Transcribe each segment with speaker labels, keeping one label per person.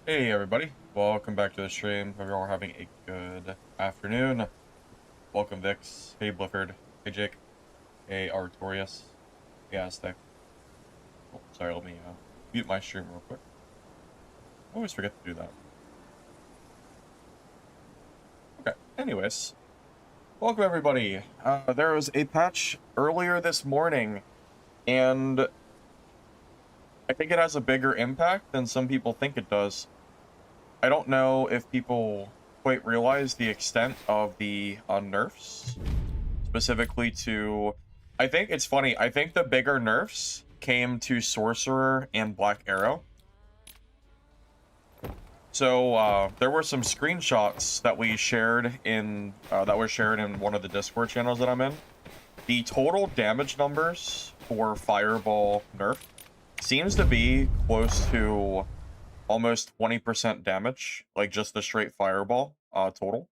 Speaker 1: Hey everybody, welcome back to the stream. Hope you're all having a good afternoon. Welcome Vix, hey Blifford, hey Jake, hey Artorius, hey Aztec. Oh, sorry, let me mute my stream real quick. I always forget to do that. Okay, anyways, welcome everybody. There was a patch earlier this morning, and I think it has a bigger impact than some people think it does. I don't know if people quite realize the extent of the nerfs, specifically to... I think it's funny, I think the bigger nerfs came to Sorcerer and Black Arrow. So, there were some screenshots that we shared in, that were shared in one of the Discord channels that I'm in. The total damage numbers for Fireball nerf seems to be close to almost 20% damage, like just the straight fireball total.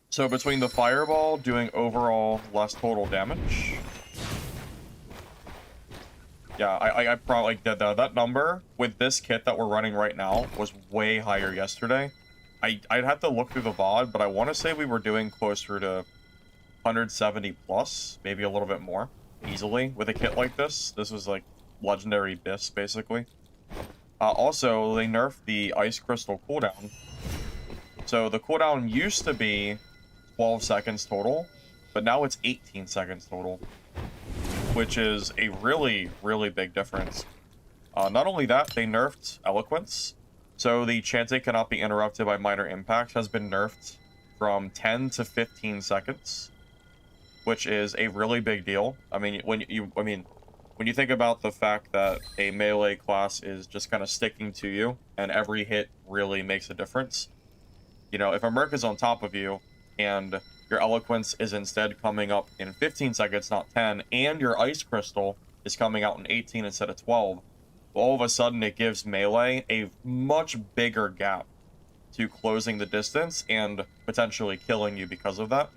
Speaker 1: So between the fireball doing overall less total damage, yeah, I probably did that number with this kit that we're running right now was way higher yesterday. I'd have to look through the VOD, but I want to say we were doing closer to 170 plus, maybe a little bit more, easily with a kit like this. This was like legendary BIS basically. Also, they nerfed the Ice Crystal cooldown. So the cooldown used to be 12 seconds total, but now it's 18 seconds total, which is a really, really big difference. Not only that, they nerfed Eloquence. So the chanting cannot be interrupted by minor impact has been nerfed from 10 to 15 seconds, which is a really big deal. I mean, when you think about the fact that a melee class is just kind of sticking to you and every hit really makes a difference. You know, if a Merc is on top of you and your Eloquence is instead coming up in 15 seconds, not 10, and your Ice Crystal is coming out in 18 instead of 12, well, all of a sudden it gives melee a much bigger gap to closing the distance and potentially killing you because of that.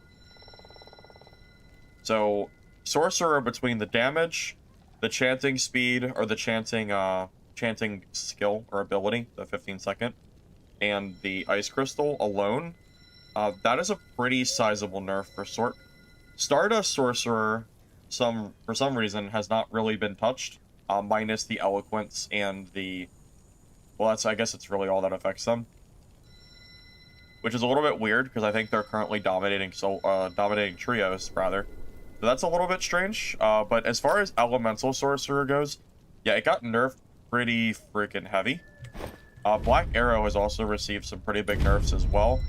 Speaker 1: So, Sorcerer, between the damage, the chanting speed, or the chanting skill or ability, the 15-second, and the Ice Crystal alone, that is a pretty sizable nerf for Sorc. Stardust Sorcerer, for some reason, has not really been touched, minus the Eloquence and the... Well, I guess it's really all that affects them. Which is a little bit weird, because I think they're currently dominating trios, rather. So that's a little bit strange, but as far as Elemental Sorcerer goes, yeah, it got nerfed pretty freaking heavy. Black Arrow has also received some pretty big nerfs as well.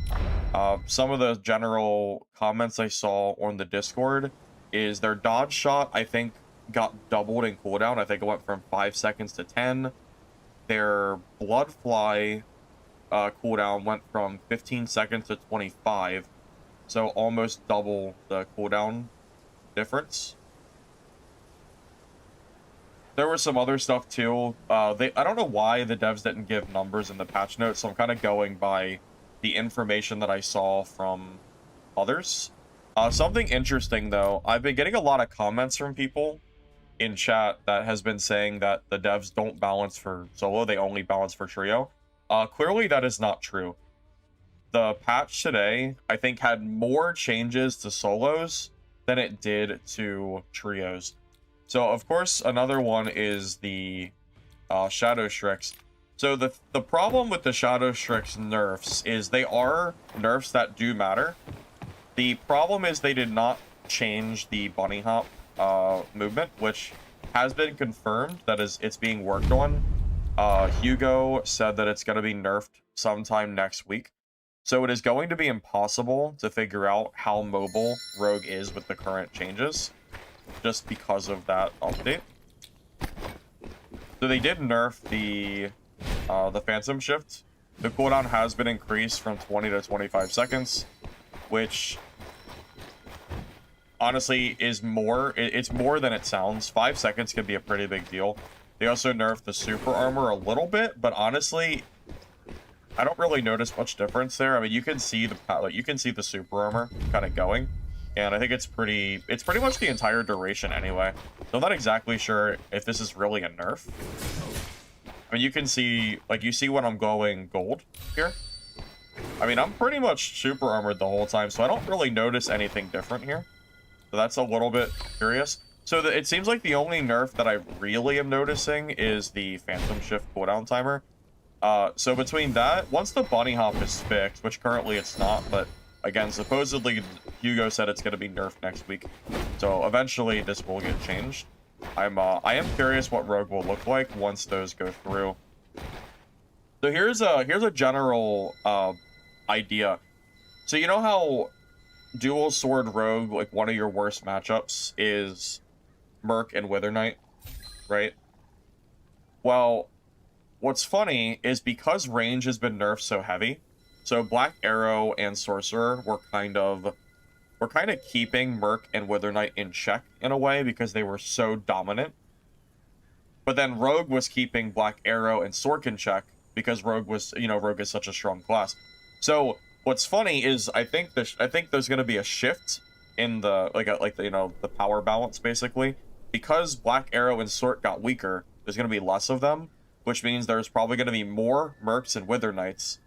Speaker 1: Some of the general comments I saw on the Discord is their dodge shot, I think, got doubled in cooldown. I think it went from 5 seconds to 10. Their Bloodfly cooldown went from 15 seconds to 25. So almost double the cooldown difference. There was some other stuff too. I don't know why the devs didn't give numbers in the patch notes, so I'm kind of going by the information that I saw from others. Something interesting though, I've been getting a lot of comments from people in chat that has been saying that the devs don't balance for solo, they only balance for trio. Clearly that is not true. The patch today, I think, had more changes to solos than it did to trios. So, of course, another one is the Shadow Strix. So, the problem with the Shadow Strix nerfs is they are nerfs that do matter. The problem is they did not change the bunny hop movement, which has been confirmed that it's being worked on. Hugo said that it's going to be nerfed sometime next week. So it is going to be impossible to figure out how mobile Rogue is with the current changes, just because of that update. So they did nerf the Phantom Shift. The cooldown has been increased from 20 to 25 seconds, which honestly is more. It's more than it sounds. 5 seconds can be a pretty big deal. They also nerfed the super armor a little bit, but honestly, I don't really notice much difference there. I mean, you can see the super armor kind of going, and I think it's pretty much the entire duration anyway. So I'm not exactly sure if this is really a nerf. I mean, you can see, like, you see when I'm going gold here. I mean, I'm pretty much super armored the whole time, so I don't really notice anything different here. So that's a little bit curious. So it seems like the only nerf that I really am noticing is the Phantom Shift cooldown timer. So between that, once the bunny hop is fixed, which currently it's not, but again, supposedly Hugo said it's going to be nerfed next week. So eventually this will get changed. I am curious what Rogue will look like once those go through. So here's a general idea. So you know how dual sword Rogue, like one of your worst matchups is Merc and Wither Knight, right? Well, what's funny is because range has been nerfed so heavy, so Black Arrow and Sorcerer were kind of keeping Merc and Wither Knight in check in a way because they were so dominant. But then Rogue was keeping Black Arrow and Sorc in check because Rogue was, you know, Rogue is such a strong class. So what's funny is I think there's going to be a shift in the you know, the power balance basically, because Black Arrow and Sorc got weaker. There's going to be less of them, which means there's probably going to be more Mercs and Wither Knights,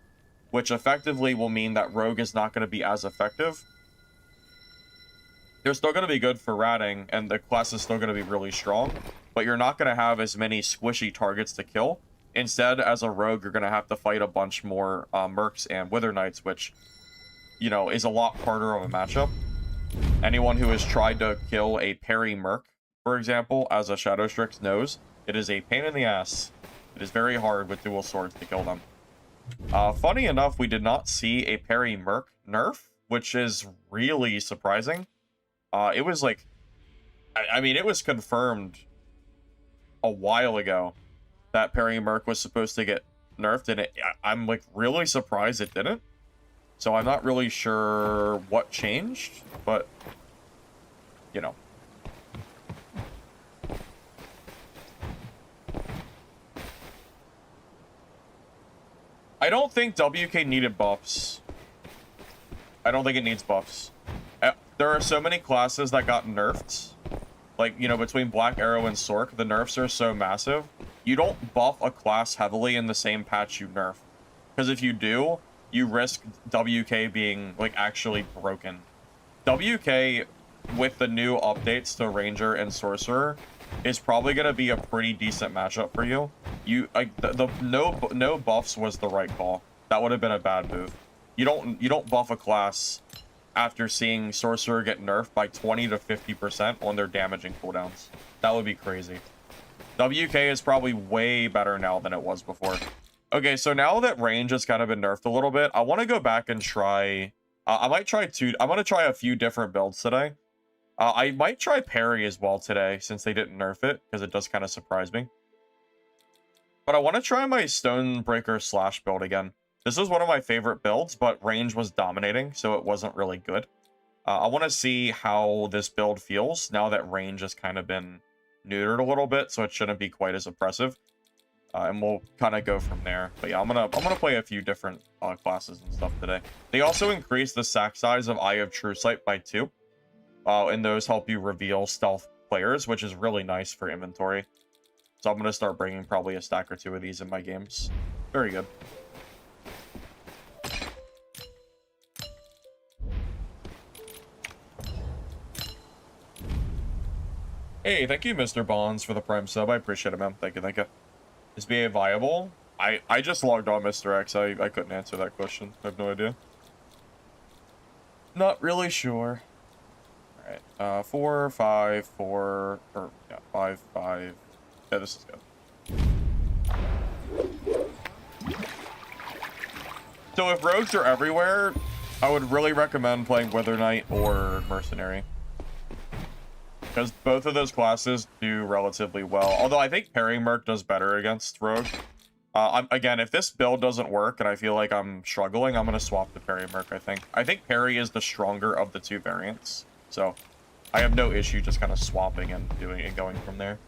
Speaker 1: which effectively will mean that Rogue is not going to be as effective. They're still going to be good for ratting, and the class is still going to be really strong, but you're not going to have as many squishy targets to kill. Instead, as a Rogue, you're going to have to fight a bunch more Mercs and Wither Knights, which, you know, is a lot harder of a matchup. Anyone who has tried to kill a parry Merc, for example, as a Shadow Strix knows, it is a pain in the ass. It is very hard with dual swords to kill them. Funny enough, we did not see a parry Merc nerf, which is really surprising. It was like, I mean, it was confirmed a while ago that parry Merc was supposed to get nerfed, and I'm like really surprised it didn't. So I'm not really sure what changed, but, you know. I don't think WK needed buffs. I don't think it needs buffs. There are so many classes that got nerfed. Like, you know, between Black Arrow and Sorc, the nerfs are so massive. You don't buff a class heavily in the same patch you nerf. Because if you do, you risk WK being, like, actually broken. WK, with the new updates to Ranger and Sorcerer, is probably going to be a pretty decent matchup for you. You, like, no buffs was the right call. That would have been a bad move. You don't buff a class after seeing Sorcerer get nerfed by 20 to 50% on their damaging cooldowns. That would be crazy. WK is probably way better now than it was before. Okay, so now that range has kind of been nerfed a little bit, I want to go back and try... I'm going to try a few different builds today. I might try parry as well today, since they didn't nerf it, because it does kind of surprise me. But I want to try my Stonebreaker Slash build again. This is one of my favorite builds, but range was dominating, so it wasn't really good. I want to see how this build feels now that range has kind of been neutered a little bit, so it shouldn't be quite as oppressive. And we'll kind of go from there. But yeah, I'm gonna play a few different classes and stuff today. They also increased the sack size of Eye of True Sight by 2. And those help you reveal stealth players, which is really nice for inventory. So I'm gonna start bringing probably a stack or 2 of these in my games. Very good. Hey, thank you, Mr. Bonds, for the Prime sub. I appreciate it, man. Thank you, thank you. Is BA viable? I just logged on, Mr. X. I couldn't answer that question. I have no idea. Not really sure. Alright, 4, 5, 4, or, yeah, 5, 5. Yeah, this is good. So if rogues are everywhere, I would really recommend playing Wither Knight or Mercenary. Because both of those classes do relatively well. Although I think Parry Merc does better against Rogue. Again, if this build doesn't work and I feel like I'm struggling, I'm going to swap to Parry Merc, I think. I think Parry is the stronger of the 2 variants. So I have no issue just kind of swapping and going from there.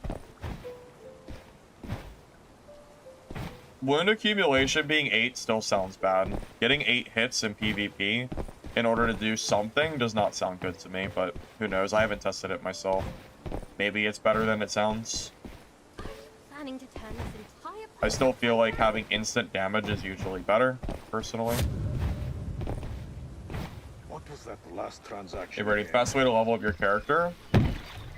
Speaker 1: Wound accumulation being 8 still sounds bad. Getting 8 hits in PvP in order to do something does not sound good to me, but who knows? I haven't tested it myself. Maybe it's better than it sounds.
Speaker 2: Planning to turn this entire
Speaker 1: I still feel like having instant damage is usually better, personally.
Speaker 2: What was that last transaction?
Speaker 1: Hey, Brady, fast way to level up your character?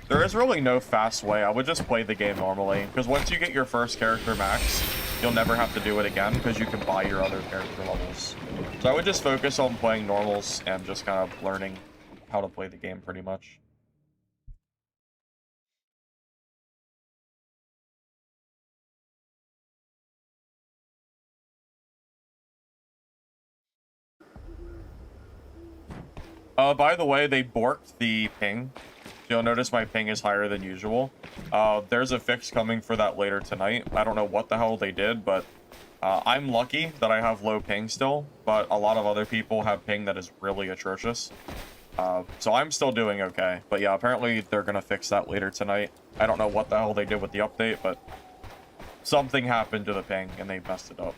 Speaker 1: There is really no fast way. I would just play the game normally, because once you get your first character max, you'll never have to do it again, because you can buy your other character levels. So I would just focus on playing normals and just kind of learning how to play the game, pretty much. By the way, they borked the ping. You'll notice my ping is higher than usual. There's a fix coming for that later tonight. I don't know what the hell they did, but I'm lucky that I have low ping still, but a lot of other people have ping that is really atrocious. So I'm still doing okay. But yeah, apparently they're going to fix that later tonight. I don't know what the hell they did with the update, but something happened to the ping and they messed it up.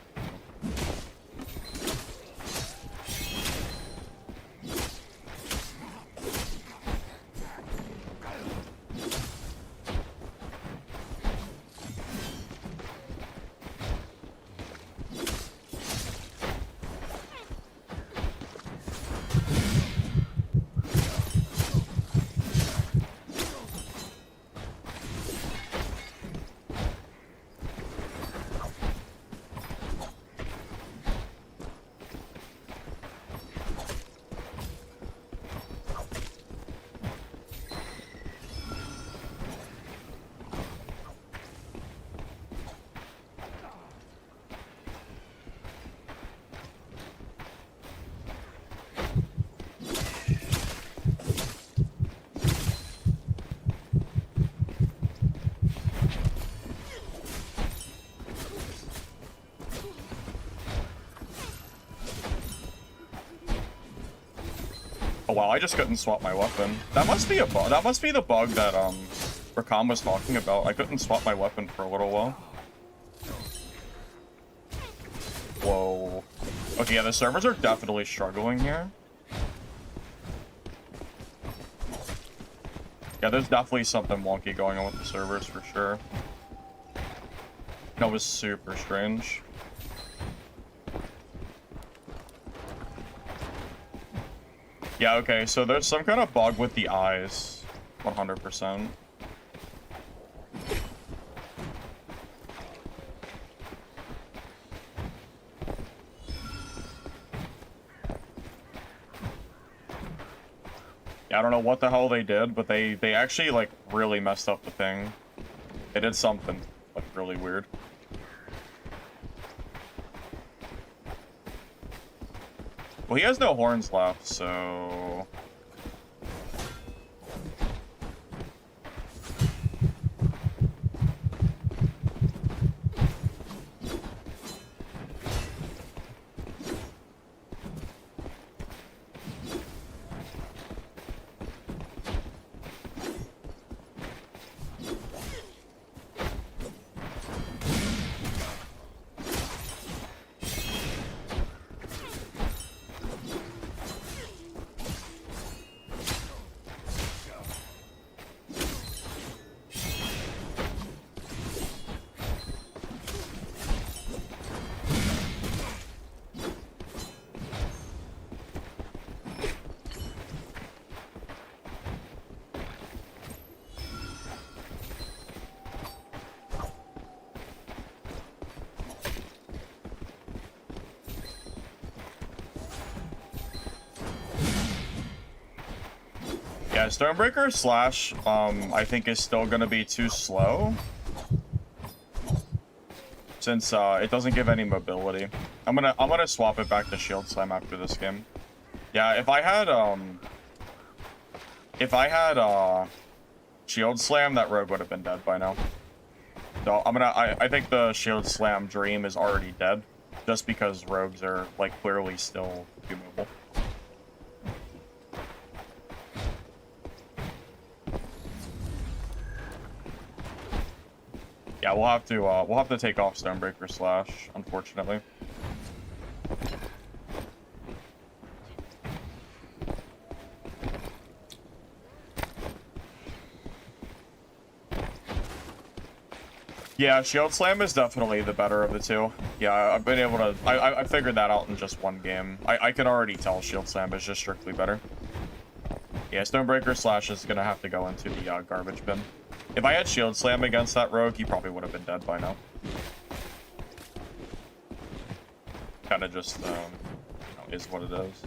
Speaker 1: Oh wow, I just couldn't swap my weapon. That must be a bug. That must be the bug that Rakam was talking about. I couldn't swap my weapon for a little while. Whoa. Okay, yeah, the servers are definitely struggling here. Yeah, there's definitely something wonky going on with the servers for sure. That was super strange. Yeah, okay, so there's some kind of bug with the eyes. 100%. Yeah, I don't know what the hell they did, but they actually, like, really messed up the thing. They did something, like, really weird. Well, he has no horns left, so... Yeah, Stonebreaker Slash, I think is still gonna be too slow. Since, it doesn't give any mobility. I'm gonna swap it back to Shield Slam after this game. Yeah, if I had, Shield Slam, that rogue would have been dead by now. So, I think the Shield Slam dream is already dead. Just because rogues are, like, clearly still too mobile. Yeah, we'll have to take off Stonebreaker Slash, unfortunately. Yeah, Shield Slam is definitely the better of the two. Yeah, I've been able to... I figured that out in just one game. I can already tell Shield Slam is just strictly better. Yeah, Stonebreaker Slash is going to have to go into the garbage bin. If I had Shield Slam against that rogue, he probably would have been dead by now. Kind of just, is what it is.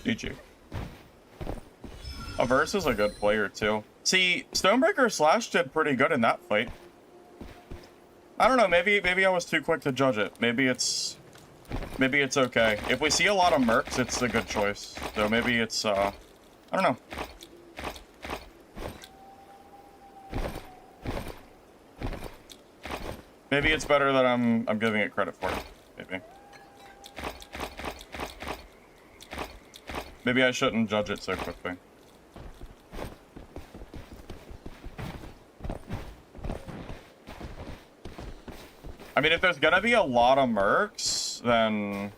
Speaker 1: GG. Averse is a good player too. See, Stonebreaker Slash did pretty good in that fight. I don't know, maybe I was too quick to judge it. Maybe it's okay. If we see a lot of mercs, it's a good choice. So maybe it's I don't know. Maybe it's better that I'm giving it credit for it. Maybe. Maybe I shouldn't judge it so quickly. I mean, if there's gonna be a lot of mercs, then...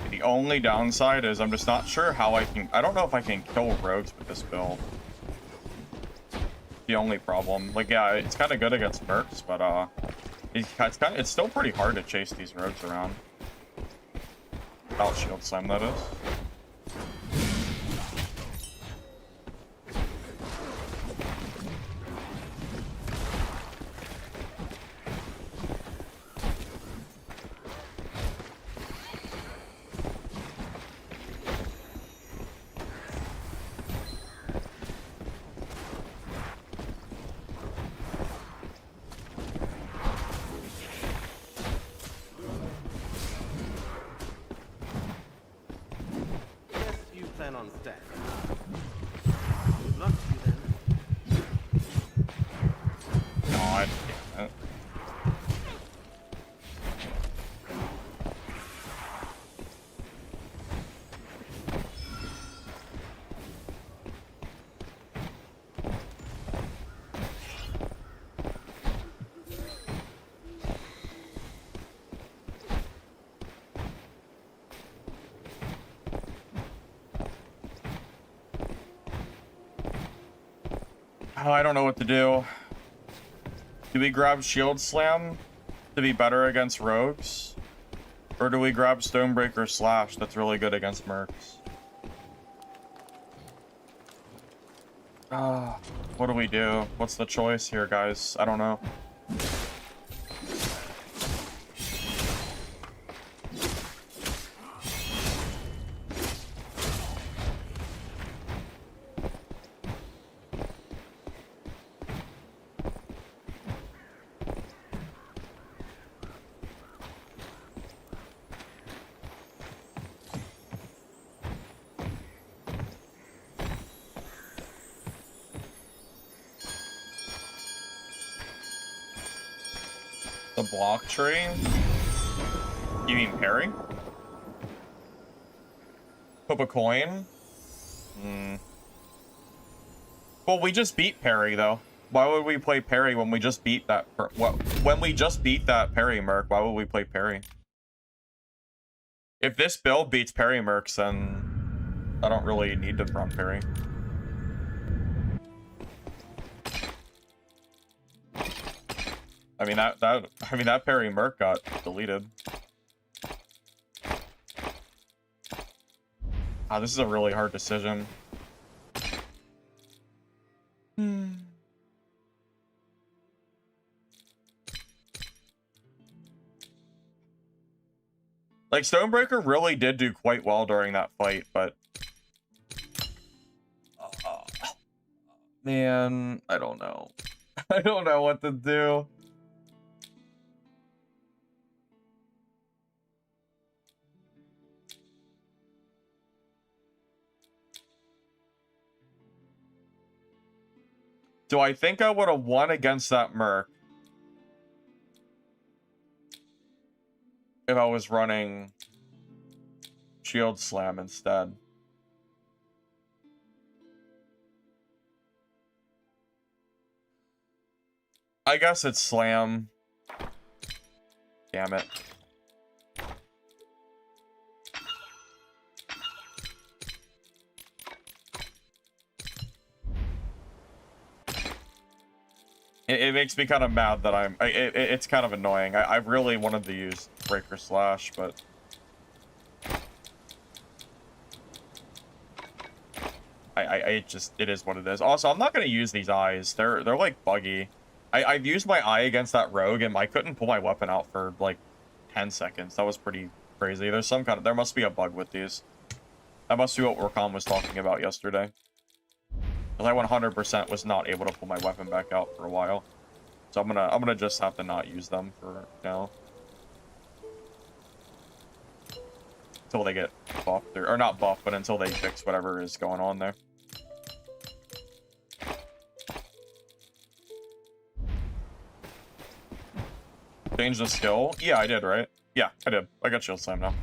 Speaker 1: The only downside is I'm just not sure how I don't know if I can kill rogues with this build. The only problem. Like, yeah, it's kind of good against mercs, but it's still pretty hard to chase these rogues around. Without Shield Slam, that is.
Speaker 3: On stack. Good luck to you then.
Speaker 1: God damn it. Oh, I don't know what to do. Do we grab Shield Slam to be better against rogues? Or do we grab Stonebreaker Slash that's really good against mercs? What do we do? What's the choice here, guys? I don't know. The block tree? You mean parry? Flip a coin? Well, we just beat parry, though. Why would we play parry when we just beat that? When we just beat that parry merc, why would we play parry? If this build beats parry mercs, then I don't really need to run parry. I mean that parry merc got deleted. This is a really hard decision. Like, Stonebreaker really did do quite well during that fight, but... man, I don't know. I don't know what to do. Do I think I would have won against that merc if I was running Shield Slam instead? I guess it's Slam. Damn it. It makes me kind of mad that it's kind of annoying. I really wanted to use Breaker Slash, but... it is what it is. Also, I'm not going to use these eyes. They're like buggy. I've used my eye against that rogue, and I couldn't pull my weapon out for like 10 seconds. That was pretty crazy. There must be a bug with these. That must be what Orcon was talking about yesterday. Because I 100% was not able to pull my weapon back out for a while. So I'm gonna just have to not use them for now. Until they get buffed, or not buffed, but until they fix whatever is going on there. Change the skill? Yeah, I did, right? Yeah, I did. I got Shield Slam now.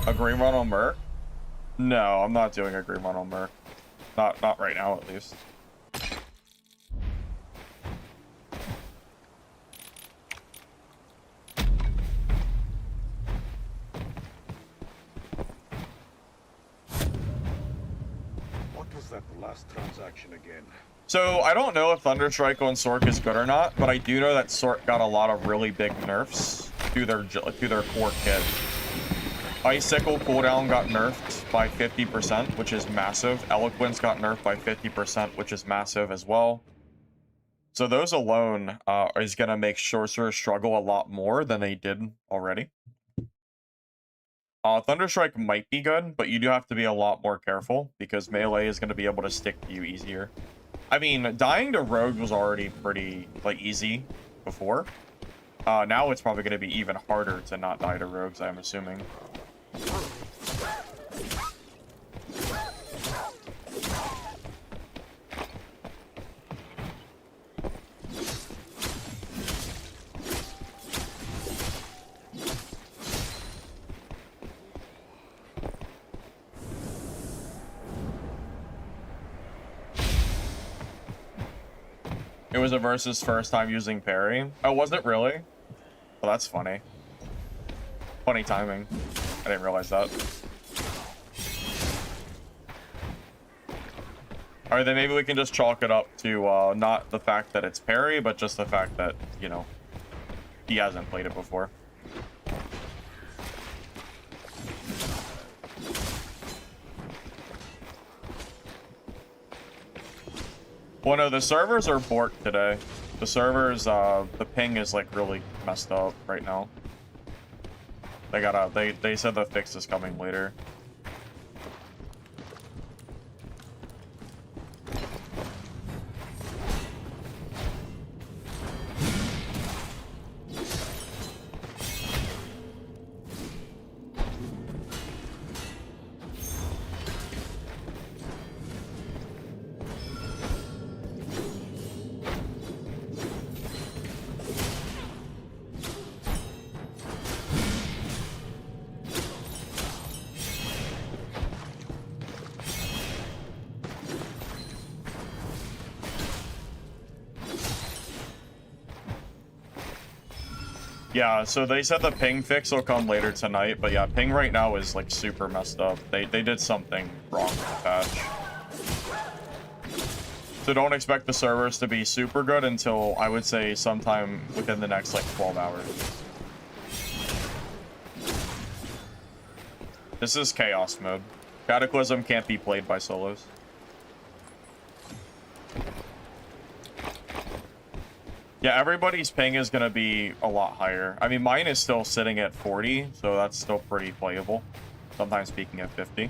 Speaker 1: A green run on Merc? No, I'm not doing a green run on Merc. Not right now, at least.
Speaker 2: What was that last transaction again?
Speaker 1: So, I don't know if Thunderstrike on Sork is good or not, but I do know that Sork got a lot of really big nerfs to their core kit. Icicle cooldown got nerfed by 50%, which is massive. Eloquence got nerfed by 50%, which is massive as well. So those alone is going to make Sorcerer struggle a lot more than they did already. Thunderstrike might be good, but you do have to be a lot more careful, because melee is going to be able to stick to you easier. I mean, dying to Rogue was already pretty, like, easy before. Now it's probably going to be even harder to not die to Rogues, I'm assuming. It was a versus first time using parry. Oh, was it really? Well, that's funny. Funny timing. I didn't realize that. Or then maybe we can just chalk it up to not the fact that it's parry, but just the fact that, you know, he hasn't played it before. Well, no, the servers are borked today. The servers, the ping is like really messed up right now. They said the fix is coming later. Yeah, so they said the ping fix will come later tonight, but yeah, ping right now is like super messed up. They did something wrong with the patch. So don't expect the servers to be super good until, I would say, sometime within the next like 12 hours. This is chaos mode. Cataclysm can't be played by solos. Yeah, everybody's ping is going to be a lot higher. I mean, mine is still sitting at 40, so that's still pretty playable. Sometimes peaking at 50.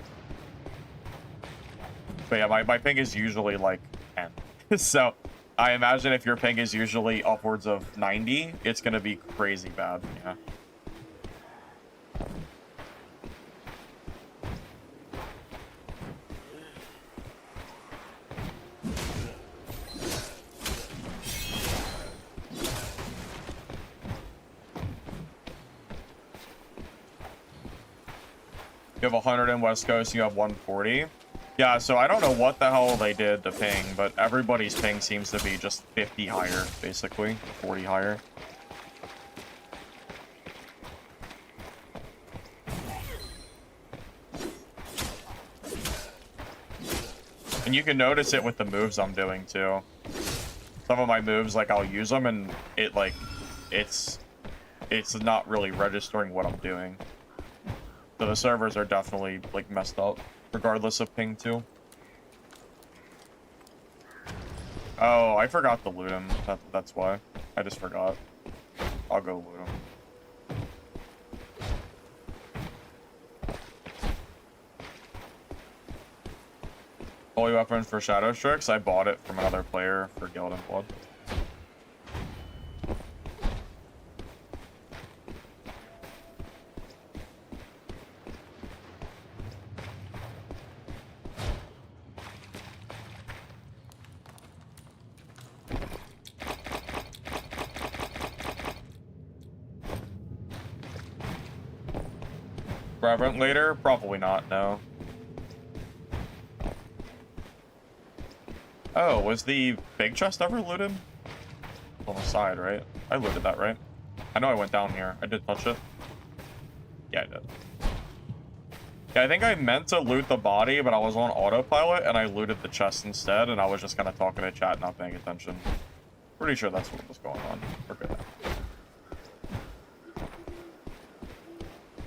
Speaker 1: But yeah, my ping is usually like 10. So I imagine if your ping is usually upwards of 90, it's going to be crazy bad. Yeah. You have 100 in West Coast, you have 140. Yeah, so I don't know what the hell they did to ping, but everybody's ping seems to be just 50 higher, basically. 40 higher. And you can notice it with the moves I'm doing, too. Some of my moves, like, I'll use them, and it, like, it's not really registering what I'm doing. So the servers are definitely, like, messed up, regardless of ping, too. Oh, I forgot to loot him. That's why. I just forgot. I'll go loot him. Holy weapon for Shadow Strix? I bought it from another player for Guild and Blood. Reverent later? Probably not, no. Oh, was the big chest ever looted? On the side, right? I looted that, right? I know I went down here. I did touch it. Yeah, I did. Yeah, I think I meant to loot the body, but I was on autopilot, and I looted the chest instead, and I was just kind of talking to chat, not paying attention. Pretty sure that's what was going on. We're good.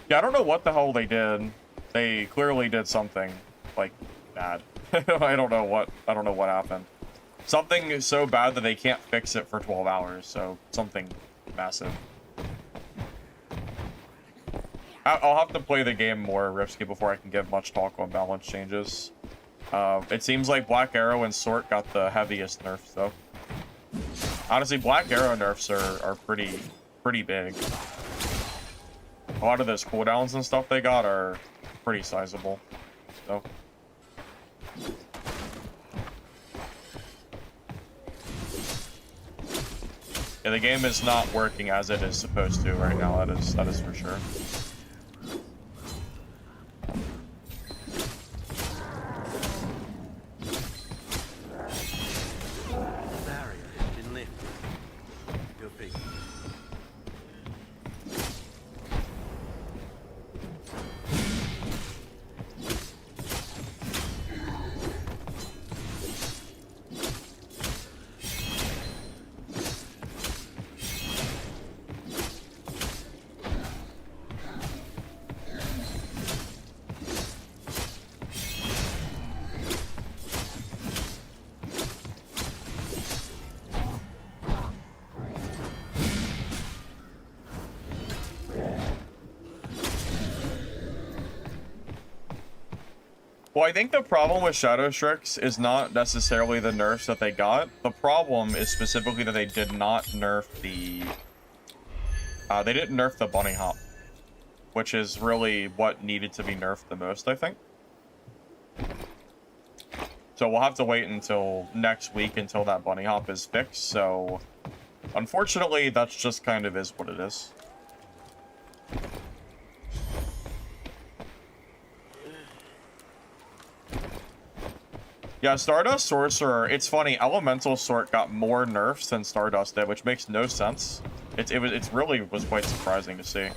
Speaker 1: Yeah, I don't know what the hell they did. They clearly did something, like, bad. I don't know what happened. Something so bad that they can't fix it for 12 hours, so something massive. I'll have to play the game more risky before I can give much talk on balance changes. It seems like Black Arrow and Sort got the heaviest nerfs, though. Honestly, Black Arrow nerfs are pretty big. A lot of those cooldowns and stuff they got are pretty sizable. So. Yeah, the game is not working as it is supposed to right now. That is for sure.
Speaker 3: Barrier has been lifted. Go figure.
Speaker 1: Well, I think the problem with Shadow Strix is not necessarily the nerfs that they got. The problem is specifically that they did not nerf the... they didn't nerf the bunny hop, which is really what needed to be nerfed the most, I think. So we'll have to wait until next week until that bunny hop is fixed, so... Unfortunately, that's just kind of is what it is. Yeah, Stardust Sorcerer, it's funny, Elemental Sort got more nerfs than Stardust did, which makes no sense. It really was quite surprising to see.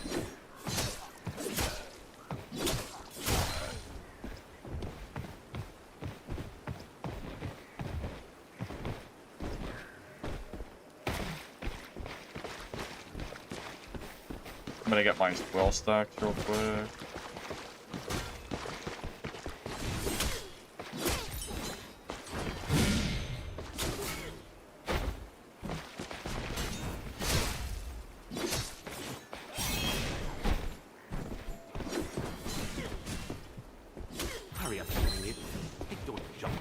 Speaker 1: I'm gonna get my quill stacked real quick.
Speaker 3: Hurry up, you idiot. Take your jump.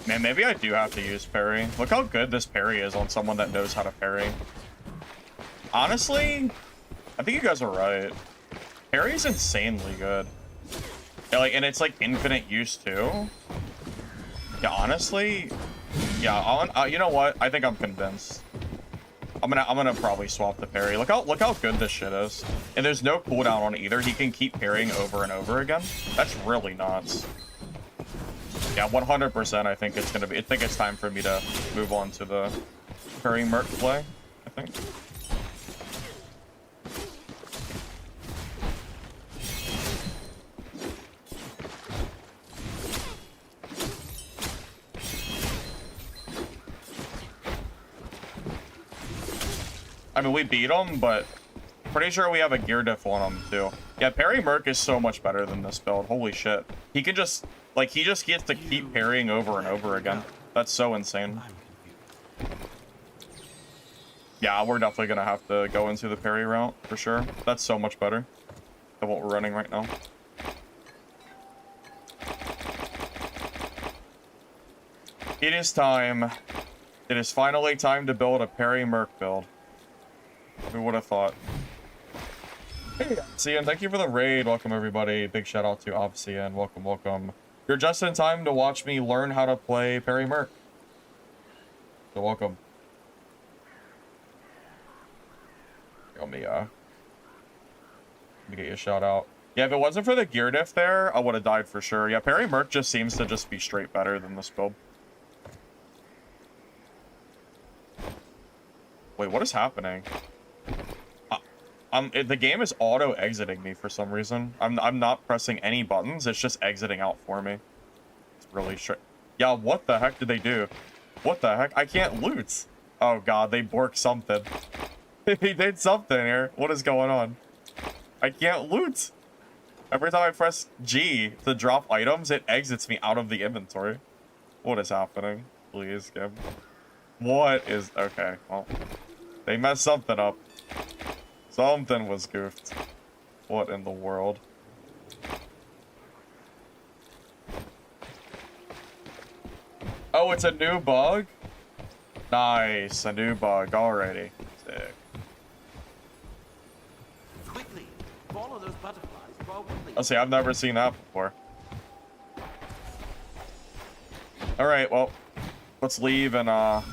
Speaker 1: Man, maybe I do have to use parry. Look how good this parry is on someone that knows how to parry. Honestly, I think you guys are right. Parry's insanely good. Yeah, like, and it's like infinite use too. Yeah, honestly, yeah. You know what? I think I'm convinced. I'm gonna probably swap the parry. Look how good this shit is. And there's no cooldown on either. He can keep parrying over and over again. That's really nuts. Yeah, 100%. I think it's gonna be. I think it's time for me to move on to the parry merc play. I think. I mean, we beat him, but pretty sure we have a gear diff on him too. Yeah, parry merc is so much better than this build. Holy shit. He can just, like, he just gets to keep parrying over and over again. That's so insane. Yeah, we're definitely gonna have to go into the parry route for sure. That's so much better than what we're running right now. It is time. It is finally time to build a parry merc build. Who would have thought? Hey, Obsidian, thank you for the raid. Welcome, everybody. Big shout out to Obsidian. Welcome, welcome. You're just in time to watch me learn how to play parry merc. So welcome. Let me get you a shout out. Yeah, if it wasn't for the gear diff there, I would have died for sure. Yeah, parry merc just seems to just be straight better than this build. Wait, what is happening? The game is auto exiting me for some reason. I'm not pressing any buttons. It's just exiting out for me. It's really straight. Yeah, what the heck did they do? What the heck? I can't loot. Oh god, they borked something. They did something here. What is going on? I can't loot. Every time I press G to drop items, it exits me out of the inventory. What is happening? Please, game. What is... Okay, well. They messed something up. Something was goofed. What in the world? Oh, it's a new bug? Nice, a new bug already. Sick.
Speaker 3: Quickly, follow those butterflies.
Speaker 1: I'll see, I've never seen that before. Alright, well, let's leave and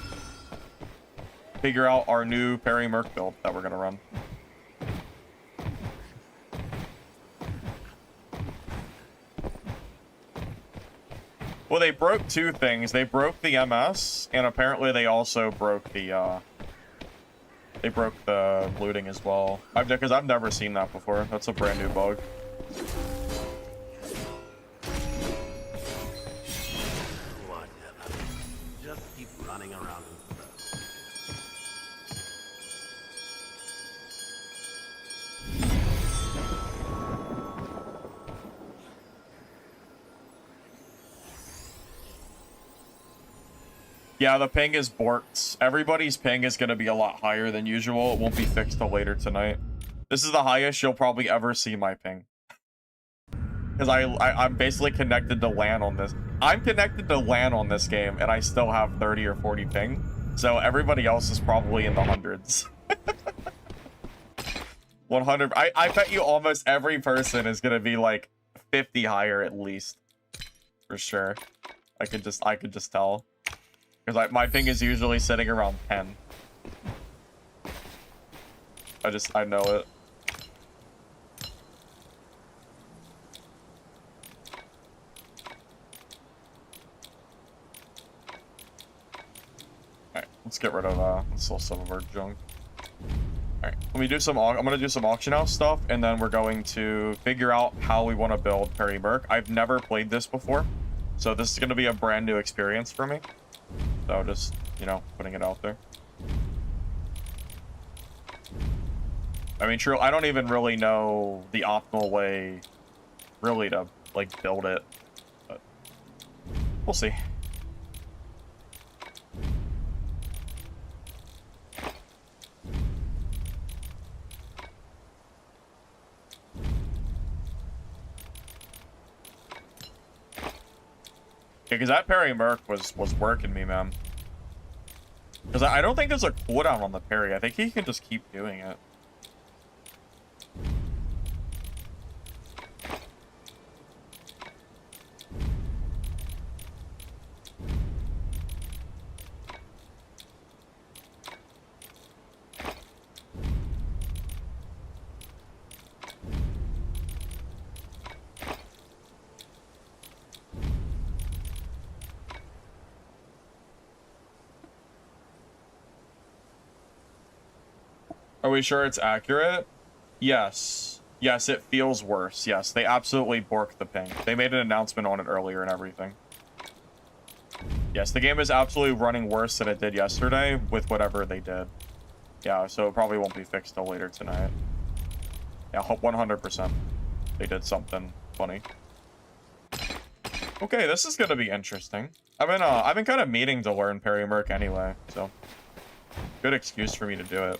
Speaker 1: figure out our new parry merc build that we're gonna run. Well, they broke two things. They broke the MS, and apparently they also broke the, they broke the looting as well. Because I've never seen that before. That's a brand new bug.
Speaker 3: Whatever. Just keep running around in circles.
Speaker 1: Yeah, the ping is borked. Everybody's ping is going to be a lot higher than usual. It won't be fixed till later tonight. This is the highest you'll probably ever see my ping. Because I'm basically connected to LAN on this. I'm connected to LAN on this game, and I still have 30 or 40 ping. So everybody else is probably in the hundreds. 100. I bet you almost every person is going to be like 50 higher at least. For sure. I could just tell. Because my ping is usually sitting around 10. I know it. Alright, let's get rid of, let's sell some of our junk. Alright, let me do some, I'm gonna do some auction house stuff, and then we're going to figure out how we want to build Perry Merc. I've never played this before, so this is gonna be a brand new experience for me. So just, you know, putting it out there. I mean, true, I don't even really know the optimal way, really, to, like, build it. But we'll see. Yeah, because that parry Merc was working me, man. Because I don't think there's a cooldown on the parry. I think he can just keep doing it. Are we sure it's accurate? Yes. Yes, it feels worse. Yes, they absolutely borked the ping. They made an announcement on it earlier and everything. Yes, the game is absolutely running worse than it did yesterday with whatever they did. Yeah, so it probably won't be fixed till later tonight. Yeah, 100%. They did something funny. Okay, this is gonna be interesting. I've been kind of meaning to learn Perry Merc anyway, so good excuse for me to do it.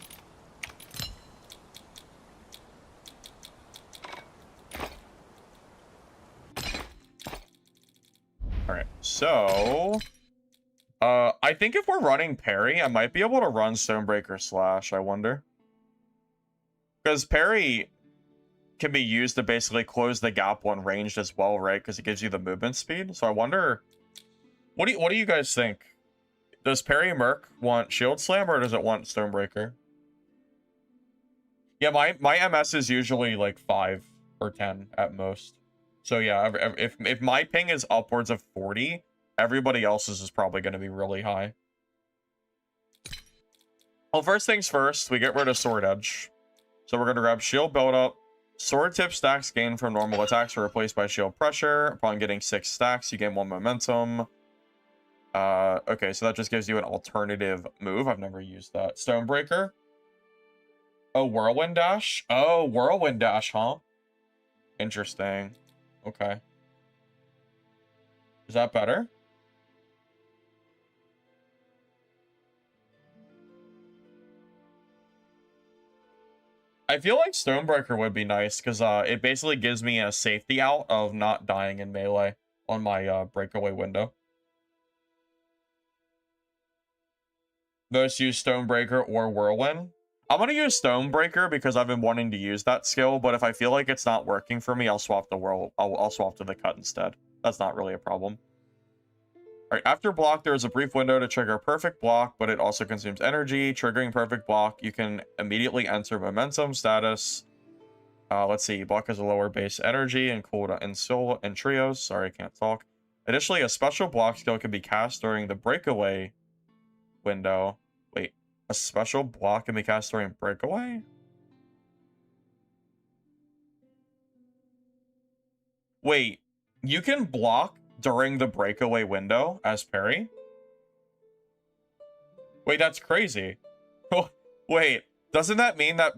Speaker 1: Alright, so I think if we're running parry, I might be able to run Stonebreaker Slash, I wonder. Because parry can be used to basically close the gap when ranged as well, right? Because it gives you the movement speed. So I wonder, what do you guys think? Does parry Merc want Shield Slam or does it want Stonebreaker? Yeah, my MS is usually like 5 or 10 at most. So yeah, if my ping is upwards of 40, everybody else's is probably going to be really high. Well, first things first, we get rid of Sword Edge. So we're going to grab Shield Buildup. Sword Tip stacks gained from normal attacks are replaced by Shield Pressure. Upon getting 6 stacks, you gain 1 momentum. Okay, so that just gives you an alternative move. I've never used that. Stonebreaker. Oh, Whirlwind Dash? Oh, Whirlwind Dash, huh? Interesting. Okay. Is that better? I feel like Stonebreaker would be nice because it basically gives me a safety out of not dying in melee on my breakaway window. Most use Stonebreaker or Whirlwind. I'm going to use Stonebreaker because I've been wanting to use that skill, but if I feel like it's not working for me, I'll swap the I'll swap to the cut instead. That's not really a problem. Alright, after block, there is a brief window to trigger perfect block, but it also consumes energy. Triggering perfect block, you can immediately enter momentum status. Let's see, block has a lower base energy and cooldown and trios. Sorry, I can't talk. Additionally, a special block skill can be cast during the breakaway window. Wait, a special block can be cast during breakaway? Wait, you can block during the breakaway window as parry? Wait, that's crazy. Wait, doesn't that mean that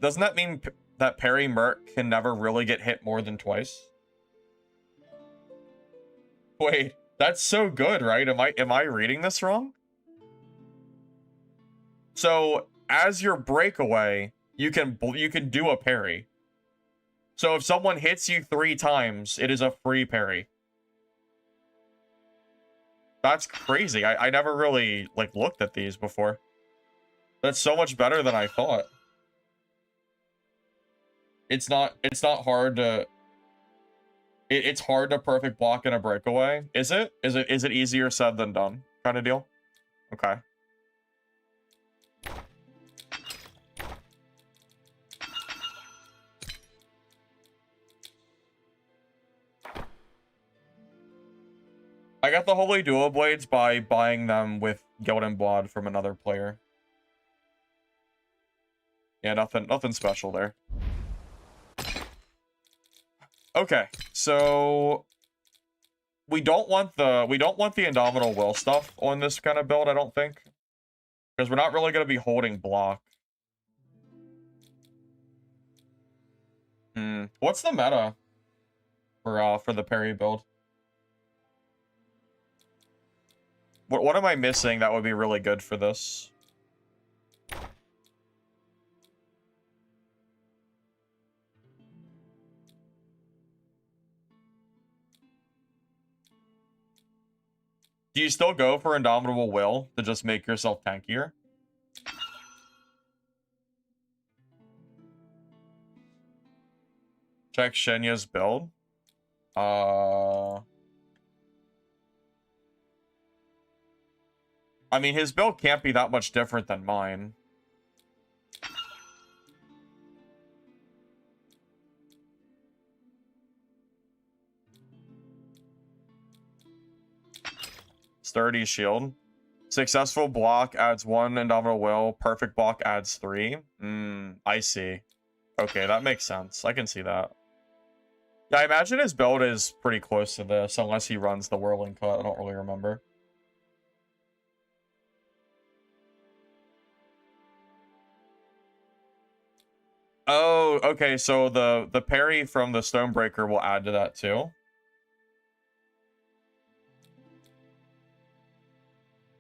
Speaker 1: doesn't that mean that parry Merc can never really get hit more than twice? Wait, that's so good, right? Am I reading this wrong? So, as your breakaway, you can do a parry. So if someone hits you 3 times, it is a free parry. That's crazy. I never really like looked at these before. That's so much better than I thought. It's not hard to it's hard to perfect block in a breakaway. Is it? Is it easier said than done kind of deal? Okay. I got the Holy Dual Blades by buying them with Golden Blood from another player. Yeah, nothing special there. Okay, so we don't want the Indomitable Will stuff on this kind of build, I don't think. Because we're not really gonna be holding block. What's the meta for the parry build? What am I missing that would be really good for this? Do you still go for Indomitable Will to just make yourself tankier? Check Shenya's build. I mean, his build can't be that much different than mine. Sturdy shield. Successful block adds 1 Indomitable Will. Perfect block adds 3. I see. Okay, that makes sense. I can see that. Yeah, I imagine his build is pretty close to this, unless he runs the Whirling Cut. I don't really remember. Oh, okay, so the parry from the Stonebreaker will add to that too?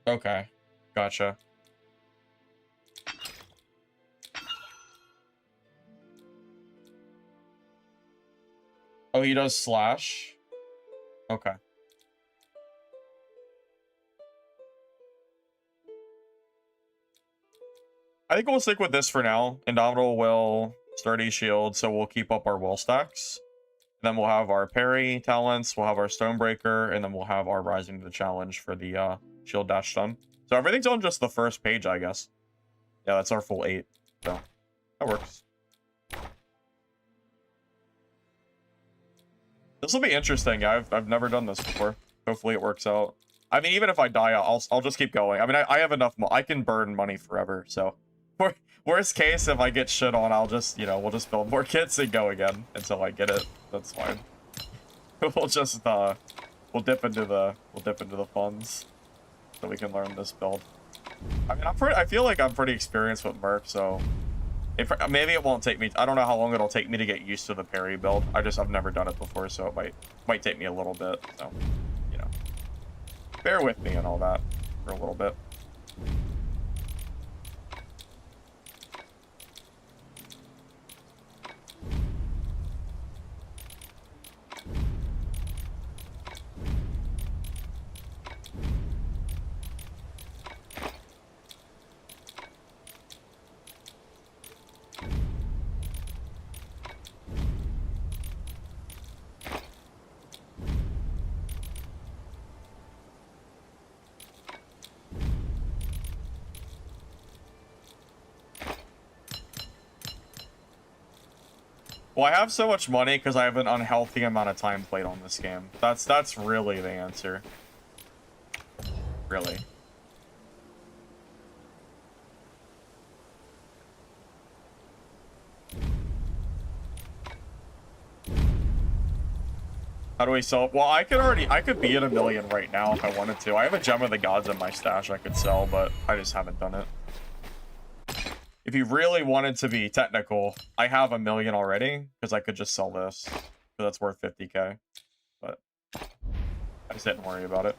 Speaker 1: Okay, gotcha. Oh, he does slash? Okay. I think we'll stick with this for now. Indomitable Will, Sturdy Shield, so we'll keep up our will stacks. Then we'll have our parry talents, we'll have our Stonebreaker, and then we'll have our Rising to the Challenge for the shield dash stun. So everything's on just the first page, I guess. Yeah, that's our full 8. So that works. This will be interesting. I've never done this before. Hopefully it works out. I mean, even if I die, I'll just keep going. I mean, I have enough. I can burn money forever. So, worst case, if I get shit on, I'll just we'll just build more kits and go again until I get it. That's fine. We'll just we'll dip into the funds so we can learn this build. I mean, I feel like I'm pretty experienced with Merc, so. Maybe it won't take me. I don't know how long it'll take me to get used to the parry build. I've never done it before, so it might take me a little bit. So, bear with me and all that for a little bit. Well, I have so much money because I have an unhealthy amount of time played on this game. That's really the answer. Really. How do we sell? Well, I could be at 1 million right now if I wanted to. I have a Gem of the Gods in my stash I could sell, but I just haven't done it. If you really wanted to be technical, I have 1 million already because I could just sell this. So that's worth 50k. But I just didn't worry about it.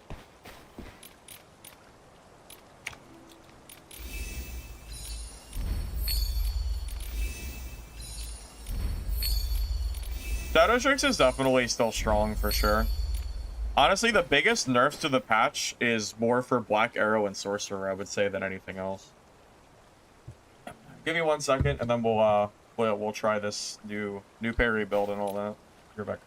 Speaker 1: Shadow Strix is definitely still strong for sure. Honestly, the biggest nerfs to the patch is more for Black Arrow and Sorcerer, I would say, than anything else. Give me 1 second, and then we'll try this new parry build and all that. You're back.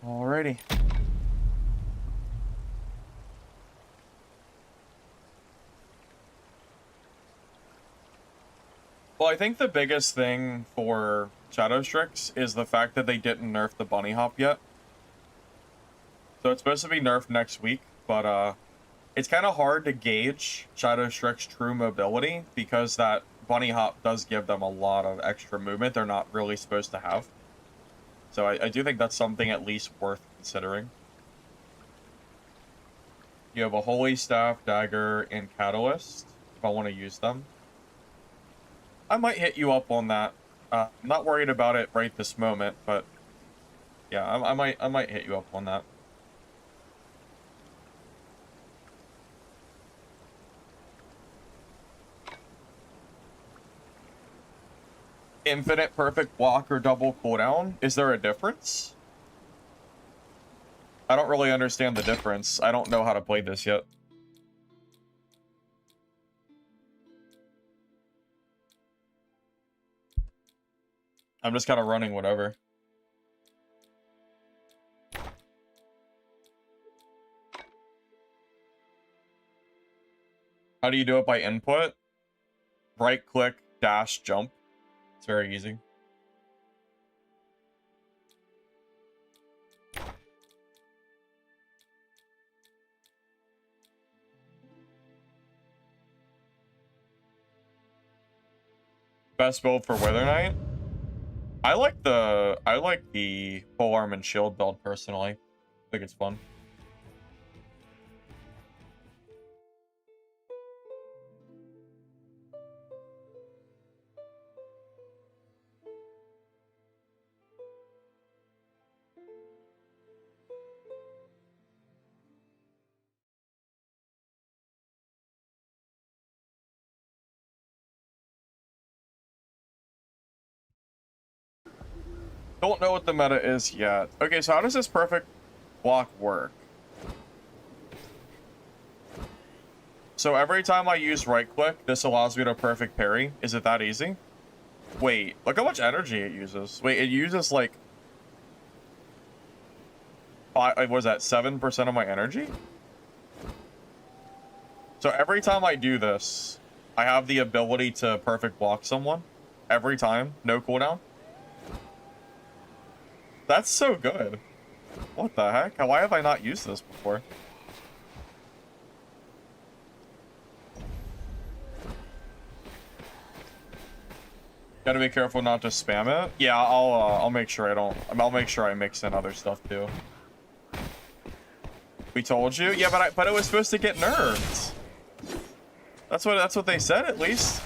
Speaker 1: Alrighty. Well, I think the biggest thing for Shadow Strix is the fact that they didn't nerf the bunny hop yet. So it's supposed to be nerfed next week, but it's kind of hard to gauge Shadow Strix true mobility because that bunny hop does give them a lot of extra movement they're not really supposed to have. So I do think that's something at least worth considering. You have a Holy Staff, Dagger, and Catalyst, if I want to use them. I might hit you up on that. I'm not worried about it right this moment, but yeah, I might hit you up on that. Infinite perfect block or double cooldown? Is there a difference? I don't really understand the difference. I don't know how to play this yet. I'm just kind of running whatever. How do you do it by input? Right click, dash, jump. It's very easy. Best build for Wither Knight? I like the pole arm and shield build personally. I think it's fun. Don't know what the meta is yet. Okay, so how does this perfect block work? So every time I use right click, this allows me to perfect parry. Is it that easy? Wait, look how much energy it uses. Wait, it uses like... what was that, 7% of my energy? So every time I do this, I have the ability to perfect block someone every time, no cooldown. That's so good. What the heck? Why have I not used this before? Gotta be careful not to spam it. Yeah, I'll make sure I don't. I'll make sure I mix in other stuff too. We told you. Yeah, but it was supposed to get nerfed. That's what they said at least.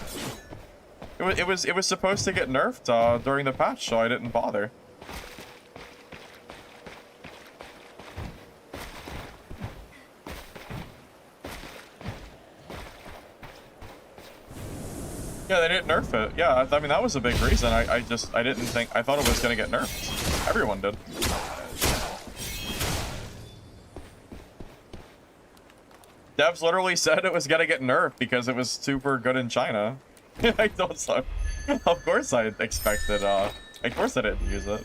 Speaker 1: It was supposed to get nerfed during the patch, so I didn't bother. Yeah, they didn't nerf it. Yeah, I mean, that was a big reason. I didn't think... I thought it was going to get nerfed. Everyone did. Devs literally said it was going to get nerfed because it was super good in China. I don't... So, of course I expected... Of course I didn't use it.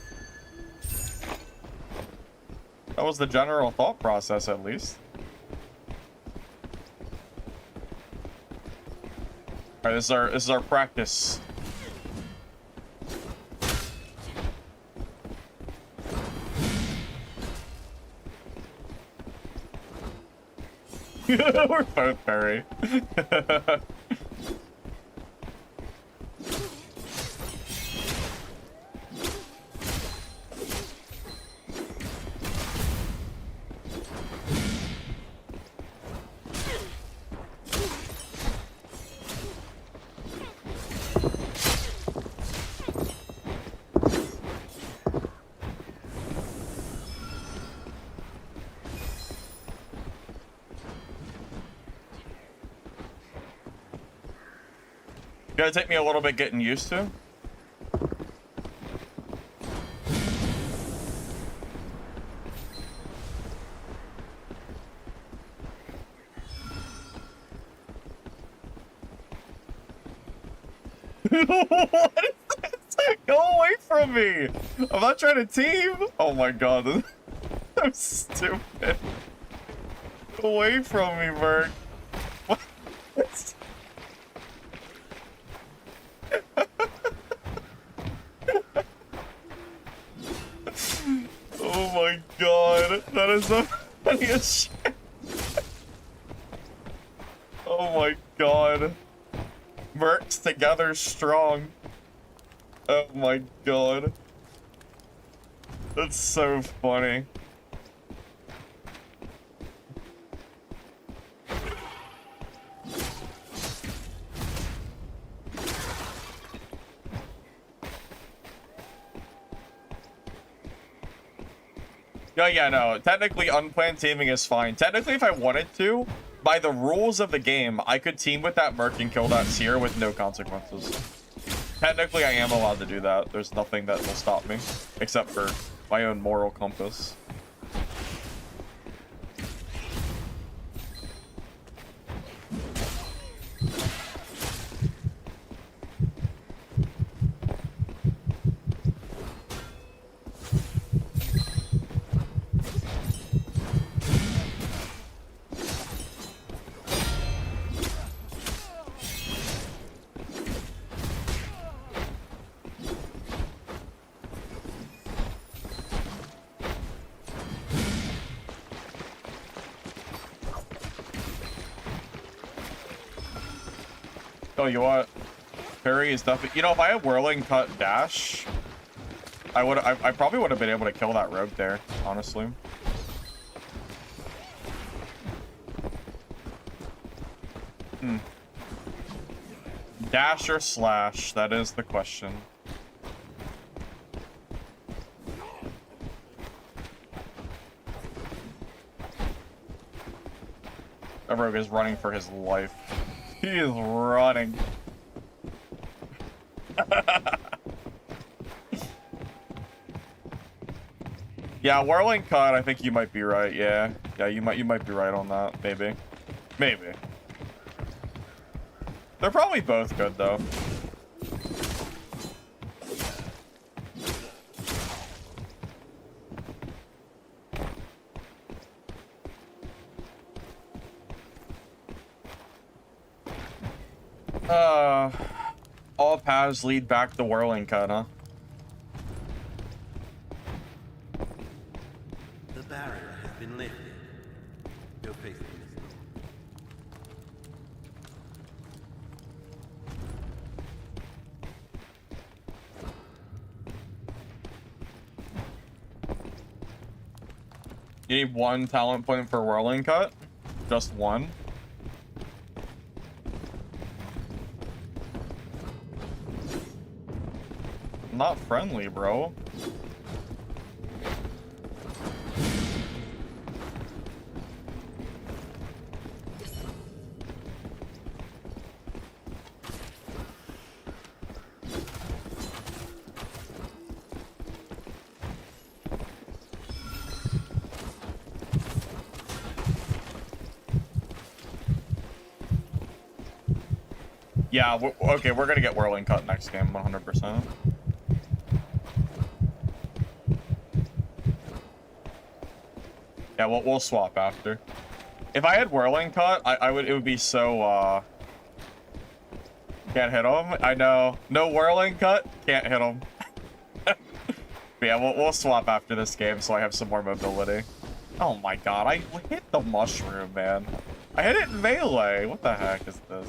Speaker 1: That was the general thought process, at least. All right, this is our practice. We're both berry. Gonna take me a little bit getting used to. What is this? Go away from me! I'm not trying to team! Oh my god, I'm stupid. Go away from me, Merc. What? Oh my god, that is the funniest shit. Oh my god. Mercs together strong. Oh my god. That's so funny. Yeah, no. Technically, unplanned teaming is fine. Technically, if I wanted to, by the rules of the game, I could team with that Merc and kill that Seer with no consequences. Technically, I am allowed to do that. There's nothing that will stop me, except for my own moral compass. Oh, you want parry is definitely. You know, if I had whirling cut dash, I probably would have been able to kill that rogue there, honestly. Dash or slash? That is the question. That rogue is running for his life. He is running. Yeah, whirling cut, I think you might be right. Yeah. Yeah, you might be right on that. Maybe. Maybe. They're probably both good though. Uh, all paths lead back to Whirling Cut, huh?
Speaker 3: The barrier has been lifted. Go face the Mistfall.
Speaker 1: You need 1 talent point for Whirling Cut? Just 1? Not friendly, bro. Yeah, okay, we're gonna get Whirling Cut next game, 100%. Yeah, we'll swap after. If I had Whirling Cut, it would be so, can't hit him. I know. No Whirling Cut, can't hit him. But yeah, we'll swap after this game so I have some more mobility. Oh my god, I hit the mushroom, man. I hit it in melee. What the heck is this?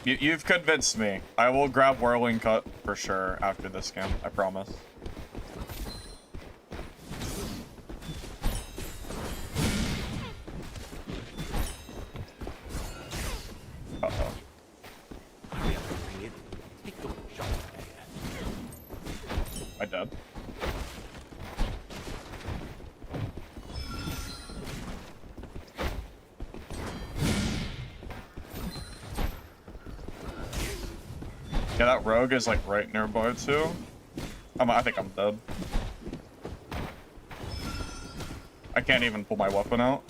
Speaker 1: You've convinced me. I will grab Whirling Cut for sure after this game. I promise. Uh-oh. I dead. Yeah, that rogue is like right nearby too. I think I'm dead. I can't even pull my weapon out.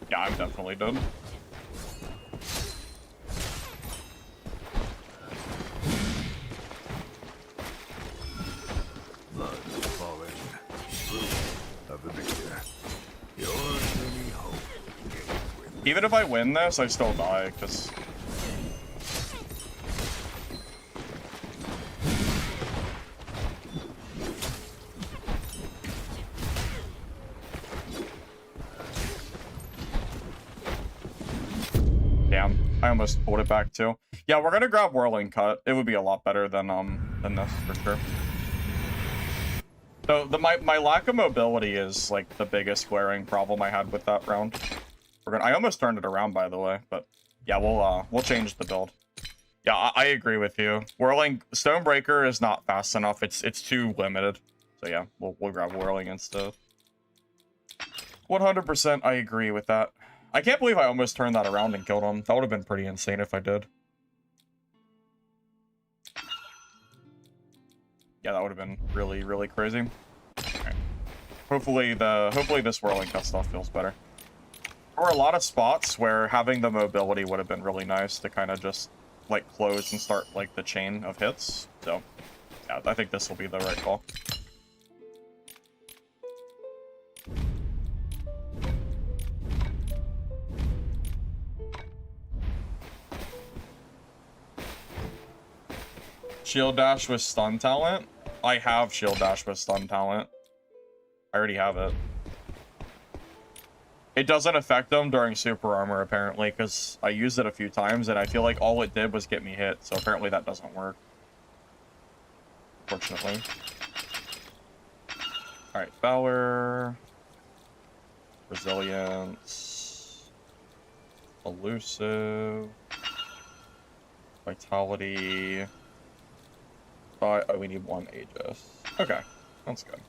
Speaker 1: Yeah, I'm definitely dead.
Speaker 2: Blood is falling. Proof of the victor. Your only hope is with
Speaker 1: Even if I win this, I still die, because... Damn, I almost pulled it back too. Yeah, we're gonna grab Whirling Cut. It would be a lot better than this for sure. So my lack of mobility is like the biggest glaring problem I had with that round. I almost turned it around, by the way, but yeah, we'll change the build. Yeah, I agree with you. Stonebreaker is not fast enough. It's too limited. So yeah, we'll grab Whirling instead. 100% I agree with that. I can't believe I almost turned that around and killed him. That would have been pretty insane if I did. Yeah, that would have been really, really crazy. Alright. Hopefully this Whirling Cut stuff feels better. There were a lot of spots where having the mobility would have been really nice to kind of just like close and start like the chain of hits. So yeah, I think this will be the right call. Shield Dash with Stun Talent? I have Shield Dash with Stun Talent. I already have it. It doesn't affect them during Super Armor, apparently, because I used it a few times, and I feel like all it did was get me hit, so apparently that doesn't work. Fortunately. Alright, Valor. Resilience. Elusive. Vitality. Oh, we need 1 Aegis. Okay, that's good.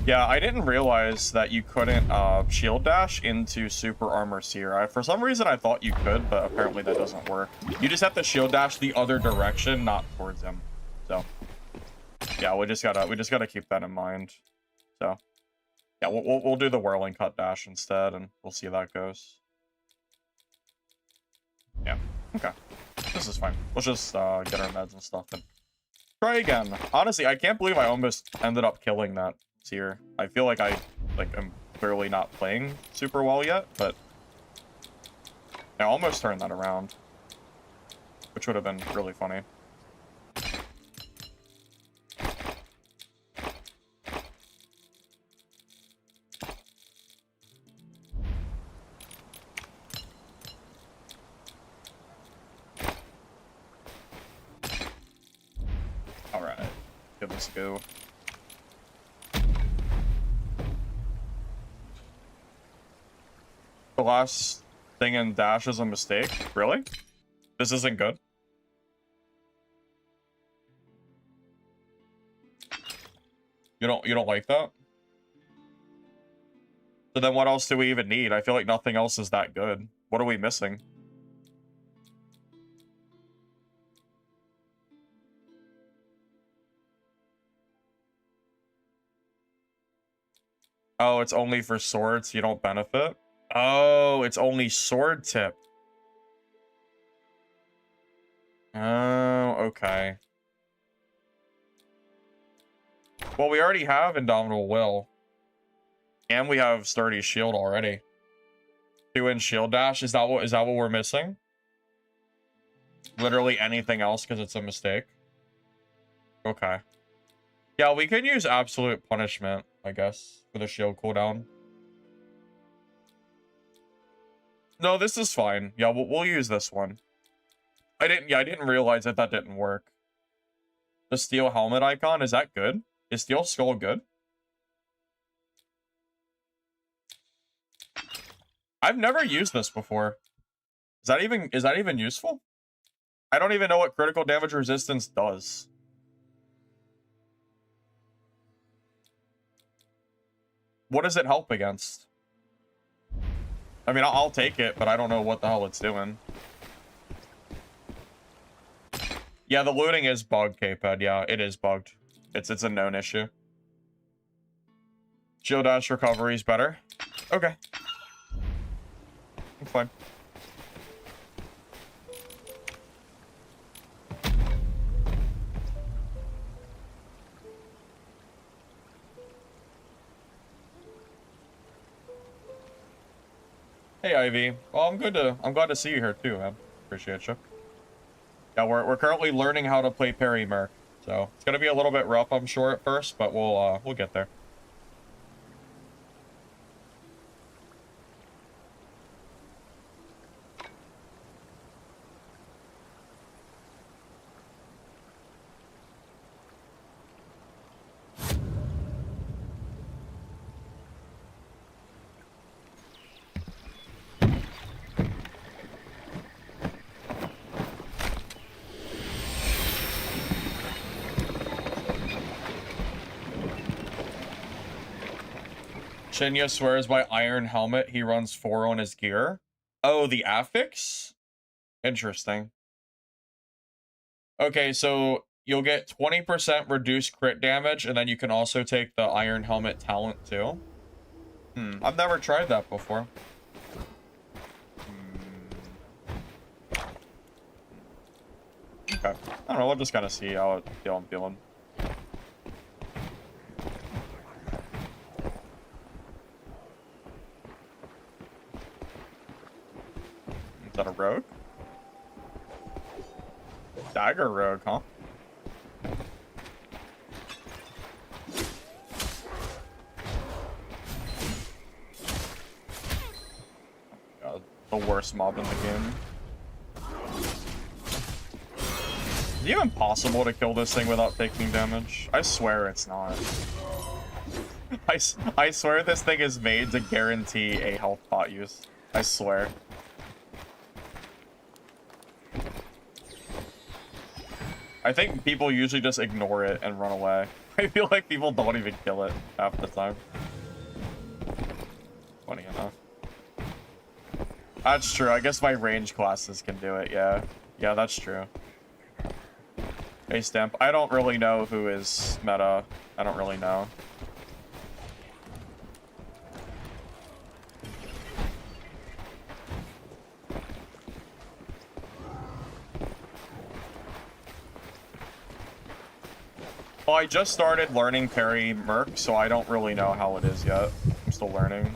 Speaker 1: Yeah, I didn't realize that you couldn't shield dash into Super Armor Seer. For some reason I thought you could, but apparently that doesn't work. You just have to shield dash the other direction, not towards him. So yeah, we just gotta keep that in mind. So Yeah, we'll do the whirling cut dash instead, and we'll see how that goes. Yeah, okay. This is fine. Let's just get our meds and stuff and try again. Honestly, I can't believe I almost ended up killing that seer. I feel like I am clearly not playing super well yet, but I almost turned that around, which would have been really funny. All right, give this a go. The last thing in dash is a mistake. Really? This isn't good. You don't like that? So then what else do we even need? I feel like nothing else is that good. What are we missing? Oh, it's only for swords. You don't benefit? Oh, it's only sword tip. Oh, okay. Well, we already have Indomitable Will. And we have Sturdy Shield already. 2-inch shield dash. Is that what we're missing? Literally anything else because it's a mistake. Okay. Yeah, we can use Absolute Punishment, I guess, for the shield cooldown. No, this is fine. Yeah, we'll use this one. I didn't realize that didn't work. The steel helmet icon, is that good? Is steel skull good? I've never used this before. Is that even useful? I don't even know what critical damage resistance does. What does it help against? I mean, I'll take it, but I don't know what the hell it's doing. Yeah, the looting is bugged, K-Ped. Yeah, it is bugged. It's a known issue. Shield dash recovery is better. Okay. I'm fine. Hey, Ivy. Well, I'm glad to see you here too, man. Appreciate you. Yeah, we're currently learning how to play parry merc, so it's gonna be a little bit rough, I'm sure, at first, but we'll get there. Shinya swears by Iron Helmet he runs 4 on his gear. Oh, the affix? Interesting. Okay, so you'll get 20% reduced crit damage, and then you can also take the Iron Helmet talent too. I've never tried that before. Okay. I don't know, we'll just kind of see how I'm feeling. Is that a rogue? Dagger rogue, huh? God, the worst mob in the game. Is it even possible to kill this thing without taking damage? I swear it's not. I swear this thing is made to guarantee a health pot use. I swear. I think people usually just ignore it and run away. I feel like people don't even kill it half the time. Funny enough. That's true. I guess my range classes can do it, yeah. Yeah, that's true. Hey, Stamp. I don't really know who is meta. I don't really know. Well, I just started learning parry Merc, so I don't really know how it is yet. I'm still learning.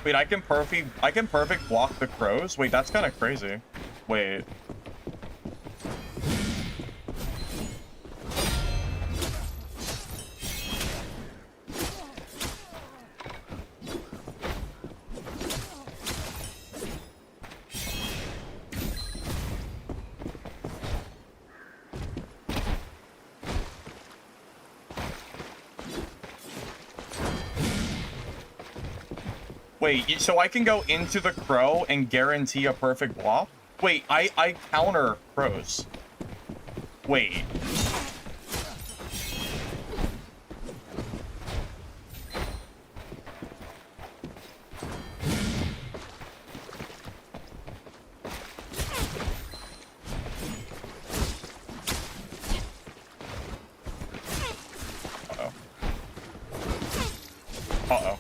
Speaker 1: Wait, I can perfect block the crows? Wait, that's kind of crazy. Wait. Wait, so I can go into the crow and guarantee a perfect block? Wait, I counter crows. Wait. Uh-oh. Uh-oh.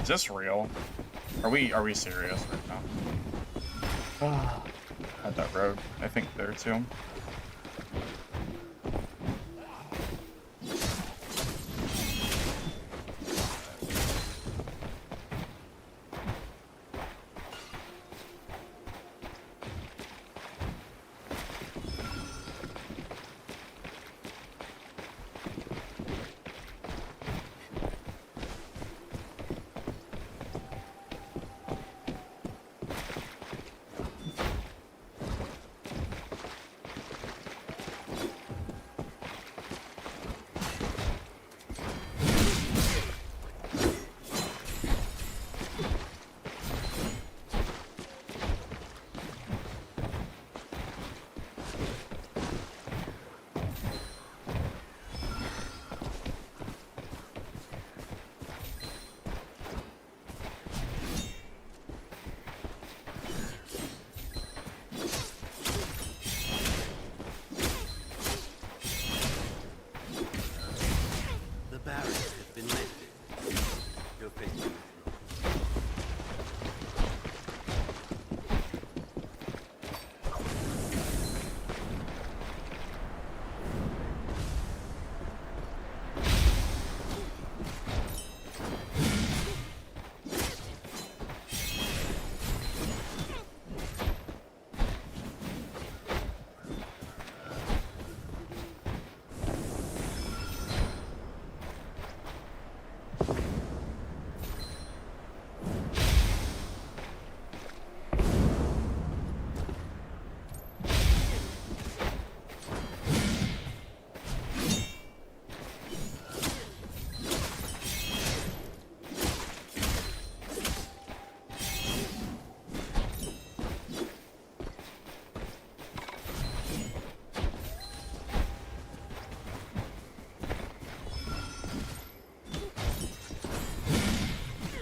Speaker 1: Is this real? Are we serious right now? Had that road, I think, there too.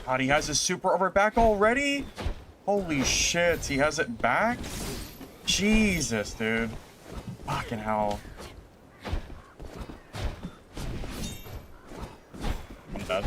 Speaker 1: God, he has his super armor back already? Holy shit, he has it back? Jesus, dude. Fucking hell. I'm dead.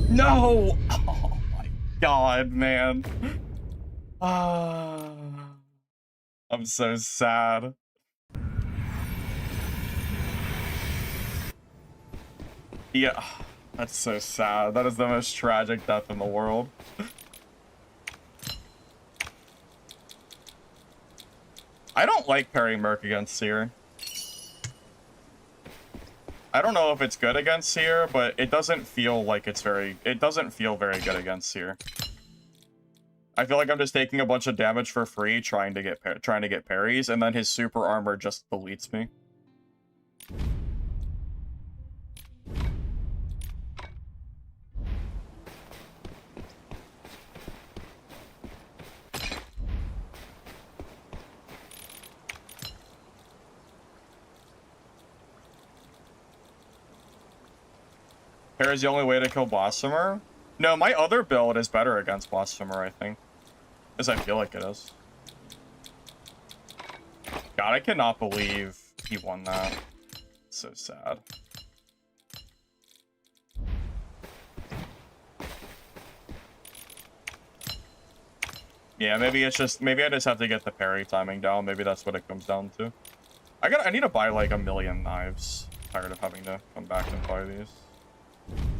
Speaker 1: No! Oh my god, man. Ah, I'm so sad. Yeah, that's so sad. That is the most tragic death in the world. I don't like parry Merc against Seer. I don't know if it's good against Seer, but it doesn't feel like it's very... It doesn't feel very good against Seer. I feel like I'm just taking a bunch of damage for free trying to get parries, and then his super armor just deletes me. Parry is the only way to kill Blasphemer? No, my other build is better against Blasphemer, I think. As I feel like it is. God, I cannot believe he won that. It's so sad. Yeah, maybe it's just... Maybe I just have to get the parry timing down. Maybe that's what it comes down to. I need to buy like 1,000,000 knives. I'm tired of having to come back and buy these.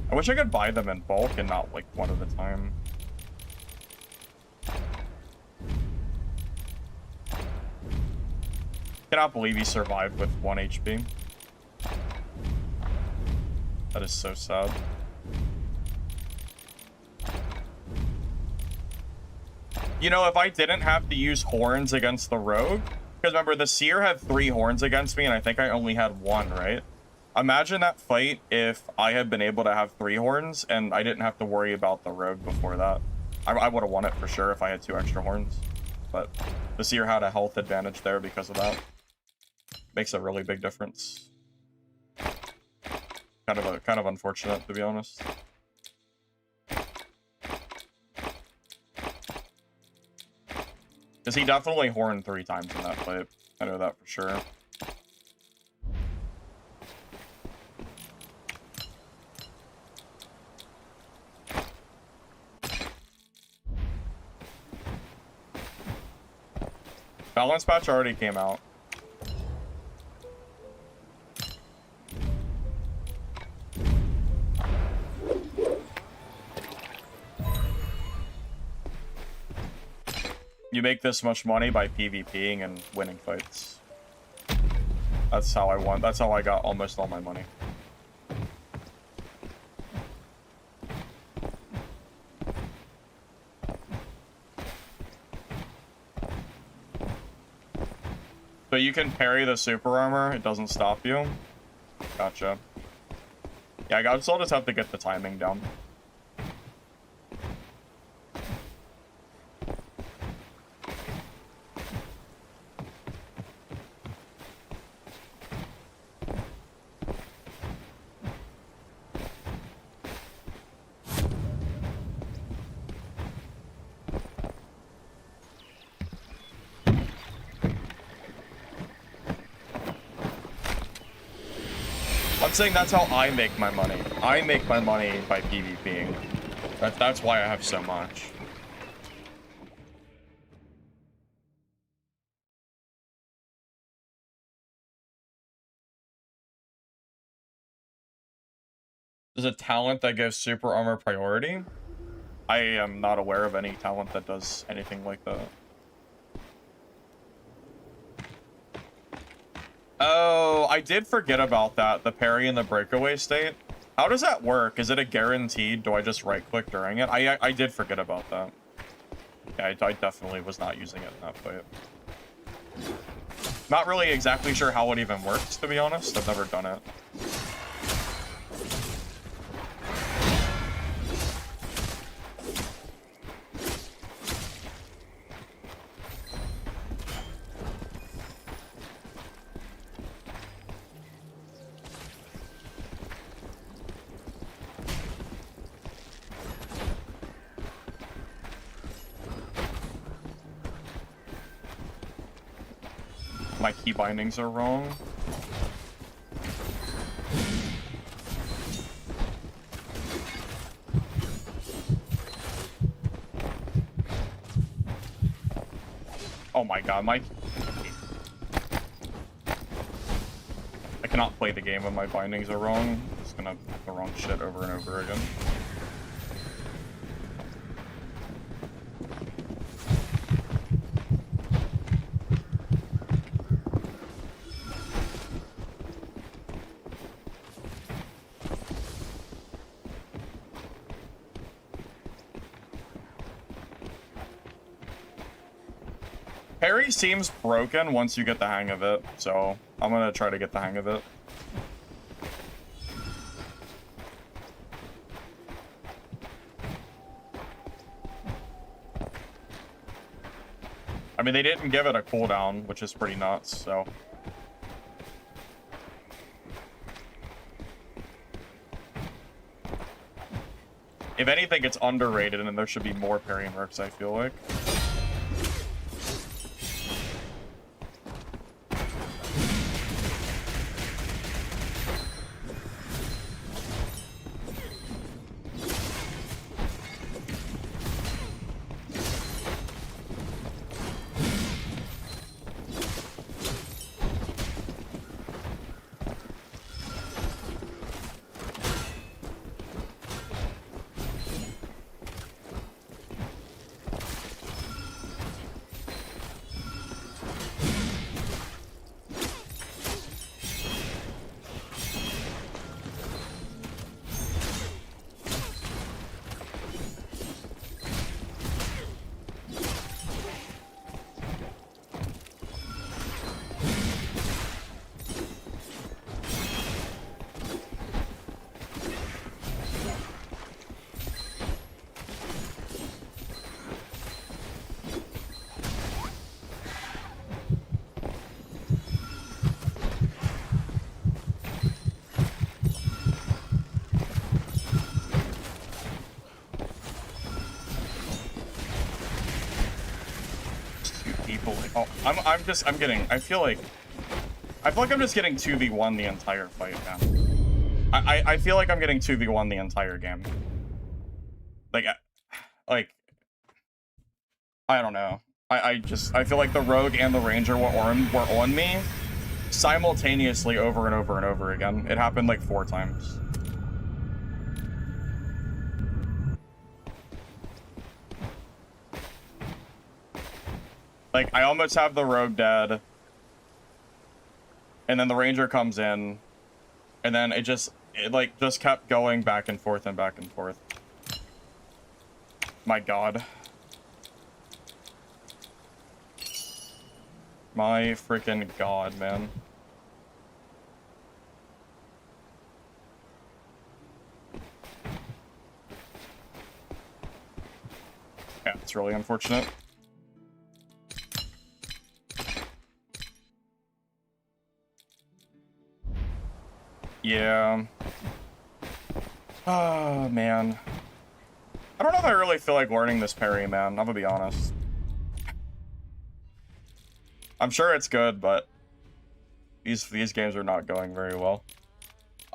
Speaker 1: I wish I could buy them in bulk and not like one at a time. Cannot believe he survived with 1 HP. That is so sad. You know, if I didn't have to use horns against the rogue, because remember the Seer had 3 horns against me and I think I only had 1, right? Imagine that fight if I had been able to have 3 horns and I didn't have to worry about the rogue before that. I would have won it for sure if I had 2 extra horns. But the Seer had a health advantage there because of that. Makes a really big difference. Kind of unfortunate, to be honest. Because he definitely horned 3 times in that fight. I know that for sure. Balance patch already came out. You make this much money by PvPing and winning fights. That's how I won. That's how I got almost all my money. So you can parry the super armor, it doesn't stop you. Gotcha. Yeah, I still just have to get the timing down. I'm saying that's how I make my money. I make my money by PvPing. That's why I have so much. There's a talent that gives super armor priority. I am not aware of any talent that does anything like that. Oh, I did forget about that. The parry in the breakaway state. How does that work? Is it a guaranteed? Do I just right-click during it? I did forget about that. Yeah, I definitely was not using it in that fight. Not really exactly sure how it even works, to be honest. I've never done it. My key bindings are wrong. Oh my god, I cannot play the game when my bindings are wrong. I'm just gonna put the wrong shit over and over again. Parry seems broken once you get the hang of it, so I'm gonna try to get the hang of it. I mean, they didn't give it a cooldown, which is pretty nuts, so... If anything, it's underrated, and there should be more parry mercs, I feel like. Oh, I feel like I'm just getting 2v1 the entire fight now. I feel like I'm getting 2v1 the entire game. Like, I don't know. I feel like the rogue and the ranger were on me simultaneously over and over and over again. It happened like 4 times. Like, I almost have the rogue dead. And then the ranger comes in. And then it just kept going back and forth and back and forth. My god. My freaking god, man. Yeah, it's really unfortunate. Yeah. Oh, man. I don't know if I really feel like learning this parry, man. I'm gonna be honest. I'm sure it's good, but these games are not going very well.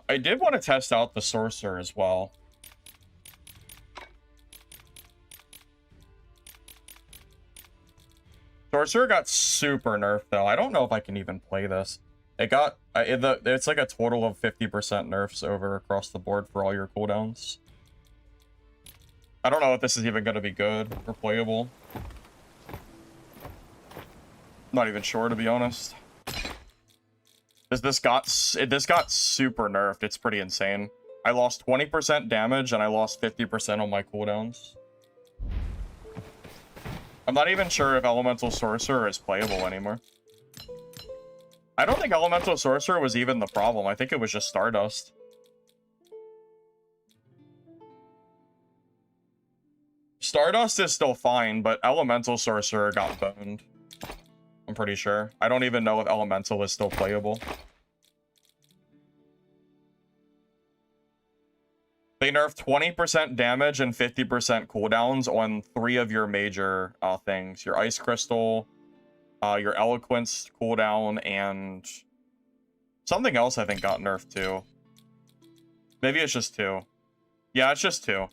Speaker 1: I did want to test out the sorcerer as well. Sorcerer got super nerfed, though. I don't know if I can even play this. It got... it's like a total of 50% nerfs over across the board for all your cooldowns. I don't know if this is even going to be good or playable. Not even sure, to be honest. This got super nerfed. It's pretty insane. I lost 20% damage and I lost 50% on my cooldowns. I'm not even sure if Elemental Sorcerer is playable anymore. I don't think Elemental Sorcerer was even the problem. I think it was just Stardust. Stardust is still fine, but Elemental Sorcerer got boned. I'm pretty sure. I don't even know if Elemental is still playable. They nerfed 20% damage and 50% cooldowns on 3 of your major things. Your Ice Crystal, your Eloquence cooldown, and something else I think got nerfed too. Maybe it's just 2. Yeah, it's just 2.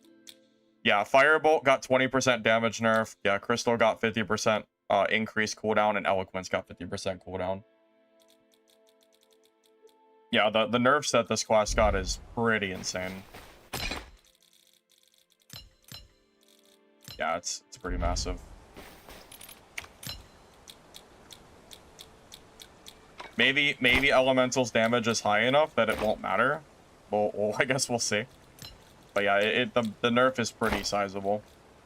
Speaker 1: Yeah, Firebolt got 20% damage nerf. Yeah, Crystal got 50% increased cooldown, and Eloquence got 50% cooldown. Yeah, the nerfs that this class got is pretty insane. Yeah, it's pretty massive. Maybe Elemental's damage is high enough that it won't matter. Well, I guess we'll see. But yeah, the nerf is pretty sizable.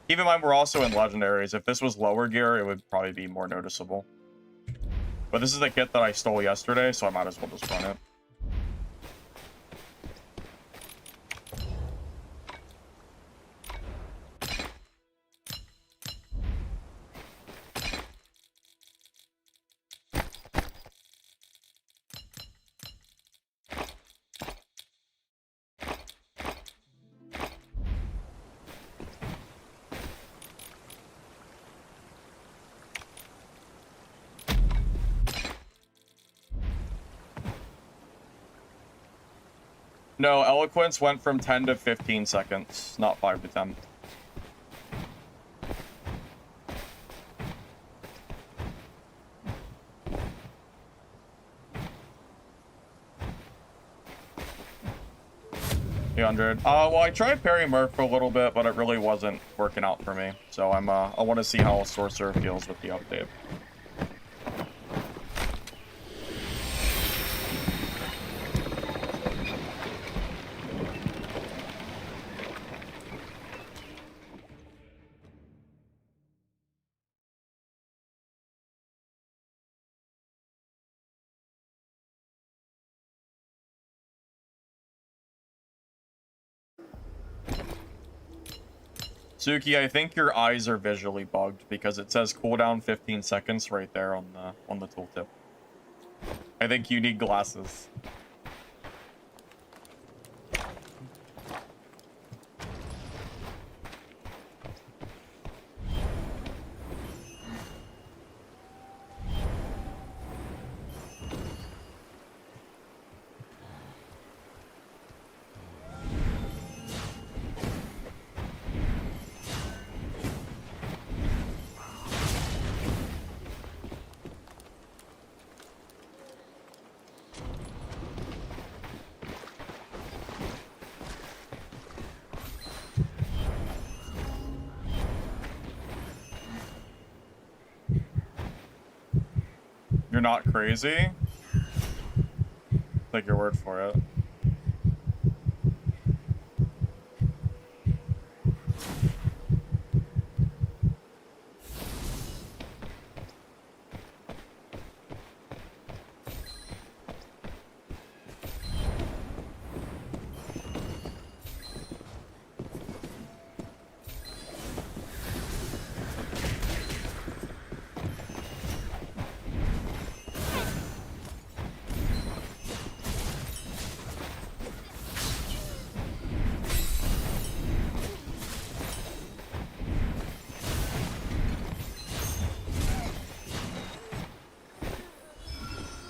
Speaker 1: Keep in mind, we're also in Legendaries. If this was lower gear, it would probably be more noticeable. But this is the kit that I stole yesterday, so I might as well just run it. No, Eloquence went from 10 to 15 seconds, not 5 to 10. Well, I tried Parry Murk for a little bit, but it really wasn't working out for me. So I want to see how Sorcerer feels with the update. Suki, I think your eyes are visually bugged because it says cooldown 15 seconds right there on the tooltip. I think you need glasses. You're not crazy? Take your word for it.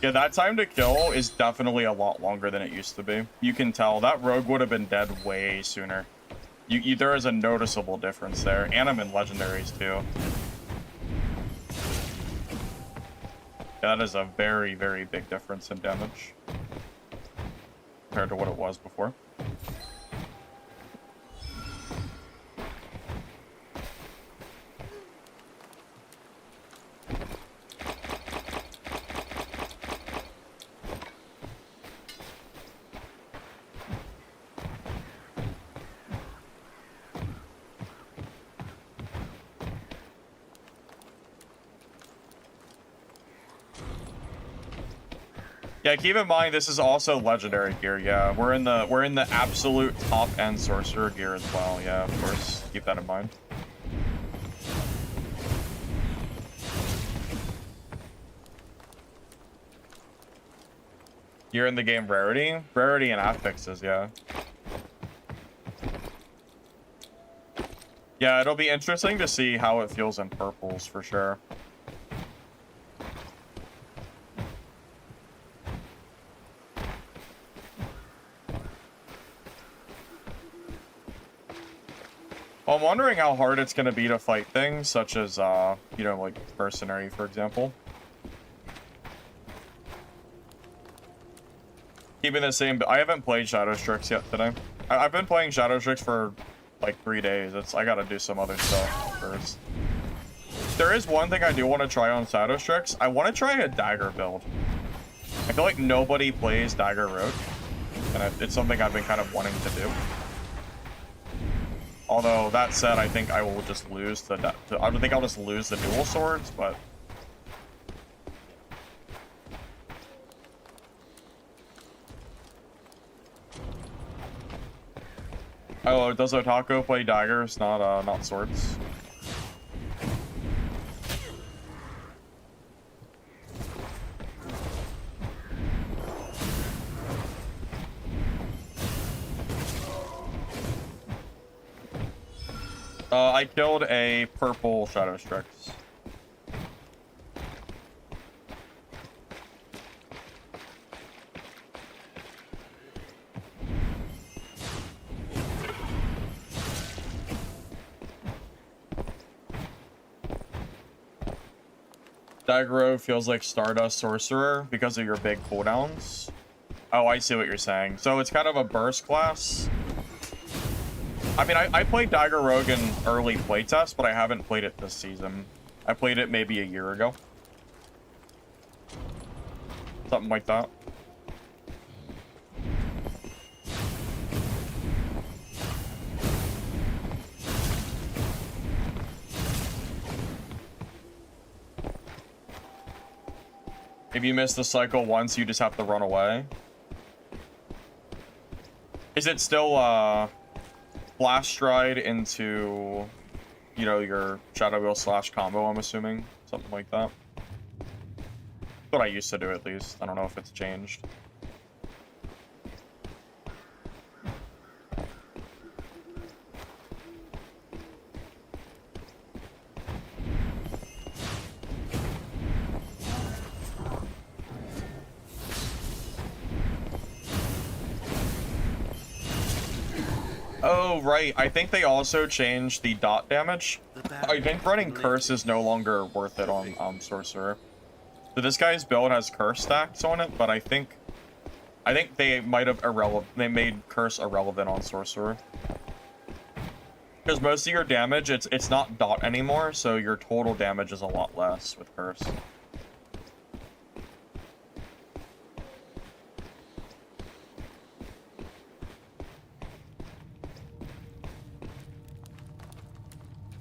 Speaker 1: Yeah, that time to kill is definitely a lot longer than it used to be. You can tell that rogue would have been dead way sooner. There is a noticeable difference there, and I'm in legendaries too. That is a very, very big difference in damage compared to what it was before. Yeah, keep in mind this is also legendary gear. Yeah, we're in the absolute top end sorcerer gear as well. Yeah, of course. Keep that in mind. You're in the game rarity? Rarity and affixes, yeah. Yeah, it'll be interesting to see how it feels in purples for sure. Well, I'm wondering how hard it's going to be to fight things such as, you know, like mercenary, for example. Keeping the same, I haven't played Shadow Strix yet today. I've been playing Shadow Strix for like 3 days. I gotta do some other stuff first. There is one thing I do want to try on Shadow Strix. I want to try a dagger build. I feel like nobody plays Dagger Rogue, and it's something I've been kind of wanting to do. Although that said, I think I will just lose I don't think I'll just lose the dual swords, but oh, does Otaku play daggers, not swords? I killed a purple Shadow Strix. Dagro feels like Stardust Sorcerer because of your big cooldowns. Oh, I see what you're saying. So it's kind of a burst class. I mean, I played Dagger Rogue in early playtest, but I haven't played it this season. I played it maybe a year ago. Something like that. If you miss the cycle once, you just have to run away. Is it still, Flash Stride into, you know, your Shadow Wheel / combo, I'm assuming? Something like that. That's what I used to do, at least. I don't know if it's changed. Oh, right. I think they also changed the dot damage. I think running Curse is no longer worth it on Sorcerer. So this guy's build has Curse stacks on it, but I think they might have made Curse irrelevant on Sorcerer. Because most of your damage, it's not dot anymore, so your total damage is a lot less with Curse.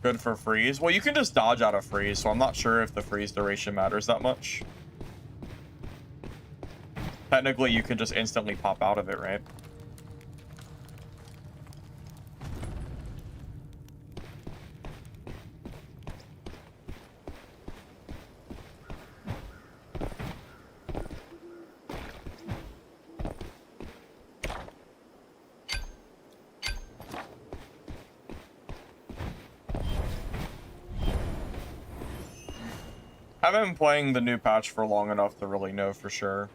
Speaker 1: Good for freeze. Well, you can just dodge out of freeze, so I'm not sure if the freeze duration matters that much. Technically, you can just instantly pop out of it, right? I haven't been playing the new patch for long enough to really know for sure.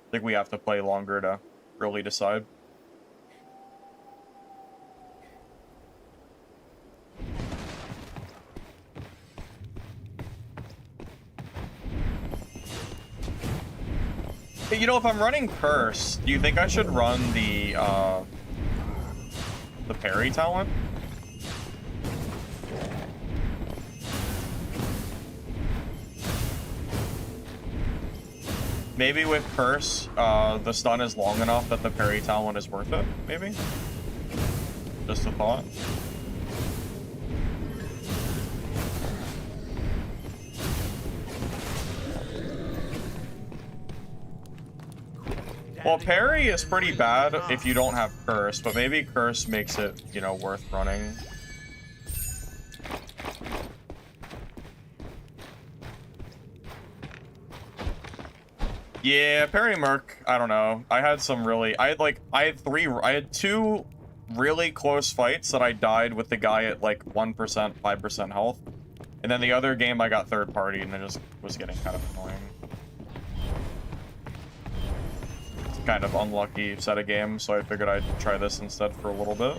Speaker 1: I think we have to play longer to really decide. Hey, you know, if I'm running Curse, do you think I should run the parry talent? Maybe with Curse, the stun is long enough that the parry talent is worth it, maybe? Just a thought. Well, parry is pretty bad if you don't have curse, but maybe curse makes it, you know, worth running. Yeah, parry merc, I don't know. I had two really close fights that I died with the guy at like 1%, 5% health. And then the other game I got third party and it just was getting kind of annoying. It's kind of unlucky set of games, so I figured I'd try this instead for a little bit.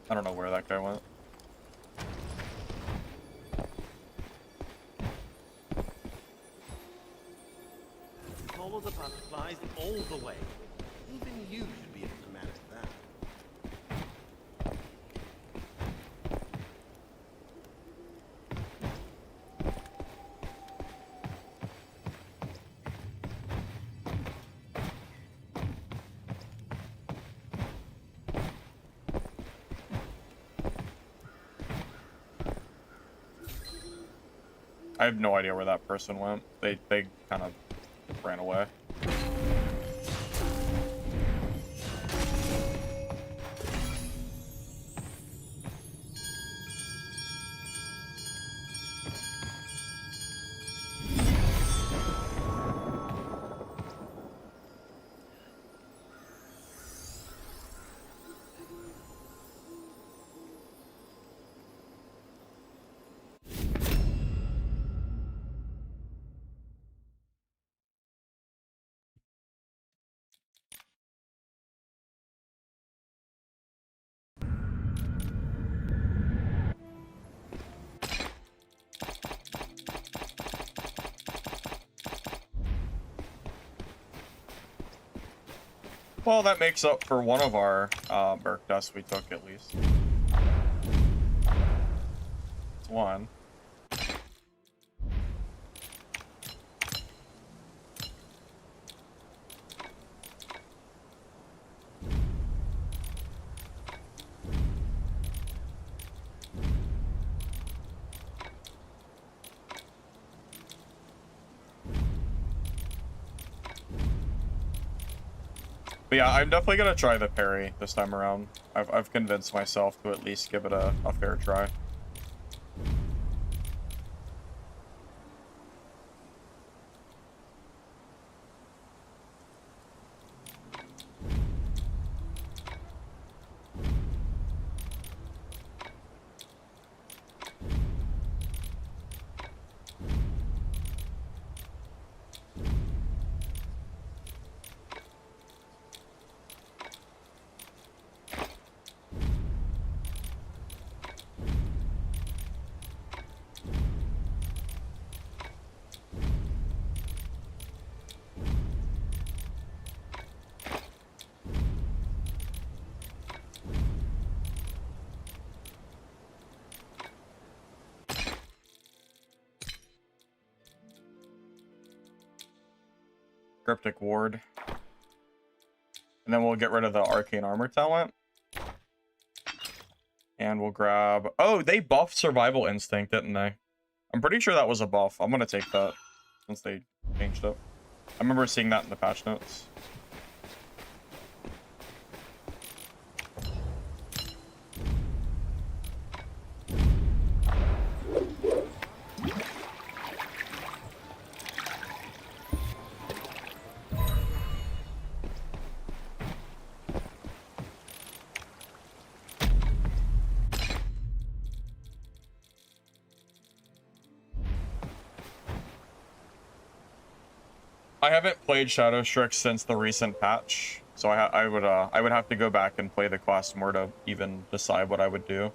Speaker 1: I don't know where that guy went.
Speaker 3: Follow the butterflies all the way. Even you should be able to manage that.
Speaker 1: I have no idea where that person went. They kind of ran away. Well, that makes up for one of our Merc deaths we took, at least. It's one. But yeah, I'm definitely gonna try the parry this time around. I've convinced myself to at least give it a fair try. Cryptic Ward. And then we'll get rid of the Arcane Armor talent. And we'll grab... Oh, they buffed Survival Instinct, didn't they? I'm pretty sure that was a buff. I'm gonna take that, since they changed it. I remember seeing that in the patch notes. I haven't played Shadow Strix since the recent patch, so I would have to go back and play the class more to even decide what I would do.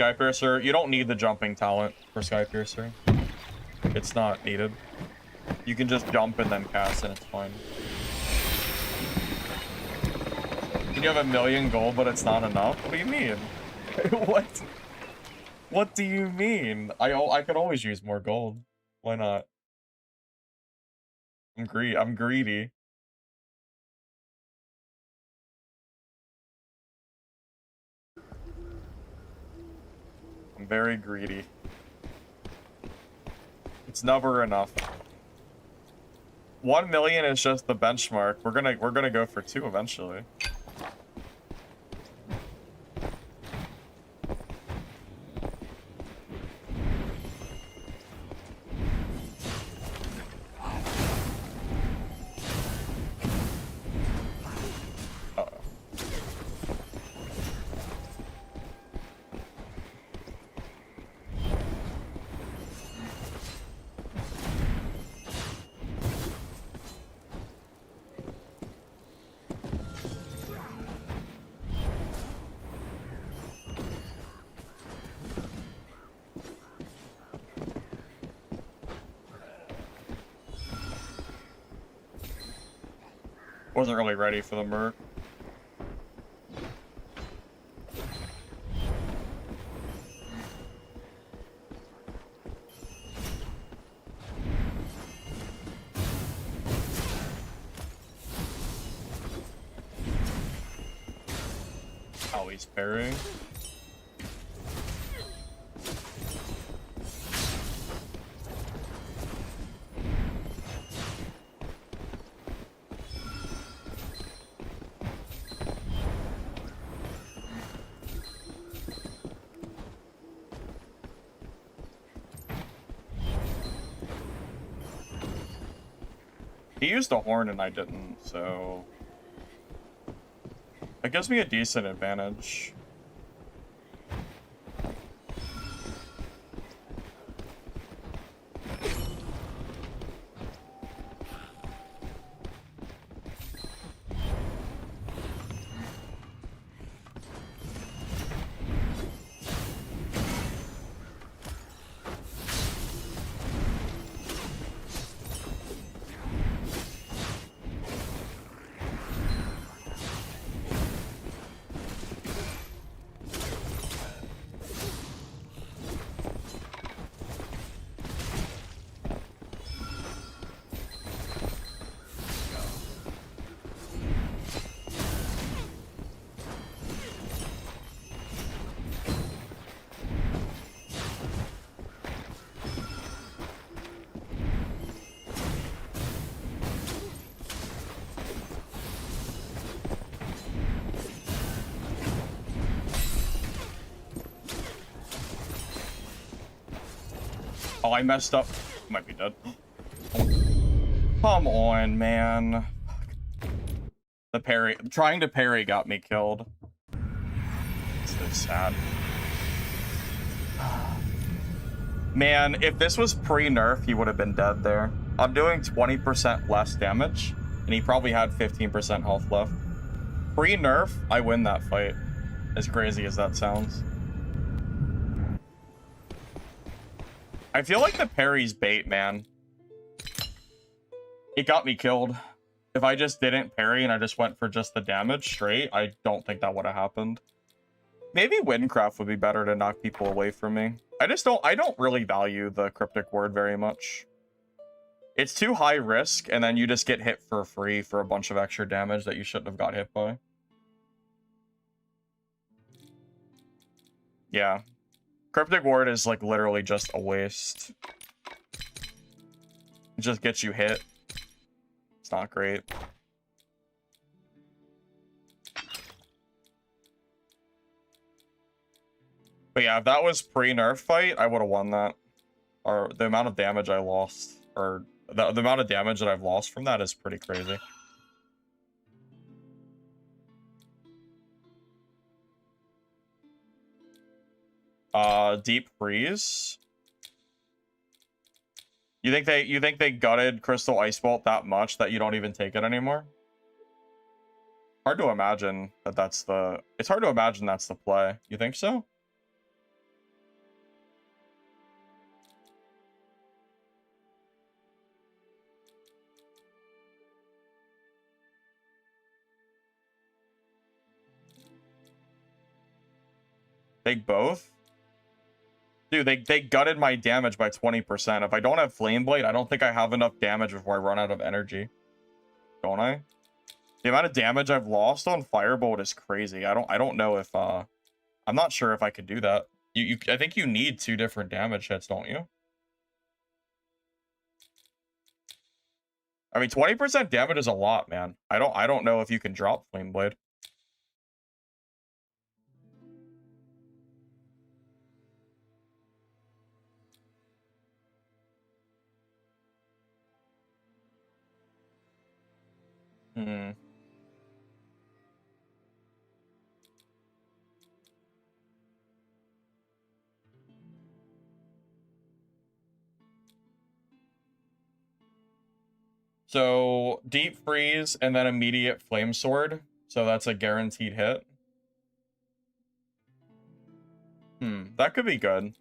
Speaker 1: Skypiercer, you don't need the jumping talent for Skypiercer. It's not needed. You can just jump and then cast and it's fine. You have 1,000,000 gold, but it's not enough? What do you mean? What? What do you mean? I could always use more gold. Why not? I'm greedy. I'm very greedy. It's never enough. 1 million is just the benchmark. We're gonna go for 2 eventually. Uh-oh. Wasn't really ready for the merc. Oh, he's parrying. He used a horn and I didn't, so it gives me a decent advantage. Oh, I messed up. Might be dead. Come on, man. The parry, trying to parry got me killed. So sad. Man, if this was pre-nerf, he would have been dead there. I'm doing 20% less damage, and he probably had 15% health left. Pre-nerf, I win that fight. As crazy as that sounds. I feel like the parry's bait, man. It got me killed. If I just didn't parry and I just went for just the damage straight, I don't think that would have happened. Maybe Windcraft would be better to knock people away from me. I don't really value the Cryptic Word very much. It's too high risk, and then you just get hit for free for a bunch of extra damage that you shouldn't have got hit by. Yeah. Cryptic Ward is like literally just a waste. It just gets you hit. It's not great. But yeah, if that was pre-nerf fight, I would have won that. Or the amount of damage I lost, or the amount of damage that I've lost from that is pretty crazy. Deep Freeze. You think they gutted Crystal Ice Bolt that much that you don't even take it anymore? Hard to imagine that that's the... It's hard to imagine that's the play. You think so? Take both? Dude, they gutted my damage by 20%. If I don't have Flame Blade, I don't think I have enough damage before I run out of energy. Don't I? The amount of damage I've lost on Firebolt is crazy. I don't know if I'm not sure if I could do that. I think you need 2 different damage hits, don't you? I mean, 20% damage is a lot, man. I don't know if you can drop Flame Blade. Hmm. So, Deep Freeze and then immediate Flame Sword. So that's a guaranteed hit. That could be good.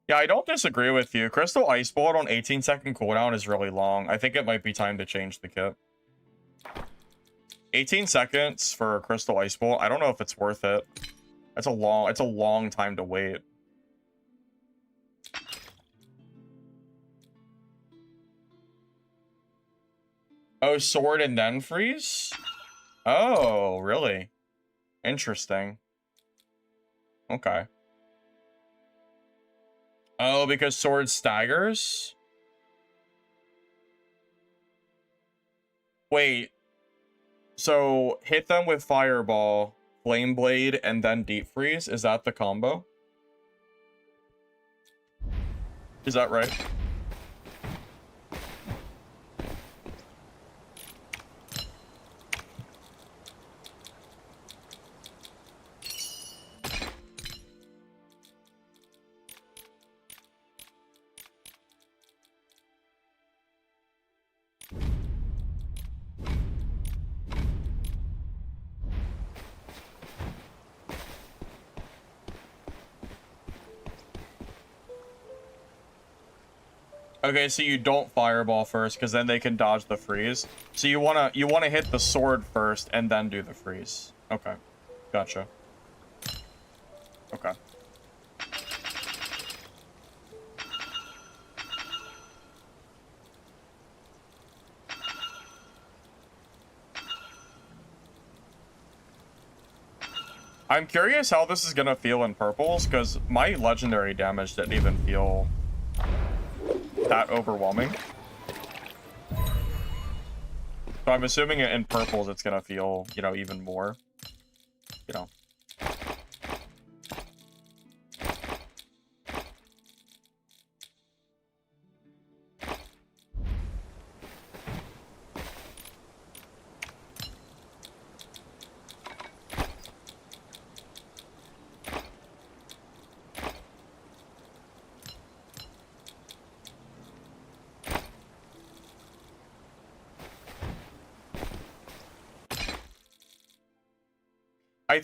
Speaker 1: Yeah, I don't disagree with you. Crystal Ice Bolt on 18-second cooldown is really long. I think it might be time to change the kit. 18 seconds for Crystal Ice Bolt. I don't know if it's worth it. It's a long time to wait. Oh, sword and then freeze? Oh, really? Interesting. Okay. Oh, because sword staggers? Wait. So, hit them with Fireball, Flame Blade, and then Deep Freeze? Is that the combo? Is that right? Okay, so you don't Fireball first, because then they can dodge the freeze. So you wanna hit the sword first and then do the freeze. Okay. Gotcha. Okay. I'm curious how this is gonna feel in purples, because my legendary damage didn't even feel that overwhelming. So I'm assuming in purples it's gonna feel, you know, even more. You know. I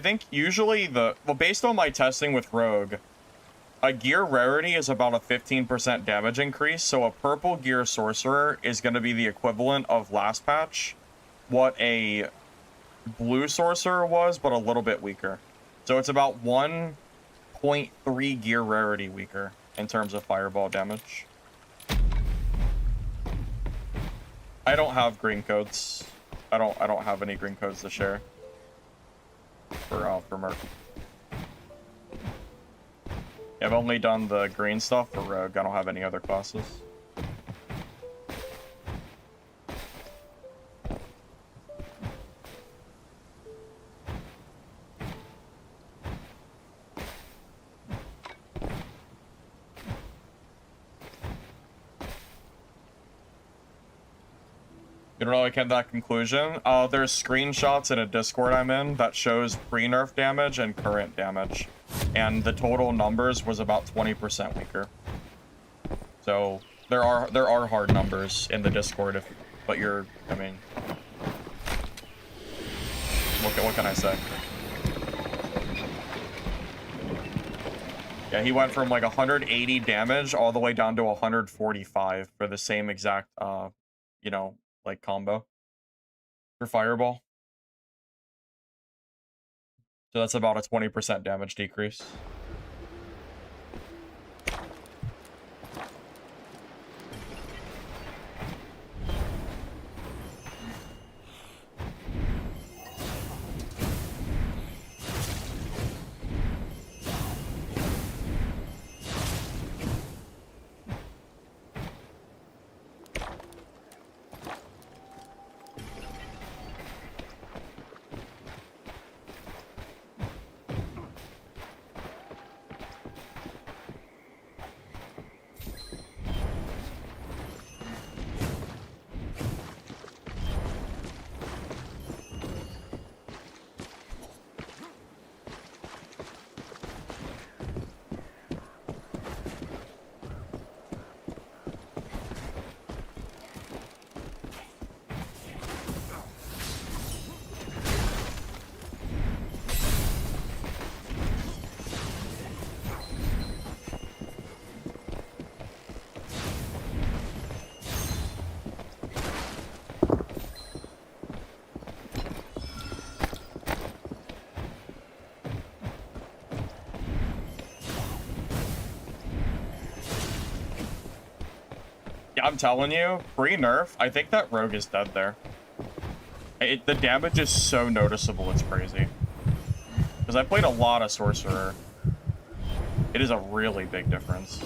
Speaker 1: think usually well, based on my testing with Rogue, a gear rarity is about a 15% damage increase, so a purple gear sorcerer is going to be the equivalent of last patch, what a blue sorcerer was, but a little bit weaker. So it's about 1.3 gear rarity weaker in terms of fireball damage. I don't have green codes. I don't have any green codes to share for Merc. Yeah, I've only done the green stuff for Rogue. I don't have any other classes. You don't know, I came to that conclusion. There's screenshots in a Discord I'm in that shows pre-nerf damage and current damage. And the total numbers was about 20% weaker. So there are hard numbers in the Discord, but I mean, what can I say? Yeah, he went from like 180 damage all the way down to 145 for the same exact, you know, like combo for Fireball. So that's about a 20% damage decrease. I'm telling you, pre-nerf, I think that rogue is dead there. The damage is so noticeable, it's crazy. Because I played a lot of sorcerer. It is a really big difference.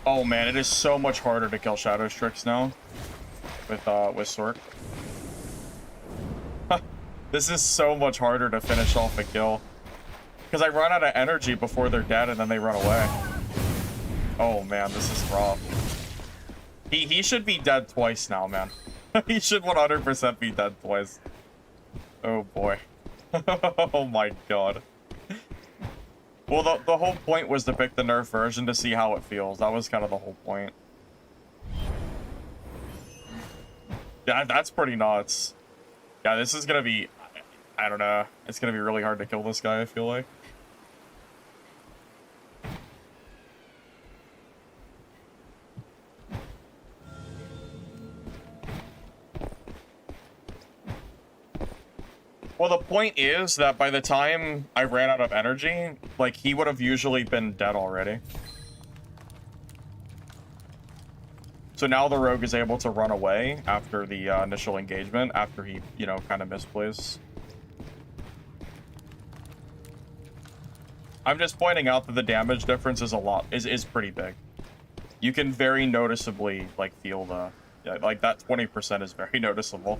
Speaker 1: Oh man, it is so much harder to kill Shadow Strix now with Sork. This is so much harder to finish off a kill. Because I run out of energy before they're dead and then they run away. Oh man, this is rough. He should be dead twice now, man. He should 100% be dead twice. Oh boy. Oh my god. Well, the whole point was to pick the nerf version to see how it feels. That was kind of the whole point. Yeah, that's pretty nuts. Yeah, this is gonna be... I don't know. It's gonna be really hard to kill this guy, I feel like. Well, the point is that by the time I ran out of energy, like, he would have usually been dead already. So now the rogue is able to run away after the initial engagement, after he, you know, kind of misplays. I'm just pointing out that the damage difference is is pretty big. You can very noticeably, like, feel the... Yeah, like, that 20% is very noticeable.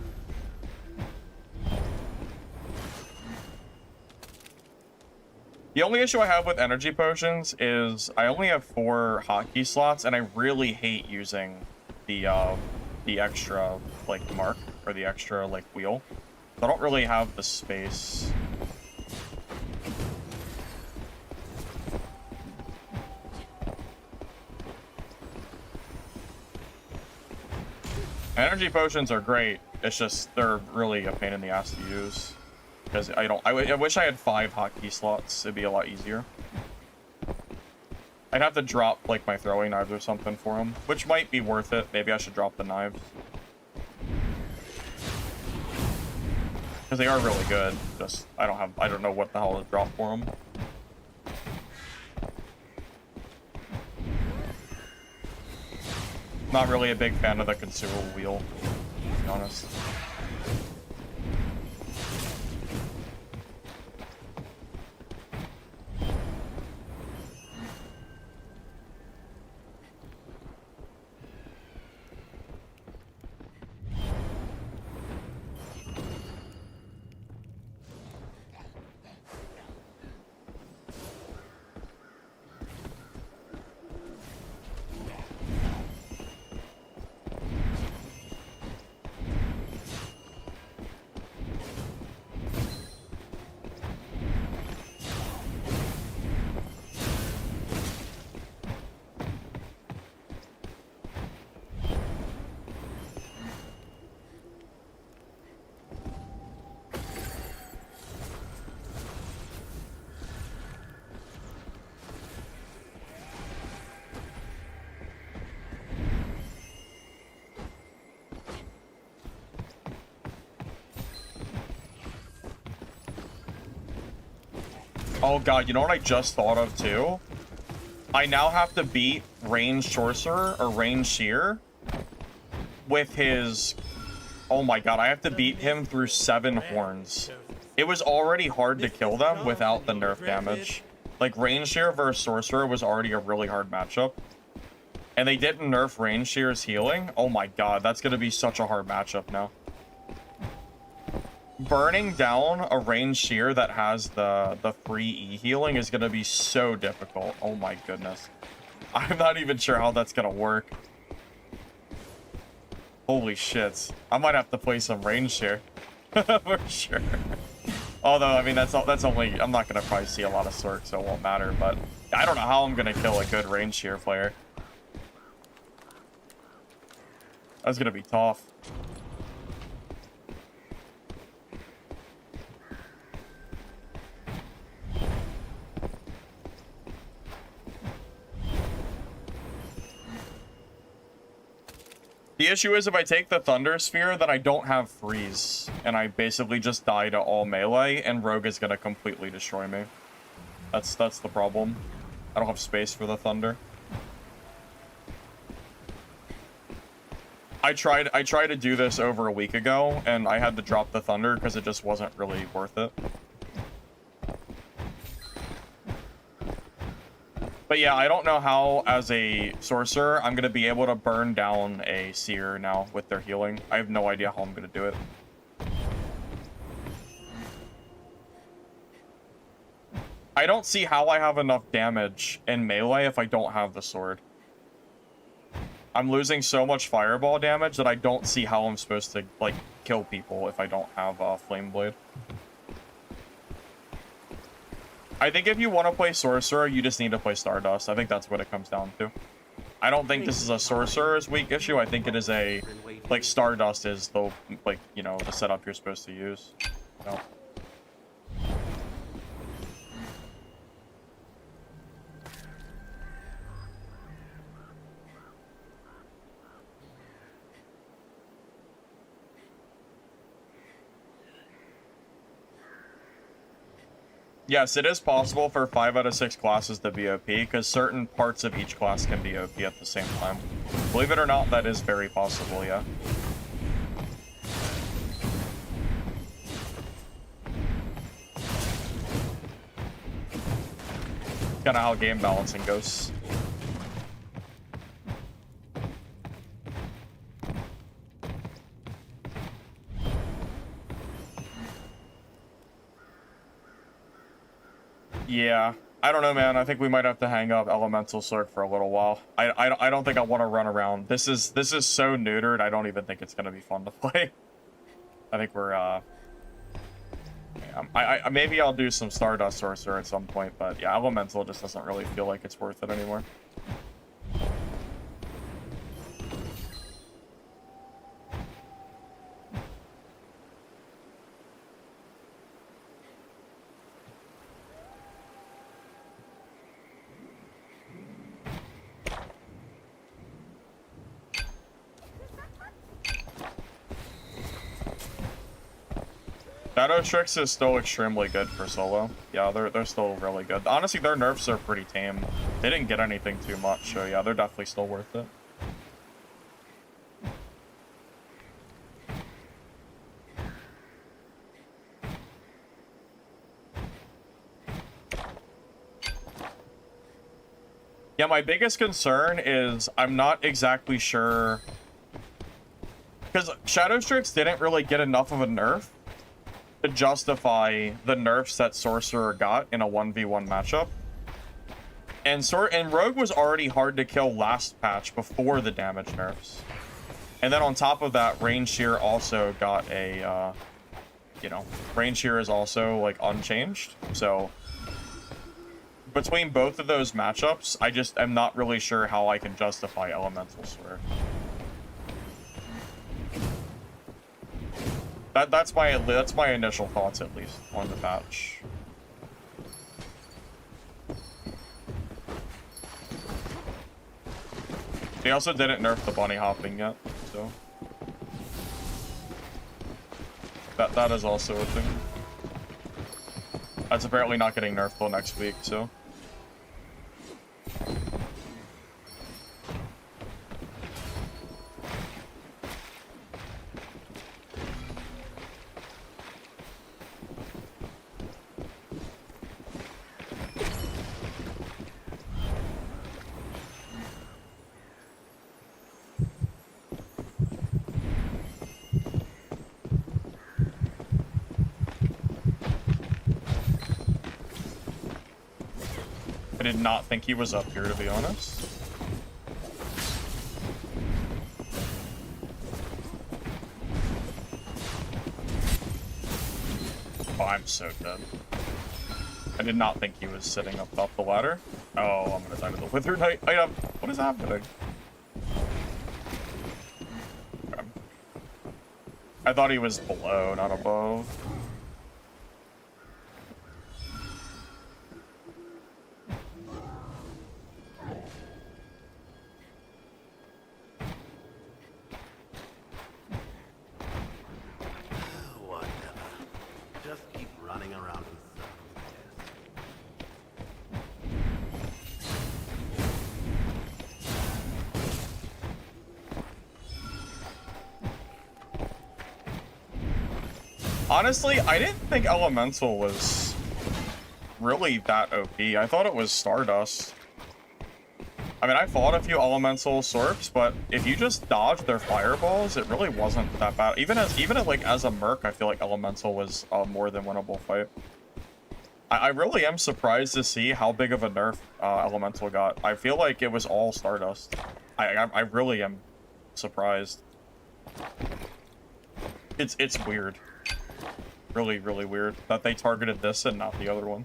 Speaker 1: The only issue I have with energy potions is I only have 4 hotkey slots, and I really hate using the extra, like, mark, or the extra, like, wheel. I don't really have the space. Energy potions are great. It's just, they're really a pain in the ass to use. Because I wish I had 5 hotkey slots. It'd be a lot easier. I'd have to drop, like, my throwing knives or something for them, which might be worth it. Maybe I should drop the knives. Because they are really good. Just, I don't know what the hell to drop for them. Not really a big fan of the consumable wheel, to be honest. Oh god, you know what I just thought of too? I now have to beat Ranged Sorcerer or Ranged Shear with his... Oh my god, I have to beat him through 7 horns. It was already hard to kill them without the nerf damage. Like, Ranged Shear versus Sorcerer was already a really hard matchup. And they didn't nerf Ranged Shear's healing? Oh my god, that's gonna be such a hard matchup now. Burning down a Ranged Shear that has the free E healing is gonna be so difficult. Oh my goodness. I'm not even sure how that's gonna work. Holy shit. I might have to play some Ranged Shear. For sure. Although, I mean, that's only... I'm not gonna probably see a lot of Sork, so it won't matter, but... I don't know how I'm gonna kill a good Ranged Shear player. That's gonna be tough. The issue is if I take the Thunder Sphere, then I don't have freeze, and I basically just die to all melee, and Rogue is gonna completely destroy me. That's the problem. I don't have space for the Thunder. I tried to do this over a week ago, and I had to drop the Thunder because it just wasn't really worth it. But yeah, I don't know how, as a sorcerer, I'm going to be able to burn down a seer now with their healing. I have no idea how I'm going to do it. I don't see how I have enough damage in melee if I don't have the sword. I'm losing so much fireball damage that I don't see how I'm supposed to, like, kill people if I don't have Flame Blade. I think if you want to play Sorcerer, you just need to play Stardust. I think that's what it comes down to. I don't think this is a Sorcerer's weak issue. I think it is a, like, Stardust is the, like, you know, the setup you're supposed to use. So. Yes, it is possible for 5 out of 6 classes to be OP, because certain parts of each class can be OP at the same time. Believe it or not, that is very possible, yeah. Kinda how game balancing goes. Yeah, I don't know, man. I think we might have to hang up Elemental Sword for a little while. I don't think I want to run around. This is so neutered. I don't even think it's gonna be fun to play. I think we're yeah, maybe I'll do some Stardust Sorcerer at some point, but yeah, Elemental just doesn't really feel like it's worth it anymore. Shadow Tricks is still extremely good for solo. Yeah, they're still really good. Honestly, their nerfs are pretty tame. They didn't get anything too much, so yeah, they're definitely still worth it. Yeah, my biggest concern is I'm not exactly sure, because Shadow Tricks didn't really get enough of a nerf to justify the nerfs that Sorcerer got in a 1v1 matchup. And Rogue was already hard to kill last patch before the damage nerfs. And then on top of that, Range Shear also got a, you know, Range Shear is also, like, unchanged. So, between both of those matchups, I just am not really sure how I can justify Elemental Sword. That's my initial thoughts, at least, on the patch. They also didn't nerf the bunny hopping yet, so that is also a thing. That's apparently not getting nerfed till next week, so. I did not think he was up here, to be honest. Oh, I'm so dead. I did not think he was sitting up the ladder. Oh, I'm gonna die to the Wither Knight. What is happening? Okay. I thought he was below, not above. Honestly, I didn't think Elemental was really that OP. I thought it was Stardust. I mean, I fought a few Elemental Sorps, but if you just dodge their fireballs, it really wasn't that bad. Even as a Merc, I feel like Elemental was a more than winnable fight. I really am surprised to see how big of a nerf Elemental got. I feel like it was all Stardust. I really am surprised. It's weird. Really, really weird that they targeted this and not the other one.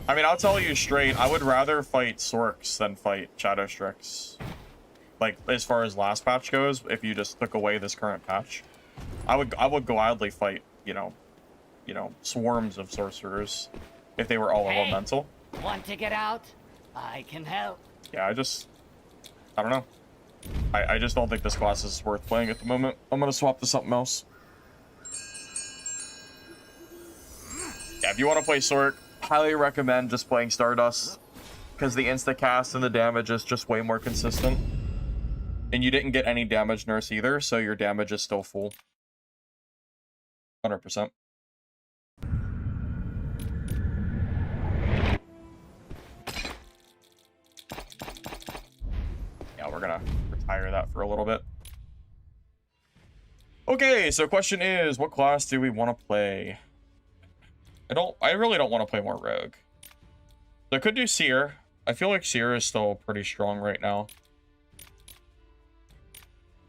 Speaker 1: I mean, I'll tell you straight, I would rather fight Sorks than fight Shadow Strix. Like, as far as last patch goes, if you just took away this current patch. I would gladly fight, you know, swarms of sorcerers if they were all elemental.
Speaker 4: Want to get out? I can help.
Speaker 1: Yeah, I don't know. I just don't think this class is worth playing at the moment. I'm gonna swap to something else. Yeah, if you want to play Sork, highly recommend just playing Stardust, because the insta-cast and the damage is just way more consistent. And you didn't get any damage nurse either, so your damage is still full. 100%. Yeah, we're gonna retire that for a little bit. Okay, so question is, what class do we want to play? I really don't want to play more Rogue. So I could do Seer. I feel like Seer is still pretty strong right now.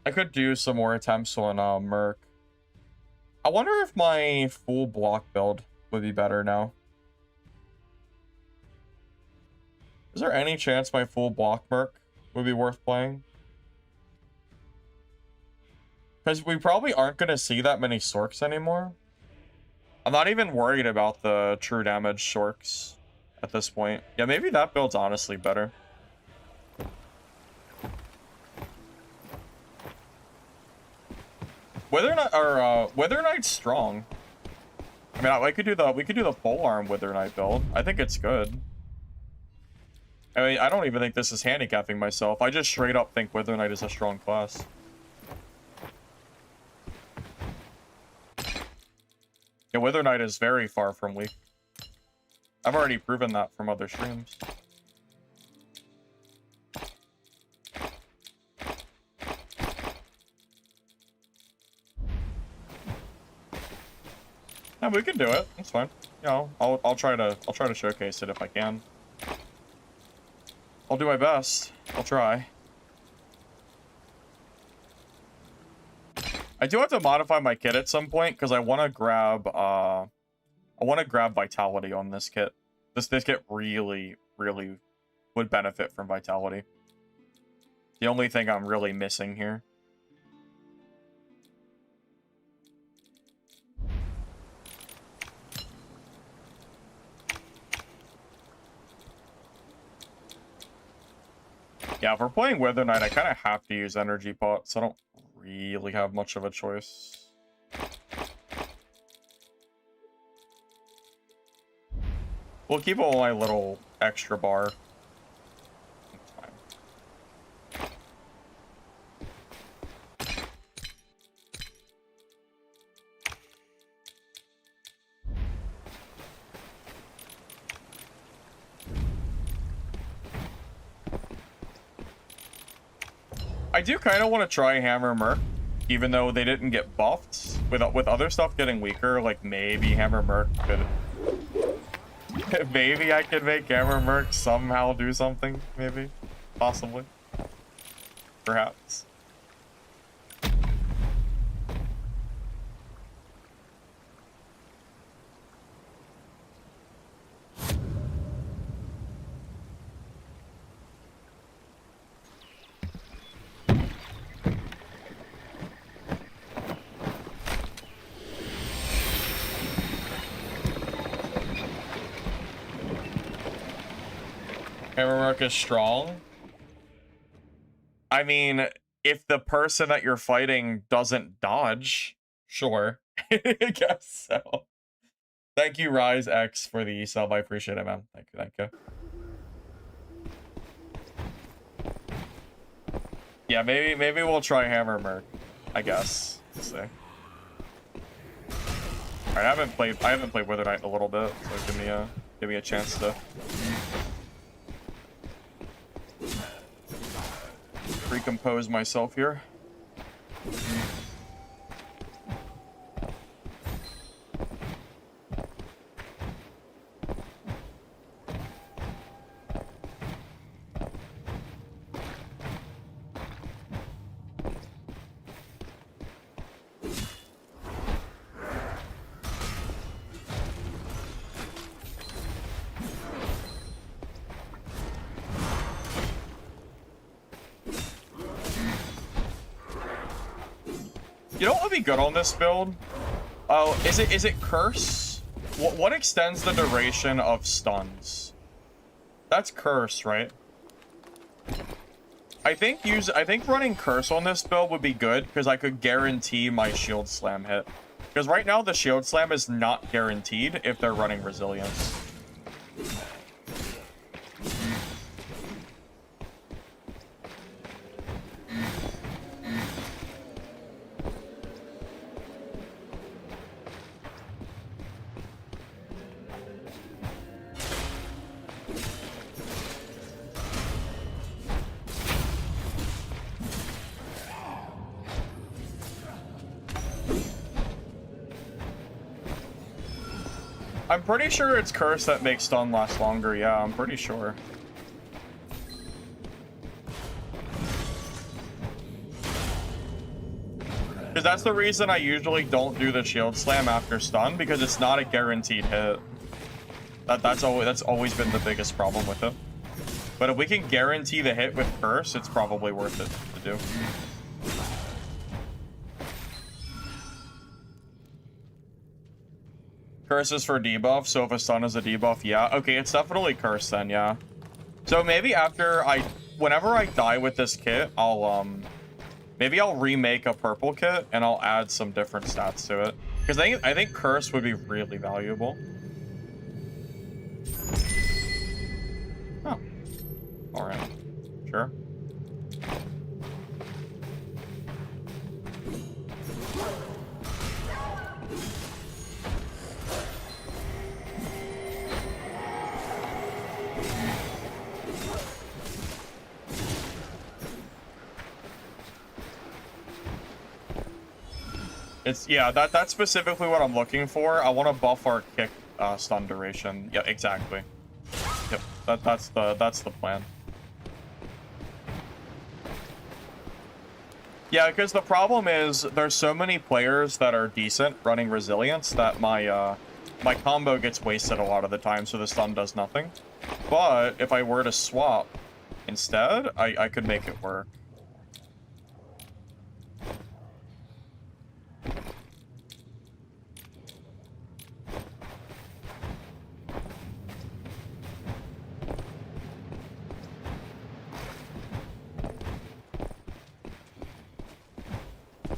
Speaker 1: I could do some more attempts on Merc. I wonder if my full block build would be better now. Is there any chance my full block Merc would be worth playing? Because we probably aren't going to see that many Sorks anymore. I'm not even worried about the true damage Sorks at this point. Yeah, maybe that build's honestly better. Wither Knight's strong. I mean, we could do the polearm Wither Knight build. I think it's good. I mean, I don't even think this is handicapping myself. I just straight up think Wither Knight is a strong class. Yeah, Wither Knight is very far from weak. I've already proven that from other streams. Yeah, we can do it. That's fine. Yeah, I'll try to showcase it if I can. I'll do my best. I'll try. I do have to modify my kit at some point because I want to grab vitality on this kit. This kit really would benefit from vitality. The only thing I'm really missing here. Yeah, if we're playing Wither Knight, I kind of have to use energy pots. I don't really have much of a choice. We'll keep all my little extra bar. I do kind of want to try Hammer Merc, even though they didn't get buffed. With other stuff getting weaker, like maybe Hammer Merc could... maybe I could make Hammer Merc somehow do something, maybe. Possibly. Perhaps. Hammer Merc is strong. I mean, if the person that you're fighting doesn't dodge, sure. I guess so. Thank you, Rise X, for the sub. I appreciate it, man. Thank you. Yeah, maybe we'll try Hammer Merc. I guess. Let's see. Alright, I haven't played Wither Knight in a little bit, so give me a chance to recompose myself here. You know what would be good on this build? Oh, is it Curse? What extends the duration of stuns? That's Curse, right? I think running Curse on this build would be good because I could guarantee my Shield Slam hit. Because right now the Shield Slam is not guaranteed if they're running Resilience. I'm pretty sure it's Curse that makes stun last longer. Yeah, I'm pretty sure. Because that's the reason I usually don't do the Shield Slam after stun, because it's not a guaranteed hit. That's always been the biggest problem with it. But if we can guarantee the hit with Curse, it's probably worth it to do. Curse is for debuff, so if a stun is a debuff, yeah. Okay, it's definitely Curse then, yeah. So maybe whenever I die with this kit, maybe I'll remake a purple kit and I'll add some different stats to it. Because I think Curse would be really valuable. Oh. Alright. Sure. Yeah, that's specifically what I'm looking for. I want to buff our kick stun duration. Yeah, exactly. Yep, that's the plan. Yeah, because the problem is there's so many players that are decent running Resilience that my combo gets wasted a lot of the time, so the stun does nothing. But if I were to swap instead, I could make it work.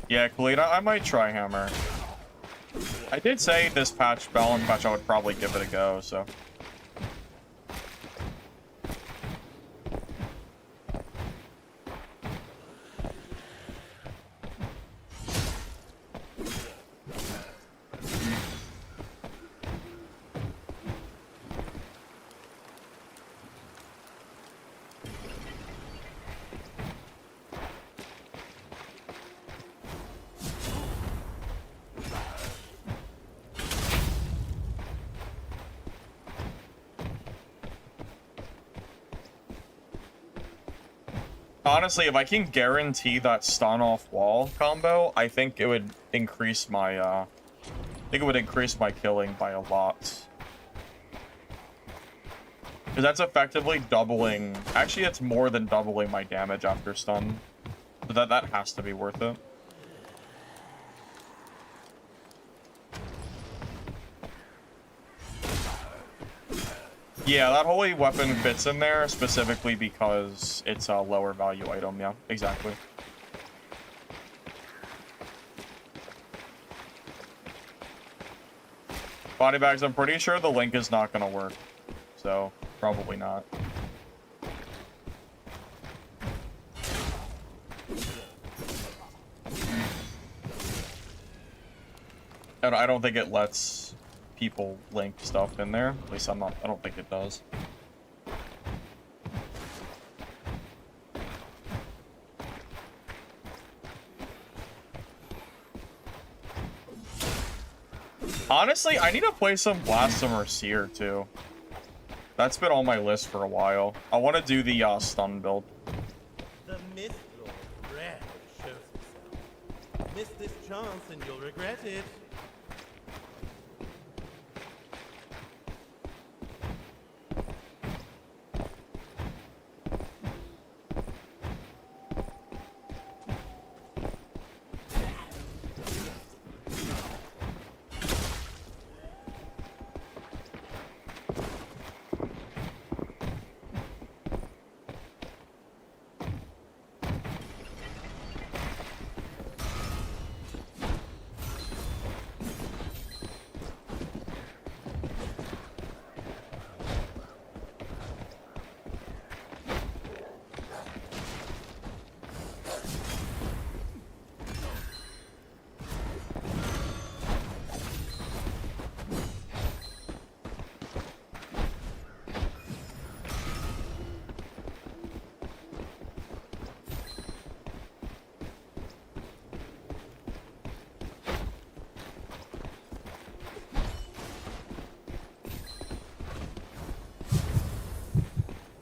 Speaker 1: Yeah, Kalita, I might try Hammer. I did say this balance patch, I would probably give it a go, so. Honestly, if I can guarantee that stun off wall combo, I think it would increase my killing by a lot. Because that's effectively doubling. Actually, it's more than doubling my damage after stun. So that has to be worth it. Yeah, that holy weapon fits in there specifically because it's a lower value item. Yeah, exactly. Body bags, I'm pretty sure the link is not going to work. So, probably not. And I don't think it lets people link stuff in there. At least I don't think it does. Honestly, I need to play some Blasphemer Seer too. That's been on my list for a while. I want to do the stun build.
Speaker 3: The Mistfall rarely shows itself. Miss this chance and you'll regret it.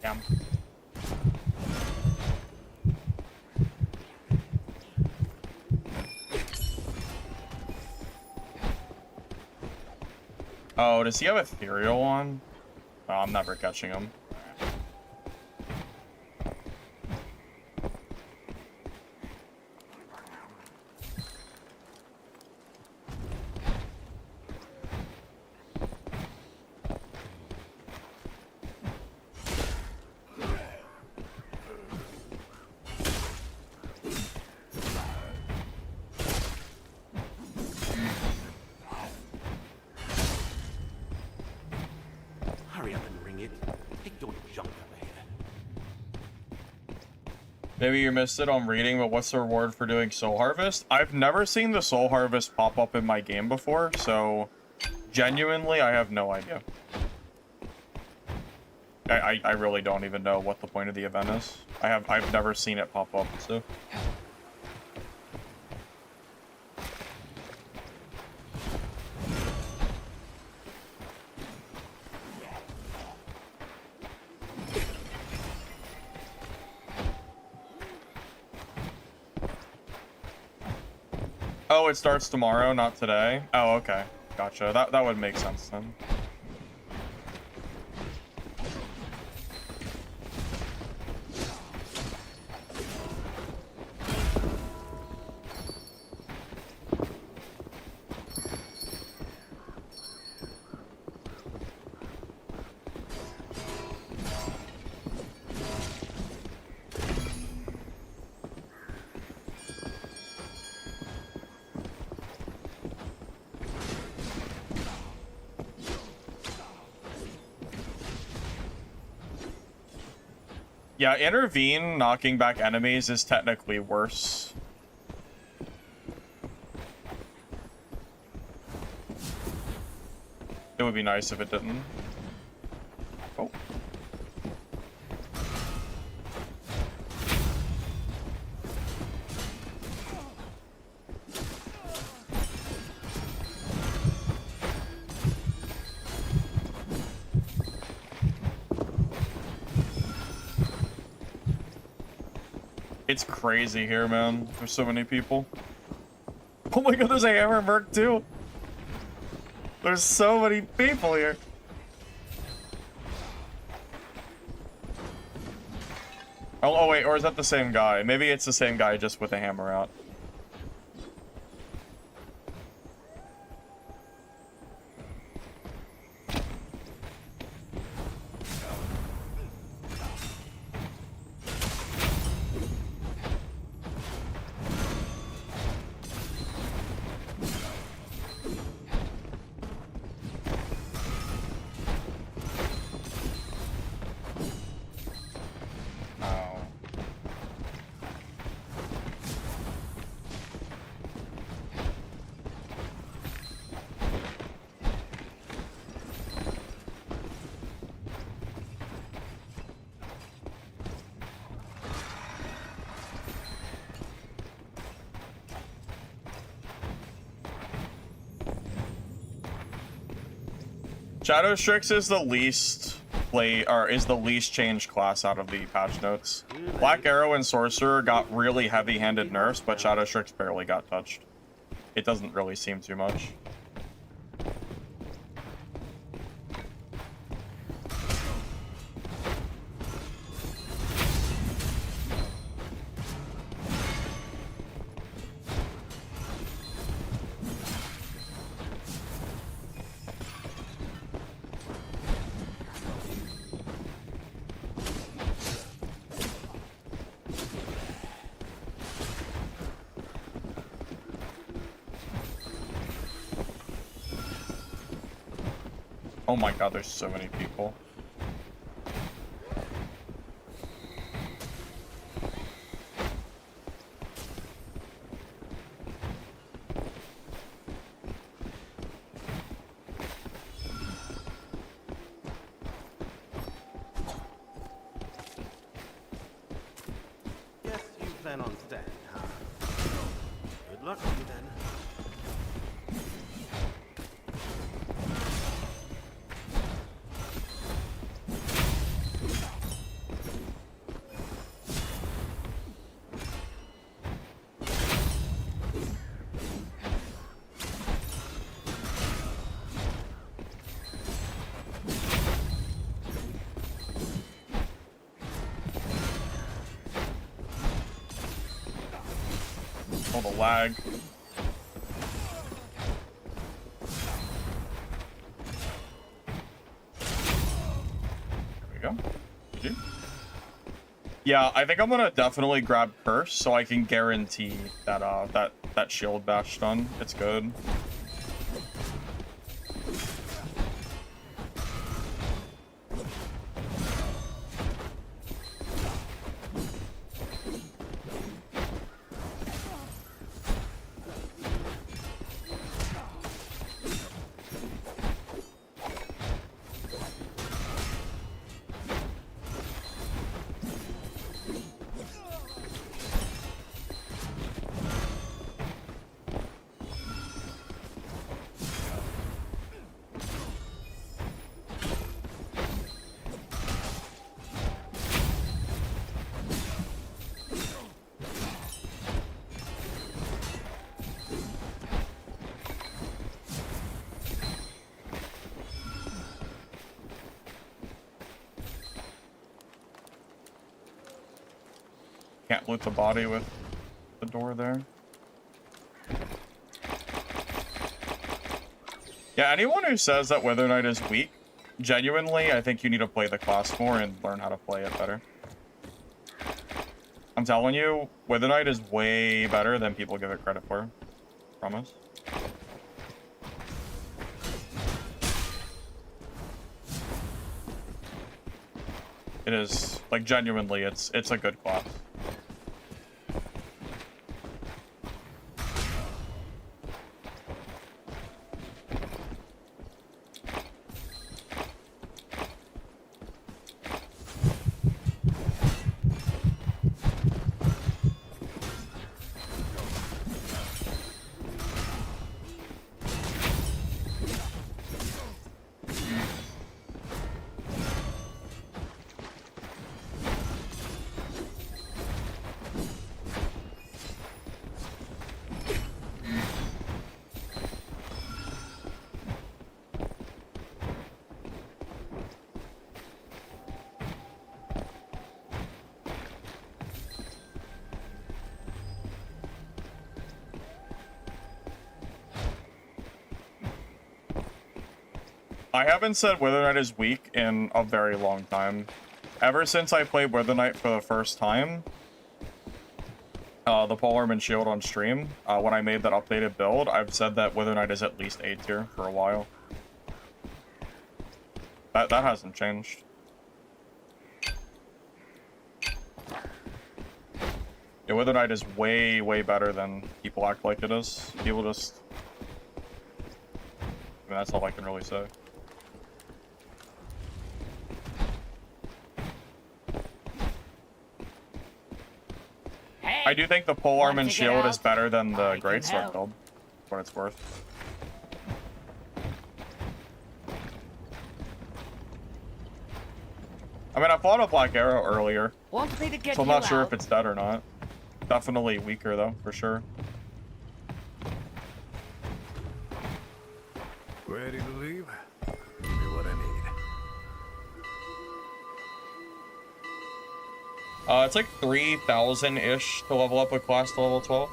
Speaker 1: Damn. Oh, does he have ethereal on? Oh, I'm never catching him.
Speaker 3: Hurry up and ring it. Take your junk over here.
Speaker 1: Maybe you missed it on reading, but what's the reward for doing Soul Harvest? I've never seen the Soul Harvest pop up in my game before, so genuinely, I have no idea. I really don't even know what the point of the event is. I've never seen it pop up, so. Oh, it starts tomorrow, not today? Oh, okay. Gotcha. That would make sense then. Yeah, intervene knocking back enemies is technically worse. It would be nice if it didn't. Oh. It's crazy here, man. There's so many people. Oh my god, there's a hammer merc too. There's so many people here. Oh wait, or is that the same guy? Maybe it's the same guy just with a hammer out. Shadow Strix is the least least changed class out of the patch notes. Black Arrow and Sorcerer got really heavy-handed nerfs, but Shadow Strix barely got touched. It doesn't really seem too much. Oh my god, there's so many people.
Speaker 3: Guess you plan on staying, huh? Good luck to you then.
Speaker 1: Oh, the lag. There we go. GG. Yeah, I think I'm gonna definitely grab Curse so I can guarantee that that shield bash stun. It's good. Can't loot the body with the door there. Yeah, anyone who says that Wither Knight is weak, genuinely, I think you need to play the class more and learn how to play it better. I'm telling you, Wither Knight is way better than people give it credit for. Promise. It is, like, genuinely, it's a good class. I haven't said Wither Knight is weak in a very long time. Ever since I played Wither Knight for the first time, the Polearm and Shield on stream, when I made that updated build, I've said that Wither Knight is at least A tier for a while. That hasn't changed. Yeah, Wither Knight is way, way better than people act like it is. People just... I mean, that's all I can really say. I do think the Polearm and Shield is better than the Greatsword build, for what it's worth. I mean, I fought a Black Arrow earlier,
Speaker 4: Want me to get
Speaker 1: so I'm
Speaker 4: you
Speaker 1: not sure
Speaker 4: out?
Speaker 1: if it's dead or not. Definitely weaker, though, for sure.
Speaker 2: Ready to leave? Give me what I need.
Speaker 1: It's like 3,000-ish to level up a class to level 12.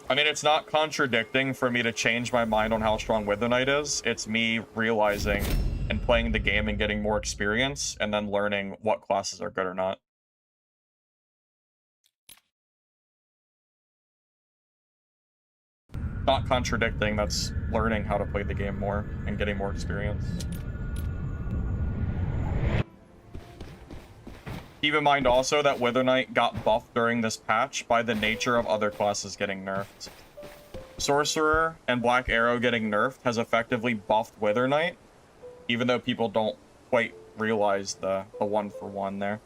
Speaker 1: I mean, it's not contradicting for me to change my mind on how strong Wither Knight is. It's me realizing and playing the game and getting more experience, and then learning what classes are good or not. Not contradicting, that's learning how to play the game more and getting more experience. Keep in mind also that Wither Knight got buffed during this patch by the nature of other classes getting nerfed. Sorcerer and Black Arrow getting nerfed has effectively buffed Wither Knight, even though people don't quite realize the one-for-one there.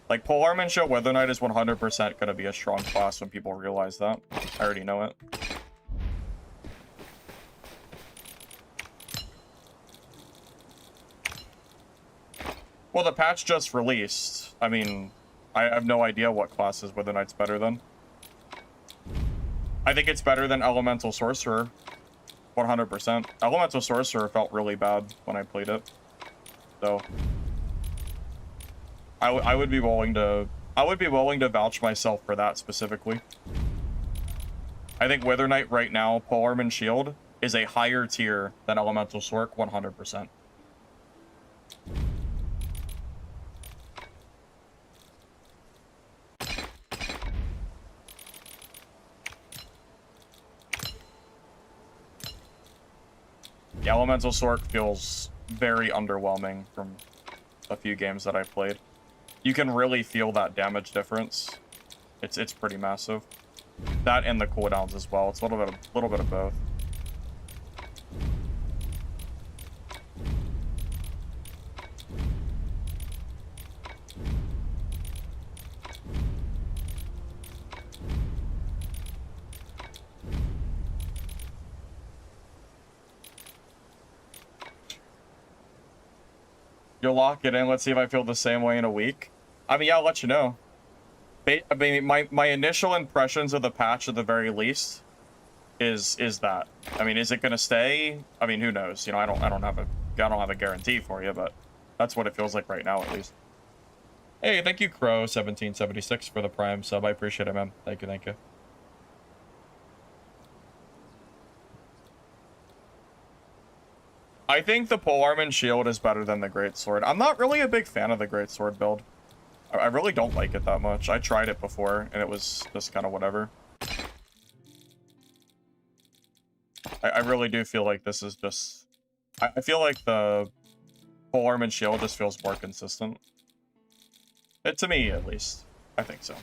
Speaker 1: Like, Polearm and Shield Wither Knight is 100% going to be a strong class when people realize that. I already know it. Well, the patch just released. I mean, I have no idea what classes Wither Knight's better than. I think it's better than Elemental Sorcerer. 100%. Elemental Sorcerer felt really bad when I played it. So I would be willing to vouch myself for that specifically. I think Wither Knight right now, Polearm and Shield, is a higher tier than Elemental Sorc 100%. The Elemental Sorc feels very underwhelming from a few games that I've played. You can really feel that damage difference. It's pretty massive. That and the cooldowns as well. It's a little bit of both. You'll lock it in. Let's see if I feel the same way in a week. I mean, yeah, I'll let you know. I mean, my initial impressions of the patch, at the very least, is that. I mean, is it gonna stay? I mean, who knows? You know, I don't have a guarantee for you, but that's what it feels like right now, at least. Hey, thank you, Crow1776, for the Prime sub. I appreciate it, man. Thank you, thank you. I think the Polearm and Shield is better than the Greatsword. I'm not really a big fan of the Greatsword build. I really don't like it that much. I tried it before, and it was just kind of whatever. I really do feel like this is just... I feel like the Polearm and Shield just feels more consistent. To me, at least. I think so.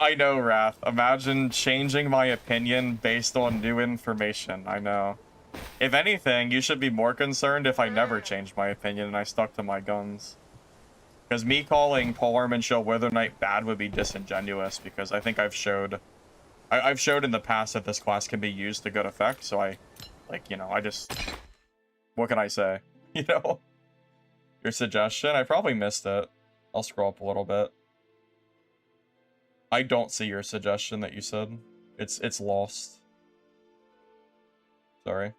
Speaker 1: I know, Wrath. Imagine changing my opinion based on new information. I know. If anything, you should be more concerned if I never changed my opinion and I stuck to my guns. Because me calling Polearm and Shield Wither Knight bad would be disingenuous, because I think I've showed in the past that this class can be used to good effect, so I just... What can I say? You know? Your suggestion? I probably missed it. I'll scroll up a little bit. I don't see your suggestion that you said. It's lost. Sorry.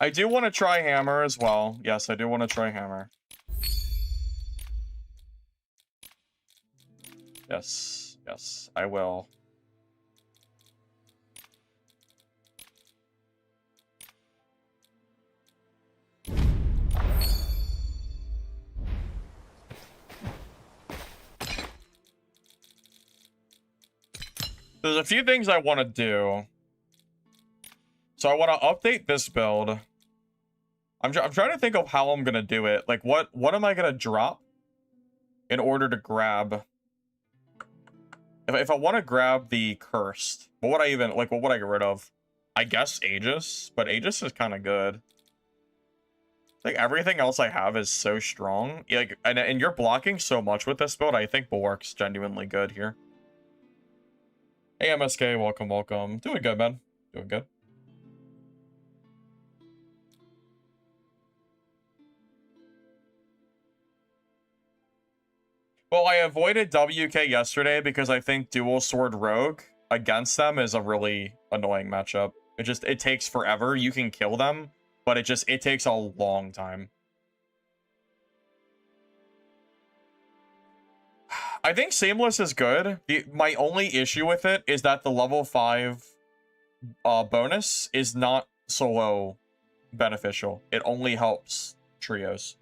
Speaker 1: I do want to try Hammer as well. Yes, I do want to try Hammer. Yes, yes, I will. There's a few things I want to do. So I want to update this build. I'm trying to think of how I'm going to do it. Like, what am I going to drop in order to grab? If I want to grab the Cursed, what would I even, like, what would I get rid of? I guess Aegis, but Aegis is kind of good. Like, everything else I have is so strong. Like, and you're blocking so much with this build, I think Bulwark's genuinely good here. Hey, MSK, welcome, welcome. Doing good, man. Doing good. Well, I avoided WK yesterday because I think Dual Sword Rogue against them is a really annoying matchup. It takes forever. You can kill them, but it takes a long time. I think Seamless is good. My only issue with it is that the level 5 bonus is not solo beneficial. It only helps trios.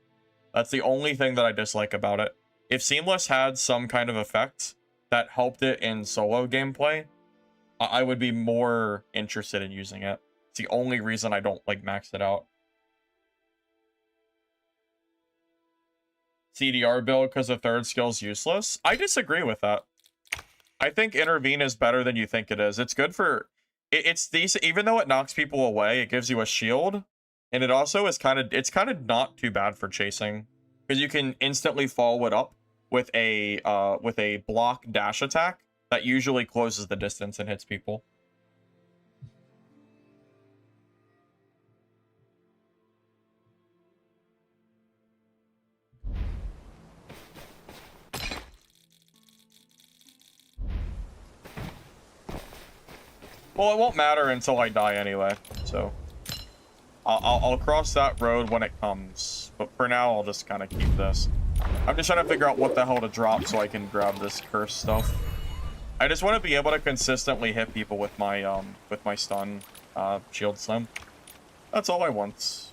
Speaker 1: That's the only thing that I dislike about it. If Seamless had some kind of effect that helped it in solo gameplay, I would be more interested in using it. It's the only reason I don't, like, max it out. CDR build because the third skill's useless? I disagree with that. I think Intervene is better than you think it is. It's good for... It's decent, even though it knocks people away, it gives you a shield. And it also is it's kind of not too bad for chasing. Because you can instantly follow it up with a block dash attack that usually closes the distance and hits people. Well, it won't matter until I die anyway, so I'll cross that road when it comes. But for now, I'll just kind of keep this. I'm just trying to figure out what the hell to drop so I can grab this curse stuff. I just want to be able to consistently hit people with my stun shield slam. That's all I want.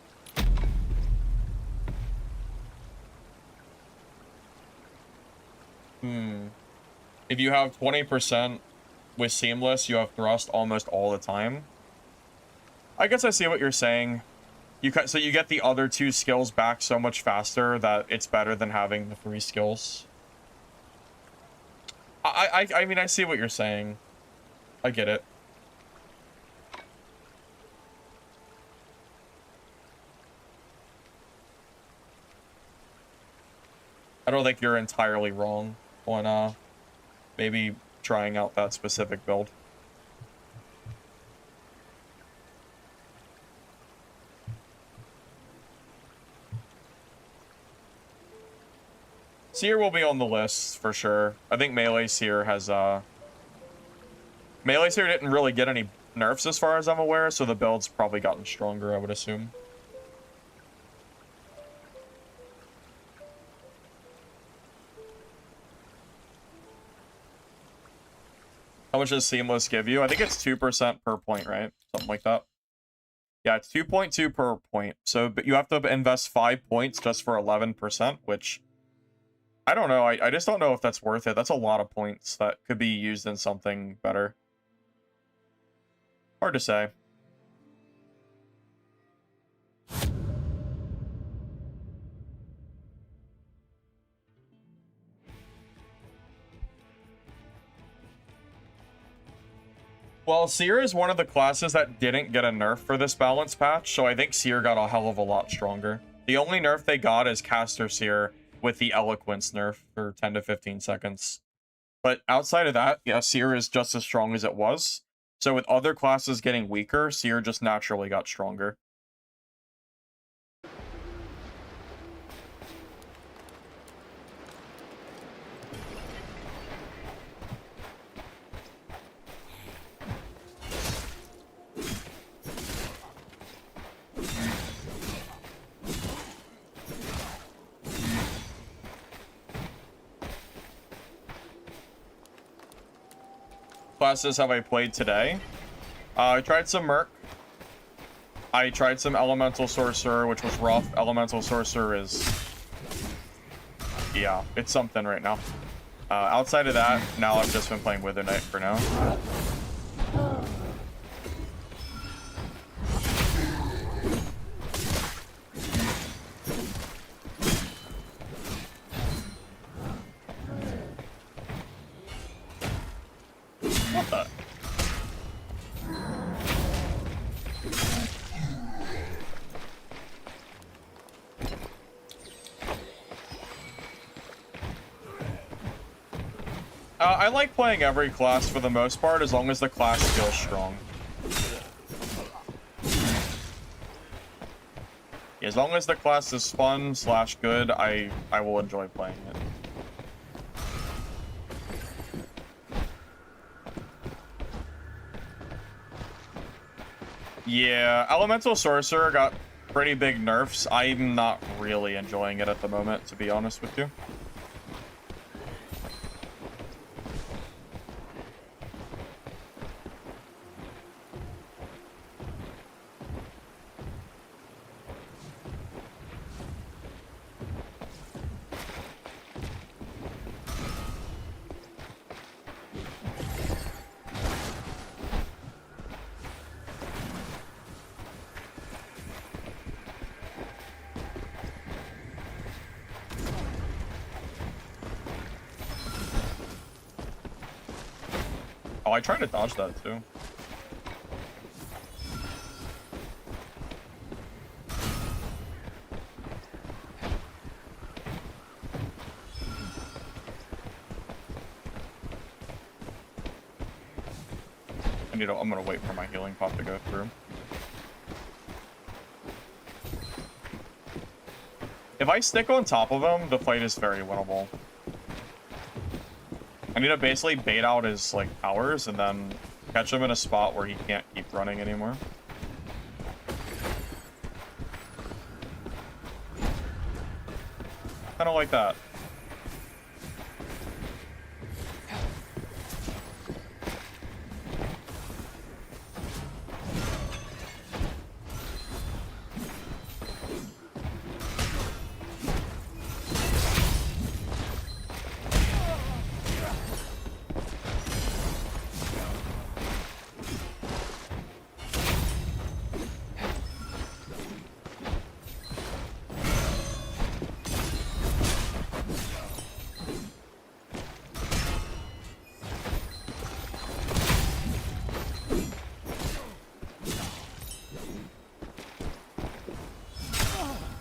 Speaker 1: If you have 20% with Seamless, you have thrust almost all the time. I guess I see what you're saying. So you get the other 2 skills back so much faster that it's better than having the 3 skills. I mean, I see what you're saying. I get it. I don't think you're entirely wrong on maybe trying out that specific build. Seer will be on the list for sure. I think Melee Seer has Melee Seer didn't really get any nerfs as far as I'm aware, so the build's probably gotten stronger, I would assume. How much does Seamless give you? I think it's 2% per point, right? Something like that. Yeah, it's 2.2 per point. So, but you have to invest 5 points just for 11%, which I don't know. I just don't know if that's worth it. That's a lot of points that could be used in something better. Hard to say. Well, Seer is one of the classes that didn't get a nerf for this balance patch, so I think Seer got a hell of a lot stronger. The only nerf they got is Caster Seer with the Eloquence nerf for 10 to 15 seconds. But outside of that, yeah, Seer is just as strong as it was. So with other classes getting weaker, Seer just naturally got stronger. Classes have I played today? I tried some Merc. I tried some Elemental Sorcerer, which was rough. Elemental Sorcerer is... yeah, it's something right now. Outside of that, now I've just been playing Wither Knight for now. What the? I like playing every class for the most part, as long as the class feels strong. As long as the class is fun / good, I will enjoy playing it. Yeah, Elemental Sorcerer got pretty big nerfs. I'm not really enjoying it at the moment, to be honest with you. Oh, I tried to dodge that too. I'm gonna wait for my healing pop to go through. If I stick on top of him, the fight is very winnable. I need to basically bait out his, like, powers and then catch him in a spot where he can't keep running anymore. Kinda like that.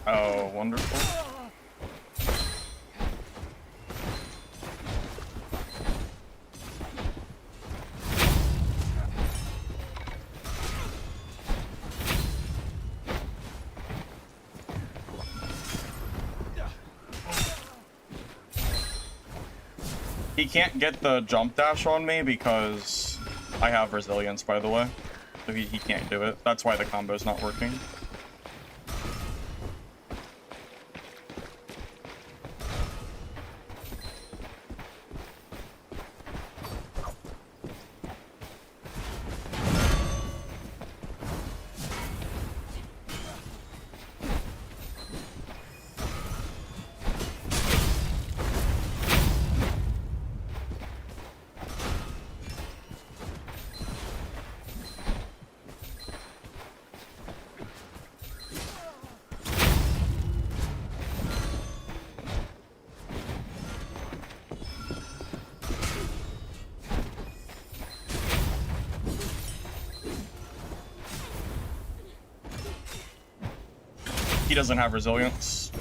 Speaker 1: Oh, wonderful. He can't get the jump dash on me because I have resilience, by the way. So he can't do it. That's why the combo's not working. He doesn't have resilience.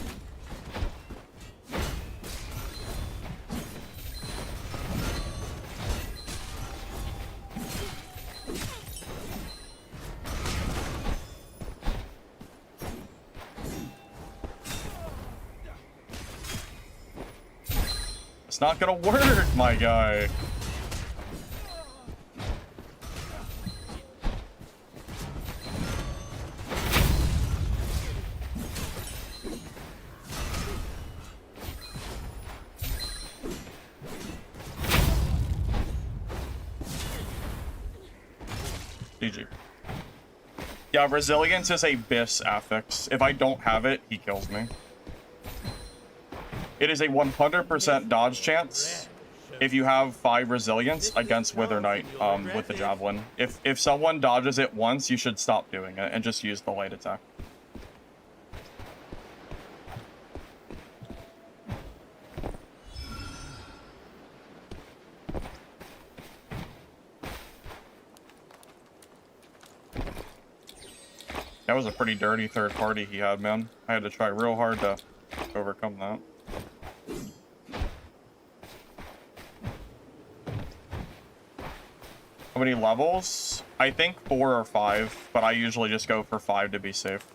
Speaker 1: It's not gonna work, my guy. GG. Yeah, resilience is a BIS affix. If I don't have it, he kills me. It is a 100% dodge chance if you have 5 resilience against Wither Knight with the javelin. If someone dodges it once, you should stop doing it and just use the light attack. That was a pretty dirty third party he had, man. I had to try real hard to overcome that. How many levels? I think 4 or 5, but I usually just go for 5 to be safe.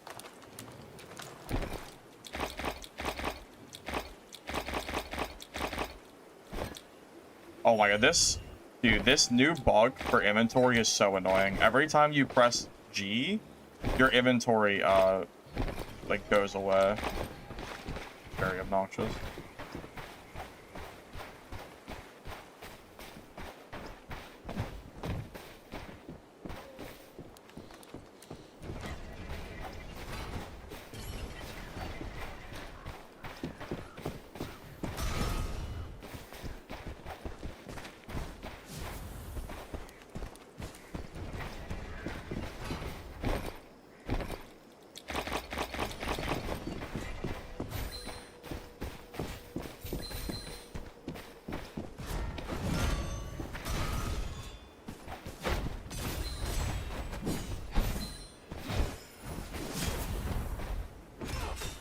Speaker 1: Oh my god, this new bug for inventory is so annoying. Every time you press G, your inventory like goes away. Very obnoxious.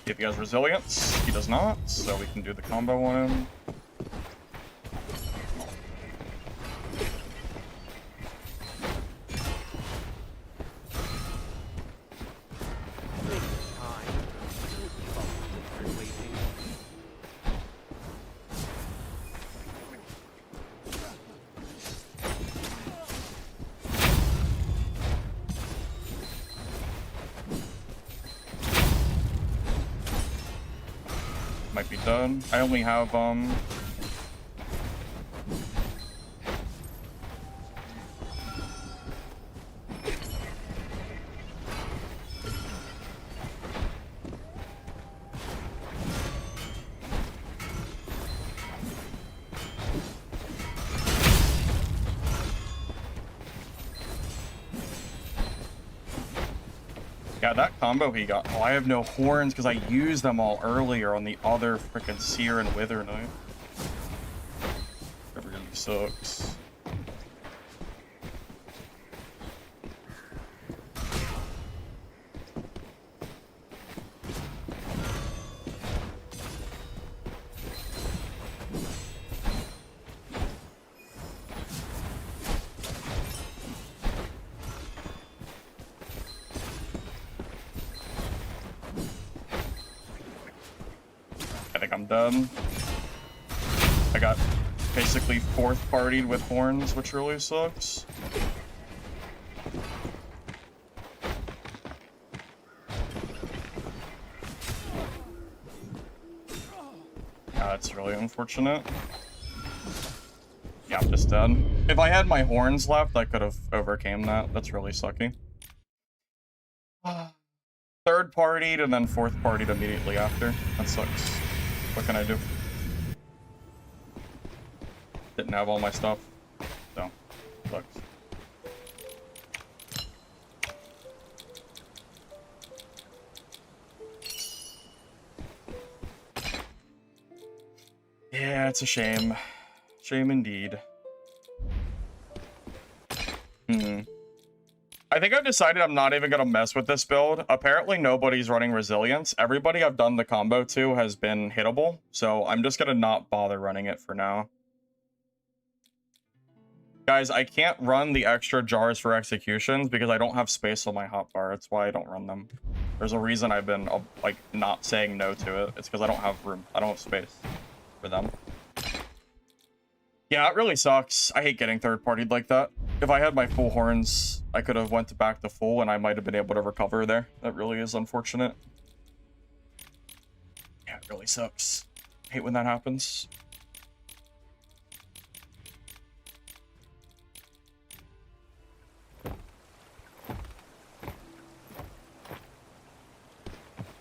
Speaker 1: If he has resilience, he does not, so we can do the combo on him. Might be done. I only have yeah, that combo he got. Oh, I have no horns because I used them all earlier on the other freaking Seer and Wither Knight. That really sucks. I think I'm done. I got basically 4th partied with horns, which really sucks. Yeah, that's really unfortunate. Yeah, I'm just dead. If I had my horns left, I could have overcame that. That's really sucky. 3rd partied and then 4th partied immediately after. That sucks. What can I do? Didn't have all my stuff, so sucks. Yeah, it's a shame. Shame indeed. I think I've decided I'm not even going to mess with this build. Apparently nobody's running resilience. Everybody I've done the combo to has been hittable, so I'm just going to not bother running it for now. Guys, I can't run the extra jars for executions because I don't have space on my hotbar. That's why I don't run them. There's a reason I've been like not saying no to it. It's because I don't have room. I don't have space for them. Yeah, it really sucks. I hate getting third-partied like that. If I had my full horns, I could have went back to full and I might have been able to recover there. That really is unfortunate. Yeah, it really sucks. I hate when that happens.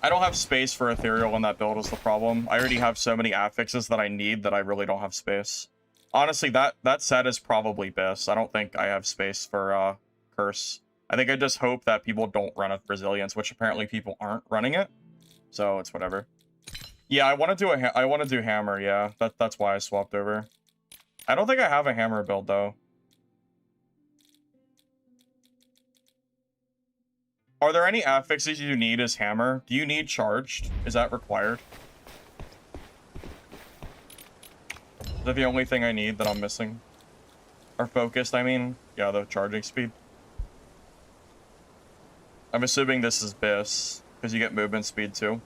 Speaker 1: I don't have space for ethereal when that build is the problem. I already have so many affixes that I need that I really don't have space. Honestly, that set is probably best. I don't think I have space for curse. I think I just hope that people don't run a resilience, which apparently people aren't running it. So it's whatever. Yeah, I want to do I want to do hammer. Yeah, that's why I swapped over. I don't think I have a hammer build though. Are there any affixes you need as hammer? Do you need charged? Is that required? Is that the only thing I need that I'm missing? Or focused, I mean? Yeah, the charging speed. I'm assuming this is BIS, because you get movement speed too.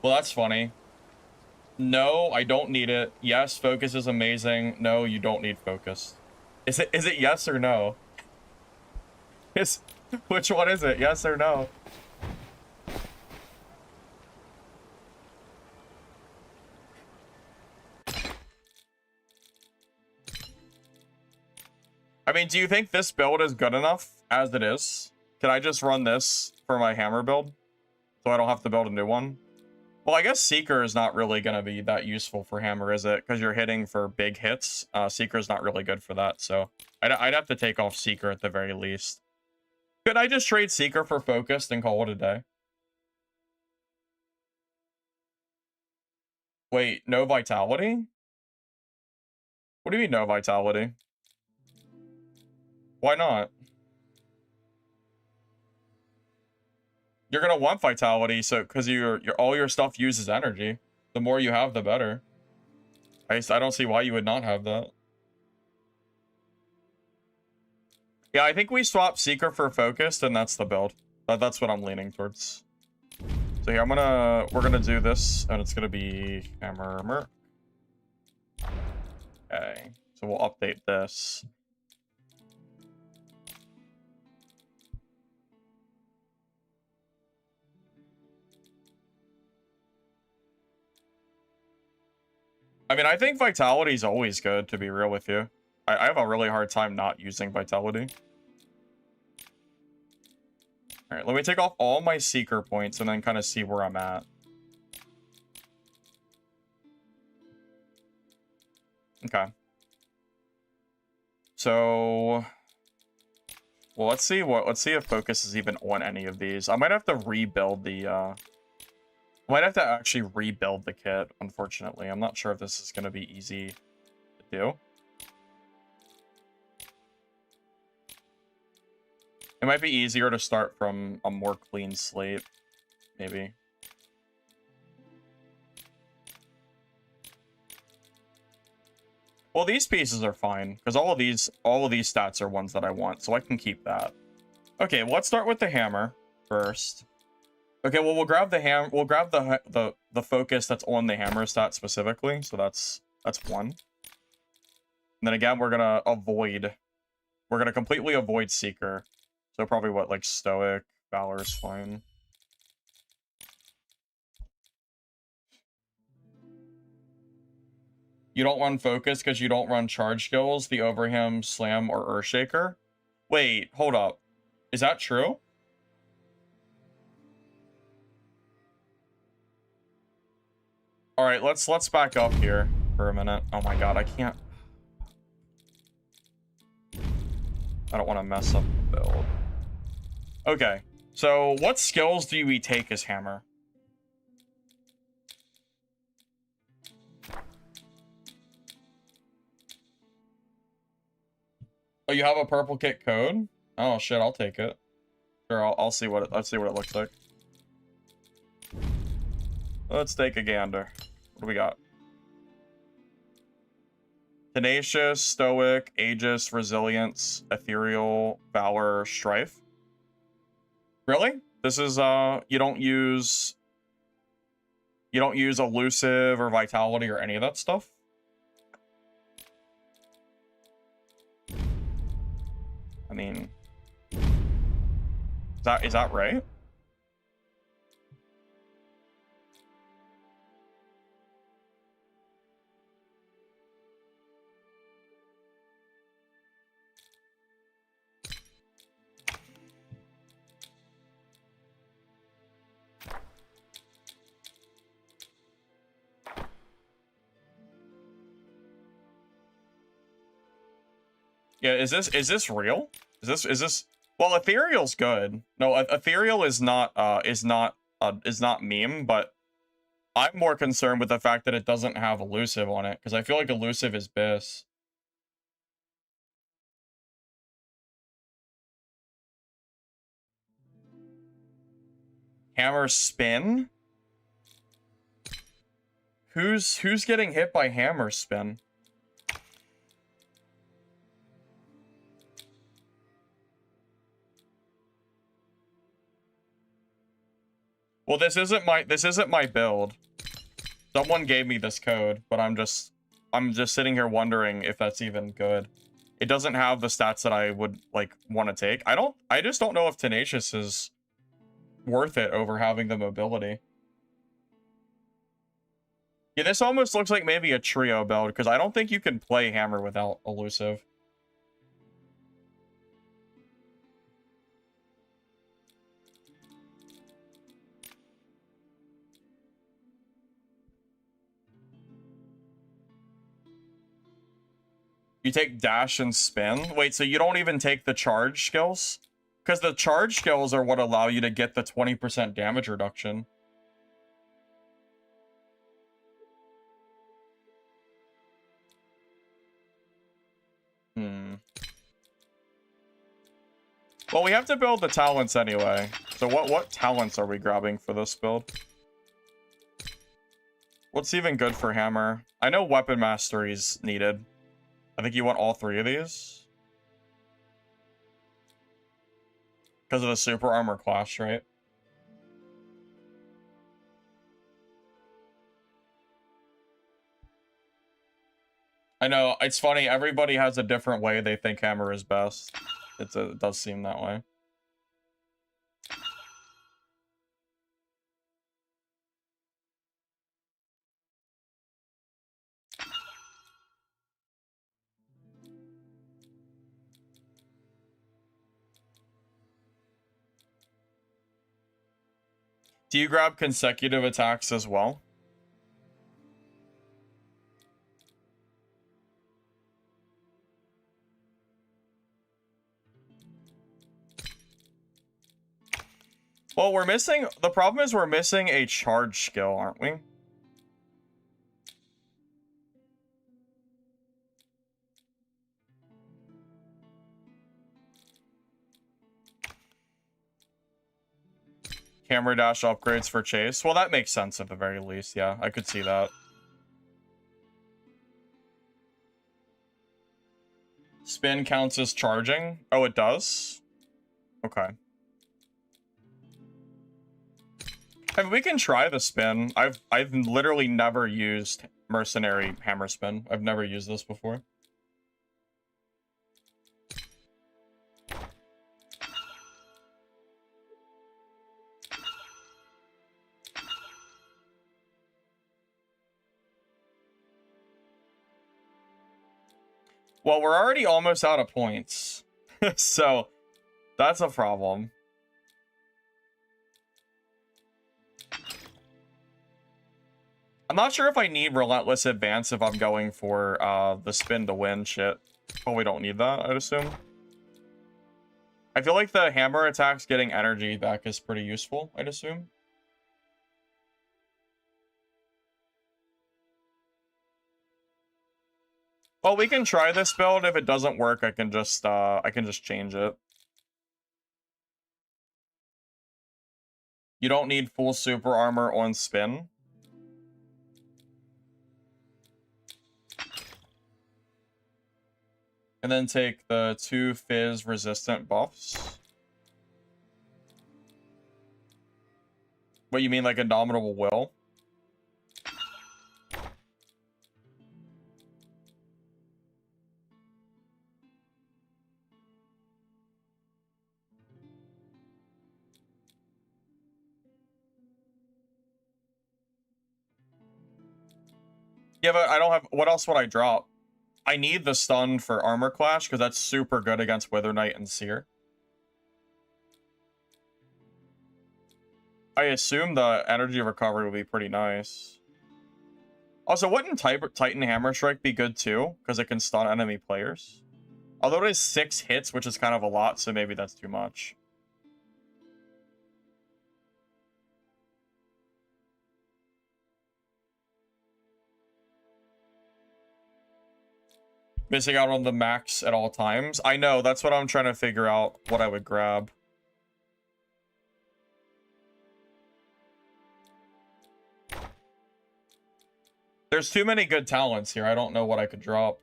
Speaker 1: Well, that's funny. No, I don't need it. Yes, focus is amazing. No, you don't need focus. Is it yes or no? Which one is it? Yes or no? I mean, do you think this build is good enough as it is? Can I just run this for my hammer build so I don't have to build a new one? Well, I guess Seeker is not really going to be that useful for hammer, is it? Because you're hitting for big hits. Seeker is not really good for that, so I'd have to take off Seeker at the very least. Could I just trade Seeker for Focused and call it a day? Wait, no Vitality? What do you mean no Vitality? Why not? You're gonna want Vitality, so because all your stuff uses energy. The more you have, the better. I don't see why you would not have that. Yeah, I think we swap Seeker for Focused, and that's the build. That's what I'm leaning towards. So here, we're gonna do this, and it's gonna be Hammer Merc. Okay, so we'll update this. I mean, I think Vitality is always good, to be real with you. I have a really hard time not using Vitality. Alright, let me take off all my Seeker points and then kind of see where I'm at. Okay. So... well, let's see if Focus is even on any of these. I might have to rebuild the, I might have to actually rebuild the kit, unfortunately. I'm not sure if this is going to be easy to do. It might be easier to start from a more clean slate, maybe. Well, these pieces are fine, because all of these stats are ones that I want, so I can keep that. Okay, well, let's start with the hammer first. Okay, well, we'll grab the focus that's on the hammer stat specifically, so that's one. And then again, we're gonna completely avoid Seeker. So probably what, like Stoic, Valor is fine. You don't run Focus because you don't run Charge Skills, the Overham, Slam, or Earthshaker? Wait, hold up. Is that true? Alright, let's back up here for a minute. Oh my god, I can't. I don't want to mess up the build. Okay, so what skills do we take as hammer? Oh, you have a purple kit code? Oh shit, I'll take it. Sure, I'll see what it looks like. Let's take a gander. What do we got? Tenacious, Stoic, Aegis, Resilience, Ethereal, Valor, Strife. Really? This is you don't use Elusive or Vitality or any of that stuff? I mean, is that right? Yeah, is this real? Is this well, Ethereal's good. No, Ethereal is not meme, but I'm more concerned with the fact that it doesn't have elusive on it, because I feel like elusive is BIS. Hammer spin? Who's getting hit by hammer spin? Well, this isn't my build. Someone gave me this code, but I'm just sitting here wondering if that's even good. It doesn't have the stats that I would like want to take. I just don't know if Tenacious is worth it over having the mobility. Yeah, this almost looks like maybe a trio build, because I don't think you can play hammer without elusive. You take dash and spin? Wait, so you don't even take the charge skills? Because the charge skills are what allow you to get the 20% damage reduction. Well, we have to build the talents anyway. So what talents are we grabbing for this build? What's even good for hammer? I know weapon mastery is needed. I think you want all three of these. Because of the super armor clash, right? I know, it's funny, everybody has a different way they think hammer is best. It does seem that way. Do you grab consecutive attacks as well? Well, the problem is we're missing a charge skill, aren't we? Camera dash upgrades for chase. Well, that makes sense at the very least. Yeah, I could see that. Spin counts as charging. Oh, it does? Okay. I mean, we can try the spin. I've literally never used mercenary hammer spin. I've never used this before. Well, we're already almost out of points. So, that's a problem. I'm not sure if I need Relentless Advance if I'm going for the spin to win shit. Probably don't need that, I'd assume. I feel like the hammer attacks getting energy back is pretty useful, I'd assume. Well, we can try this build. If it doesn't work, I can just change it. You don't need full super armor on spin. And then take the 2 fizz resistant buffs. What, you mean like Indomitable Will? Yeah, but I don't have... What else would I drop? I need the stun for Armor Clash, because that's super good against Wither Knight and Seer. I assume the energy recovery would be pretty nice. Also, wouldn't Titan Hammer Strike be good too? Because it can stun enemy players. Although it is 6 hits, which is kind of a lot, so maybe that's too much. Missing out on the max at all times. I know, that's what I'm trying to figure out what I would grab. There's too many good talents here. I don't know what I could drop.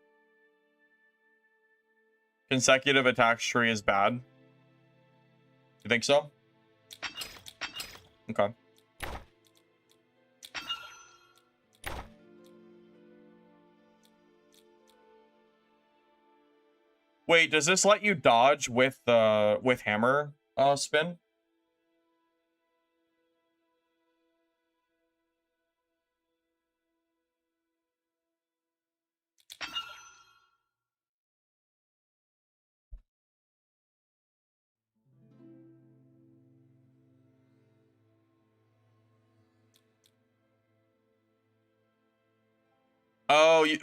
Speaker 1: Consecutive attacks tree is bad. You think so? Okay. Wait, does this let you dodge with hammer spin?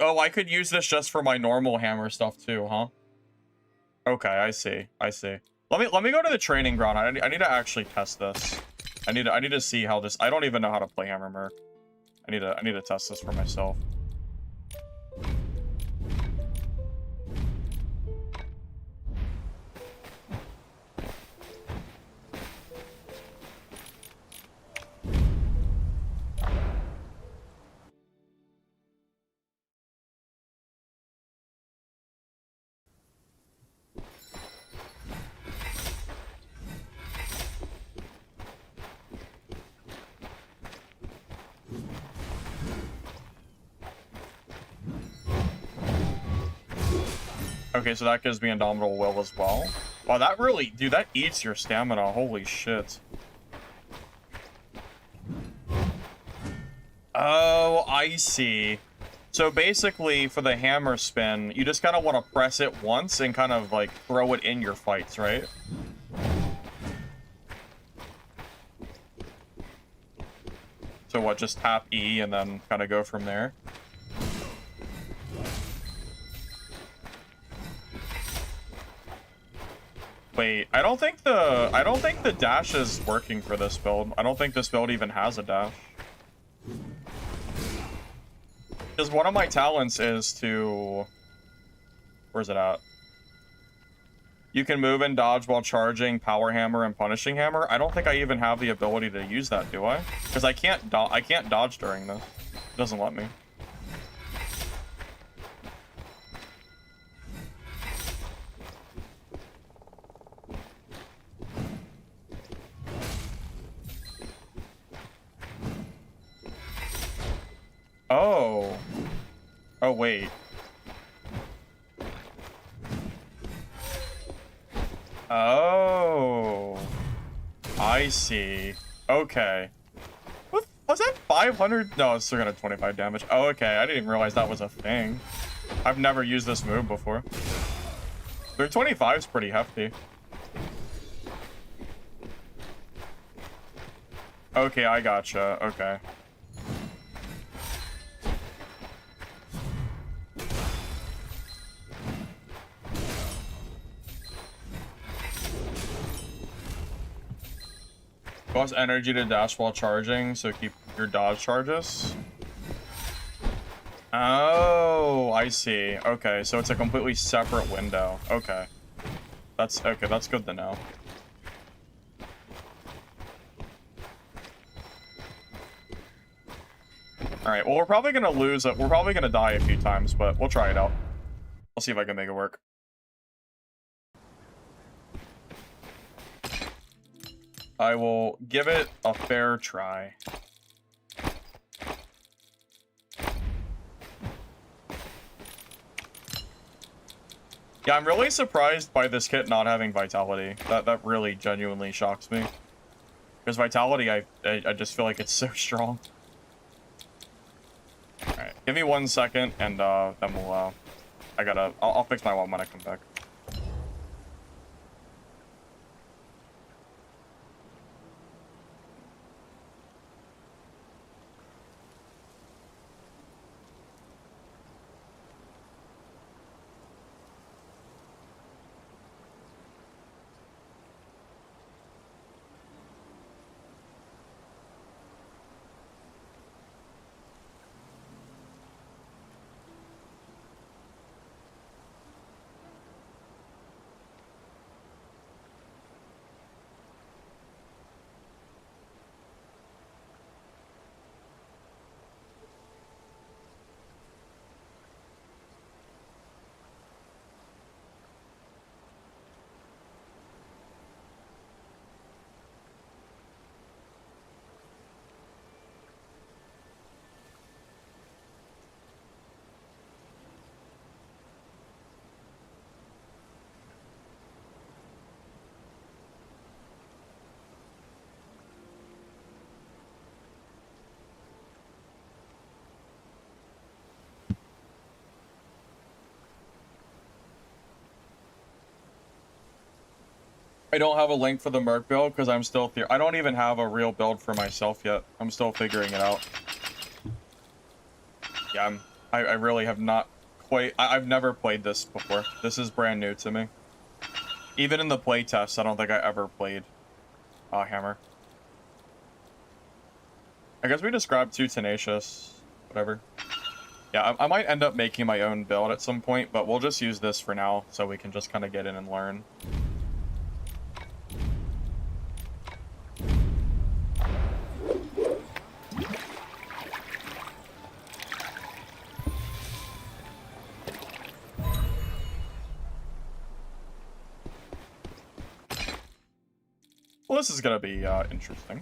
Speaker 1: Oh, I could use this just for my normal hammer stuff too, huh? Okay, I see. I see. Let me go to the training ground. I need to actually test this. I need to see how this. I don't even know how to play hammer merc. I need to test this for myself. Okay, so that gives me Indomitable Will as well. Wow, that really... Dude, that eats your stamina. Holy shit. Oh, I see. So basically, for the hammer spin, you just kind of want to press it once and kind of, like, throw it in your fights, right? So what, just tap E and then kind of go from there? Wait, I don't think the dash is working for this build. I don't think this build even has a dash. Because one of my talents is to... Where's it at? You can move and dodge while charging Power Hammer and Punishing Hammer. I don't think I even have the ability to use that, do I? Because I can't dodge during this. It doesn't let me. Oh. Oh, wait. Oh. I see. Okay. What, was that 500? No, it's 325 damage. Oh, okay. I didn't even realize that was a thing. I've never used this move before. 325 is pretty hefty. Okay, I gotcha. Okay. Cost energy to dash while charging, so keep your dodge charges. Oh, I see. Okay, so it's a completely separate window. Okay. That's good to know. Alright, well, we're probably gonna lose it. We're probably gonna die a few times, but we'll try it out. I'll see if I can make it work. I will give it a fair try. Yeah, I'm really surprised by this kit not having Vitality. That really genuinely shocks me. Because Vitality, I just feel like it's so strong. Alright, give me 1 second, and then we'll, I'll fix my one when I come back. I don't have a link for the Merc build because I'm still I don't even have a real build for myself yet. I'm still figuring it out. Yeah, I really have not quite... I've never played this before. This is brand new to me. Even in the playtests, I don't think I ever played Hammer. I guess we just grabbed 2 Tenacious. Whatever. Yeah, I might end up making my own build at some point, but we'll just use this for now so we can just kind of get in and learn. Well, this is going to be interesting.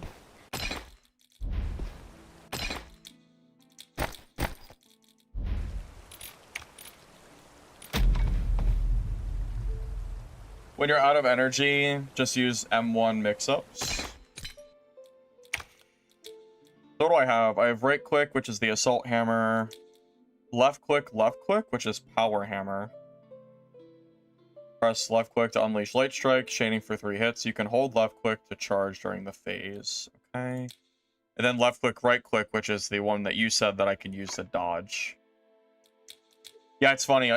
Speaker 1: When you're out of energy, just use M1 mix-ups. So what do I have? I have right click, which is the assault hammer. Left click, which is power hammer. Press left click to unleash light strike, chaining for 3 hits. You can hold left click to charge during the phase. Okay. And then left click, right click, which is the one that you said that I can use to dodge. Yeah, it's funny.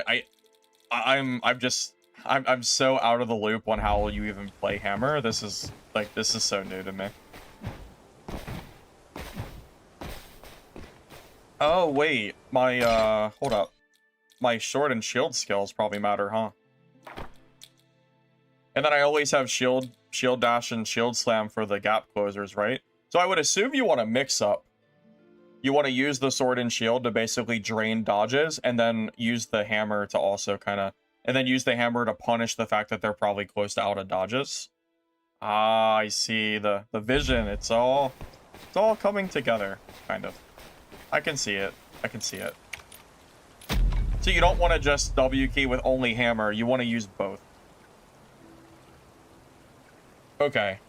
Speaker 1: I'm so out of the loop on how you even play hammer. This is so new to me. Oh wait, my hold up. My sword and shield skills probably matter, huh? And then I always have shield dash and shield slam for the gap closers, right? So I would assume you want to mix up. You want to use the sword and shield to basically drain dodges, and then use the hammer to also kind of... And then use the hammer to punish the fact that they're probably close to out of dodges. Ah, I see the vision. It's all coming together, kind of. I can see it. I can see it. So you don't want to just W key with only hammer. You want to use both. Okay.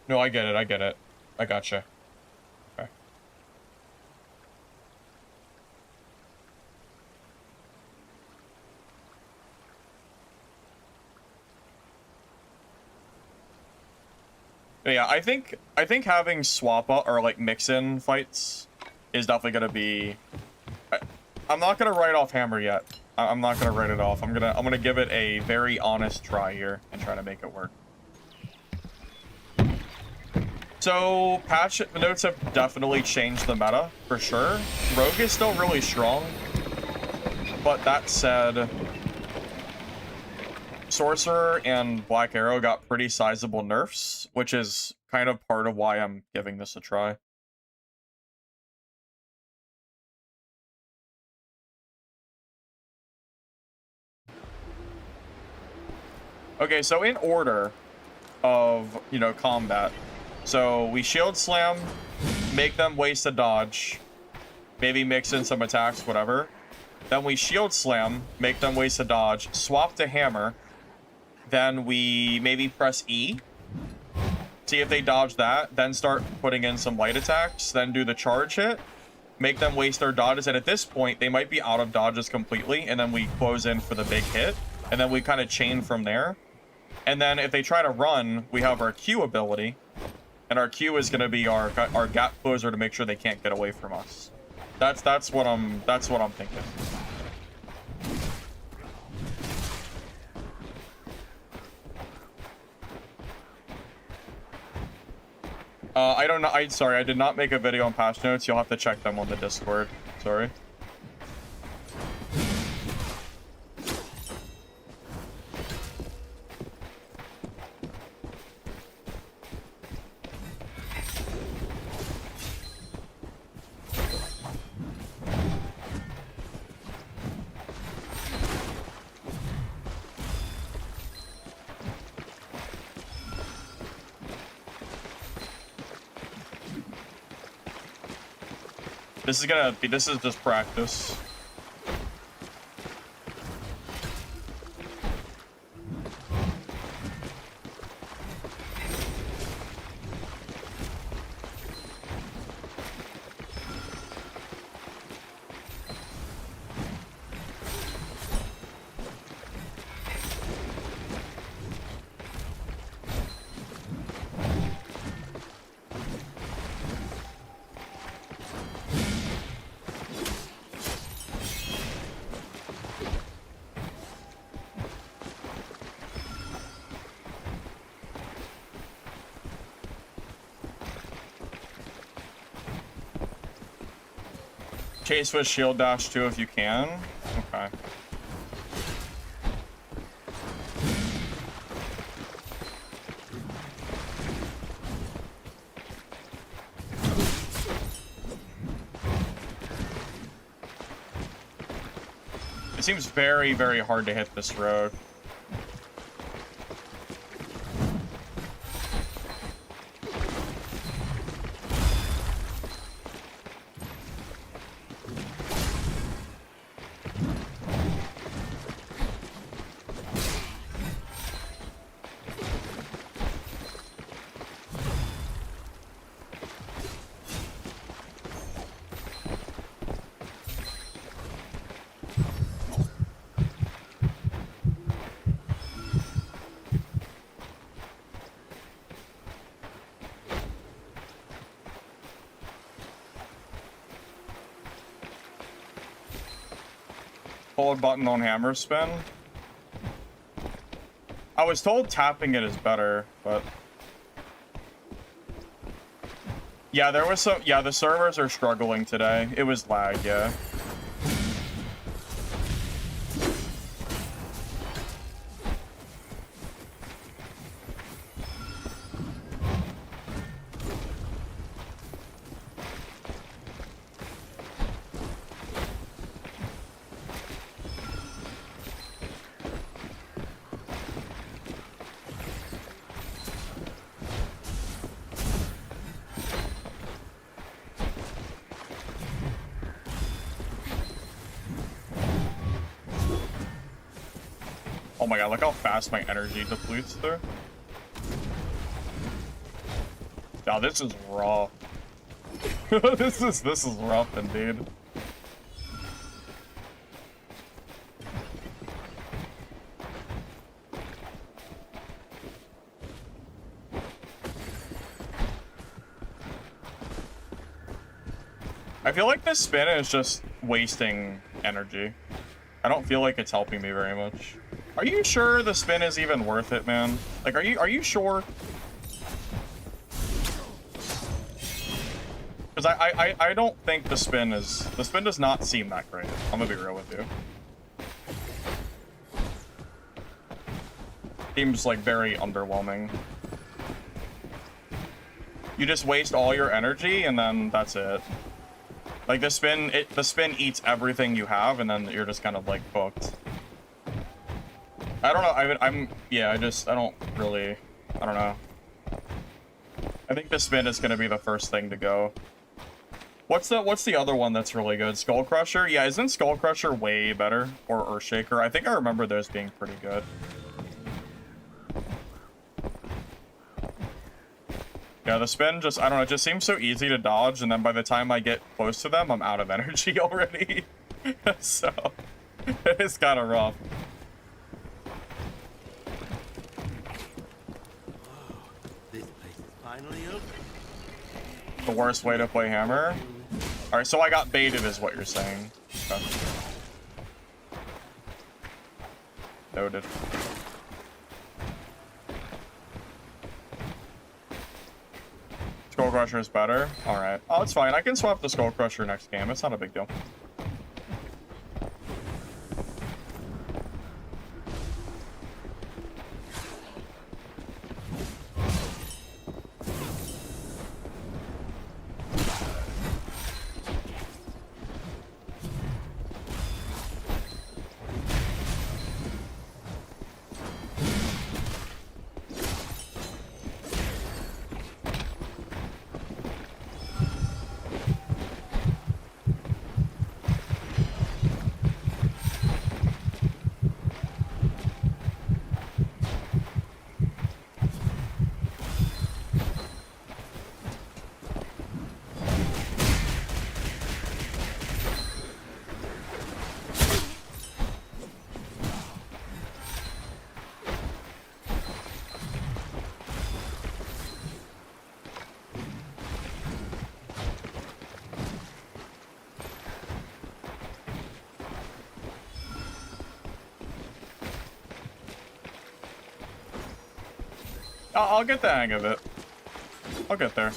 Speaker 1: No, I get it. I get it. I gotcha. Okay. But yeah, I think having swap up or like mix-in fights is definitely gonna be... I'm not gonna write off hammer yet. I'm not gonna write it off. I'm gonna give it a very honest try here and try to make it work. So patch notes have definitely changed the meta for sure. Rogue is still really strong, but that said, Sorcerer and Black Arrow got pretty sizable nerfs, which is kind of part of why I'm giving this a try. Okay, so in order of, you know, combat. So we shield slam, make them waste a dodge, maybe mix in some attacks, whatever. Then we shield slam, make them waste a dodge, swap to hammer. Then we maybe press E, see if they dodge that, then start putting in some light attacks, then do the charge hit, make them waste their dodges, and at this point, they might be out of dodges completely, and then we close in for the big hit, and then we kind of chain from there. And then if they try to run, we have our Q ability, and our Q is going to be our gap closer to make sure they can't get away from us. That's what I'm thinking. I don't know. Sorry, I did not make a video on patch notes. You'll have to check them on the Discord. Sorry. This is just practice. Chase with shield dash too if you can. Okay. It seems very, very hard to hit this road. Hold button on hammer spin. I was told tapping it is better, but yeah, there was some. Yeah, the servers are struggling today. It was lag, yeah. Oh my god, look how fast my energy depletes there. Now this is rough. this is rough indeed. I feel like this spin is just wasting energy. I don't feel like it's helping me very much. Are you sure the spin is even worth it, man? Like, are you sure? Because I don't think the spin does not seem that great. I'm gonna be real with you. Seems like very underwhelming. You just waste all your energy and then that's it. Like the spin eats everything you have and then you're just kind of like booked. I don't know. I don't know. I think the spin is gonna be the first thing to go. What's the other one that's really good? Skull Crusher? Yeah, isn't Skull Crusher way better? Or Earthshaker? I think I remember those being pretty good. Yeah, the spin just, I don't know, it just seems so easy to dodge, and then by the time I get close to them, I'm out of energy already. So, it's kind of rough.
Speaker 3: This place is finally open.
Speaker 1: The worst way to play Hammer? Alright, so I got baited is what you're saying. Okay. Noted. Skull Crusher is better? Alright. Oh, it's fine. I can swap the Skull Crusher next game. It's not a big deal. I'll get the hang of it. I'll get there.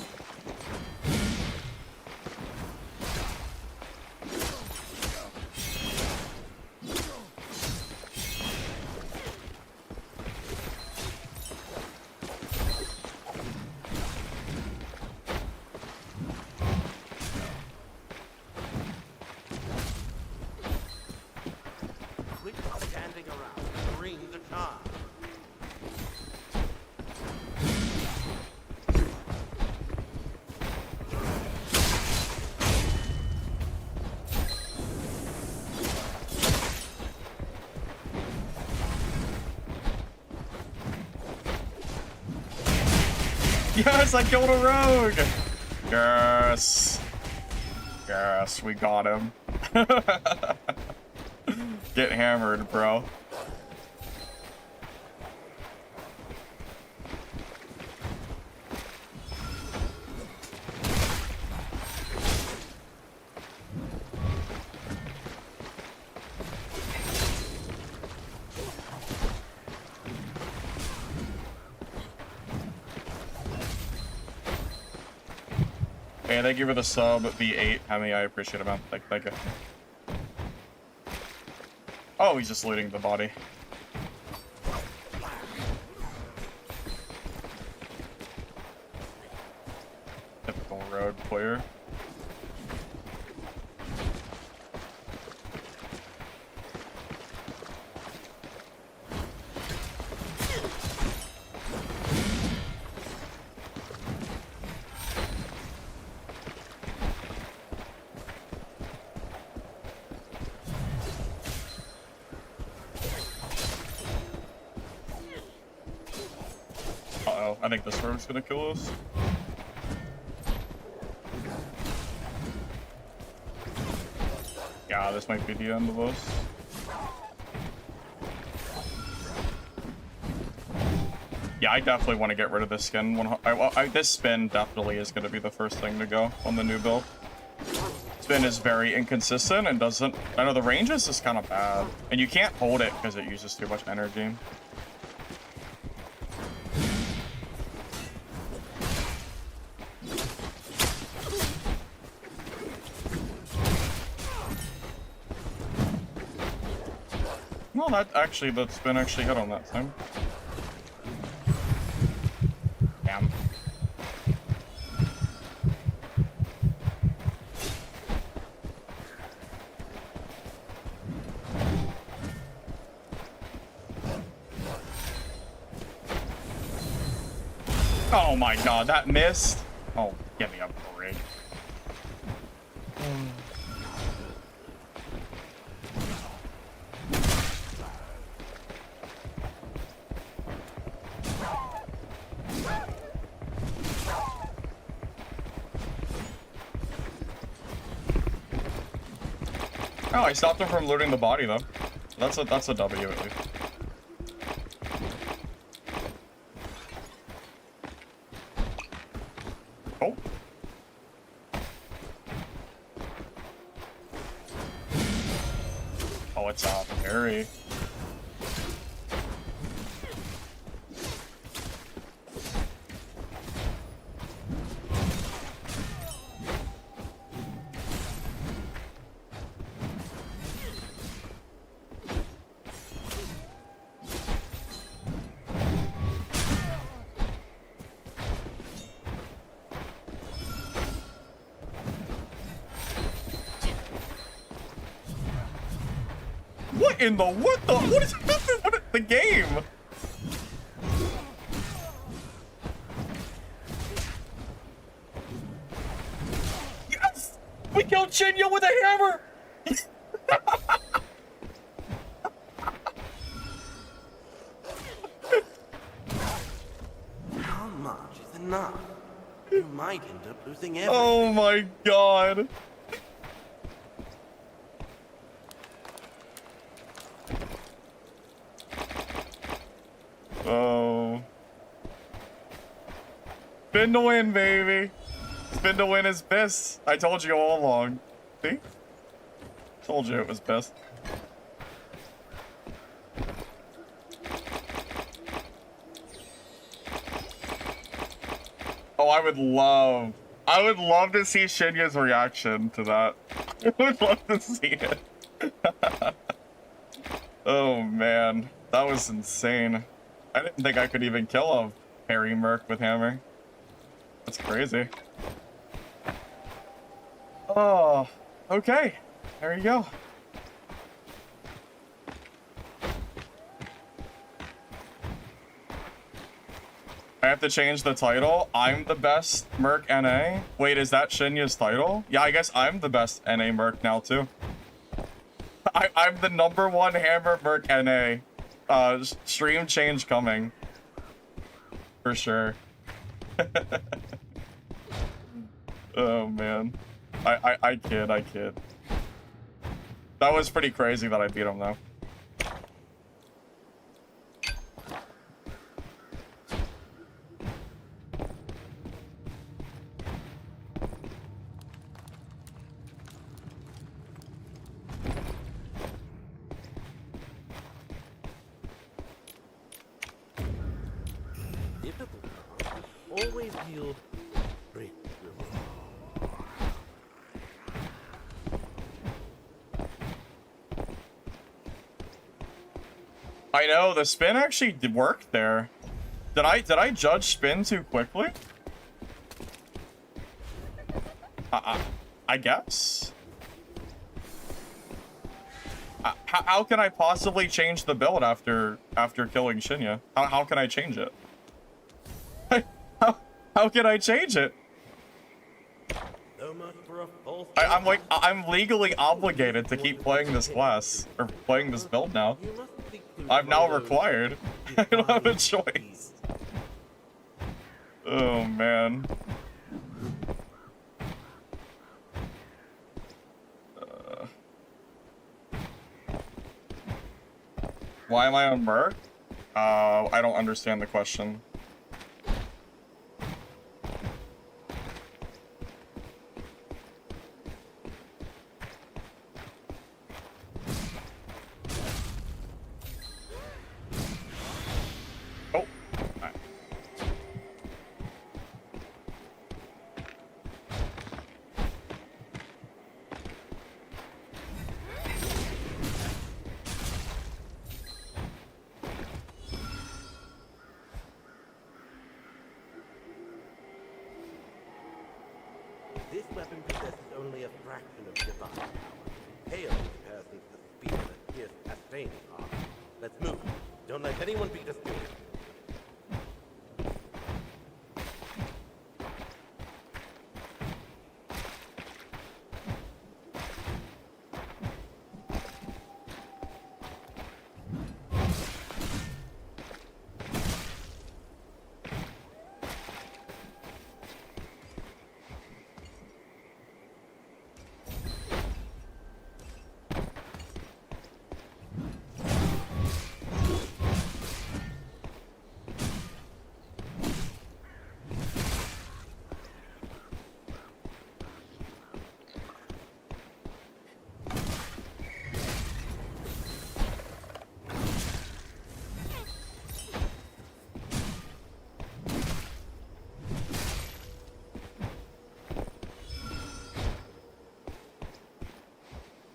Speaker 1: Yes, I killed a rogue! Yes. Yes, we got him. Get hammered, bro. Hey, thank you for the sub, V8. Hemi, I appreciate it, man. Thank you. Oh, he's just looting the body. Typical road player. Uh-oh, I think this rogue's gonna kill us. Yeah, this might be the end of us. Yeah, I definitely want to get rid of this skin. This spin definitely is going to be the first thing to go on the new build. Spin is very inconsistent and doesn't... I know the range is just kind of bad. And you can't hold it because it uses too much energy. No, the spin actually hit on that time. Damn. Oh my god, that missed. Oh, get me up, break. Oh, I stopped him from looting the body though. That's a W at least. Oh. Oh, it's a parry. What is happening? The game? Yes! We killed Shinya with a hammer!
Speaker 3: How much is enough? You might end up losing everything.
Speaker 1: Oh my god. Oh. Spin to win, baby. Spin to win is best. I told you all along. See? Told you it was best. Oh, I would love to see Shinya's reaction to that. I would love to see it. Oh man, that was insane. I didn't think I could even kill a parry merc with hammer. That's crazy. Oh, okay. There you go. I have to change the title. I'm the best merc NA. Wait, is that Shinya's title? Yeah, I guess I'm the best NA merc now too. I'm the #1 hammer merc NA. Stream change coming. For sure. Oh man. I kid. That was pretty crazy that I beat him though.
Speaker 3: Difficult tasks always yield great reward.
Speaker 1: I know the spin actually worked there. Did I judge spin too quickly? I guess. How can I possibly change the build after killing Shinya? How can I change it? How can I change it?
Speaker 3: So much for a false
Speaker 1: I'm legally obligated to keep playing this class or playing this build now.
Speaker 3: You must seek to
Speaker 1: I'm now
Speaker 3: follow
Speaker 1: required. I don't have a
Speaker 3: divine
Speaker 1: choice. Oh man. Why am I on Merc? I don't understand the question. Oh. Alright.
Speaker 3: This weapon possesses only a fraction of divine power. Pale in comparison to the speed that pierced Castaigne's heart. Let's move. Don't let anyone beat us to it.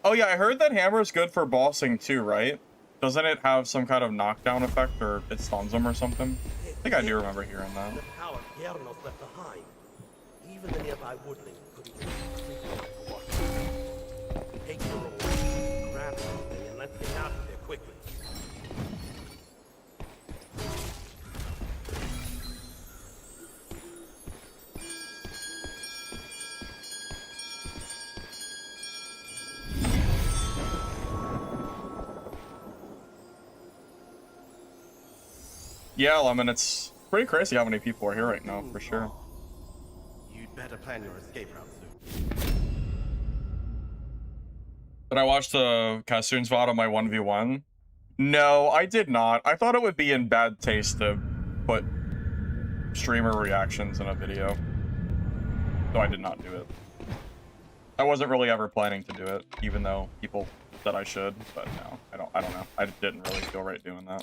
Speaker 1: Oh yeah, I heard that hammer is good for bossing too, right? Doesn't it have some kind of knockdown effect, or it stuns them or something? I think I do remember hearing that.
Speaker 3: The power Giernos left behind. Even the nearby woodlings couldn't take the reward, grab something, and let's get out of there quickly.
Speaker 1: Yeah, Lemon, it's pretty crazy how many people are here right now, for sure.
Speaker 3: You'd better plan your escape route soon.
Speaker 1: Did I watch the Cassoon's VOD on my 1v1? No, I did not. I thought it would be in bad taste to put streamer reactions in a video. So I did not do it. I wasn't really ever planning to do it, even though people said I should, but no, I don't know. I didn't really feel right doing that.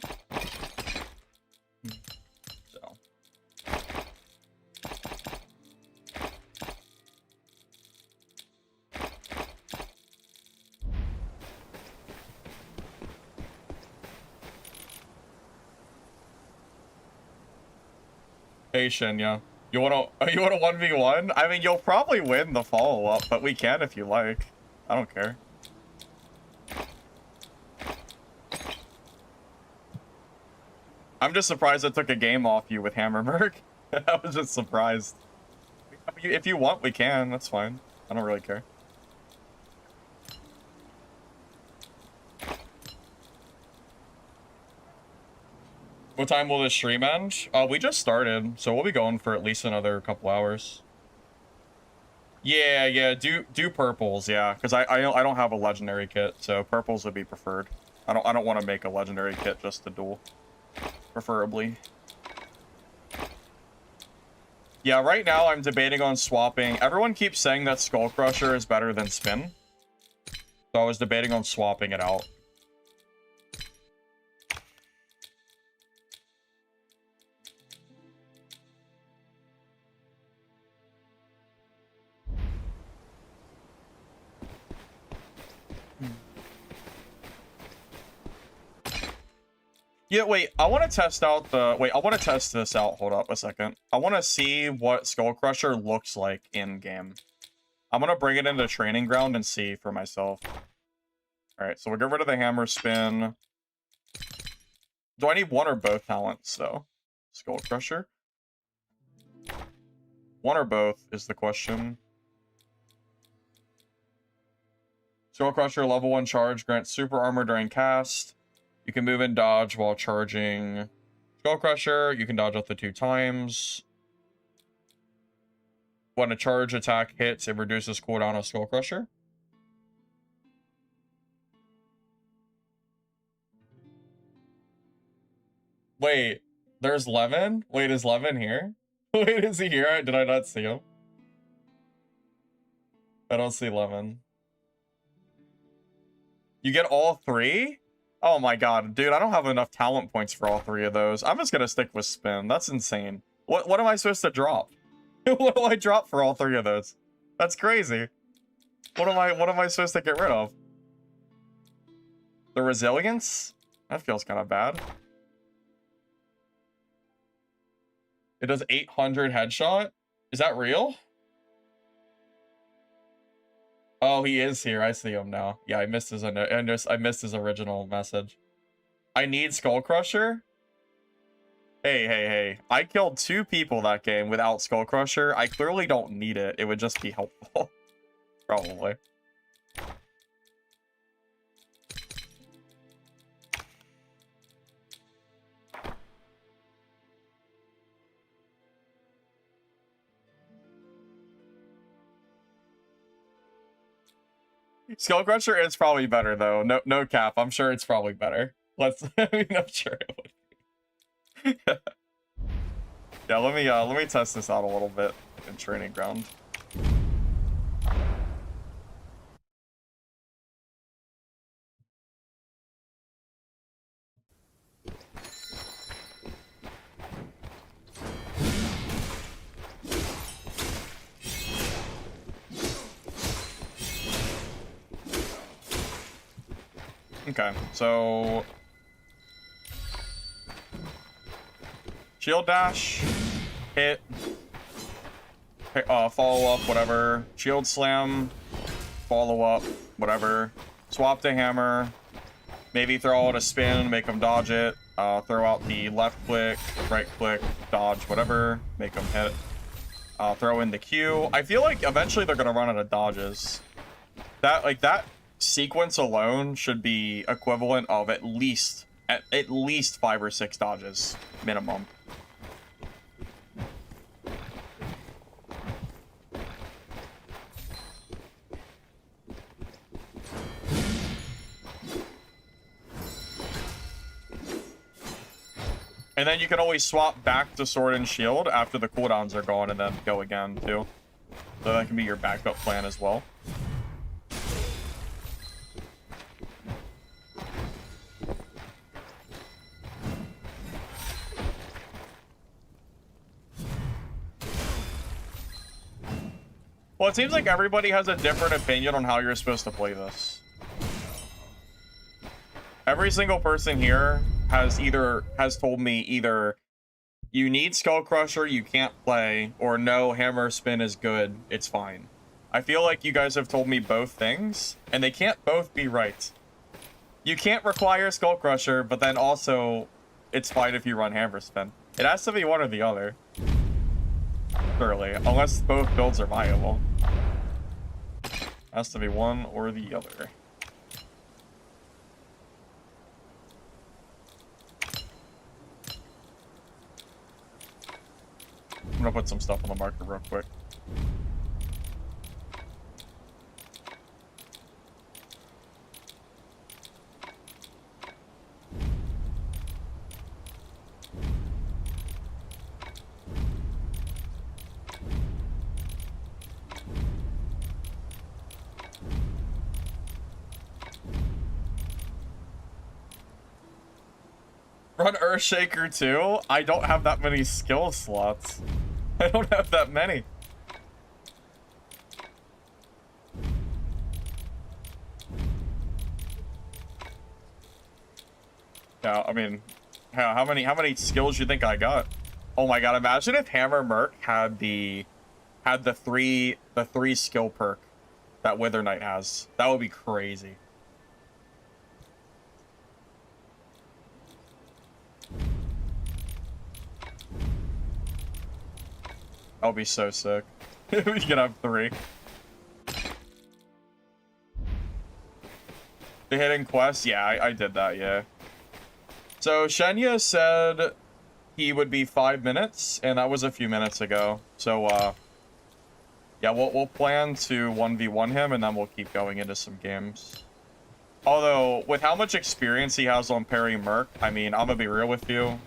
Speaker 1: So. Hey Shinya, you wanna 1v1? I mean, you'll probably win the follow-up, but we can if you like. I don't care. I'm just surprised it took a game off you with Hammer Merc. I was just surprised. If you want, we can. That's fine. I don't really care. What time will this stream end? We just started, so we'll be going for at least another couple hours. Yeah, do purples, yeah, because I don't have a legendary kit, so purples would be preferred. I don't want to make a legendary kit just to duel, preferably. Yeah, right now I'm debating on swapping. Everyone keeps saying that Skull Crusher is better than Spin, so I was debating on swapping it out. Yeah, wait, I want to test out the... Wait, I want to test this out. Hold up a second. I want to see what Skull Crusher looks like in-game. I'm going to bring it into Training Ground and see for myself. Alright, so we'll get rid of the Hammer Spin. Do I need one or both talents, though? Skull Crusher? One or both is the question. Skull Crusher, level 1 charge, grants super armor during cast. You can move and dodge while charging. Skull Crusher, you can dodge up to 2 times. When a charge attack hits, it reduces cooldown of Skull Crusher. Wait, there's Lemon? Wait, is Lemon here? Wait, is he here? Did I not see him? I don't see Lemon. You get all 3? Oh my god, dude, I don't have enough talent points for all 3 of those. I'm just gonna stick with Spin. That's insane. What am I supposed to drop? What do I drop for all 3 of those? That's crazy. What am I supposed to get rid of? The Resilience? That feels kind of bad. It does 800 headshot? Is that real? Oh, he is here. I see him now. Yeah, I missed his original message. I need Skull Crusher? Hey. I killed 2 people that game without Skull Crusher. I clearly don't need it. It would just be helpful. Probably. Skull Crusher is probably better though. No cap. I'm sure it's probably better. I'm sure it would be. Yeah, let me test this out a little bit in Training Ground. Okay, so shield dash, hit, follow up, whatever. Shield slam, follow up, whatever. Swap to hammer, maybe throw out a spin, make them dodge it. Throw out the left click, right click, dodge, whatever, make them hit. Throw in the Q. I feel like eventually they're gonna run out of dodges. That sequence alone should be equivalent of at least 5 or 6 dodges minimum. And then you can always swap back to Sword and Shield after the cooldowns are gone and then go again too. So that can be your backup plan as well. Well, it seems like everybody has a different opinion on how you're supposed to play this. Every single person here has told me either you need Skull Crusher, you can't play, or no, Hammer Spin is good, it's fine. I feel like you guys have told me both things, and they can't both be right. You can't require Skull Crusher, but then also it's fine if you run Hammer Spin. It has to be one or the other. Surely, unless both builds are viable. Has to be one or the other. gonna put some stuff on the market real quick. Run Earthshaker too? I don't have that many skill slots. I don't have that many. Yeah, I mean, how many skills you think I got? Oh my god, imagine if Hammer Merc had the three skill perk that Wither Knight has. That would be crazy. That would be so sick. We could have 3. The hidden quest? Yeah, I did that, yeah. So Shenya said he would be 5 minutes, and that was a few minutes ago. So, yeah, we'll plan to 1v1 him, and then we'll keep going into some games. Although, with how much experience he has on Parry Merc, I mean, I'm gonna be real with you.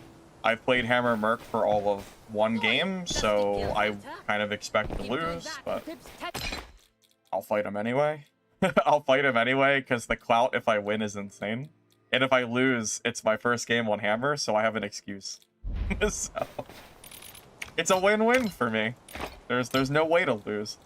Speaker 1: I've played Hammer Merc for all of 1 game, so I kind of expect to lose, but I'll fight him anyway. I'll fight him anyway, because the clout if I win is insane. And if I lose, it's my first game on Hammer, so I have an excuse. So, it's a win-win for me. There's no way to lose.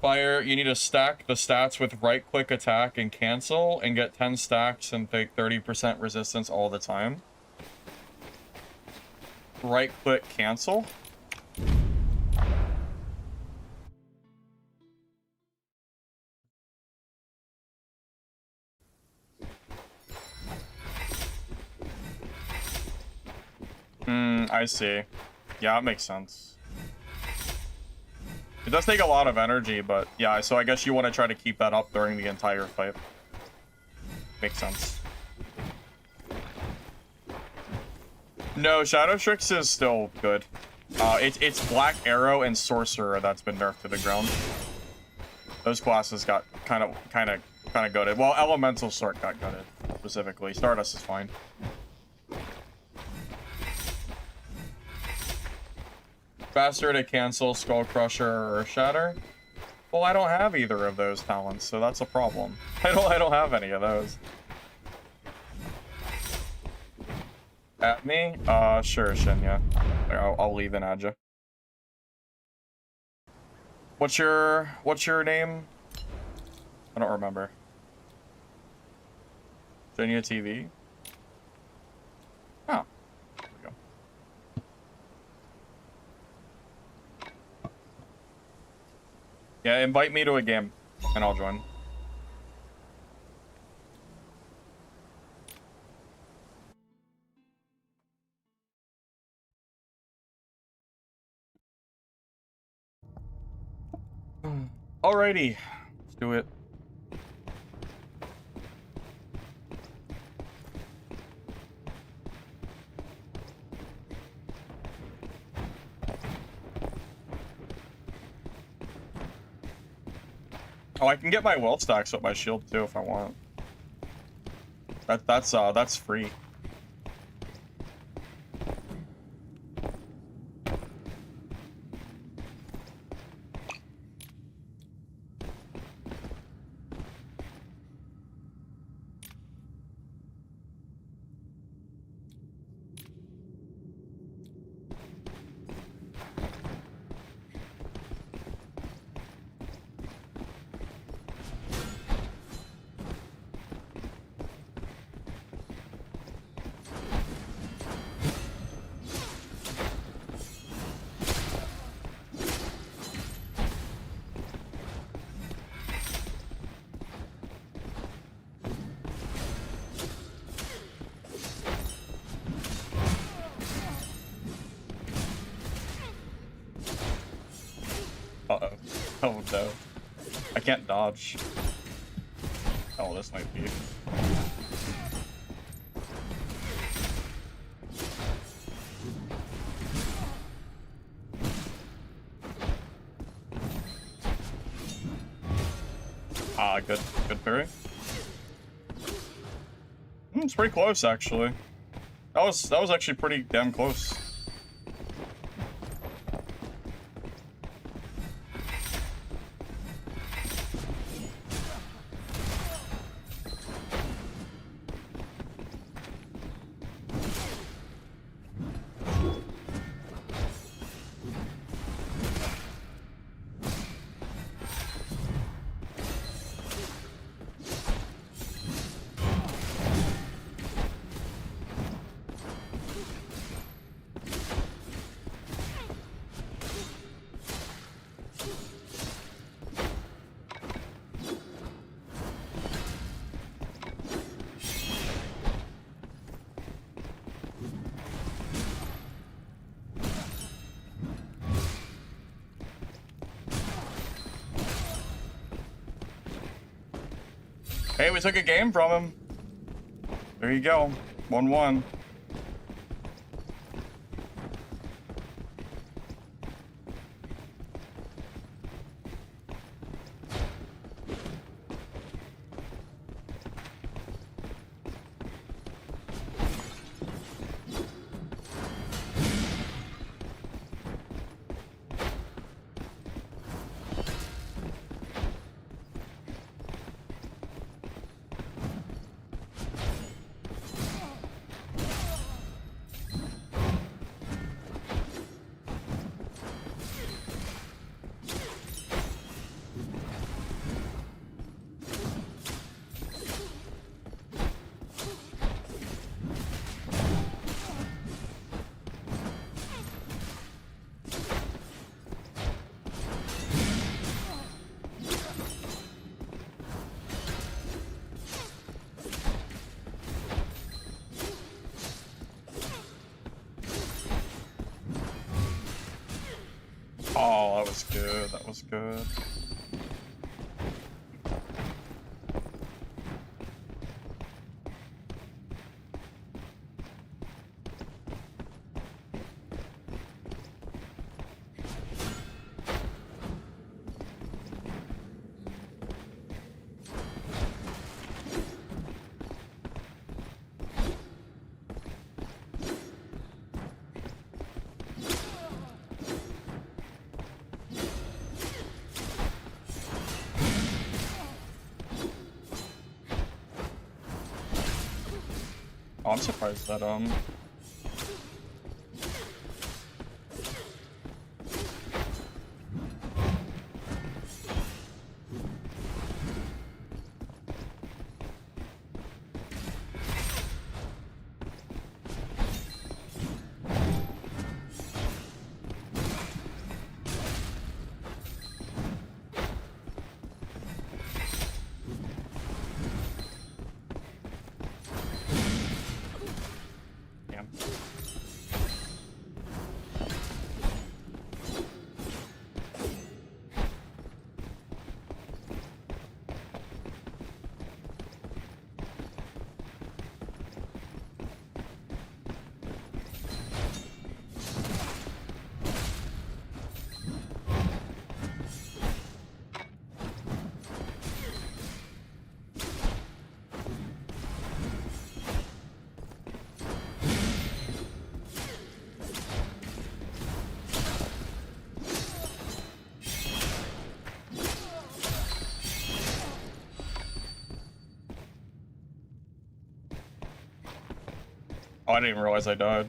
Speaker 1: Fire, you need to stack the stats with right-click attack and cancel, and get 10 stacks and take 30% resistance all the time. Right-click cancel. I see. Yeah, that makes sense. It does take a lot of energy, but yeah, so I guess you want to try to keep that up during the entire fight. Makes sense. No, Shadow Strix is still good. It's Black Arrow and Sorcerer that's been nerfed to the ground. Those classes got kind of gutted. Well, Elemental Sort got gutted specifically. Stardust is fine. Faster to cancel Skull Crusher or Shatter. Well, I don't have either of those talents, so that's a problem. I don't have any of those. At me? Sure, Shinya. I'll leave and add you. What's your name? I don't remember. Shinya TV? Oh. There we go. Yeah, invite me to a game, and I'll join. Alrighty, let's do it. Oh, I can get my wealth stacks with my shield too if I want. That's free. Oh no. I can't dodge. Oh, this might be. Ah, good parry. It's pretty close, actually. That was actually pretty damn close. Hey, we took a game from him. There you go. 1-1. Oh, that was good. That was good. Oh, I'm surprised that damn. Oh, I didn't even realize I died.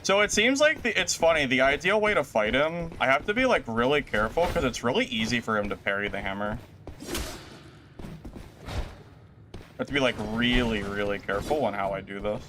Speaker 1: So it seems like it's funny, the ideal way to fight him, I have to be like really careful because it's really easy for him to parry the hammer. I have to be like really, really careful on how I do this.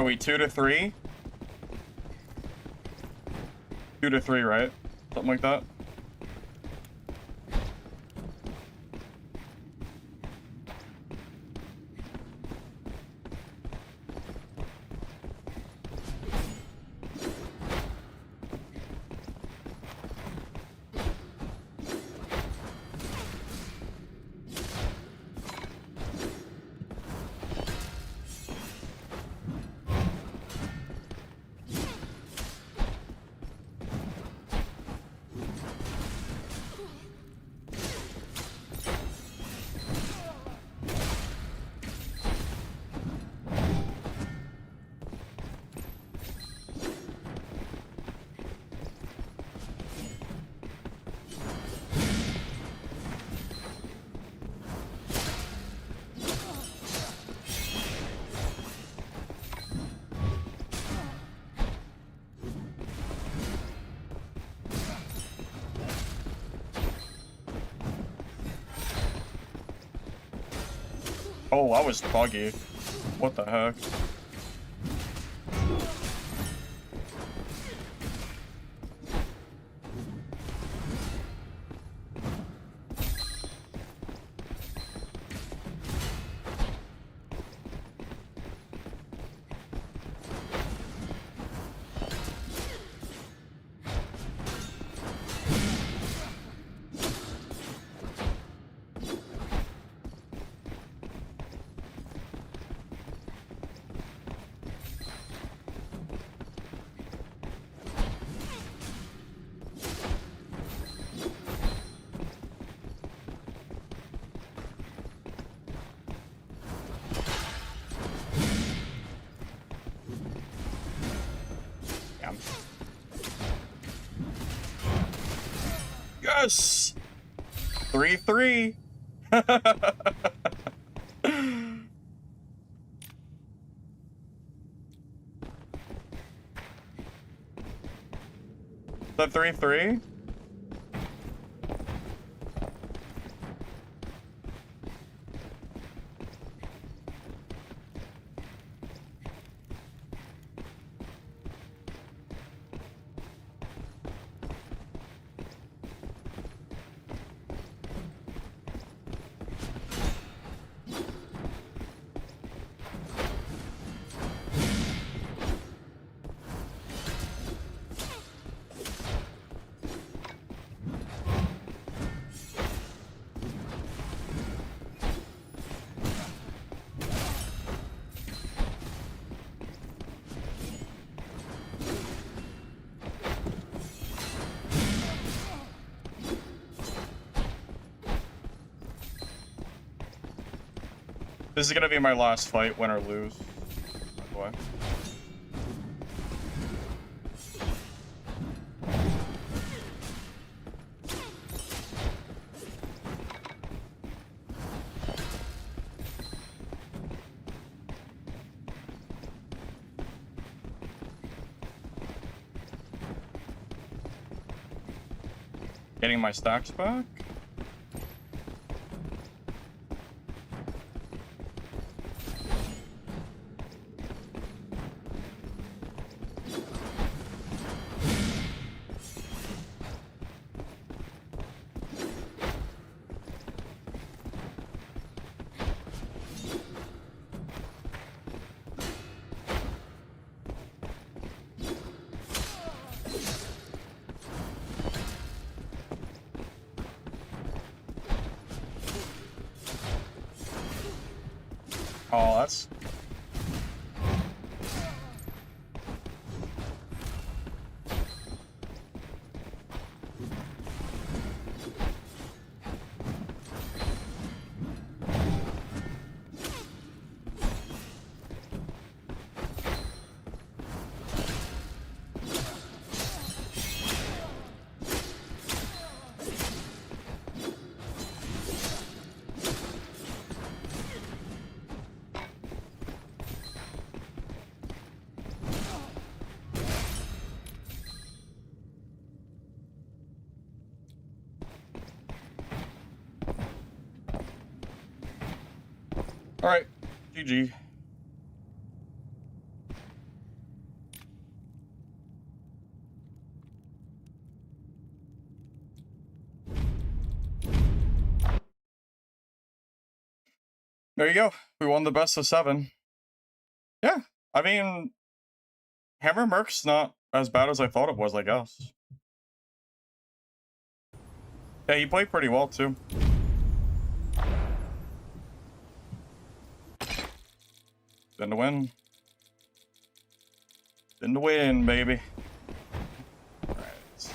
Speaker 1: we 2 to 3? 2 to 3, right? Something like that. Oh, that was buggy. What the heck? Damn. Yes! 3-3! The 3-3? This is gonna be my last fight, win or lose. By the way. Getting my stacks back? Oh, that's... Alright, GG. There you go. We won the best of 7. Yeah, I mean, Hammer Merc's not as bad as I thought it was, I guess. Yeah, he played pretty well, too. Spin to win. Spin to win, baby. Alright.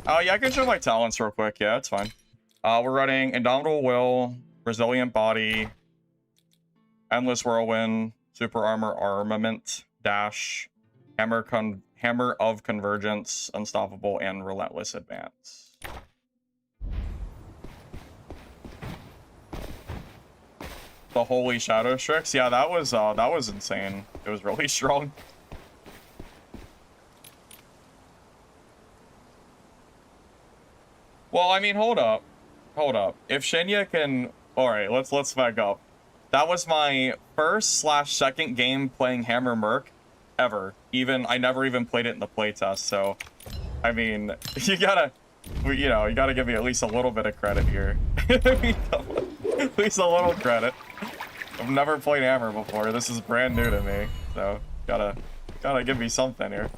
Speaker 1: Oh, yeah, I can show my talents real quick. Yeah, it's fine. We're running Indomitable Will, Resilient Body, Endless Whirlwind, Super Armor Armament, Dash, Hammer of Convergence, Unstoppable, and Relentless Advance. The Holy Shadow Strix, yeah, that was insane. It was really strong. Well, I mean, hold up. If Shinya can, all right, let's back up. That was my first/second game playing Hammer Merc ever. I never even played it in the playtest. So, I mean, you gotta give me at least a little bit of credit here. At least a little credit. I've never played Hammer before. This is brand new to me. So, gotta give me something here.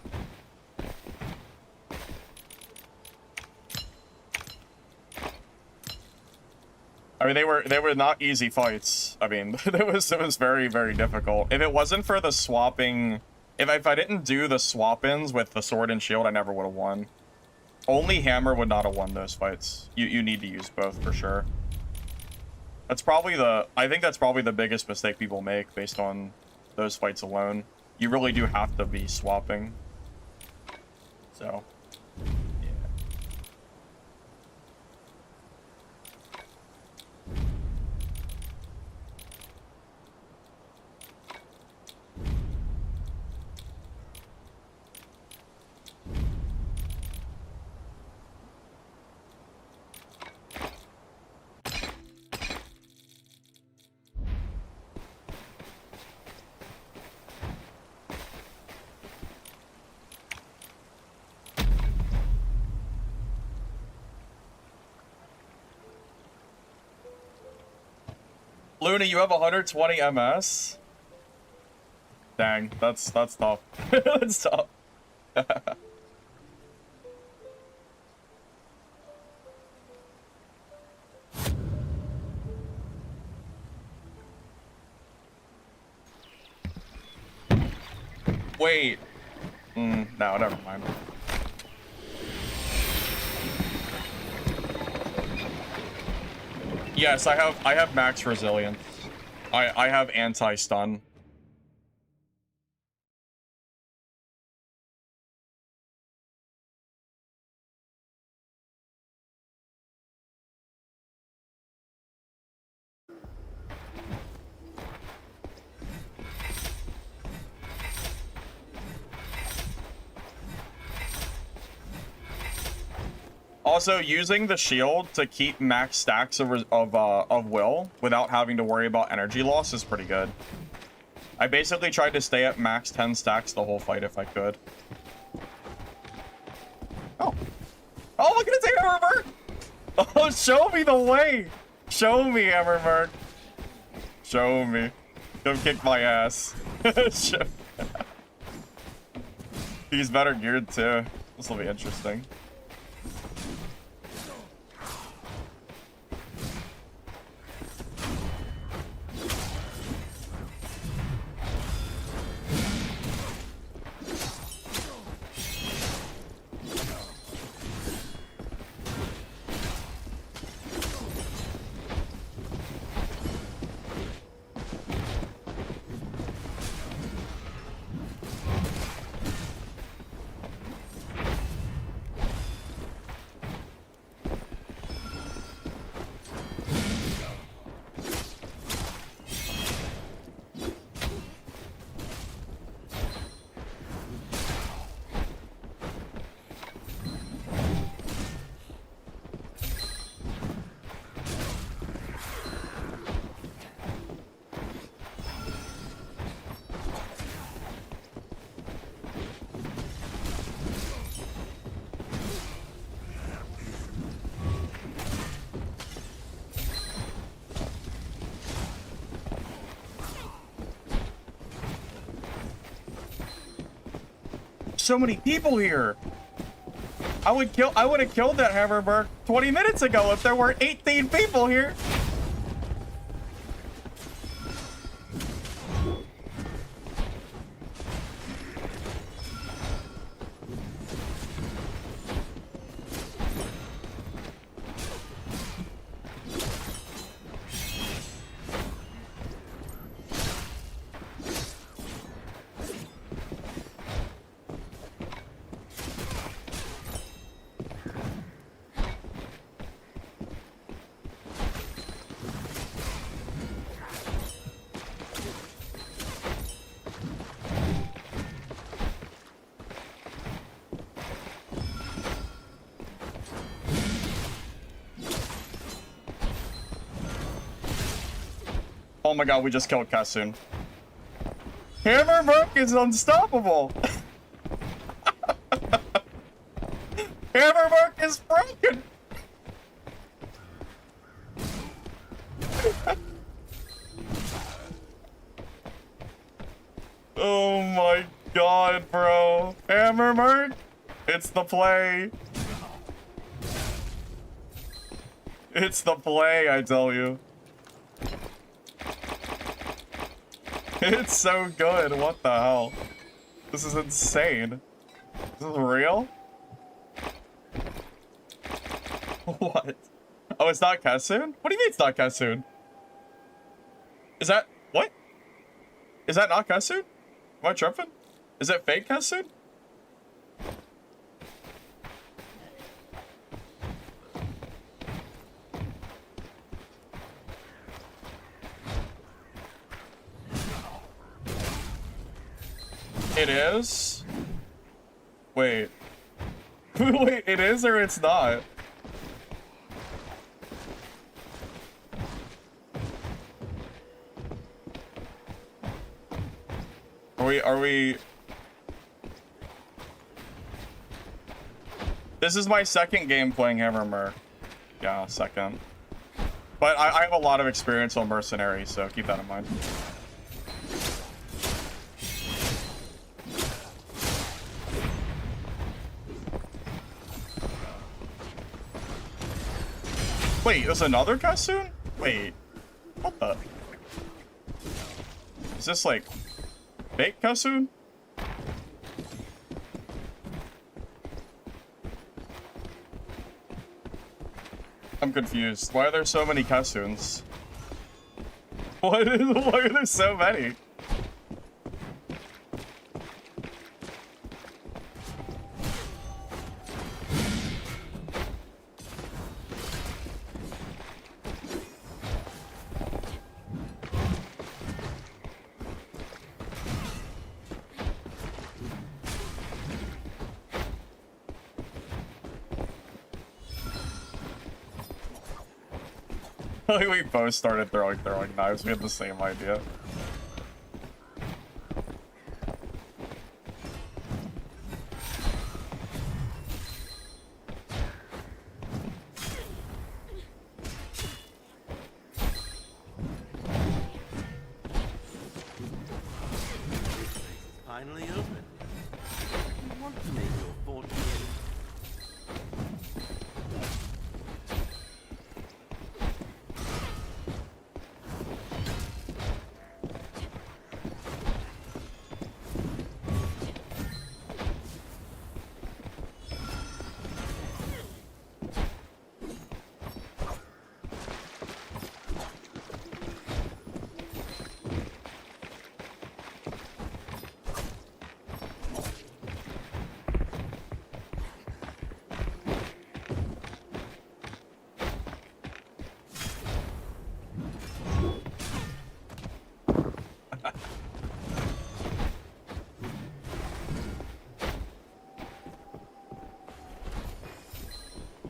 Speaker 1: I mean, they were not easy fights. I mean, it was very, very difficult. If it wasn't for the swapping, if I didn't do the swap-ins with the sword and shield, I never would have won. Only Hammer would not have won those fights. You need to use both for sure. I think that's probably the biggest mistake people make based on those fights alone. You really do have to be swapping. So. Luna, you have 120 MS? Dang, that's tough. That's tough. Wait. No, never mind. Yes, I have max resilience. I have anti-stun. Also, using the shield to keep max stacks of will without having to worry about energy loss is pretty good. I basically tried to stay at max 10 stacks the whole fight if I could. Oh, look at it, Hammerberg! Oh, show me the way! Show me, Hammerberg! Show me. Come kick my ass. He's better geared too. This will be interesting. so many people here. I would have killed that Hammerberg 20 minutes ago if there weren't 18 people here. Oh my god, we just killed Kassun. Hammerberg is unstoppable. Hammerberg is broken. Oh my god, bro. Hammerberg, it's the play. It's the play, I tell you. It's so good. What the hell? This is insane. This is real? What? Oh, it's not Kassun? What do you mean it's not Kassun? Is that... What? Is that not Kassun? Am I tripping? Is it fake Kassun? It is? Wait. Wait, it is or it's not? Are we... This is my second game playing Hammermer. Yeah, second. But I have a lot of experience on Mercenary, so keep that in mind. Wait, there's another Kassun? Wait, what the? Is this like fake Kassun? I'm confused. Why are there so many Kassuns? Why are there so many? We both started throwing knives. We had the same idea.
Speaker 3: Finally open. You want to make your fortune.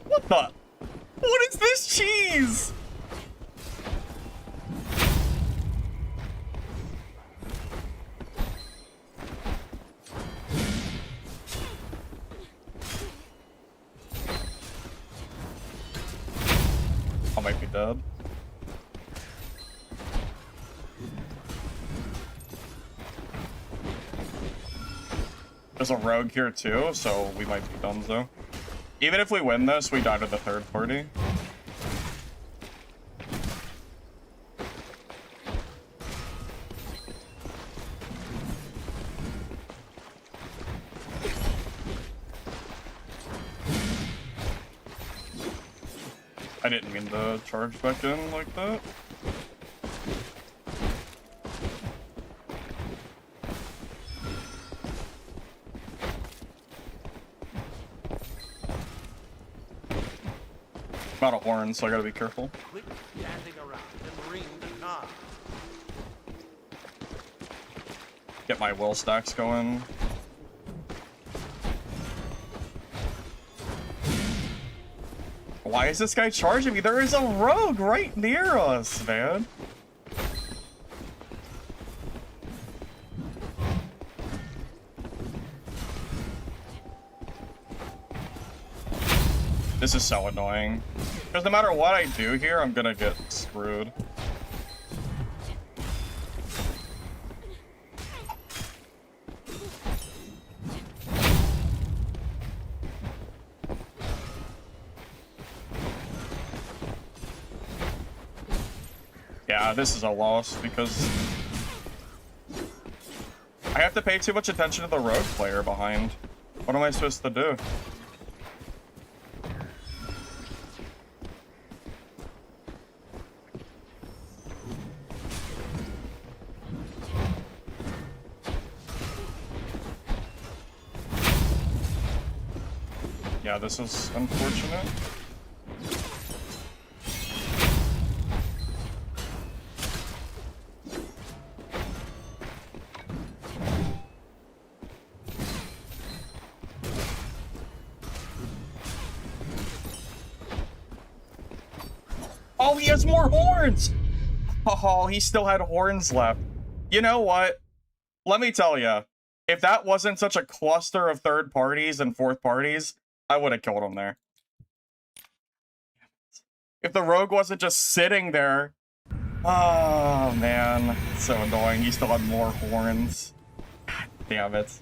Speaker 1: What the? What is this cheese? I might be dead. There's a rogue here too, so we might be done though. Even if we win this, we die to the third party. I didn't mean to charge back in like that. I'm out of horns, so I gotta be careful.
Speaker 3: Quit standing around and ring the car.
Speaker 1: Get my will stacks going. Why is this guy charging me? There is a rogue right near us, man. This is so annoying. Because no matter what I do here, I'm gonna get screwed. Yeah, this is a loss because I have to pay too much attention to the rogue player behind. What am I supposed to do? Yeah, this is unfortunate. Oh, he has more horns! Oh, he still had horns left. You know what? Let me tell you, if that wasn't such a cluster of third parties and fourth parties, I would have killed him there. If the rogue wasn't just sitting there. Oh, man. It's so annoying. He still had more horns. God damn it.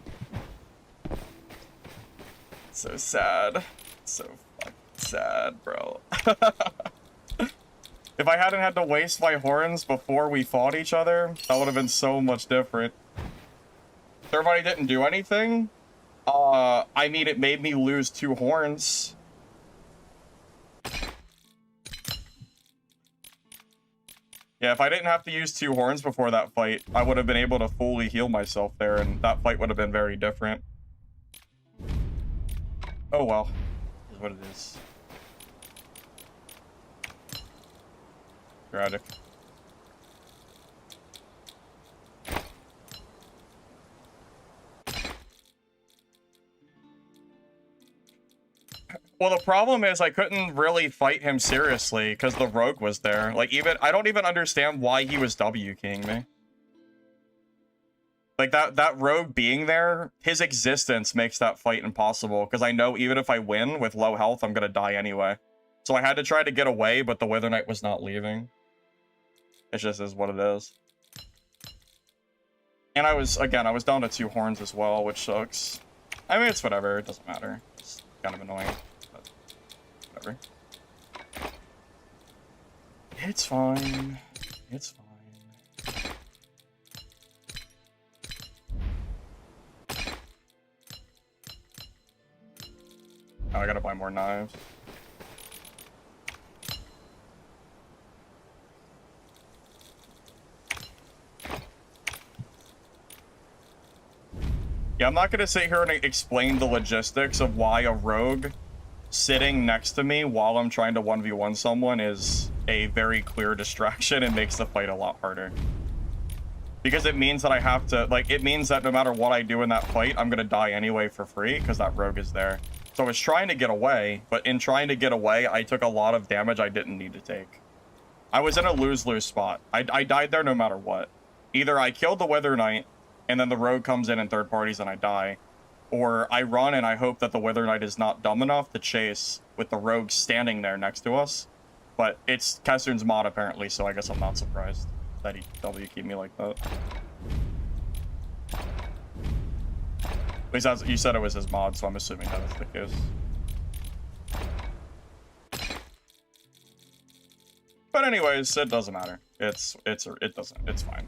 Speaker 1: So sad. So fucking sad, bro. If I hadn't had to waste my horns before we fought each other, that would have been so much different. Everybody didn't do anything. I mean, it made me lose 2 horns. Yeah, if I didn't have to use 2 horns before that fight, I would have been able to fully heal myself there, and that fight would have been very different. Oh well, is what it is. Tragic. Well, the problem is I couldn't really fight him seriously because the rogue was there. Like, I don't even understand why he was W-keying me. Like, that rogue being there, his existence makes that fight impossible because I know even if I win with low health, I'm gonna die anyway. So I had to try to get away, but the Wither Knight was not leaving. It just is what it is. And I was down to 2 horns as well, which sucks. I mean, it's whatever. It doesn't matter. It's kind of annoying, but whatever. It's fine. It's fine. Oh, I gotta buy more knives. Yeah, I'm not gonna sit here and explain the logistics of why a rogue sitting next to me while I'm trying to 1v1 someone is a very clear distraction and makes the fight a lot harder. Because it means that I have to, like, it means that no matter what I do in that fight, I'm gonna die anyway for free because that rogue is there. So I was trying to get away, but in trying to get away, I took a lot of damage I didn't need to take. I was in a lose-lose spot. I died there no matter what. Either I killed the Wither Knight, and then the rogue comes in third parties and I die. Or I run and I hope that the Wither Knight is not dumb enough to chase with the rogue standing there next to us. But it's Kessun's mod apparently, so I guess I'm not surprised that he W-keyed me like that. At least that's, you said it was his mod, so I'm assuming that is the case. But anyways, it doesn't matter. It doesn't. It's fine.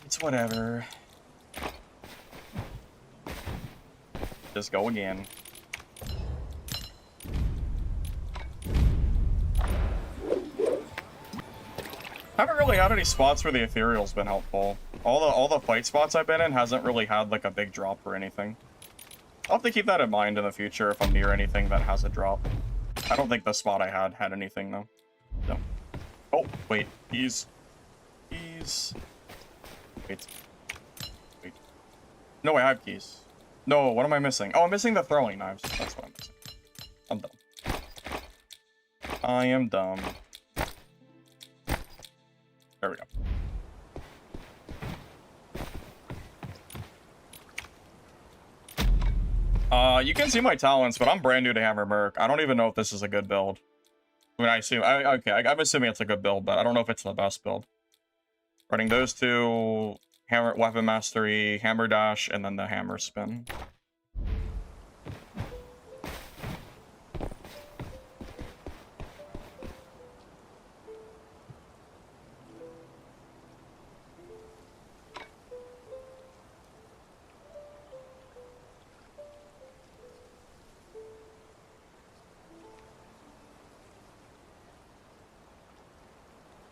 Speaker 1: It's whatever. Just go again. Haven't really had any spots where the ethereal's been helpful. All the fight spots I've been in hasn't really had like a big drop or anything. I'll have to keep that in mind in the future if I'm near anything that has a drop. I don't think the spot I had anything though. No. Oh wait, he's. Wait. No, I have keys. No, what am I missing? Oh, I'm missing the throwing knives. That's what I'm missing. I'm dumb. I am dumb. There we go. You can see my talents, but I'm brand new to Hammer Merc. I don't even know if this is a good build. I mean, I'm assuming it's a good build, but I don't know if it's the best build. Running those two, Hammer Weapon Mastery, Hammer Dash, and then the Hammer Spin.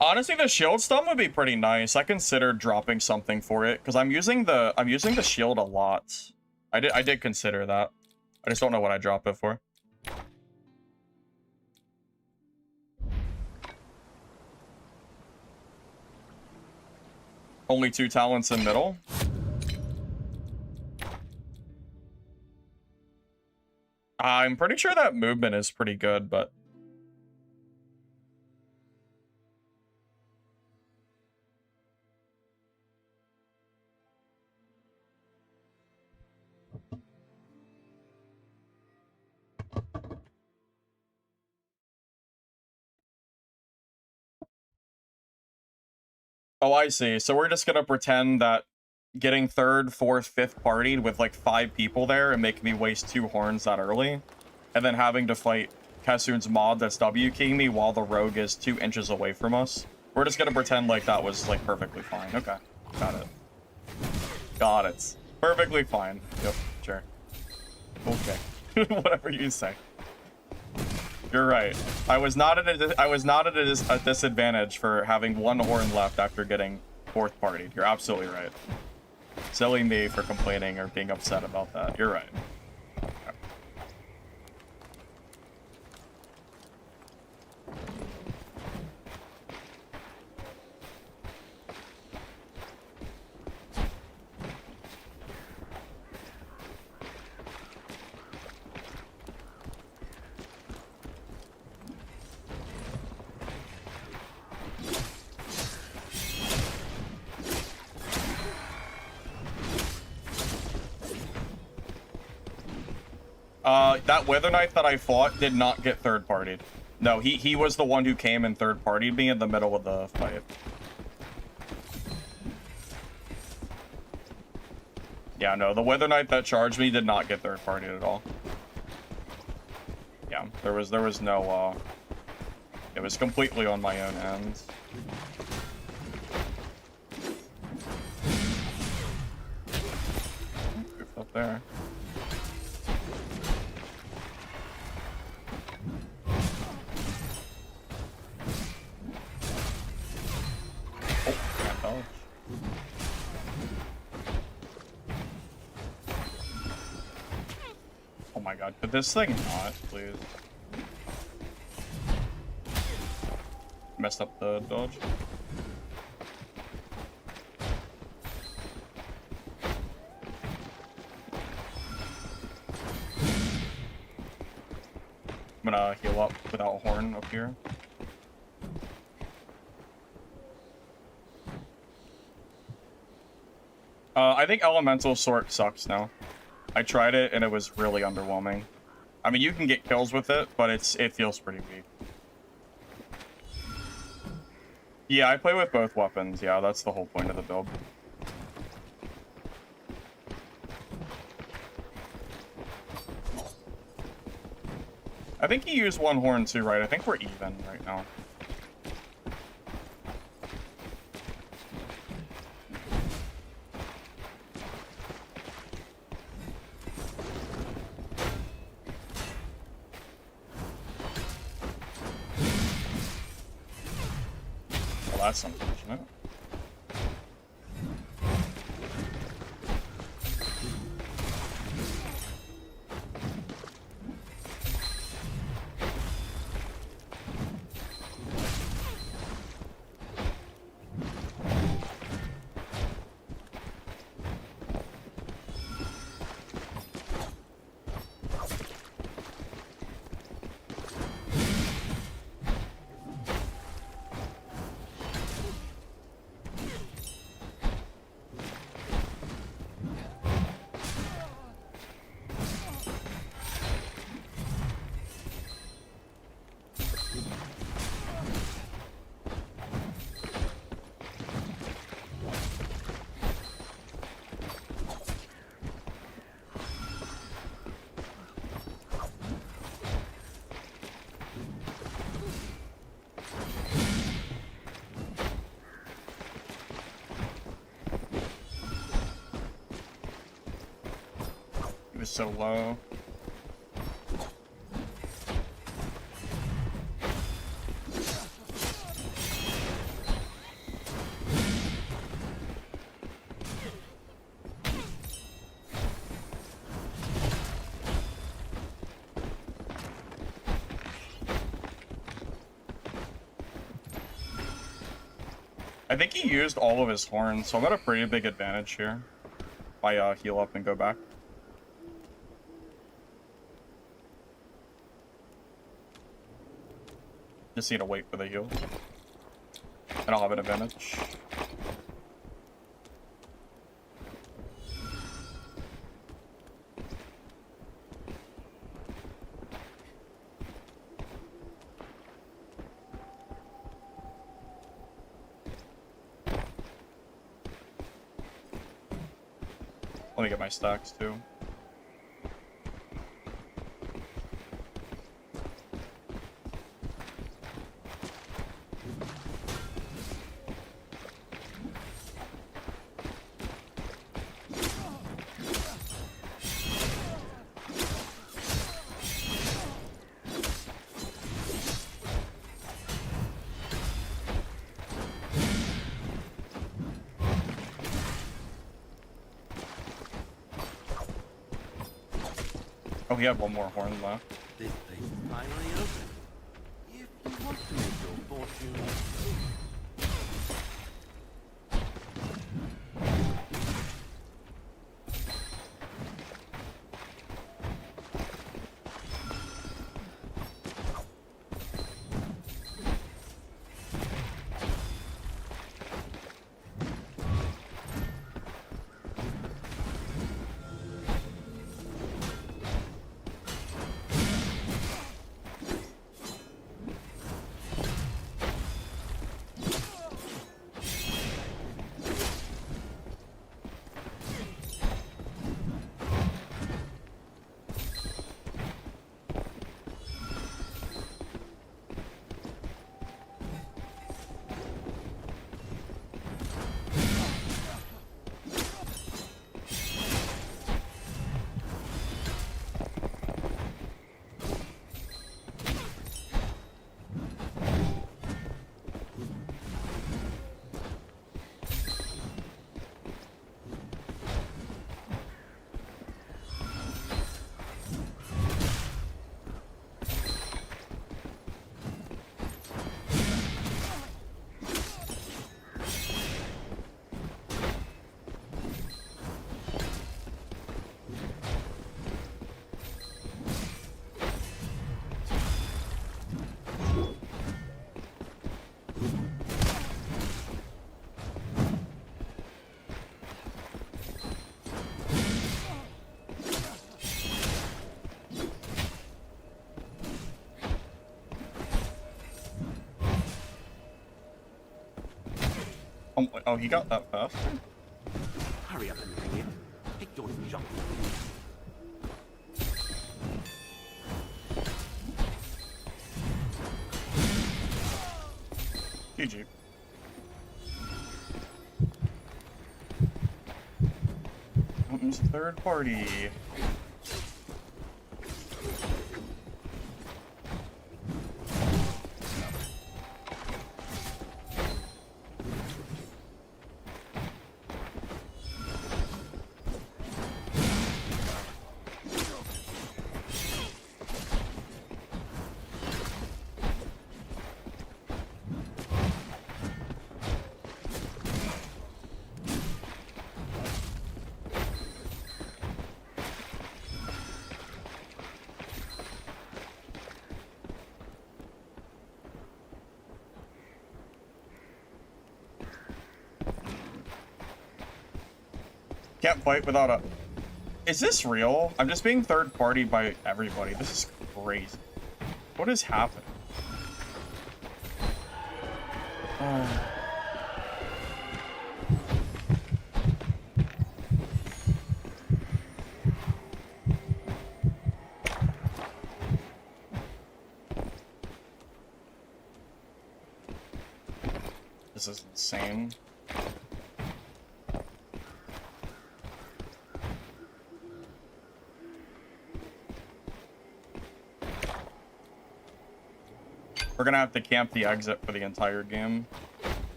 Speaker 1: Honestly, the shield stun would be pretty nice. I considered dropping something for it because I'm using the shield a lot. I did consider that. I just don't know what I drop it for. Only 2 talents in middle. I'm pretty sure that movement is pretty good, but oh, I see. So we're just gonna pretend that getting 3rd, 4th, 5th partied with like 5 people there and making me waste 2 horns that early, and then having to fight Kassoon's mod that's W-keying me while the rogue is 2 inches away from us. We're just gonna pretend like that was like perfectly fine. Okay, got it. Got it. Perfectly fine. Yep, sure. Okay. Whatever you say. You're right. I was not at a disadvantage for having 1 horn left after getting 4th partied. You're absolutely right. Silly me for complaining or being upset about that. You're right. That Wither Knight that I fought did not get 3rd partied. No, he was the one who came and 3rd partied me in the middle of the fight. Yeah, no, the Wither Knight that charged me did not get 3rd partied at all. Yeah, there was no it was completely on my own end. Oof, up there. Oh my god, could this thing not, please? Messed up the dodge. I'm gonna heal up without a horn up here. I think Elemental Sort sucks now. I tried it and it was really underwhelming. I mean, you can get kills with it, but it feels pretty weak. Yeah, I play with both weapons. Yeah, that's the whole point of the build. I think he used one horn too, right? I think we're even right now. Well, that's unfortunate. He was so low. I think he used all of his horns, so I'm at a pretty big advantage here. If I heal up and go back. Just need to wait for the heal. And I'll have an advantage. Let me get my stacks too. Oh, he had one more horn left.
Speaker 3: This place is finally open. If you want to make your fortune.
Speaker 1: Oh, he got that fast?
Speaker 3: Hurry up and bring it. Take your jump.
Speaker 1: GG. Something's third party. Can't fight without a... Is this real? I'm just being third party by everybody. This is crazy. What is happening? This is insane. We're gonna have to camp the exit for the entire game.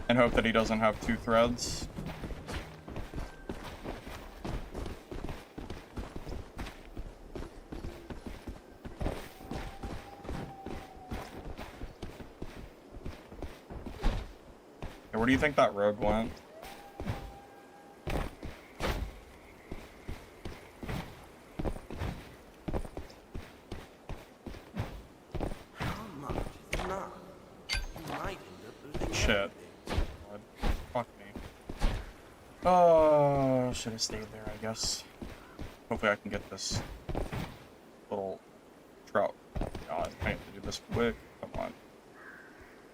Speaker 1: And hope that he doesn't have 2 threads. Hey, where do you think that rogue went? Shit. God. Fuck me. Oh, should have stayed there, I guess. Hopefully I can get this little trout. God, I have to do this quick. Come on.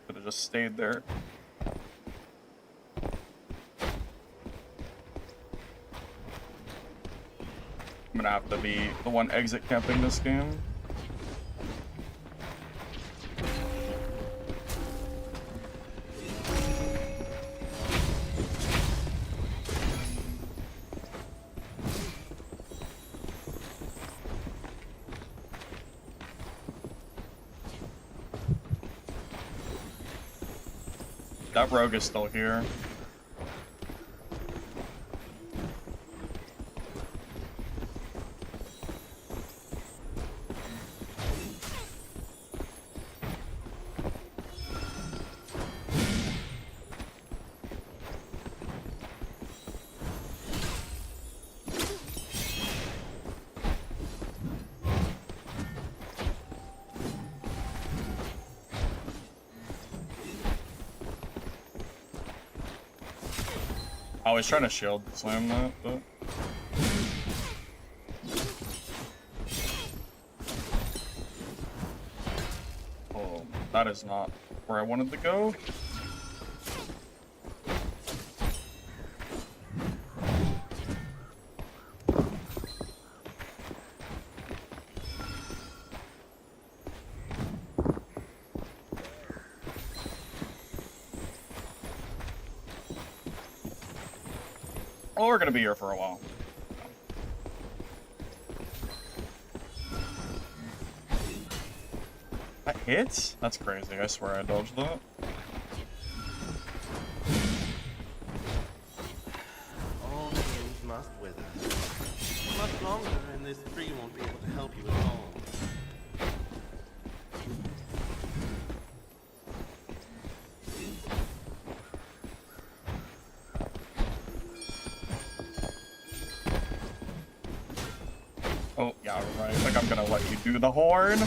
Speaker 1: Should have just stayed there. I'm gonna have to be the one exit camping this game. That rogue is still here. I was trying to shield slam that, but... Oh, that is not where I wanted to go. Well, we're gonna be here for a while. That hits? That's crazy. I swear I dodged that.
Speaker 3: All things must wither. Much longer, and this tree won't be able to help you at all.
Speaker 1: Oh, yeah, right. I think I'm gonna let you do the horn.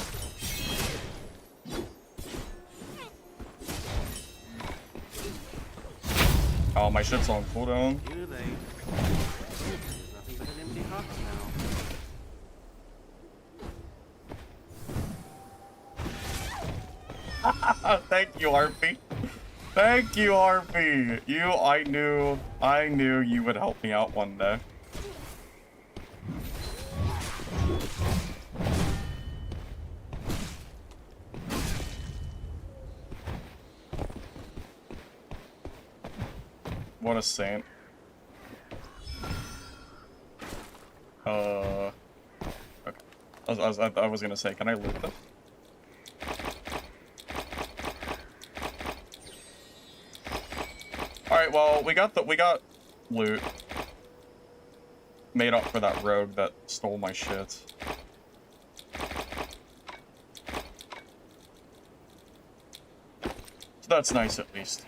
Speaker 1: Oh, my shit's on cooldown.
Speaker 3: Too late. There's nothing but an empty heart now.
Speaker 1: Thank you, Harpy. Thank you, Harpy. I knew you would help me out one day. What a saint. Okay. I was gonna say, can I loot this? Alright, well, we got loot. Made up for that rogue that stole my shit. So that's nice at least.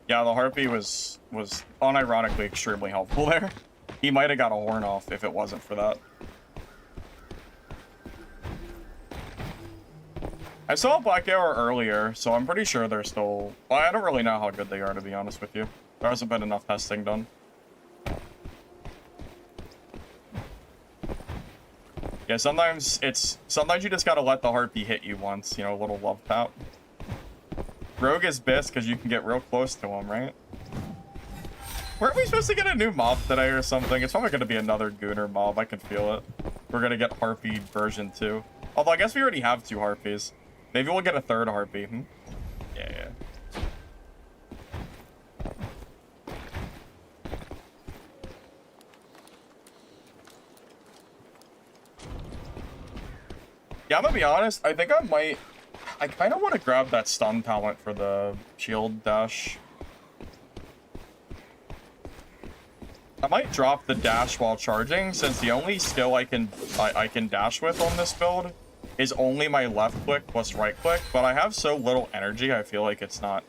Speaker 1: Yeah, the harpy was unironically extremely helpful there. He might have got a horn off if it wasn't for that. I saw Black Arrow earlier, so I'm pretty sure they're still... Well, I don't really know how good they are, to be honest with you. There hasn't been enough testing done. Yeah, sometimes you just gotta let the harpy hit you once, you know, a little love tap. Rogue is best because you can get real close to him, right? Were we supposed to get a new mob today or something? It's probably gonna be another Gooner mob, I can feel it. We're gonna get Harpy version 2. Although I guess we already have 2 Harpies. Maybe we'll get a 3rd Harpy. Yeah. Yeah, I'm gonna be honest, I think I kind of want to grab that stun talent for the shield dash. I might drop the dash while charging, since the only skill I can dash with on this build is only my left click plus right click, but I have so little energy, I feel like it's not...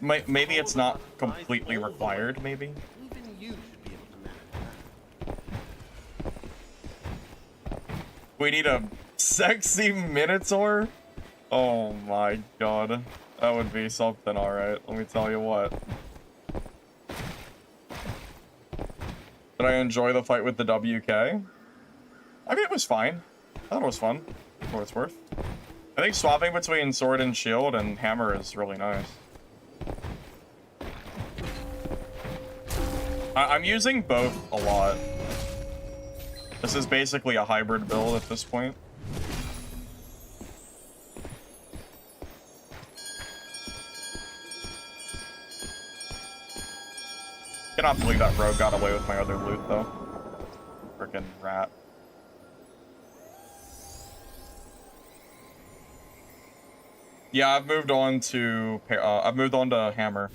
Speaker 1: maybe it's not completely required, maybe?
Speaker 3: Even you should be able to manage that.
Speaker 1: We need a sexy Minotaur? Oh my god. That would be something, alright. Let me tell you what. Did I enjoy the fight with the WK? I mean, it was fine. I thought it was fun, for what it's worth. I think swapping between sword and shield and hammer is really nice. I'm using both a lot. This is basically a hybrid build at this point. Cannot believe that rogue got away with my other loot, though. Frickin' rat. Yeah, I've moved on to hammer,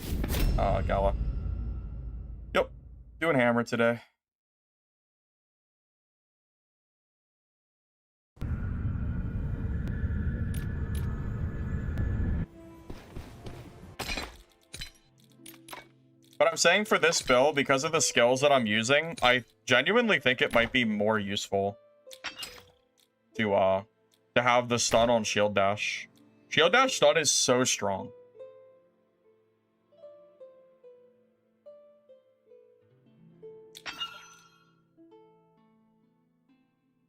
Speaker 1: Gala. Yep, doing hammer today. But I'm saying for this build, because of the skills that I'm using, I genuinely think it might be more useful to have the stun on shield dash. Shield dash stun is so strong.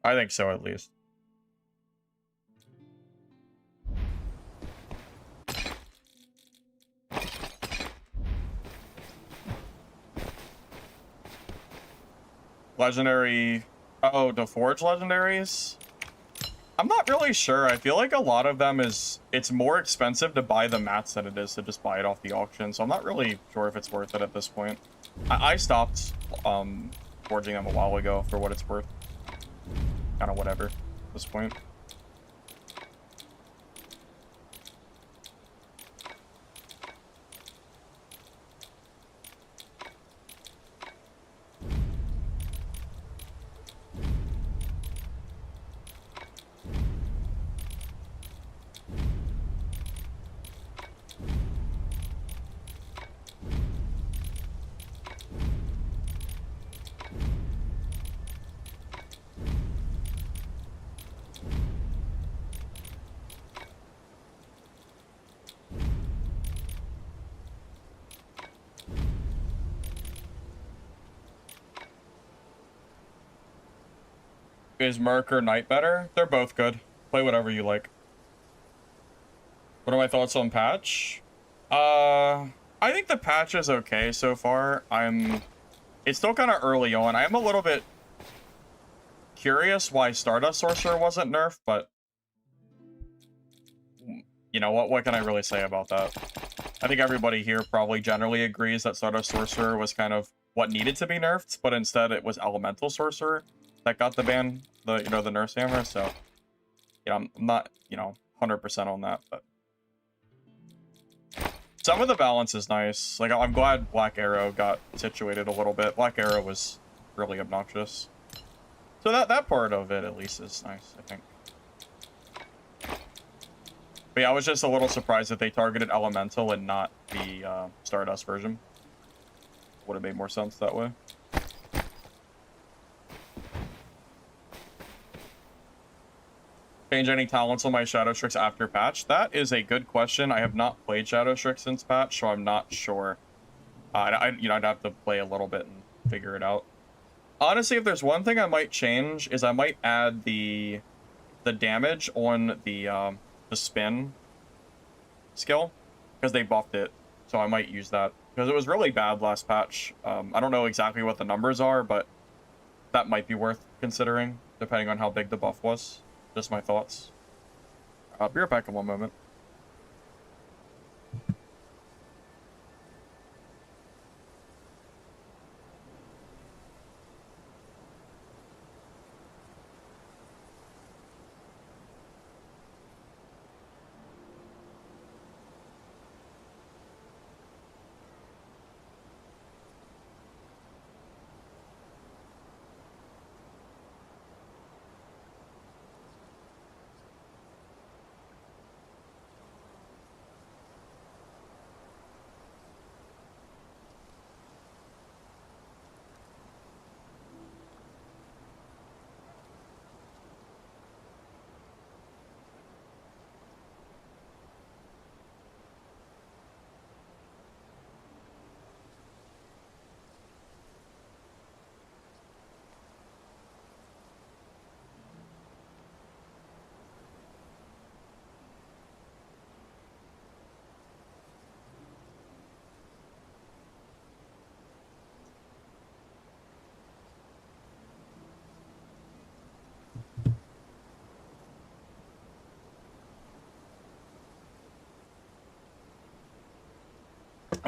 Speaker 1: I think so, at least. Legendary... Oh, the Forge legendaries? I'm not really sure. I feel like a lot of them it's more expensive to buy the mats than it is to just buy it off the auction, so I'm not really sure if it's worth it at this point. I stopped forging them a while ago for what it's worth. Kind of whatever at this point. Is Merc or Knight better? They're both good. Play whatever you like. What are my thoughts on patch? I think the patch is okay so far. It's still kind of early on. I am a little bit curious why Stardust Sorcerer wasn't nerfed, but you know what can I really say about that? I think everybody here probably generally agrees that Stardust Sorcerer was kind of what needed to be nerfed, but instead it was Elemental Sorcerer that got the ban, the Nurse Hammer, so I'm not, 100% on that, but some of the balance is nice. Like, I'm glad Black Arrow got situated a little bit. Black Arrow was really obnoxious. So that part of it, at least, is nice, I think. But yeah, I was just a little surprised that they targeted Elemental and not the Stardust version. Would have made more sense that way. Change any talents on my Shadow Strix after patch? That is a good question. I have not played Shadow Strix since patch, so I'm not sure. I'd have to play a little bit and figure it out. Honestly, if there's one thing I might change, is I might add the damage on the spin skill, because they buffed it, so I might use that, because it was really bad last patch. I don't know exactly what the numbers are, but that might be worth considering, depending on how big the buff was. Just my thoughts. I'll be right back in one moment.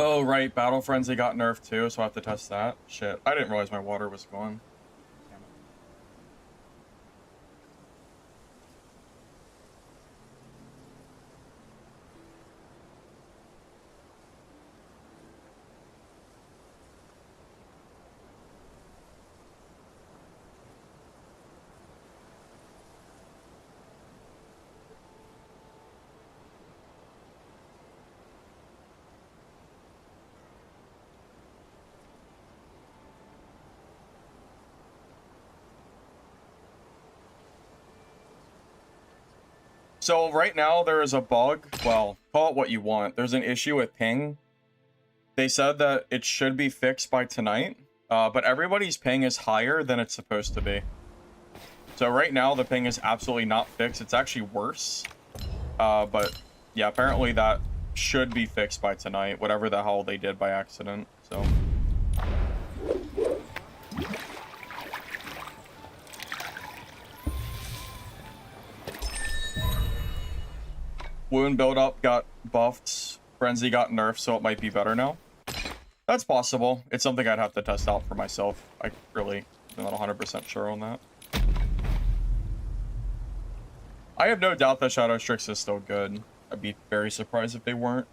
Speaker 1: Oh, right. Battle Frenzy got nerfed too, so I have to test that. Shit. I didn't realize my water was gone. Damn it. So right now there is a bug. Well, call it what you want. There's an issue with ping. They said that it should be fixed by tonight, but everybody's ping is higher than it's supposed to be. So right now the ping is absolutely not fixed. It's actually worse. But yeah, apparently that should be fixed by tonight, whatever the hell they did by accident. So wound buildup got buffed, frenzy got nerfed, so it might be better now. That's possible. It's something I'd have to test out for myself. I really am not 100% sure on that. I have no doubt that Shadow Strix is still good. I'd be very surprised if they weren't.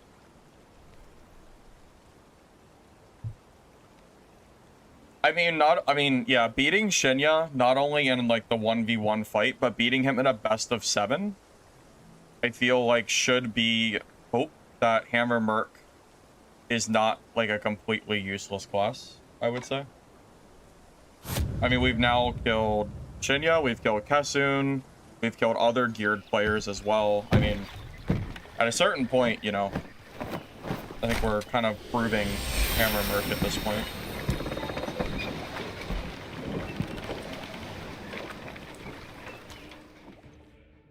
Speaker 1: Yeah, beating Shinya, not only in like the 1v1 fight, but beating him in a best of 7, I feel like should be hope that Hammer Merc is not like a completely useless class, I would say. I mean, we've now killed Shinya, we've killed Kassoon, we've killed other geared players as well. I mean, at a certain point, I think we're kind of proving Hammer Merc at this point.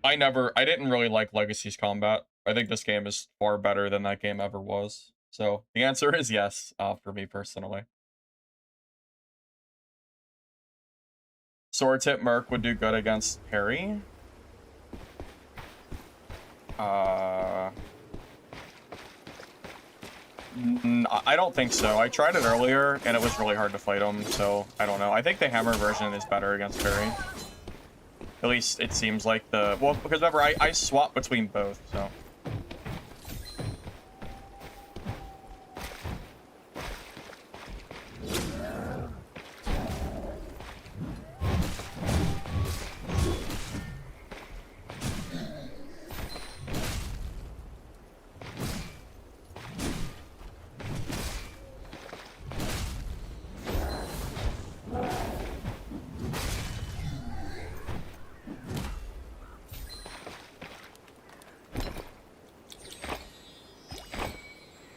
Speaker 1: I didn't really like Legacy's combat. I think this game is far better than that game ever was. So the answer is yes, for me personally. Sword tip Merc would do good against parry. I don't think so. I tried it earlier, and it was really hard to fight him, so I don't know. I think the hammer version is better against parry. At least it seems like the... Well, because remember, I swap between both, so...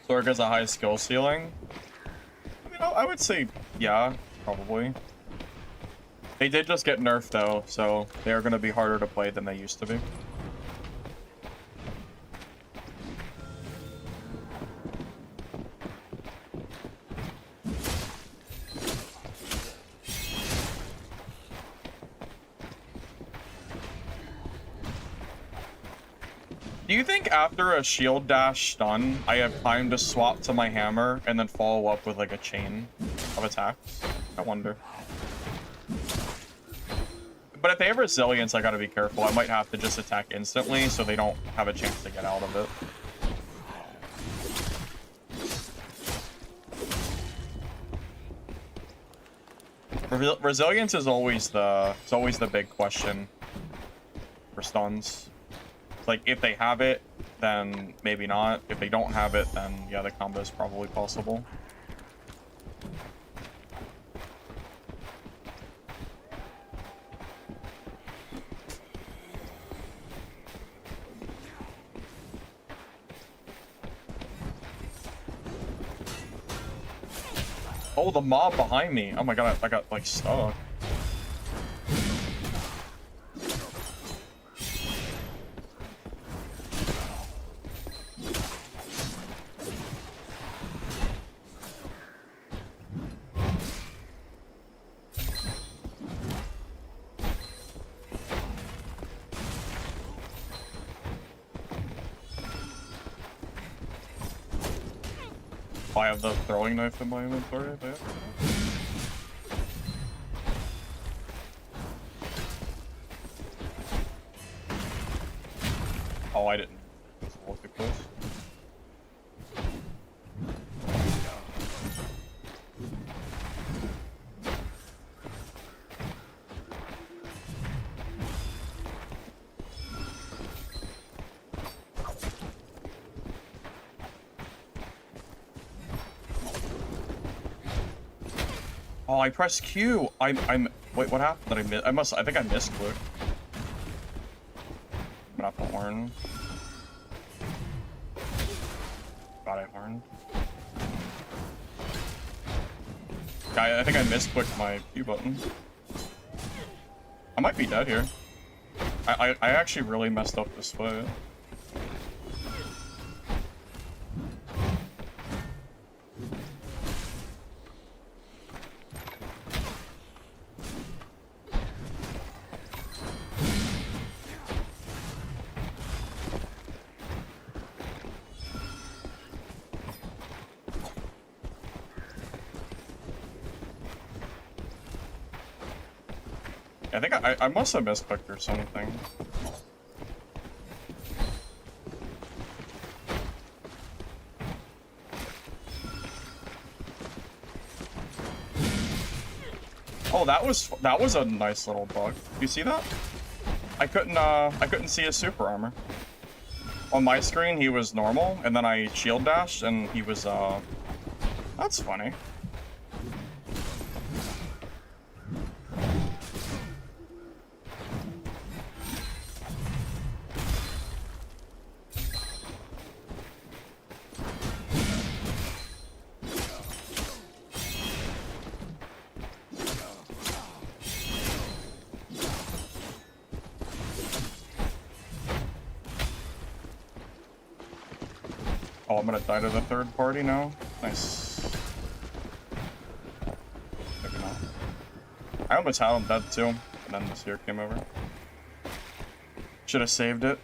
Speaker 1: Zorg has a high skill ceiling. I mean, I would say, yeah, probably. They did just get nerfed, though, so they're going to be harder to play than they used to be. Do you think after a shield dash stun, I have time to swap to my hammer and then follow up with like a chain of attacks? I wonder. But if they have resilience, I gotta be careful. I might have to just attack instantly so they don't have a chance to get out of it. Resilience is always the big question for stuns. Like, if they have it, then maybe not. If they don't have it, then yeah, the combo is probably possible. Oh, the mob behind me. Oh my god, I got like stuck. I have the throwing knife in my inventory, but yeah. Oh, I didn't. That's a little too close. Oh, I pressed Q. I'm. Wait, what happened? Did I miss? I think I missed click. I'm gonna have to horn. God, I horned. I think I misclicked my Q button. I might be dead here. I actually really messed up this fight. I think I must have misclicked or something. Oh, that was a nice little bug. You see that? I couldn't see his super armor. On my screen, he was normal, and then I shield dashed, and he was that's funny. Oh, I'm gonna die to the third party now? Nice. Maybe not. I almost had him dead too, and then this here came over. Should have saved it.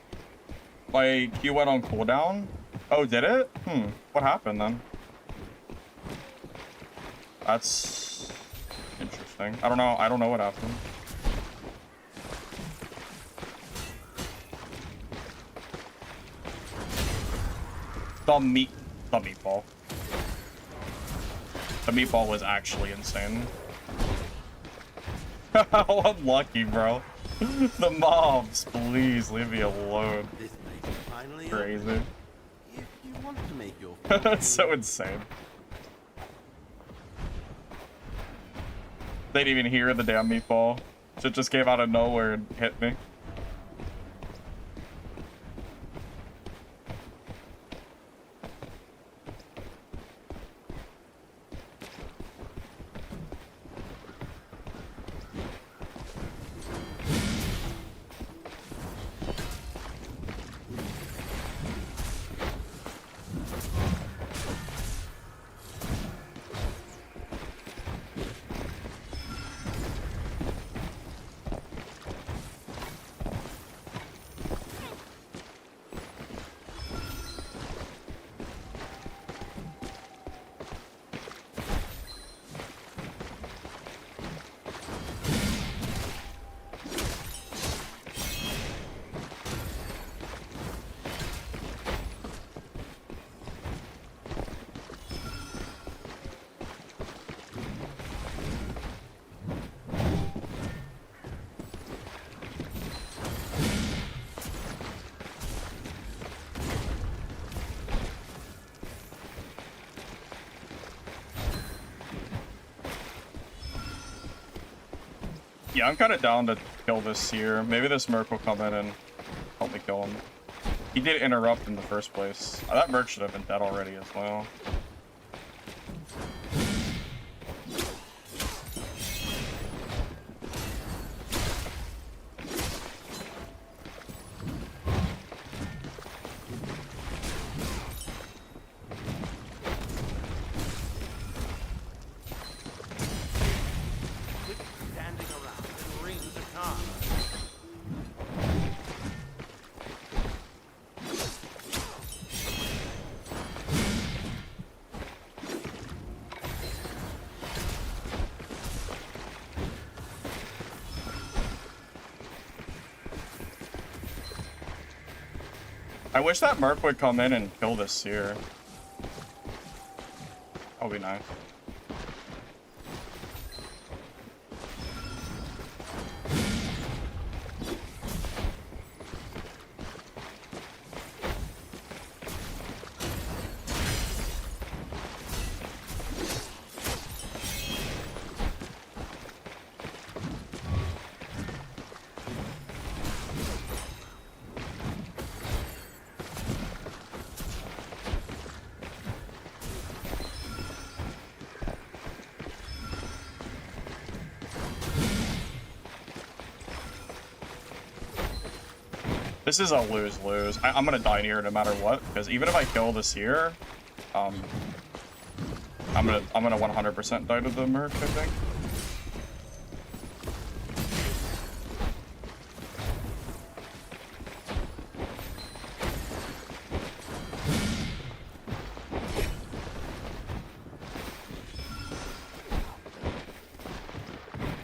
Speaker 1: My Q went on cooldown. Oh, did it? What happened then? That's interesting. I don't know what happened. The meatball. The meatball was actually insane. How unlucky, bro. The mobs, please leave me alone.
Speaker 3: This may be finally
Speaker 1: Crazy.
Speaker 3: over. If you want to make your
Speaker 1: That's so insane. They didn't even hear the damn meatball. Shit just came out of nowhere and hit me. Yeah, I'm kind of down to kill this here. Maybe this Merc will come in and help me kill him. He did interrupt in the first place. That Merc should have been dead already as well.
Speaker 3: standing around and ring the car.
Speaker 1: I wish that Merc would come in and kill this here. That would be nice. This is a lose-lose. I'm gonna die here no matter what, because even if I kill this here, I'm gonna 100% die to the Merc, I think.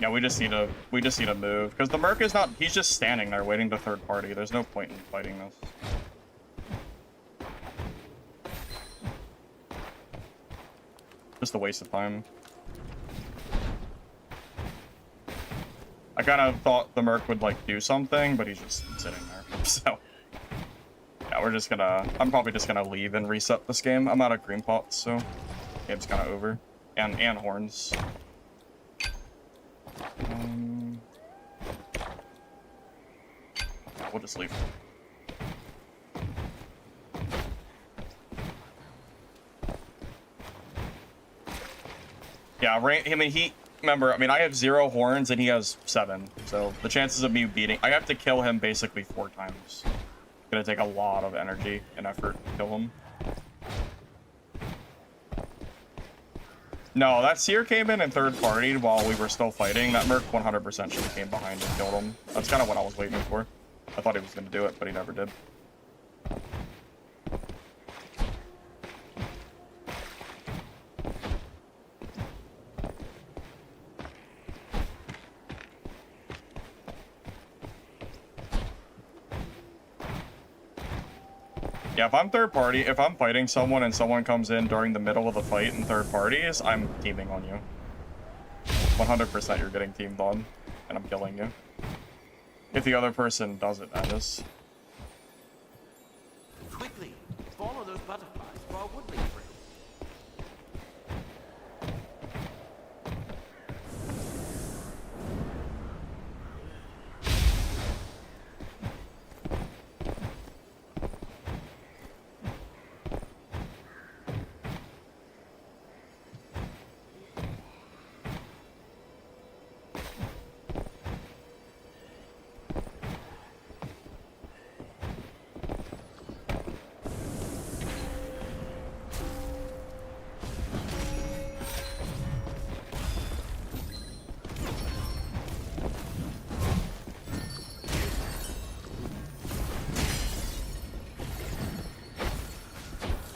Speaker 1: Yeah, we just need to move because the Merc is not. He's just standing there waiting to third party. There's no point in fighting this. Just a waste of time. I kind of thought the Merc would like do something, but he's just sitting there. So yeah, we're just gonna. I'm probably just gonna leave and reset this game. I'm out of green pots, so game's kind of over. And horns. We'll just leave. Yeah, I mean, remember, I mean, I have 0 horns and he has 7. So the chances of me beating, I have to kill him basically 4 times. It's gonna take a lot of energy and effort to kill him. No, that seer came in third party while we were still fighting. That Merc 100% should have came behind and killed him. That's kind of what I was waiting for. I thought he was going to do it, but he never did. Yeah, if I'm third party, if I'm fighting someone and someone comes in during the middle of the fight in third parties, I'm teaming on you. 100% you're getting teamed on, and I'm killing you. If the other person does it, that is.
Speaker 3: Quickly, follow those butterflies for our woodling friends.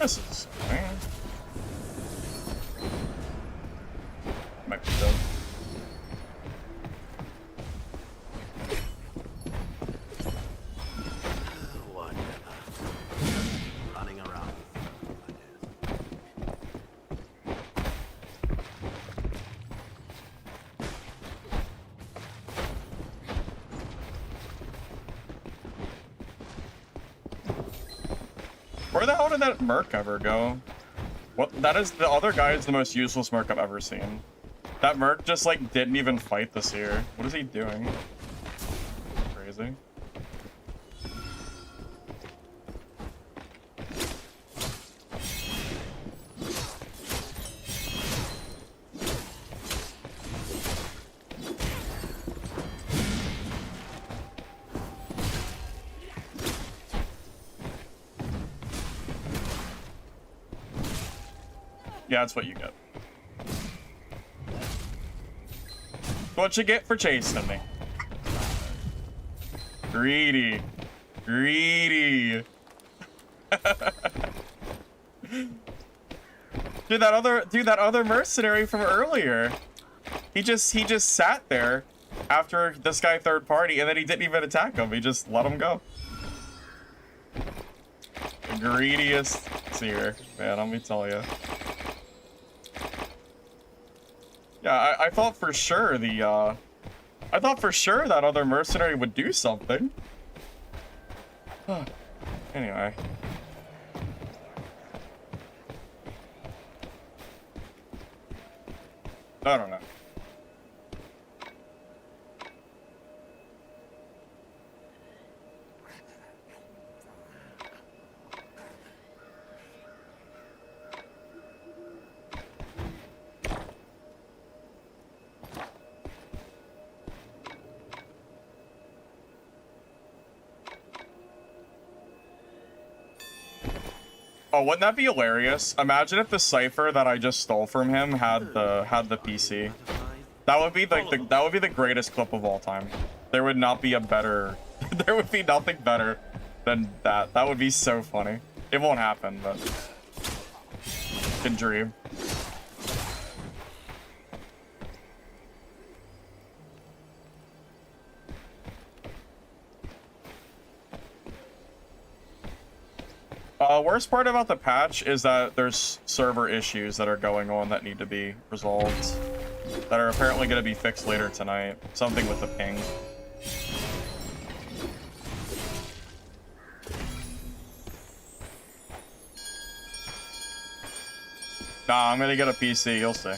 Speaker 1: This is annoying. Might be done.
Speaker 3: Whatever. Running around.
Speaker 1: Where the hell did that Merc ever go? What? That is the other guy is the most useless Merc I've ever seen. That Merc just like didn't even fight this year. What is he doing? Crazy. Yeah, that's what you get. What you get for chasing me. Greedy. Greedy. Dude, that other mercenary from earlier. He just sat there after this guy third party and then he didn't even attack him. He just let him go. The greediest seer, man, let me tell you. Yeah, I thought for sure I thought for sure that other mercenary would do something. Anyway. I don't know. Oh, wouldn't that be hilarious? Imagine if the cipher that I just stole from him had the PC. That would be like that would be the greatest clip of all time. There would not be a better there would be nothing better than that. That would be so funny. It won't happen, but can dream. Worst part about the patch is that there's server issues that are going on that need to be resolved. That are apparently going to be fixed later tonight. Something with the ping. Nah, I'm going to get a PC, you'll see.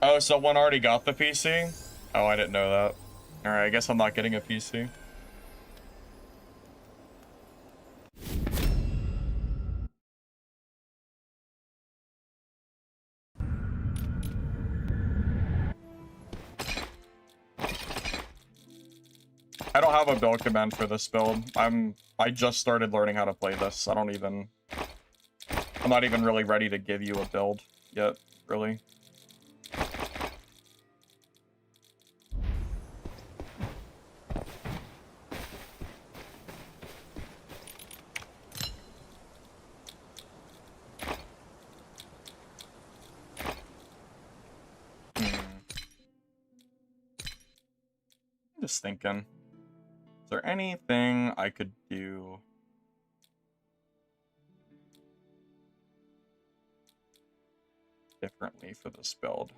Speaker 1: Oh, someone already got the PC? Oh, I didn't know that. Alright, I guess I'm not getting a PC. I don't have a build command for this build. I just started learning how to play this. I don't even I'm not even really ready to give you a build yet, really. Just thinking, is there anything I could do differently for this build?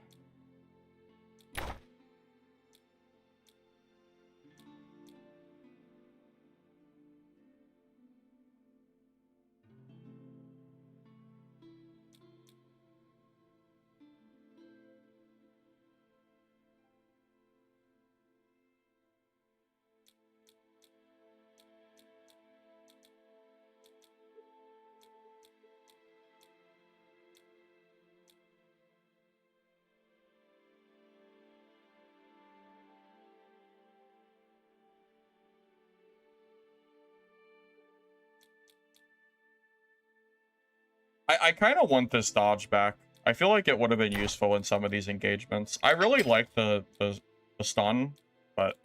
Speaker 1: I kind of want this dodge back. I feel like it would have been useful in some of these engagements. I really like the stun, but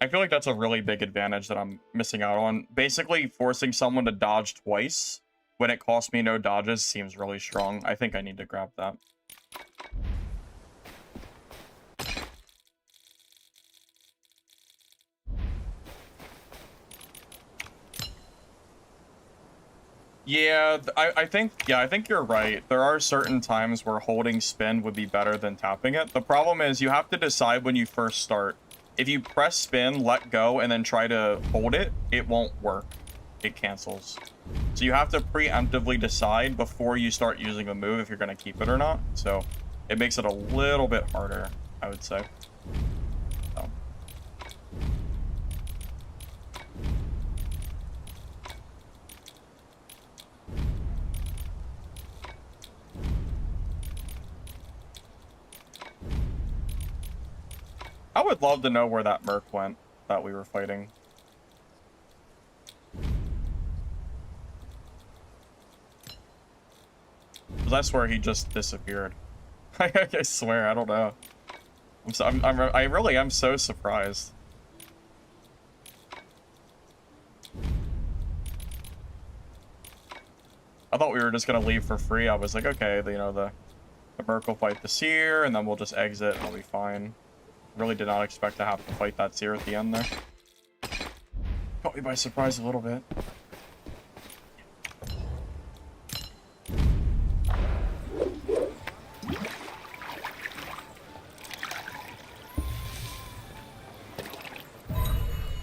Speaker 1: I feel like that's a really big advantage that I'm missing out on. Basically, forcing someone to dodge twice when it costs me no dodges seems really strong. I think I need to grab that. Yeah, I think you're right. There are certain times where holding spin would be better than tapping it. The problem is you have to decide when you first start. If you press spin, let go, and then try to hold it, it won't work. It cancels. So you have to preemptively decide before you start using the move if you're going to keep it or not. So it makes it a little bit harder, I would say. So. I would love to know where that merc went that we were fighting. Because I swear he just disappeared. I swear, I don't know. I really am so surprised. I thought we were just gonna leave for free. I was like, okay, you know, the merc will fight the seer, and then we'll just exit and we'll be fine. Really did not expect to have to fight that seer at the end there. Caught me by surprise a little bit.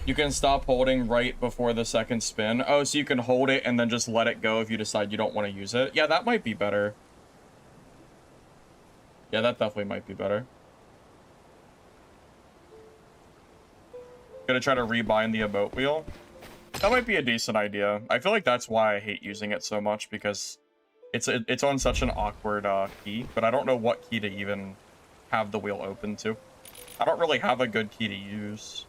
Speaker 1: You can stop holding right before the second spin. Oh, so you can hold it and then just let it go if you decide you don't want to use it. Yeah, that might be better. Yeah, that definitely might be better. Gonna try to rebind the emote wheel. That might be a decent idea. I feel like that's why I hate using it so much, because it's on such an awkward key, but I don't know what key to even have the wheel open to. I don't really have a good key to use.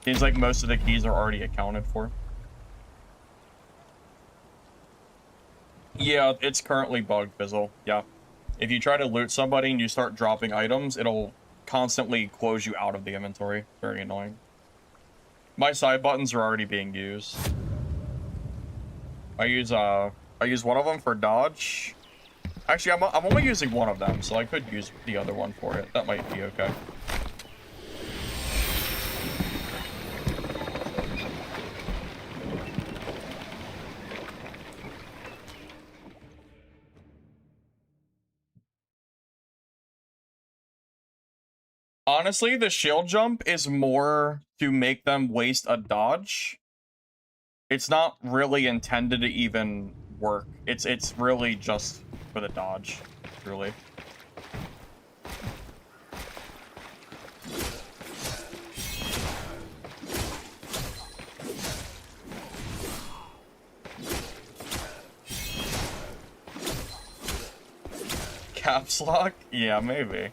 Speaker 1: Seems like most of the keys are already accounted for. Yeah, it's currently bugged, Fizzle. Yeah. If you try to loot somebody and you start dropping items, it'll constantly close you out of the inventory. Very annoying. My side buttons are already being used. I use one of them for dodge. Actually, I'm only using one of them, so I could use the other one for it. That might be okay. Honestly, the shield jump is more to make them waste a dodge. It's not really intended to even work. It's really just for the dodge, truly. Caps lock? Yeah, maybe.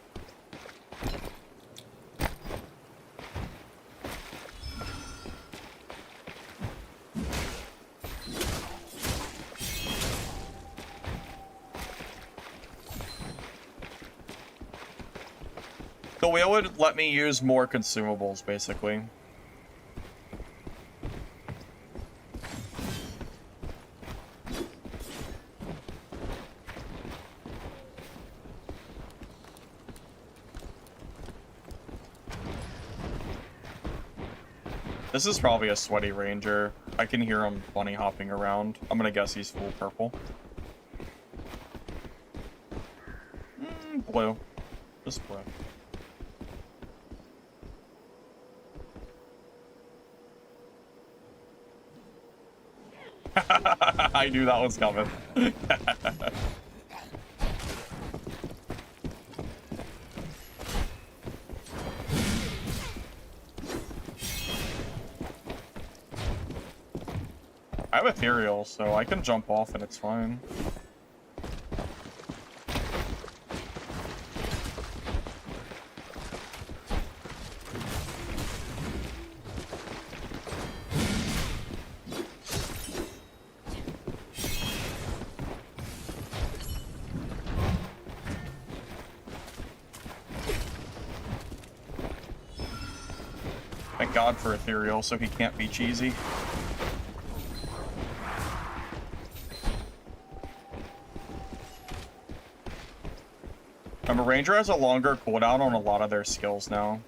Speaker 1: The wheel would let me use more consumables, basically. This is probably a sweaty ranger. I can hear him bunny hopping around. I'm gonna guess he's full purple. Blue. Just blue. I knew that was coming. I have ethereal, so I can jump off and it's fine. Thank God for ethereal, so he can't be cheesy. A ranger has a longer cooldown on a lot of their skills now.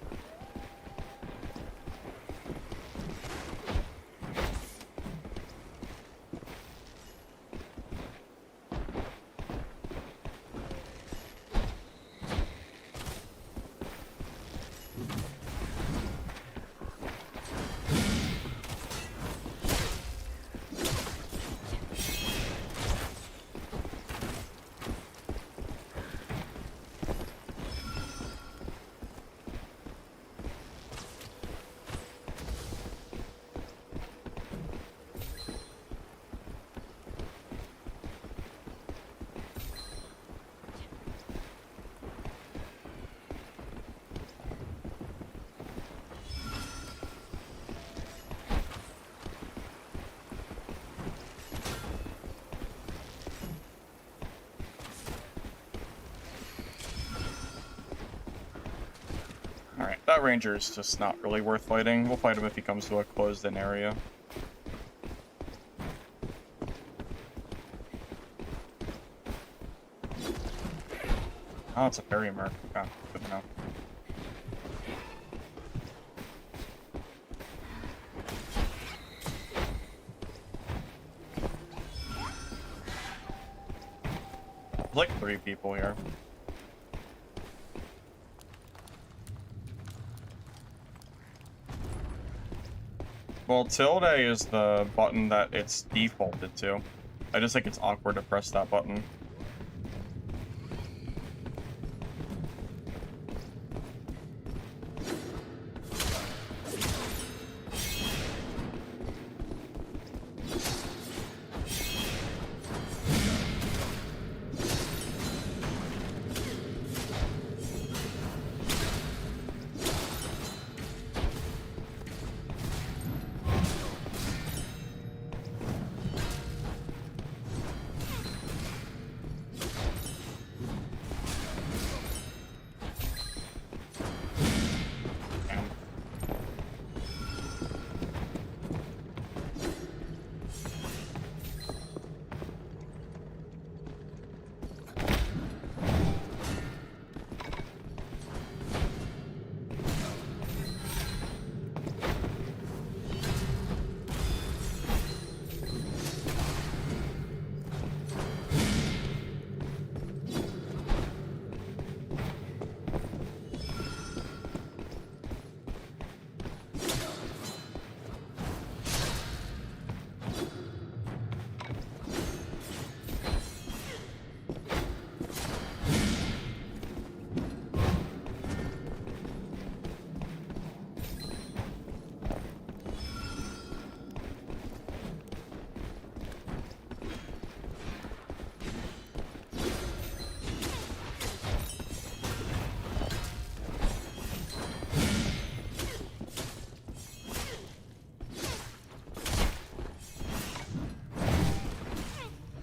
Speaker 1: Alright, that ranger is just not really worth fighting. We'll fight him if he comes to a closed-in area. Oh, it's a fairy merc. Okay, good to know. There's like 3 people here. Well, tilde is the button that it's defaulted to. I just think it's awkward to press that button.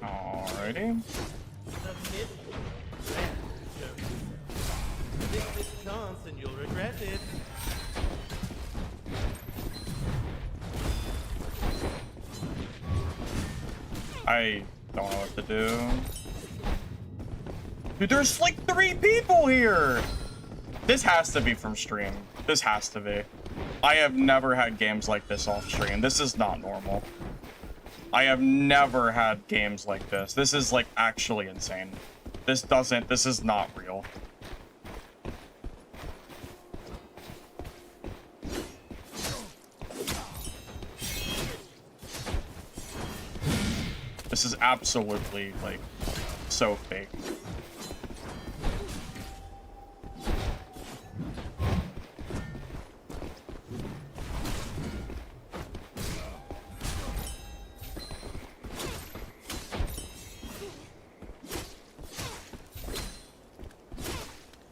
Speaker 1: Alrighty.
Speaker 3: Take this chance and you'll
Speaker 1: I don't know what to do. Dude, there's like 3 people here! This has to be from stream. This has to be. I have never had games like this off stream. This is not normal. I have never had games like this. This is like actually insane. This is not real. This is absolutely, like, so fake.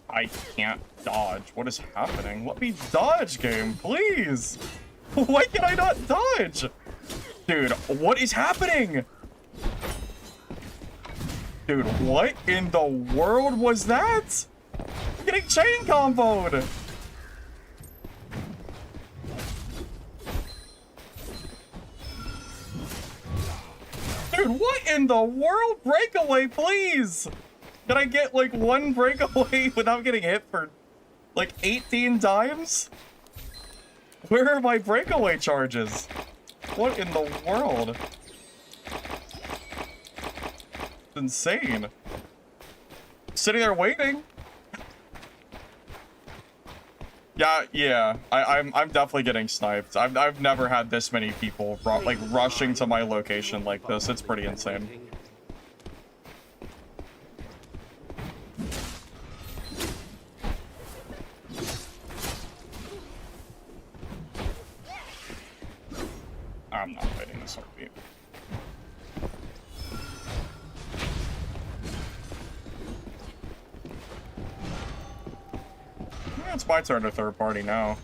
Speaker 1: I can't dodge. What is happening? Let me dodge, game, please! Why can I not dodge? Dude, what is happening? Dude, what in the world was that? I'm getting chain comboed! Dude, what in the world? Breakaway, please! Can I get, like, 1 breakaway without getting hit for, like, 18 times? Where are my breakaway charges? What in the world? It's insane. Sitting there waiting. Yeah. I'm definitely getting sniped. I've never had this many people like rushing to my location like this. It's pretty insane. I'm not fighting this heartbeat. Yeah, it's my turn to third party now.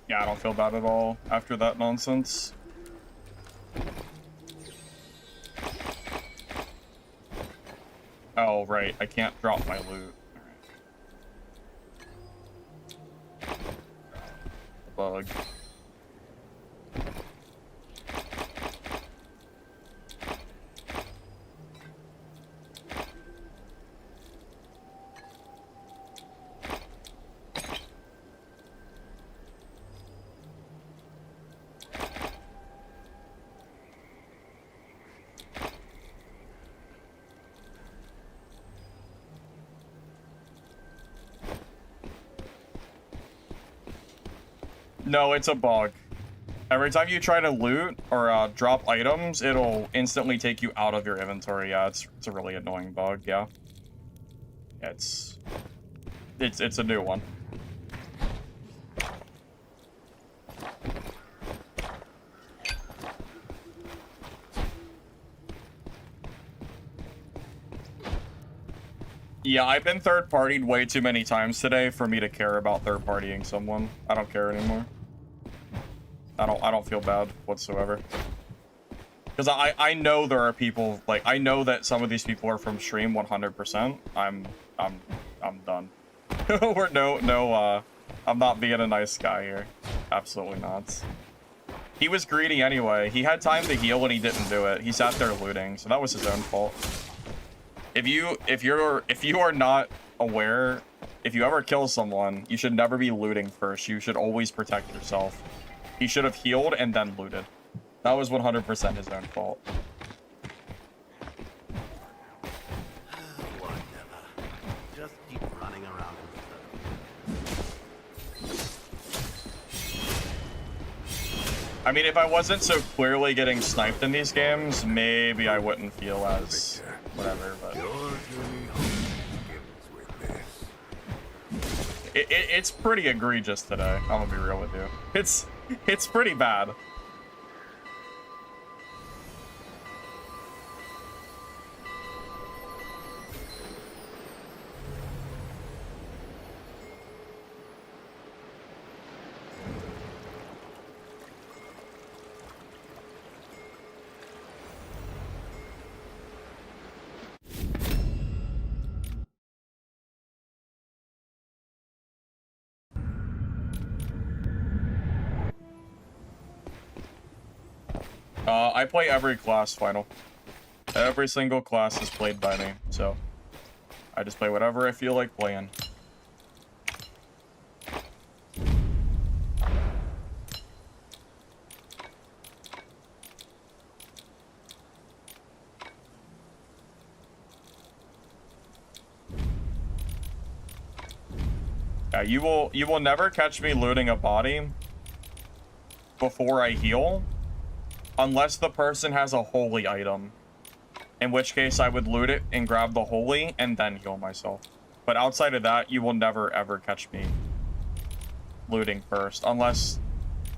Speaker 1: Yeah, I don't feel bad at all after that nonsense. Oh, right. I can't drop my loot. Alright. Bug. No, it's a bug. Every time you try to loot or drop items, it'll instantly take you out of your inventory. Yeah, it's a really annoying bug. Yeah, it's a new one. Yeah, I've been third-partied way too many times today for me to care about third-partying someone. I don't care anymore. I don't feel bad whatsoever. Because I know there are people, like, I know that some of these people are from stream 100%. I'm done. I'm not being a nice guy here. Absolutely not. He was greedy anyway. He had time to heal and he didn't do it. He sat there looting, so that was his own fault. If you are not aware, if you ever kill someone, you should never be looting first. You should always protect yourself. He should have healed and then looted. That was 100% his own fault.
Speaker 3: Whatever. Just keep running around in circles.
Speaker 1: I mean, if I wasn't so clearly getting sniped in these games, maybe I wouldn't feel as whatever, but it's pretty egregious today. I'm gonna be real with you. It's pretty bad. I play every class final. Every single class is played by me, so I just play whatever I feel like playing. Yeah, you will never catch me looting a body before I heal, unless the person has a holy item. In which case, I would loot it and grab the holy and then heal myself. But outside of that, you will never ever catch me looting first, unless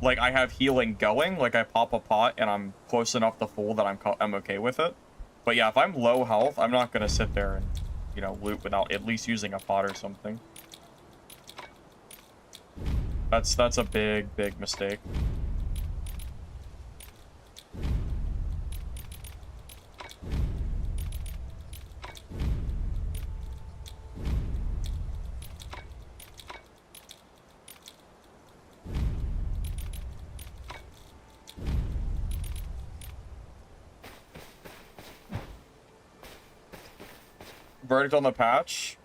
Speaker 1: like I have healing going, like I pop a pot and I'm close enough to full that I'm okay with it. But yeah, if I'm low health, I'm not gonna sit there and, you know, loot without at least using a pot or something. That's a big mistake. Verdict on the patch?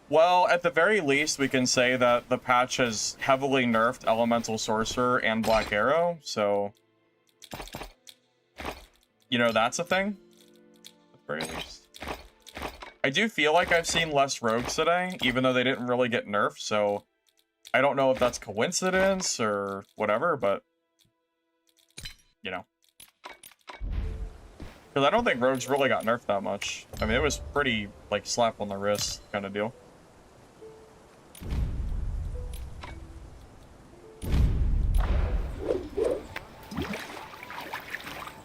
Speaker 1: Well, at the very least, we can say that the patch has heavily nerfed Elemental Sorcerer and Black Arrow, so... You know, that's a thing. At the very least. I do feel like I've seen less rogues today, even though they didn't really get nerfed, so... I don't know if that's coincidence or whatever, but... You know. Because I don't think rogues really got nerfed that much. I mean, it was pretty, like, slap on the wrist kind of deal.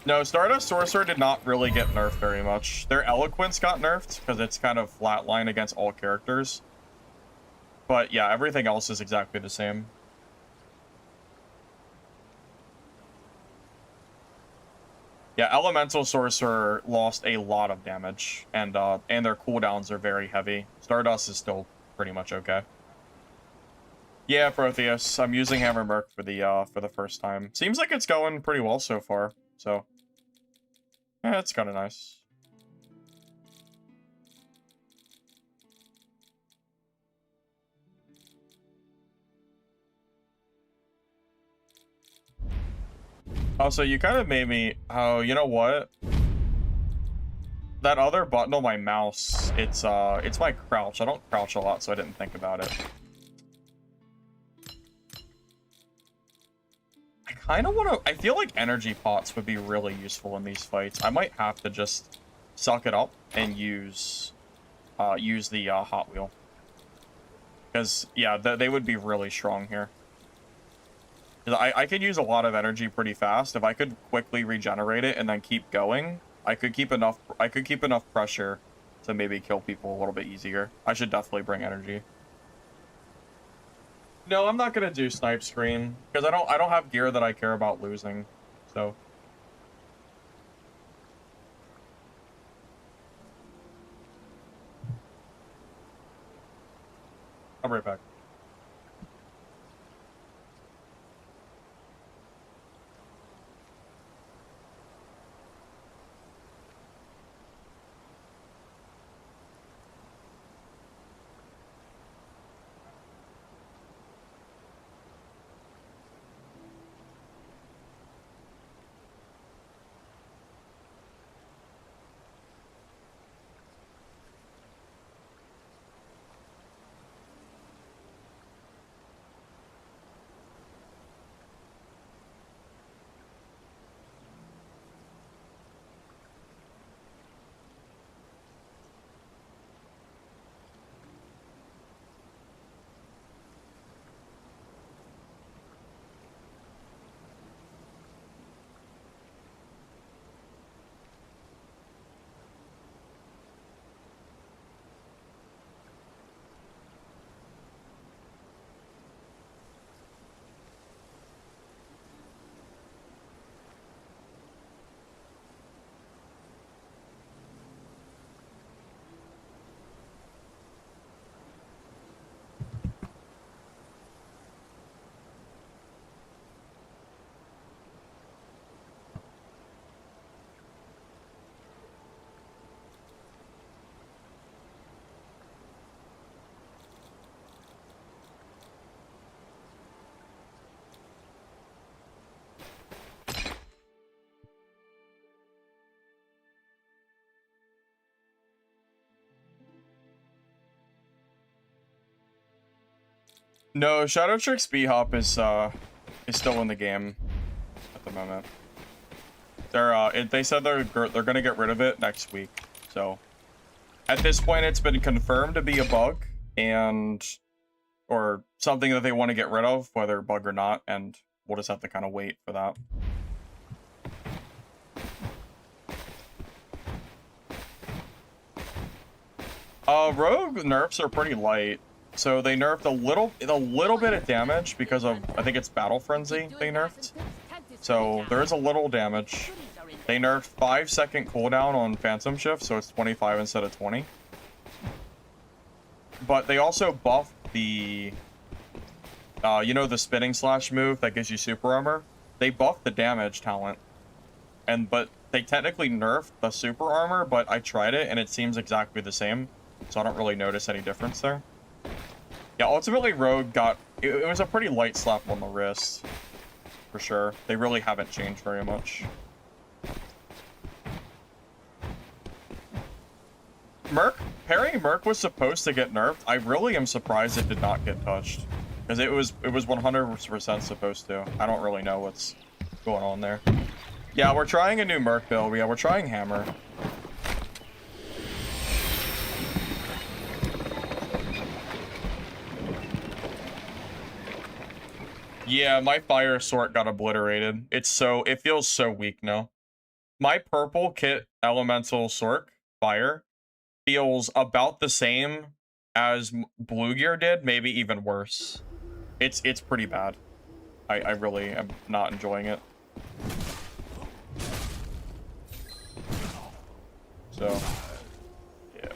Speaker 1: No, Stardust Sorcerer did not really get nerfed very much. Their Eloquence got nerfed, because it's kind of flatline against all characters. But yeah, everything else is exactly the same. Yeah, Elemental Sorcerer lost a lot of damage, and their cooldowns are very heavy. Stardust is still pretty much okay. Yeah, Protheus, I'm using Hammer Merc for the first time. Seems like it's going pretty well so far, so... Yeah, it's kind of nice. Also, you kind of made me... Oh, you know what? That other button on my mouse, it's my crouch. I don't crouch a lot, so I didn't think about it. I kind of want to... I feel like energy pots would be really useful in these fights. I might have to just suck it up and use the Hot Wheel. Because, yeah, they would be really strong here. I could use a lot of energy pretty fast. If I could quickly regenerate it and then keep going, I could keep enough pressure to maybe kill people a little bit easier. I should definitely bring energy. No, I'm not gonna do snipe screen because I don't have gear that I care about losing. So I'll be right back. No, Shadow Trick's B-Hop is still in the game at the moment. They said they're gonna get rid of it next week. So at this point, it's been confirmed to be a bug or something that they want to get rid of, whether bug or not, and we'll just have to kind of wait for that. Rogue nerfs are pretty light. So they nerfed a little bit of damage because of, I think it's Battle Frenzy they nerfed. So there is a little damage. They nerfed 5-second cooldown on Phantom Shift, so it's 25 instead of 20. But they also buffed the, you know, the spinning slash move that gives you super armor? They buffed the damage talent. But they technically nerfed the super armor, but I tried it and it seems exactly the same. So I don't really notice any difference there. Yeah, ultimately Rogue got, it was a pretty light slap on the wrist. For sure. They really haven't changed very much. Parrying Merc was supposed to get nerfed. I really am surprised it did not get touched. Because it was 100% supposed to. I don't really know what's going on there. Yeah, we're trying a new Merc build. Yeah, we're trying Hammer. Yeah, my fire sort got obliterated. It feels so weak now. My purple kit elemental sort fire feels about the same as Blue Gear did, maybe even worse. It's pretty bad. I really am not enjoying it. So, yeah.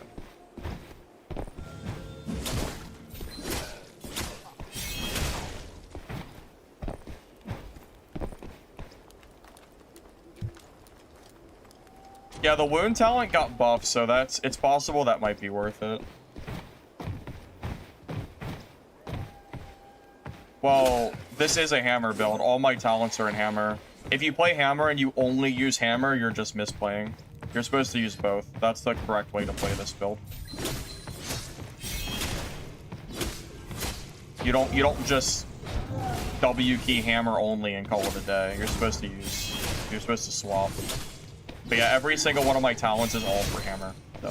Speaker 1: Yeah, the wound talent got buffed, so it's possible that might be worth it. Well, this is a hammer build. All my talents are in hammer. If you play hammer and you only use hammer, you're just misplaying. You're supposed to use both. That's the correct way to play this build. You don't just W key hammer only and call it a day. You're supposed to swap. But yeah, every single one of my talents is all for hammer. So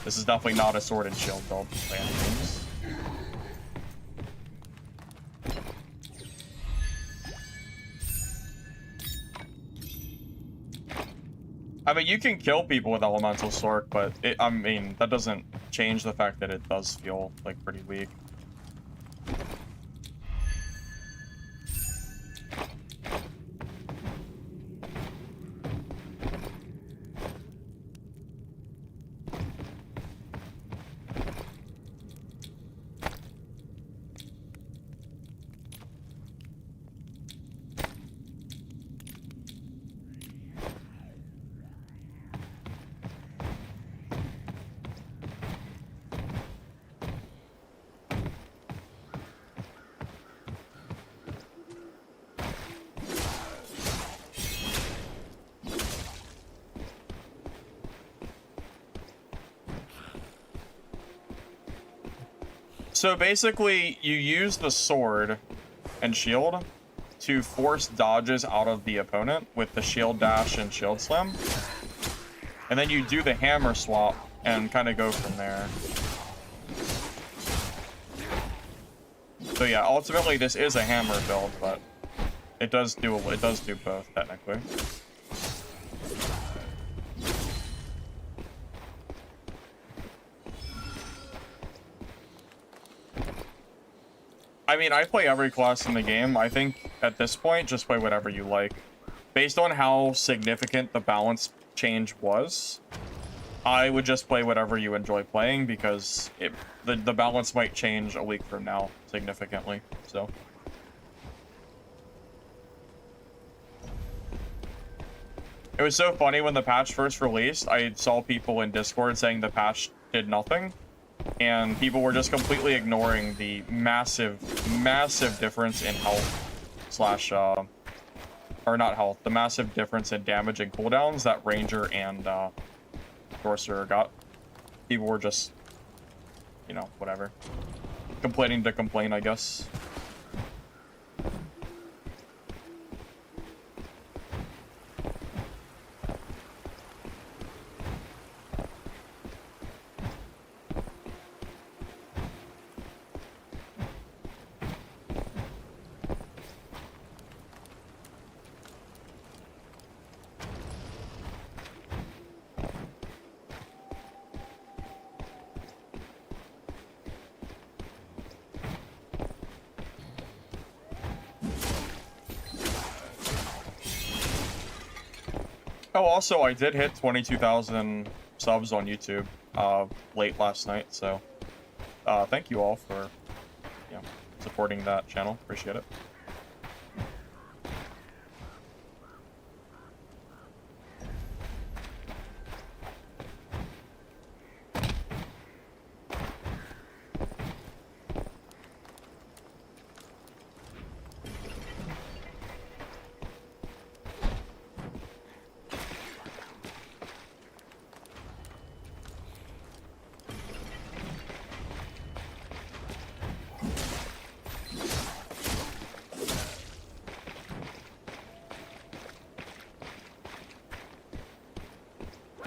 Speaker 1: this is definitely not a sword and shield build by any means. I mean, you can kill people with elemental sword, but I mean, that doesn't change the fact that it does feel like pretty weak. So basically, you use the sword and shield to force dodges out of the opponent with the shield dash and shield slam. And then you do the hammer swap and kind of go from there. So yeah, ultimately this is a hammer build, but it does do both technically. I mean, I play every class in the game. I think at this point, just play whatever you like. Based on how significant the balance change was, I would just play whatever you enjoy playing because the balance might change a week from now significantly. So. It was so funny when the patch first released, I saw people in Discord saying the patch did nothing. And people were just completely ignoring the massive difference in health slash, or not health, the massive difference in damage and cooldowns that Ranger and Sorcerer got. People were just, you know, whatever. complaining to complain, I guess. Oh, also, I did hit 22,000 subs on YouTube late last night, so thank you all for, you know, supporting that channel. Appreciate it.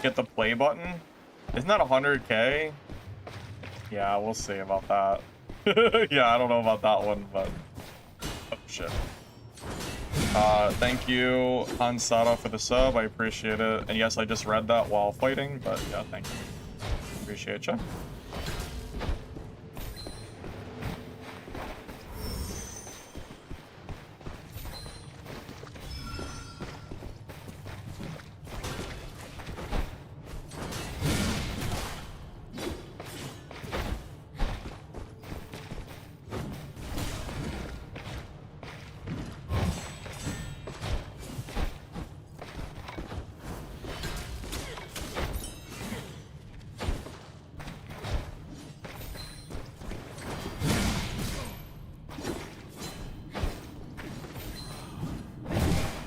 Speaker 1: Get the play button? Isn't that 100K? Yeah, we'll see about that. Yeah, I don't know about that one, but... Oh, shit. Thank you, Hansara, for the sub. I appreciate it. And yes, I just read that while fighting, but yeah, thank you. Appreciate you.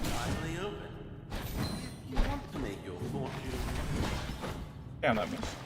Speaker 3: Finally open. If you want to make your fortune.
Speaker 1: Damn, that missed.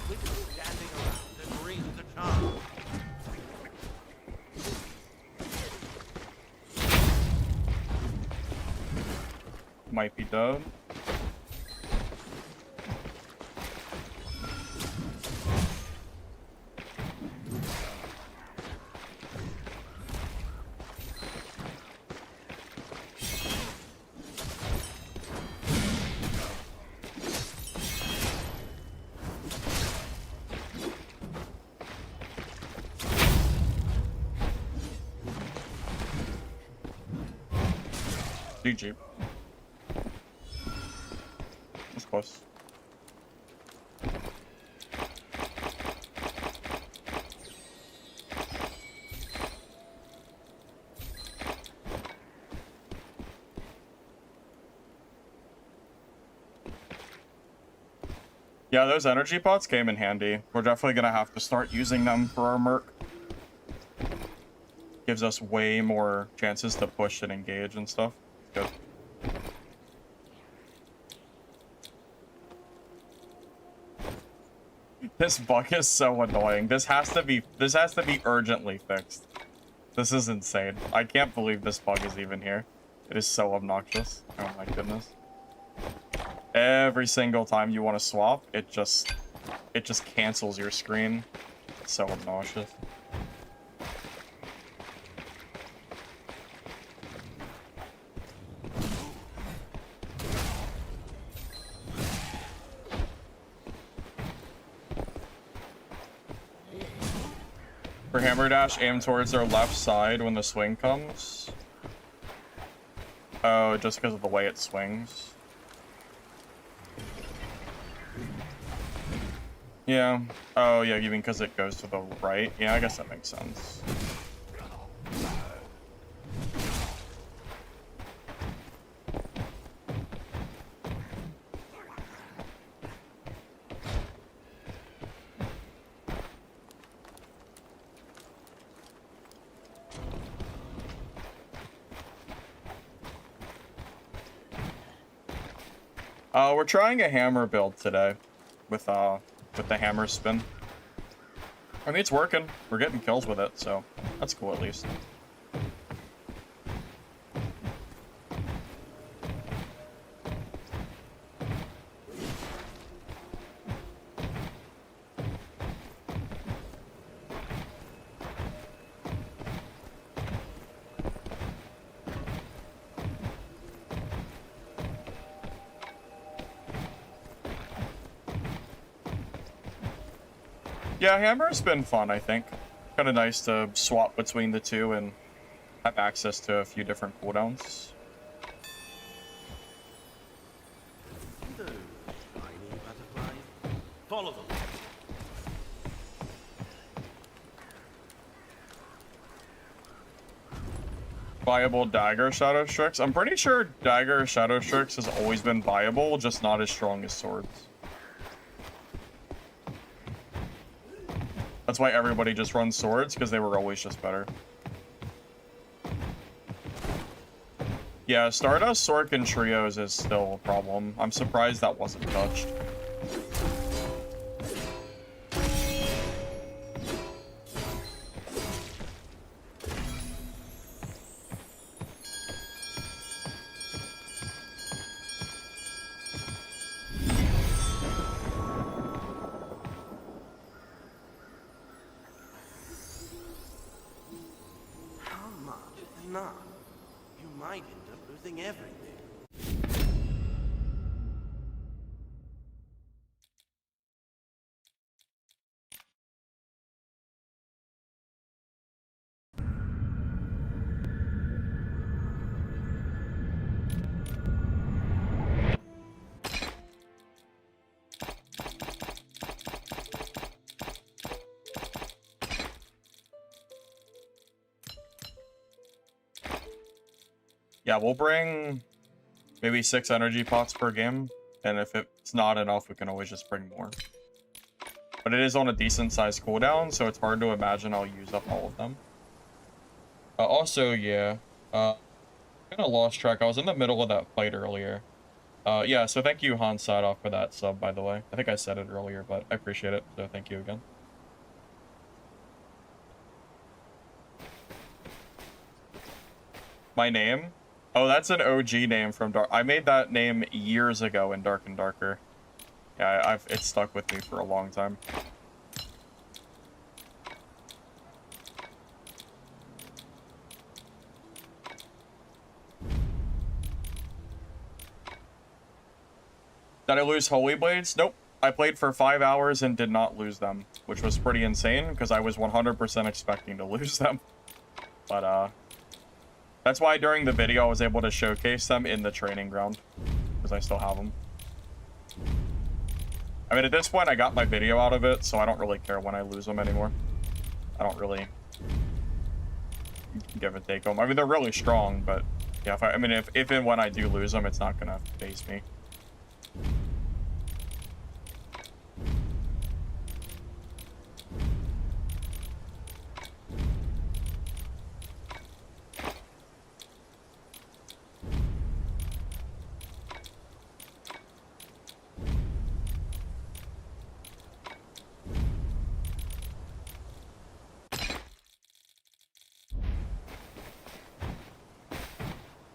Speaker 3: Quit standing around and ring the charm.
Speaker 1: Might be done. GG. That's close. Yeah, those energy pots came in handy. We're definitely gonna have to start using them for our merc. Gives us way more chances to push and engage and stuff. Good. This bug is so annoying. This has to be urgently fixed. This is insane. I can't believe this bug is even here. It is so obnoxious. Oh my goodness. Every single time you want to swap, it just cancels your screen. It's so obnoxious. For Hammer Dash, aim towards their left side when the swing comes. Oh, just because of the way it swings. Yeah. Oh, yeah, you mean because it goes to the right? Yeah, I guess that makes sense. We're trying a hammer build today with the hammer spin. I mean, it's working. We're getting kills with it, so that's cool at least. Yeah, hammer's been fun, I think. Kind of nice to swap between the two and have access to a few different cooldowns.
Speaker 3: Those tiny butterflies. Follow them.
Speaker 1: Viable dagger Shadow Strix. I'm pretty sure dagger Shadow Strix has always been viable, just not as strong as swords. That's why everybody just runs swords, because they were always just better. Yeah, Stardust Sorkin Trios is still a problem. I'm surprised that wasn't touched.
Speaker 3: Not. You might end up losing everything.
Speaker 1: Yeah, we'll bring maybe 6 energy pots per game, and if it's not enough, we can always just bring more. But it is on a decent sized cooldown, so it's hard to imagine I'll use up all of them. Also, yeah, kind of lost track. I was in the middle of that fight earlier. Yeah, so thank you, Han Sadoff, for that sub, by the way. I think I said it earlier, but I appreciate it, so thank you again. My name? Oh, that's an OG name from Dark. I made that name years ago in Dark and Darker. Yeah, it's stuck with me for a long time. Did I lose Holy Blades? Nope. I played for 5 hours and did not lose them, which was pretty insane because I was 100% expecting to lose them. But, that's why during the video I was able to showcase them in the training ground, because I still have them. I mean, at this point, I got my video out of it, so I don't really care when I lose them anymore. I don't really give a take on them. I mean, they're really strong, but yeah, if and when I do lose them, it's not gonna faze me.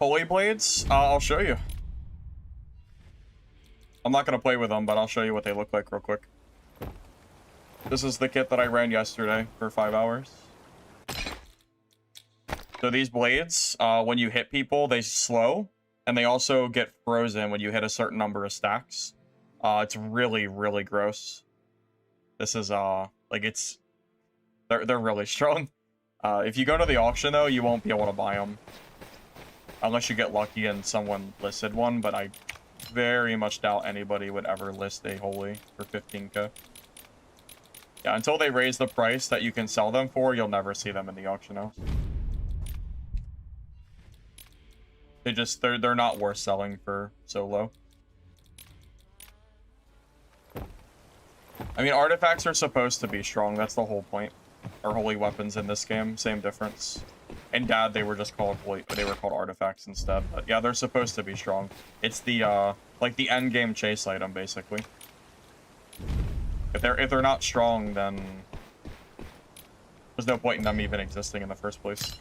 Speaker 1: Holy Blades? I'll show you. I'm not going to play with them, but I'll show you what they look like real quick. This is the kit that I ran yesterday for 5 hours. So these blades, when you hit people, they slow. And they also get frozen when you hit a certain number of stacks. It's really, really gross. This is, like, it's... They're really strong. If you go to the auction, though, you won't be able to buy them. Unless you get lucky and someone listed one, but I very much doubt anybody would ever list a holy for 15k. Yeah, until they raise the price that you can sell them for, you'll never see them in the auction house. They're not worth selling for so low. I mean, artifacts are supposed to be strong. That's the whole point. Or holy weapons in this game, same difference. In Dad, they were just called artifacts instead. But yeah, they're supposed to be strong. It's the like the end game chase item, basically. If they're not strong, then there's no point in them even existing in the first place.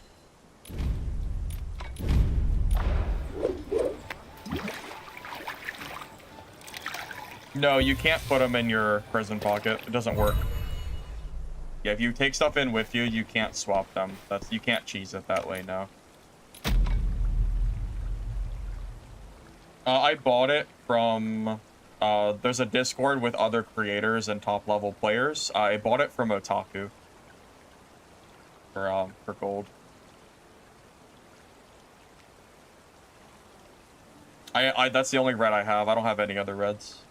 Speaker 1: No, you can't put them in your prison pocket. It doesn't work. Yeah, if you take stuff in with you, you can't swap them. You can't cheese it that way, no. I bought it from, there's a Discord with other creators and top-level players. I bought it from Otaku. For gold. That's the only red I have. I don't have any other reds.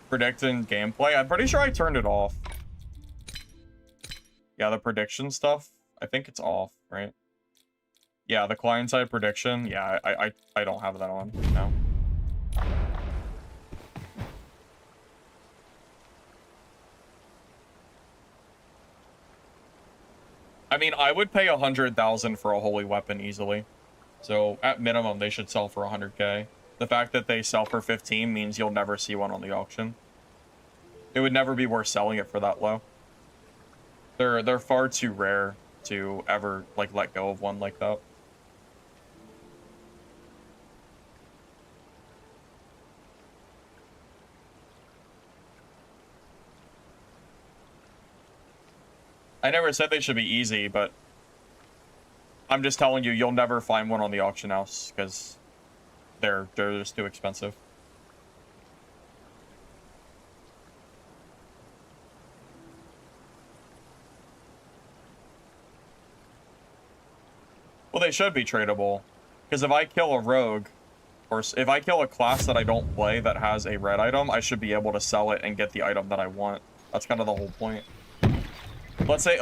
Speaker 1: Predicting gameplay. I'm pretty sure I turned it off. Yeah, the prediction stuff. I think it's off, right? Yeah, the client-side prediction. Yeah, I don't have that on. No. I mean, I would pay 100,000 for a holy weapon easily. So at minimum, they should sell for 100k. The fact that they sell for 15 means you'll never see one on the auction. It would never be worth selling it for that low. They're far too rare to ever like let go of one like that. I never said they should be easy, but I'm just telling you, you'll never find one on the auction house because they're just too expensive. Well, they should be tradable, because if I kill a rogue, or if I kill a class that I don't play that has a red item, I should be able to sell it and get the item that I want. That's kind of the whole point. Let's say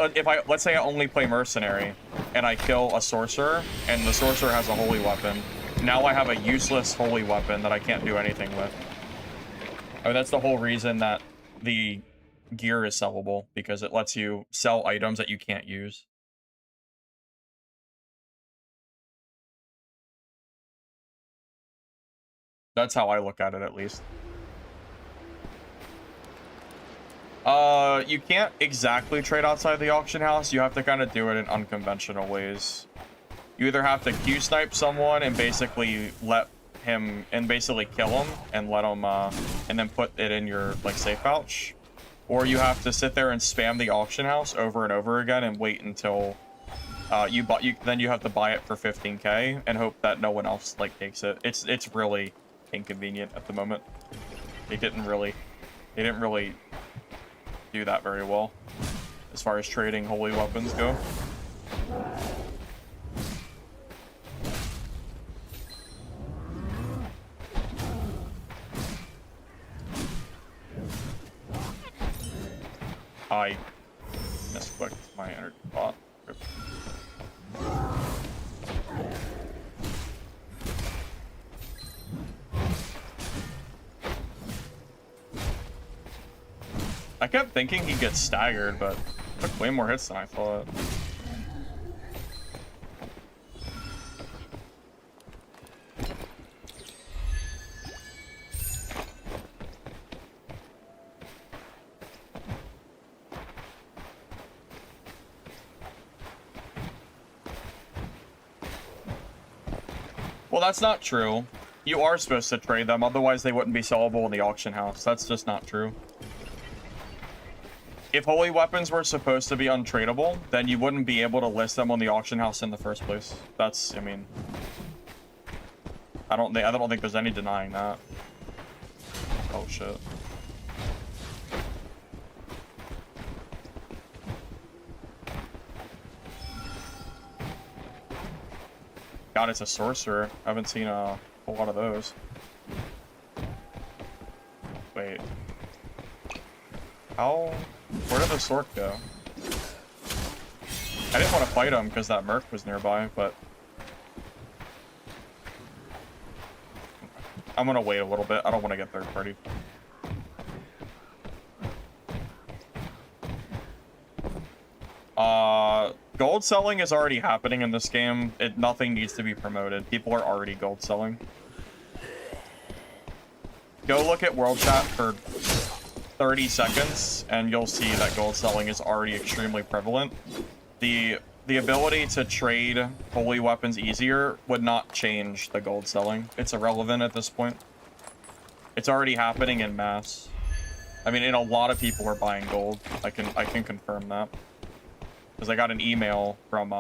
Speaker 1: let's say I only play mercenary, and I kill a sorcerer, and the sorcerer has a holy weapon. Now I have a useless holy weapon that I can't do anything with. I mean, that's the whole reason that the gear is sellable, because it lets you sell items that you can't use. That's how I look at it, at least. You can't exactly trade outside the auction house. You have to kind of do it in unconventional ways. You either have to Q-snipe someone and basically kill him and let him, and then put it in your, like, safe pouch. Or you have to sit there and spam the auction house over and over again and wait until, then you have to buy it for 15k and hope that no one else, like, takes it. It's really inconvenient at the moment. They didn't really do that very well as far as trading holy weapons go. I misclicked my energy bot. I kept thinking he'd get staggered, but it took way more hits than I thought. Well, that's not true. You are supposed to trade them, otherwise they wouldn't be sellable in the auction house. That's just not true. If holy weapons were supposed to be untradeable, then you wouldn't be able to list them on the auction house in the first place. That's, I mean, I don't think there's any denying that. Oh shit. God, it's a sorcerer. I haven't seen a whole lot of those. Wait. How? Where did the sword go? I didn't want to fight him because that merc was nearby, but I'm gonna wait a little bit. I don't want to get third party. Gold selling is already happening in this game. Nothing needs to be promoted. People are already gold selling. Go look at world chat for 30 seconds and you'll see that gold selling is already extremely prevalent. The ability to trade holy weapons easier would not change the gold selling. It's irrelevant at this point. It's already happening in mass. I mean, a lot of people are buying gold. I can confirm that. Because I got an email from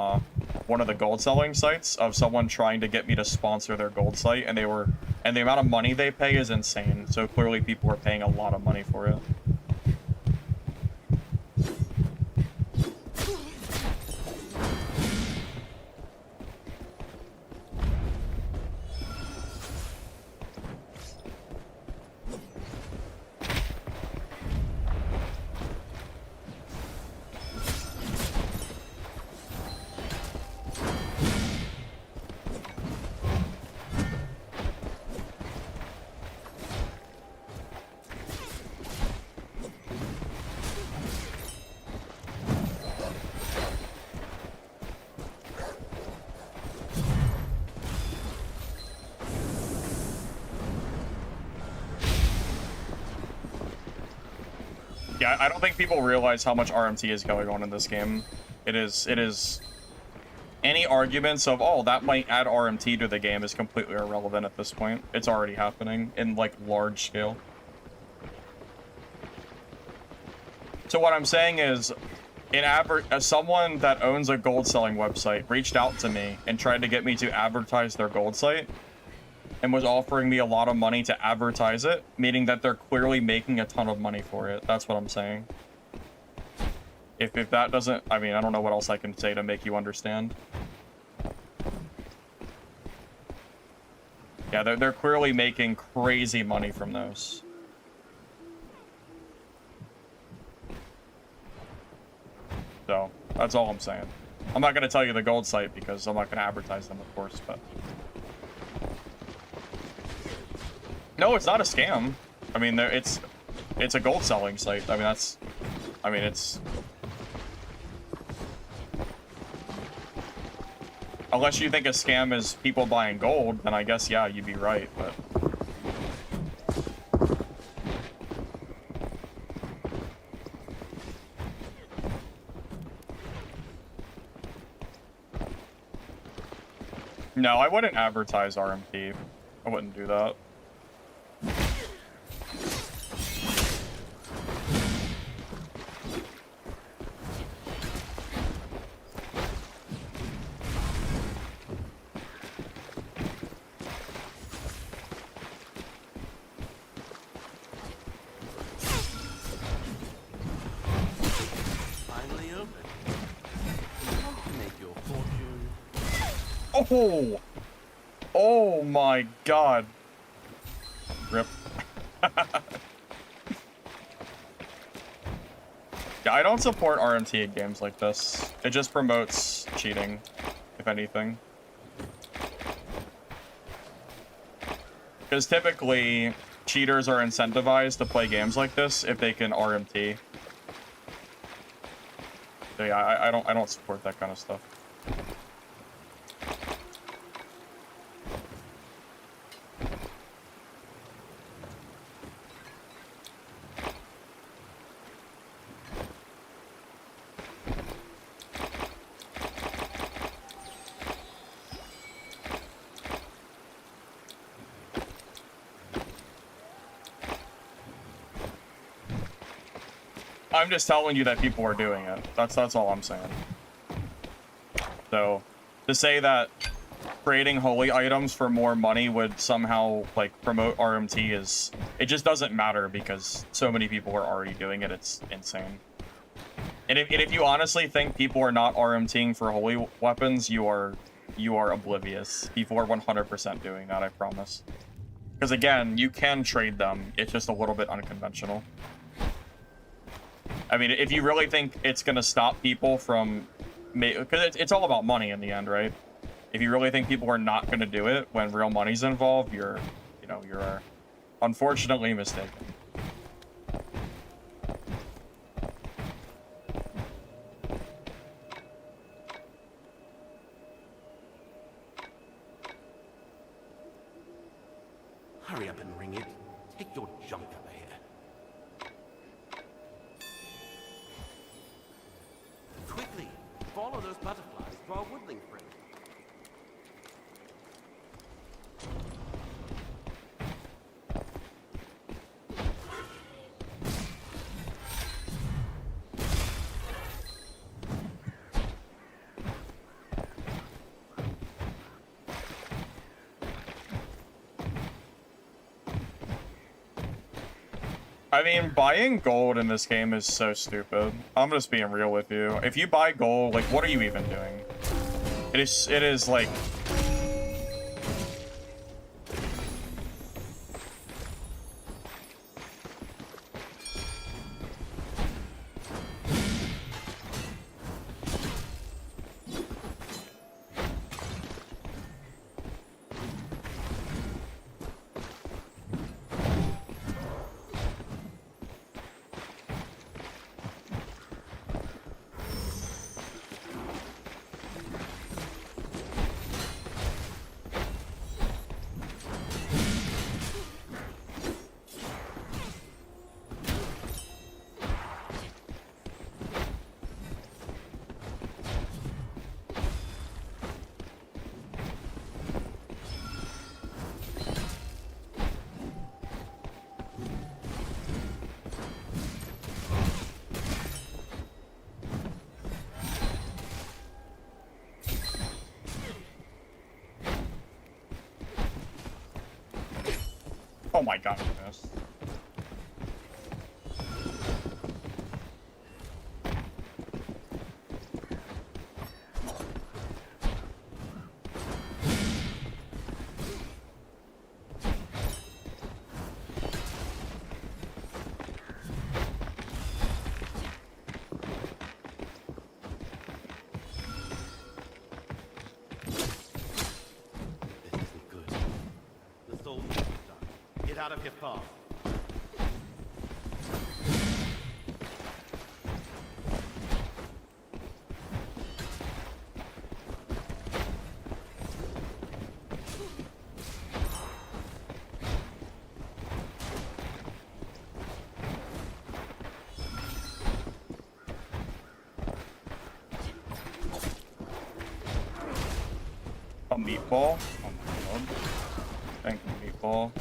Speaker 1: one of the gold selling sites of someone trying to get me to sponsor their gold site, and the amount of money they pay is insane. So clearly people are paying a lot of money for it. Yeah, I don't think people realize how much RMT is going on in this game. It is... Any arguments of, oh, that might add RMT to the game is completely irrelevant at this point. It's already happening in, like, large scale. So what I'm saying is, someone that owns a gold selling website reached out to me and tried to get me to advertise their gold site, and was offering me a lot of money to advertise it, meaning that they're clearly making a ton of money for it. That's what I'm saying. If that doesn't... I mean, I don't know what else I can say to make you understand. Yeah, they're clearly making crazy money from those. So, that's all I'm saying. I'm not going to tell you the gold site because I'm not going to advertise them, of course, but... No, it's not a scam. I mean, it's a gold selling site. I mean, it's... Unless you think a scam is people buying gold, then I guess, yeah, you'd be right, but... No, I wouldn't advertise RMP. I wouldn't do that.
Speaker 3: Finally open. Make your fortune.
Speaker 1: Oh! Oh my god. Rip. Yeah, I don't support RMT in games like this. It just promotes cheating, if anything. Because typically, cheaters are incentivized to play games like this if they can RMT. So yeah, I don't support that kind of stuff. I'm just telling you that people are doing it. That's all I'm saying. So, to say that creating holy items for more money would somehow, like, promote RMT is... It just doesn't matter because so many people are already doing it. It's insane. And if you honestly think people are not RMTing for holy weapons, you are oblivious. People are 100% doing that, I promise. Because again, you can trade them. It's just a little bit unconventional. I mean, if you really think it's going to stop people from... Because it's all about money in the end, right? If you really think people are not going to do it when real money's involved, you're unfortunately mistaken.
Speaker 3: Hurry up and ring it. Take your junk over here. Quickly, follow those butterflies to our woodling friend.
Speaker 1: I mean, buying gold in this game is so stupid. I'm just being real with you. If you buy gold, like, what are you even doing? It is like... Oh my god, I missed.
Speaker 3: This isn't good. The soul is done. Get out of here fast.
Speaker 1: A meatball? Oh my god. Thank you, meatball.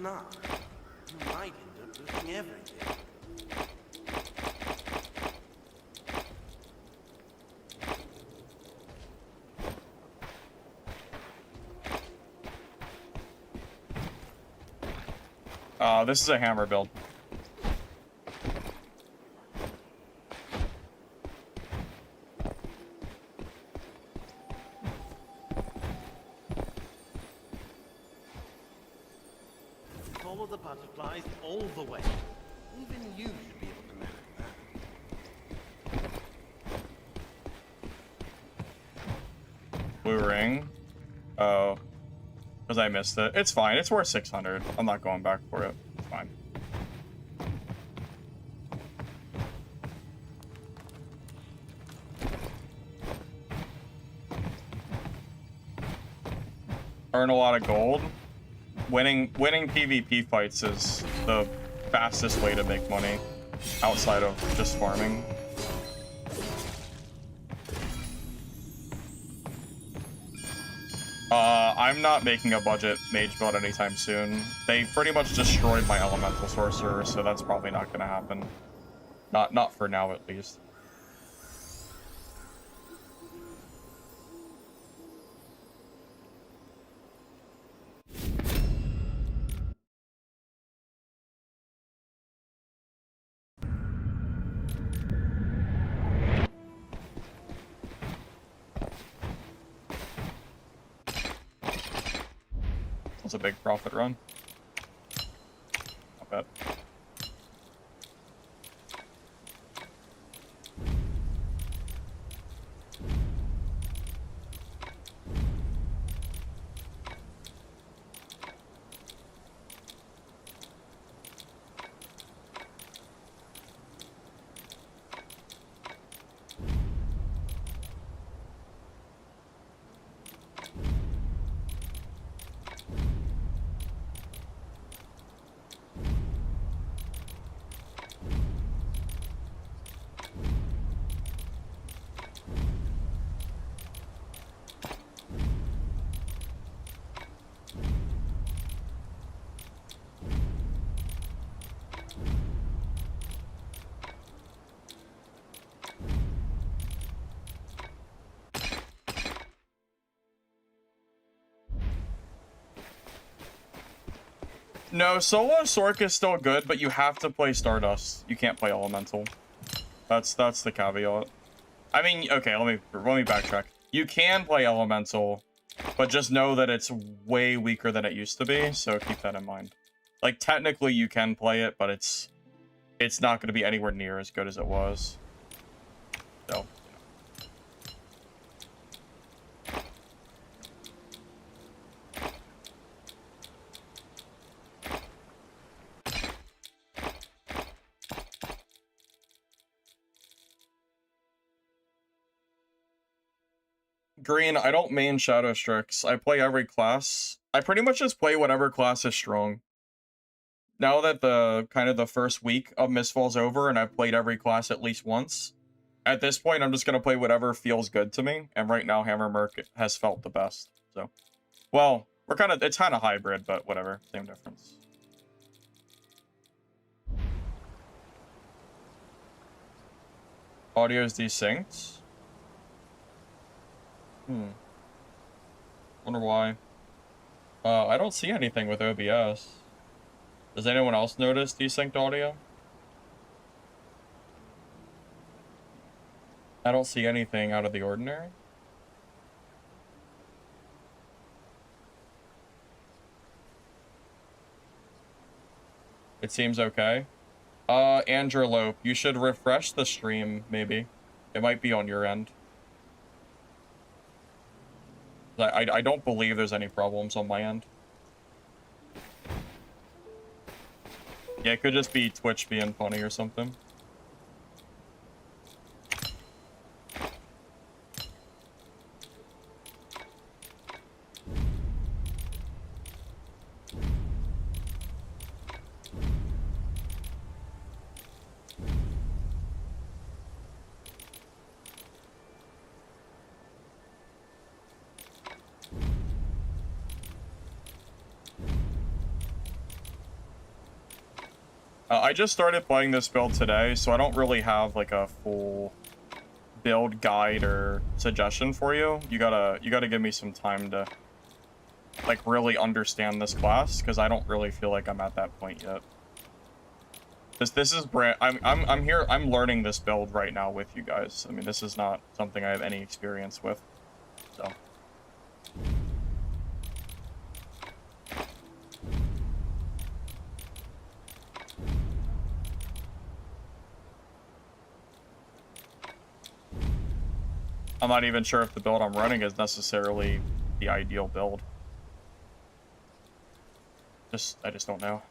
Speaker 3: not. You might end up losing everything.
Speaker 1: This is a hammer build.
Speaker 3: Follow the butterflies all the way. Even you should be able to manage that.
Speaker 1: Blue ring. Oh. Because I missed it. It's fine. It's worth 600. I'm not going back for it. It's fine. Earn a lot of gold. Winning PvP fights is the fastest way to make money outside of just farming. I'm not making a budget mage build anytime soon. They pretty much destroyed my elemental sorcerer, so that's probably not gonna happen. Not for now, at least. That's a big profit run. Not bad. No, solo Sork is still good, but you have to play Stardust. You can't play Elemental. That's the caveat. I mean, okay, let me backtrack. You can play Elemental, but just know that it's way weaker than it used to be, so keep that in mind. Like, technically you can play it, but it's not going to be anywhere near as good as it was. So, Green, I don't main Shadow Strix. I play every class. I pretty much just play whatever class is strong. Now that the kind of the first week of Mistfall's over and I've played every class at least once, at this point I'm just going to play whatever feels good to me, and right now Hammer Merc has felt the best. So, well, it's kind of hybrid, but whatever, same difference. Audio's desynced. Wonder why. I don't see anything with OBS. Does anyone else notice desynced audio? I don't see anything out of the ordinary. It seems okay. Andrew, you should refresh the stream, maybe. It might be on your end. I don't believe there's any problems on my end. Yeah, it could just be Twitch being funny or something. I just started playing this build today, so I don't really have like a full build guide or suggestion for you. You gotta give me some time to like really understand this class, because I don't really feel like I'm at that point yet. This is brand. I'm here. I'm learning this build right now with you guys. I mean, this is not something I have any experience with, so. I'm not even sure if the build I'm running is necessarily the ideal build. I just don't know.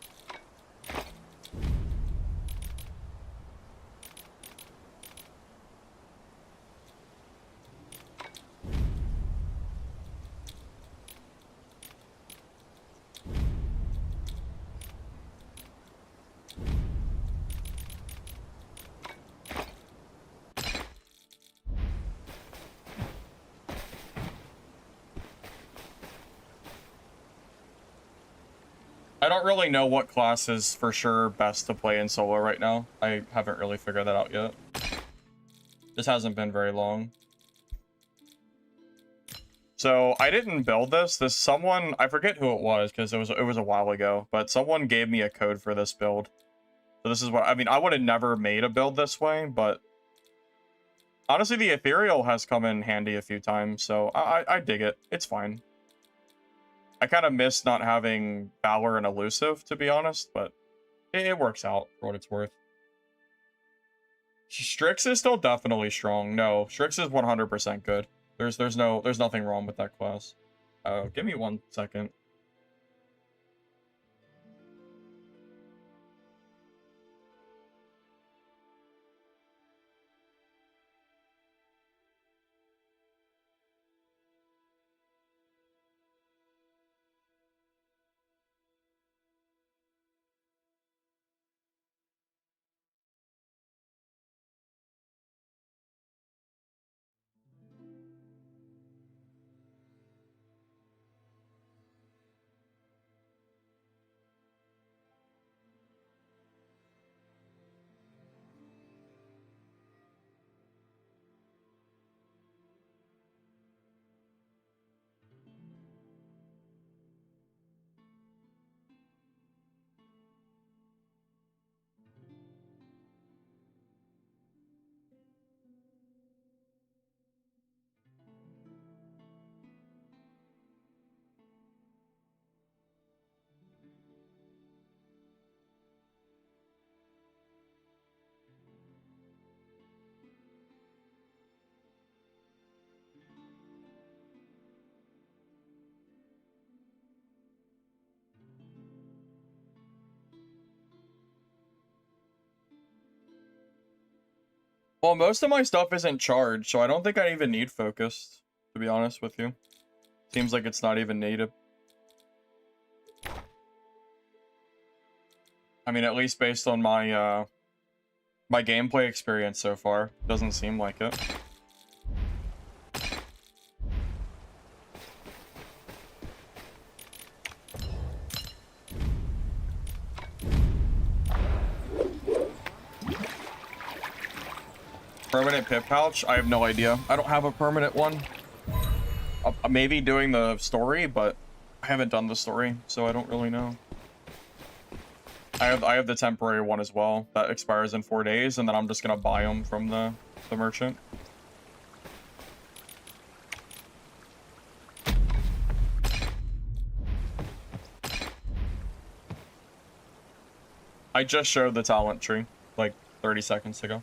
Speaker 1: I don't really know what class is for sure best to play in solo right now. I haven't really figured that out yet. This hasn't been very long. So I didn't build this. Someone, I forget who it was because it was a while ago, but someone gave me a code for this build. So this is what I mean. I would have never made a build this way, but honestly, the ethereal has come in handy a few times, so I dig it. It's fine. I kind of miss not having Valor and Elusive, to be honest, but it works out for what it's worth. Strix is still definitely strong. No, Strix is 100% good. There's nothing wrong with that class. Give me 1 second. Well, most of my stuff isn't charged, so I don't think I even need focused, to be honest with you. Seems like it's not even native. I mean, at least based on my my gameplay experience so far, doesn't seem like it. Permanent pip pouch? I have no idea. I don't have a permanent one. Maybe doing the story, but I haven't done the story, so I don't really know. I have the temporary one as well. That expires in 4 days, and then I'm just gonna buy them from the merchant. I just showed the talent tree like 30 seconds ago.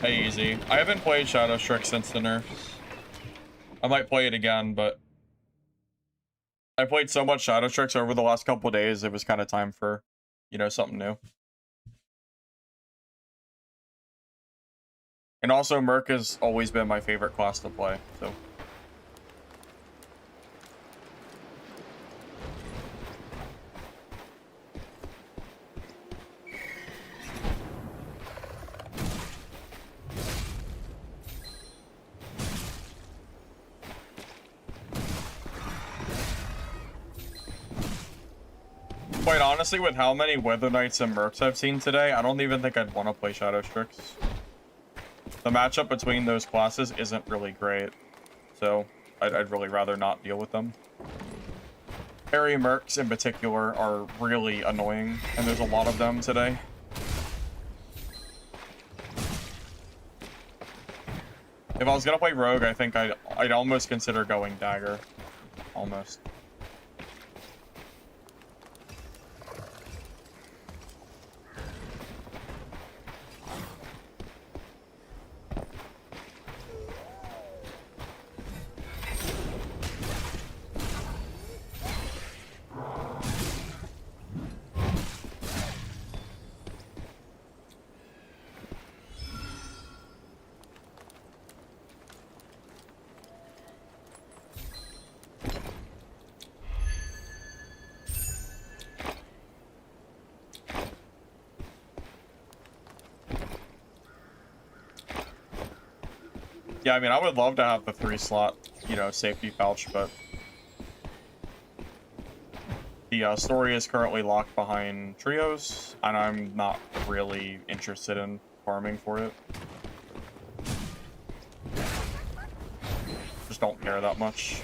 Speaker 1: Hey, easy. I haven't played Shadow Strix since the nerfs. I might play it again, but I played so much Shadow Strix over the last couple of days, it was kind of time for, you know, something new. And also, Merc has always been my favorite class to play, so. Quite honestly, with how many Wither Knights and Mercs I've seen today, I don't even think I'd want to play Shadow Strix. The matchup between those classes isn't really great, so I'd really rather not deal with them. Harry Mercs in particular are really annoying, and there's a lot of them today. If I was gonna play Rogue, I think I'd almost consider going Dagger. Almost. Yeah, I mean, I would love to have the 3-slot, you know, safety pouch, but the story is currently locked behind trios, and I'm not really interested in farming for it. Just don't care that much.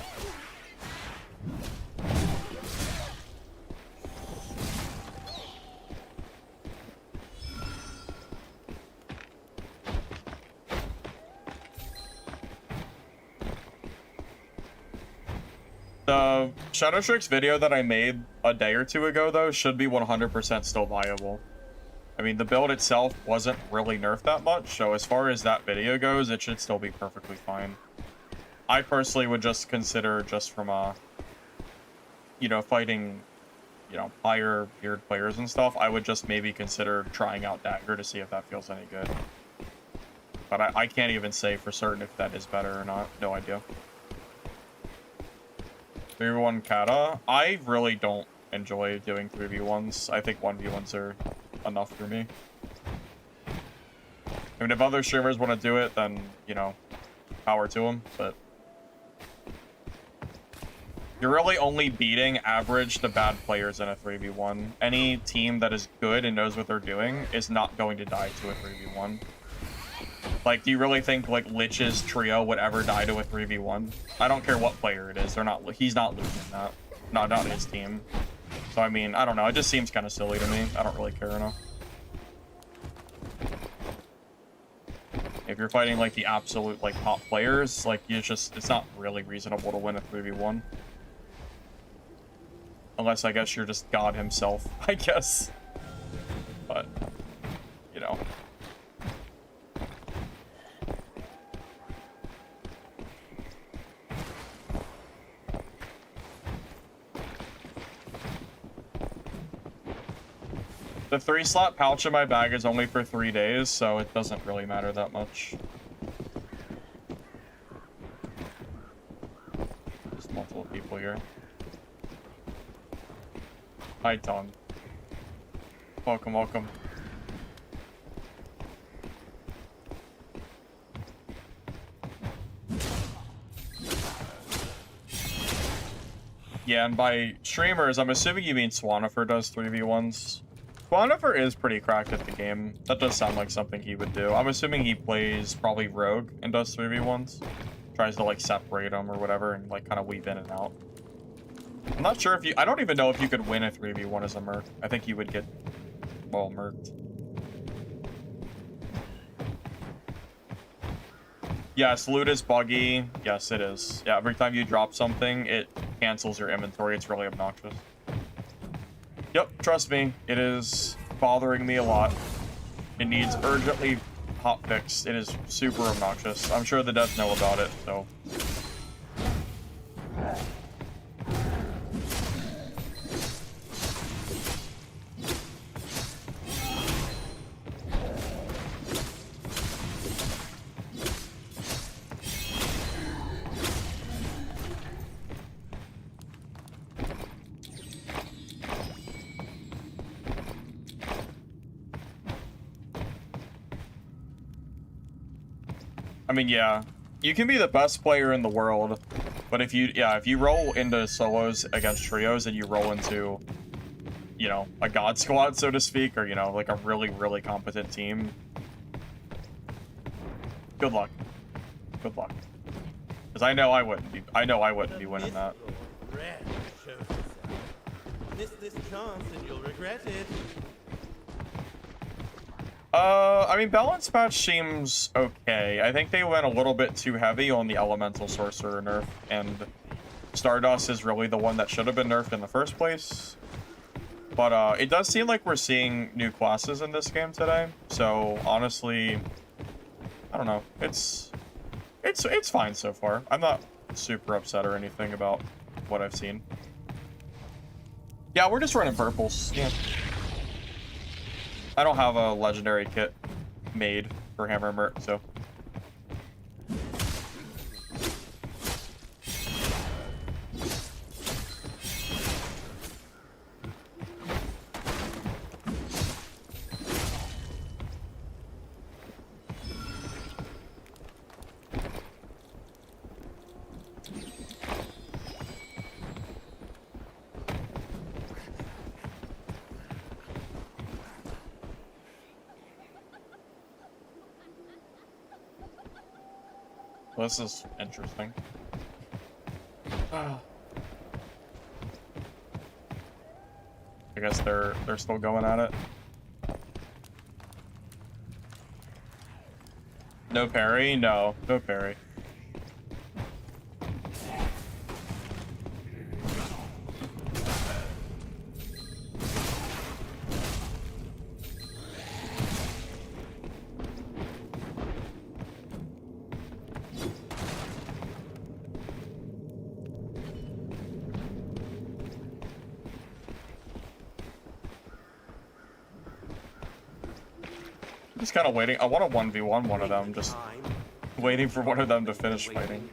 Speaker 1: The Shadow Strix video that I made a day or two ago, though, should be 100% still viable. I mean, the build itself wasn't really nerfed that much, so as far as that video goes, it should still be perfectly fine. I personally would just consider, just from a, you know, fighting, you know, higher tiered players and stuff, I would just maybe consider trying out Dagger to see if that feels any good. But I can't even say for certain if that is better or not. No idea. 3v1 Kata. I really don't enjoy doing 3v1s. I think 1v1s are enough for me. I mean, if other streamers want to do it, then, you know, power to them, but you're really only beating average to bad players in a 3v1. Any team that is good and knows what they're doing is not going to die to a 3v1. Like, do you really think, like, Lich's trio would ever die to a 3v1? I don't care what player it is. He's not losing that. Not his team. So, I mean, I don't know. It just seems kind of silly to me. I don't really care enough. If you're fighting, like, the absolute, like, top players, like, it's not really reasonable to win a 3v1. Unless, I guess, you're just God himself, I guess. But, you know. The 3-slot pouch in my bag is only for 3 days, so it doesn't really matter that much. There's multiple people here. Hi, Tom. Welcome, welcome. Yeah, and by streamers, I'm assuming you mean Swanifer does 3v1s. Swanifer is pretty cracked at the game. That does sound like something he would do. I'm assuming he plays probably Rogue and does 3v1s. Tries to, like, separate them or whatever and, like, kind of weave in and out. I'm not sure if you... I don't even know if you could win a 3v1 as a Merc. I think you would get, well, Merced. Yes, loot is buggy. Yes, it is. Yeah, every time you drop something, it cancels your inventory. It's really obnoxious. Yep, trust me, it is bothering me a lot. It needs urgently hot fixed. It is super obnoxious. I'm sure the devs know about it, so. I mean, yeah, you can be the best player in the world, but if you roll into solos against trios and you roll into, you know, a god squad, so to speak, or, you know, like a really, really competent team, good luck. Good luck. Because I know I wouldn't be winning that.
Speaker 3: Mistfall rat shows itself. Miss this chance and you'll regret it.
Speaker 1: I mean, balance match seems okay. I think they went a little bit too heavy on the elemental sorcerer nerf, and Stardust is really the one that should have been nerfed in the first place. But it does seem like we're seeing new classes in this game today. So honestly, I don't know. It's fine so far. I'm not super upset or anything about what I've seen. Yeah, we're just running purples. Yeah. I don't have a legendary kit made for Hammer Merc, so. This is interesting. I guess they're still going at it. No parry? No parry. Just kind of waiting. I want to 1v1 one of them, just waiting for one of them to finish fighting.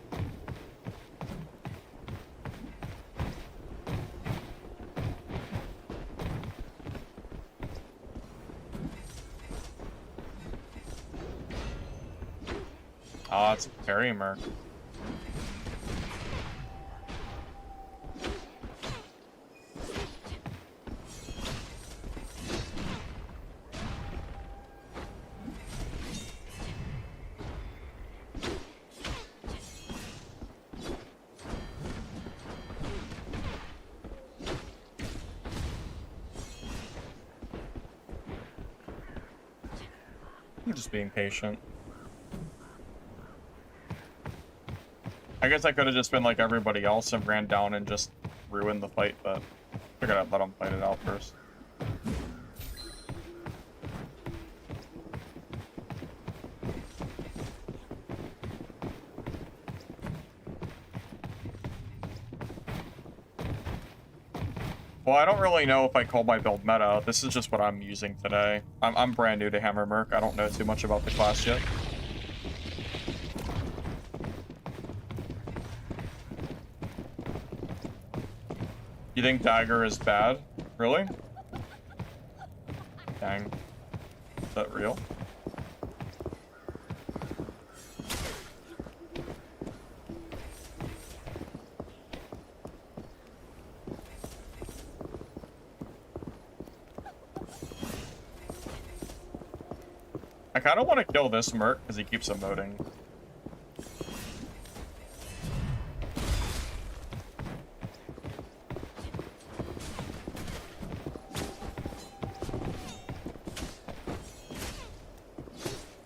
Speaker 1: Ah, it's a parry merc. I'm just being patient. I guess I could have just been like everybody else and ran down and just ruined the fight, but I figured I'd let them fight it out first. Well, I don't really know if I call my build meta. This is just what I'm using today. I'm brand new to Hammer Merc. I don't know too much about the class yet. You think Dagger is bad? Really? Dang. Is that real? I kind of want to kill this Merc because he keeps emoting.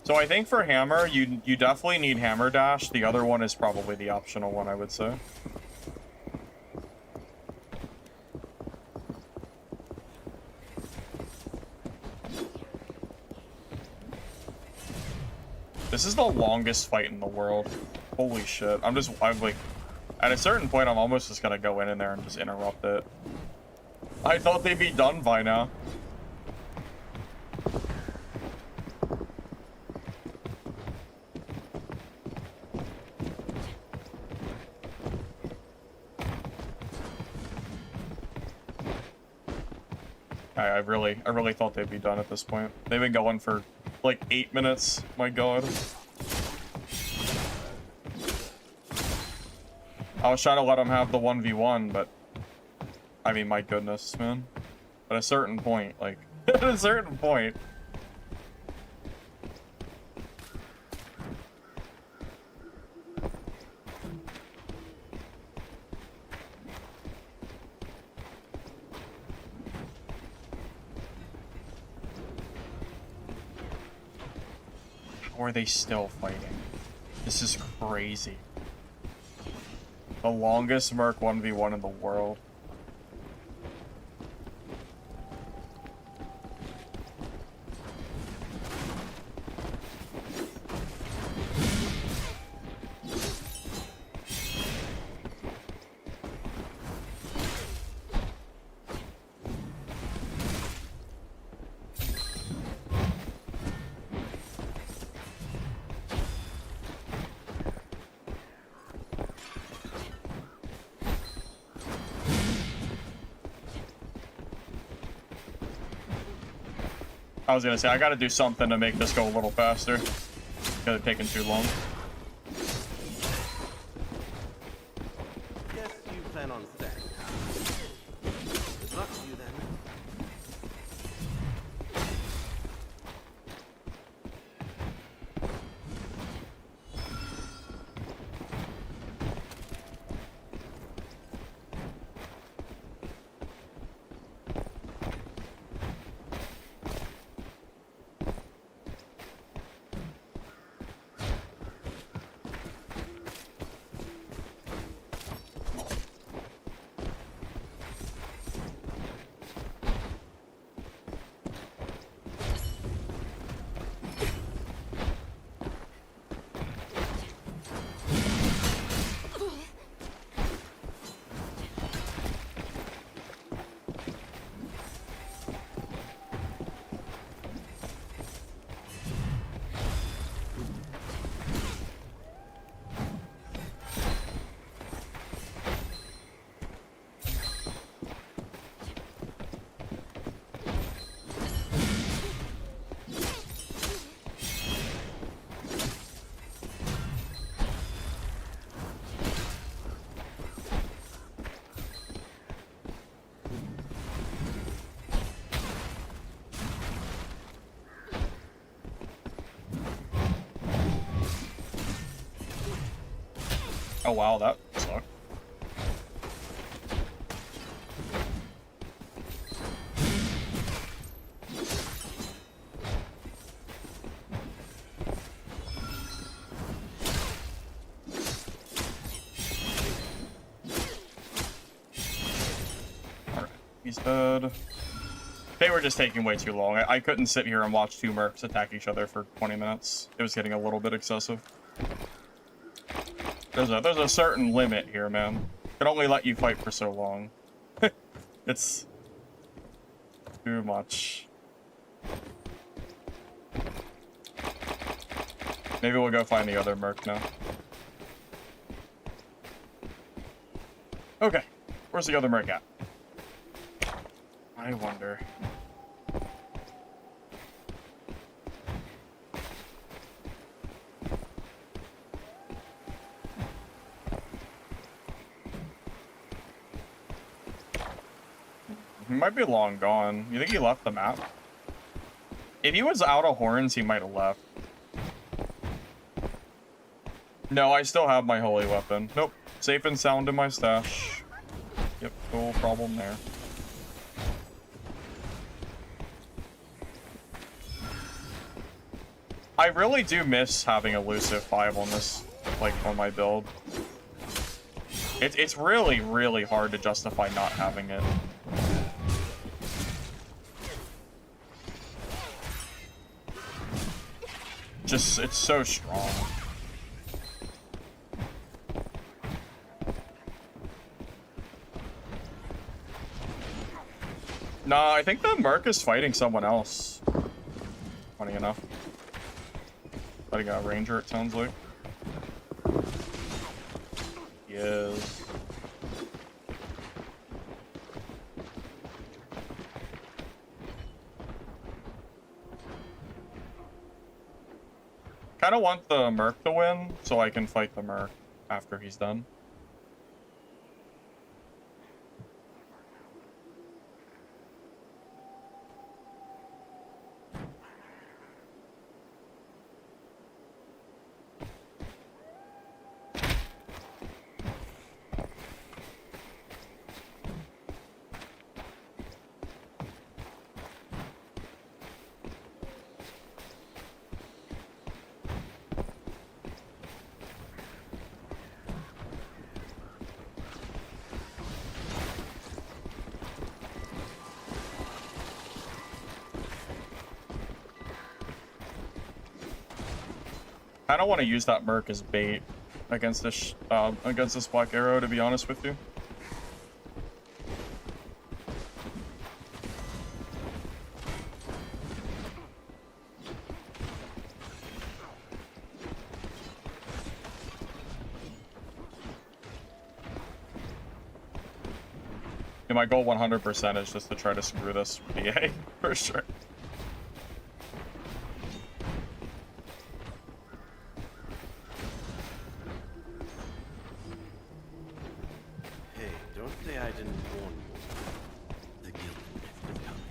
Speaker 1: So I think for Hammer, you definitely need Hammer Dash. The other one is probably the optional one, I would say. This is the longest fight in the world. Holy shit. I'm like, at a certain point, I'm almost just gonna go in there and just interrupt it. I thought they'd be done by now. I really thought they'd be done at this point. They've been going for like 8 minutes. My god. I was trying to let them have the 1v1, but I mean, my goodness, man. At a certain point, like, at a certain point. How are they still fighting? This is crazy. The longest Merc 1v1 in the world. I was gonna say, I gotta do something to make this go a little faster. It's taking too long.
Speaker 3: Guess you plan on staying, huh? Good luck to you then.
Speaker 1: Oh wow, that sucked. Alright, he's dead. They were just taking way too long. I couldn't sit here and watch two mercs attack each other for 20 minutes. It was getting a little bit excessive. There's a certain limit here, man. Can only let you fight for so long. It's too much. Maybe we'll go find the other merc now. Okay, where's the other merc at? I wonder. He might be long gone. You think he left the map? If he was out of horns, he might have left. No, I still have my holy weapon. Nope. Safe and sound in my stash. Yep, no problem there. I really do miss having elusive 5 on this, like, on my build. It's really, really hard to justify not having it. Just, it's so strong. Nah, I think the merc is fighting someone else. Funny enough. Fighting a ranger, it sounds like. He is. Kind of want the merc to win, so I can fight the merc after he's done. I don't want to use that merc as bait against this black arrow, to be honest with you. Yeah, my goal 100% is just to try to screw this BA for sure.
Speaker 3: Hey, don't say I didn't warn you. The guild is coming.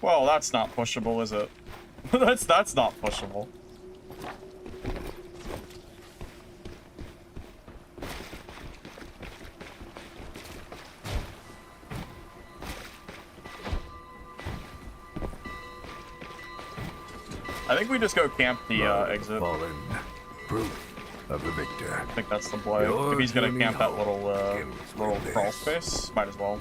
Speaker 1: Well, that's not pushable, is it? that's not pushable. I think we just go camp the exit.
Speaker 2: Fallen. Proof of the victor.
Speaker 1: I think that's the play. If he's gonna camp that little crawl space, might as well.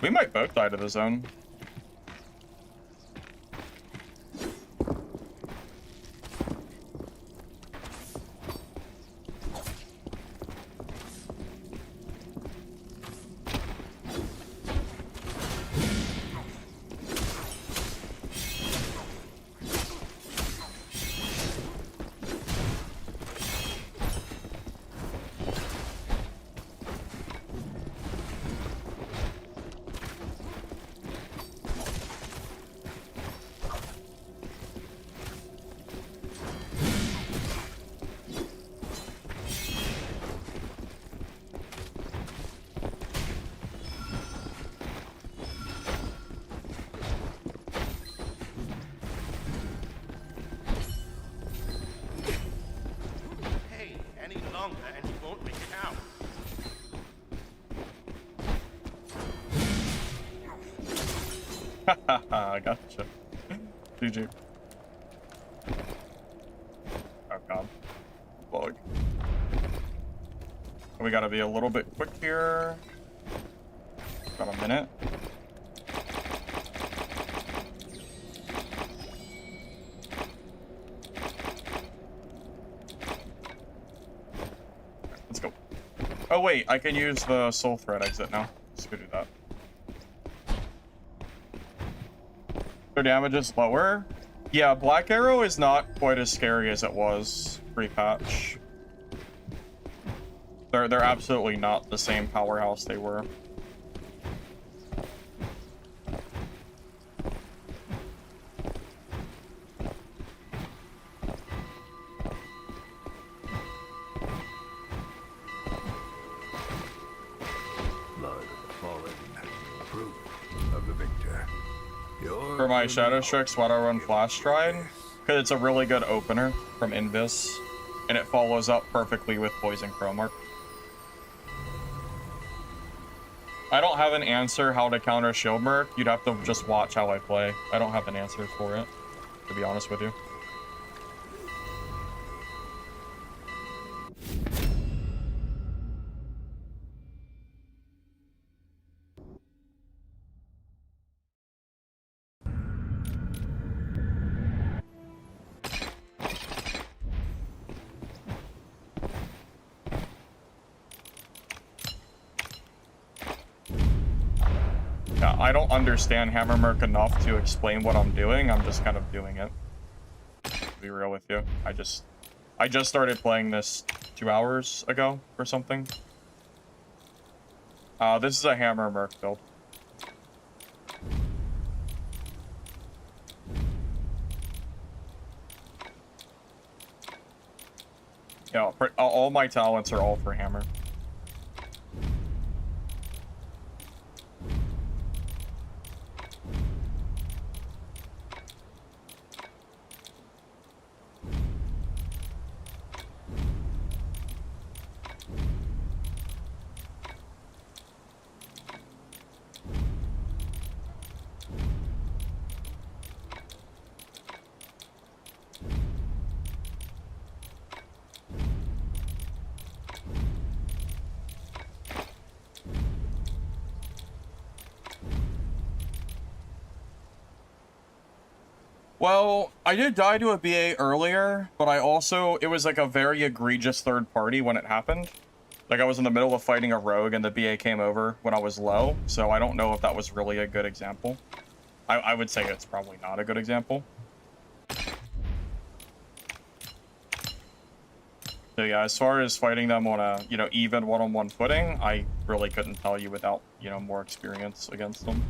Speaker 1: We might both die to the zone.
Speaker 3: Hey, any longer and you won't make it out.
Speaker 1: Haha, gotcha. GG. Oh god. Bug. We gotta be a little bit quick here. Got a minute. Let's go. Oh wait, I can use the soul thread exit now. Let's go do that. Their damage is lower. Yeah, Black Arrow is not quite as scary as it was pre-patch. They're absolutely not the same powerhouse they were.
Speaker 2: Blood of the fallen. Proof of the victor.
Speaker 1: For my Shadow Strix, why do I run Flash Stride? Because it's a really good opener from Invis, and it follows up perfectly with Poison Chromark. I don't have an answer how to counter shield merc. You'd have to just watch how I play. I don't have an answer for it, to be honest with you. Yeah, I don't understand Hammer Merc enough to explain what I'm doing. I'm just kind of doing it. To be real with you. I just started playing this 2 hours ago or something. This is a Hammer Merc build. Yeah, all my talents are all for Hammer. Well, I did die to a BA earlier, but it was like a very egregious third party when it happened. Like I was in the middle of fighting a rogue and the BA came over when I was low, so I don't know if that was really a good example. I would say it's probably not a good example. So yeah, as far as fighting them on a, even one-on-one footing, I really couldn't tell you without, more experience against them.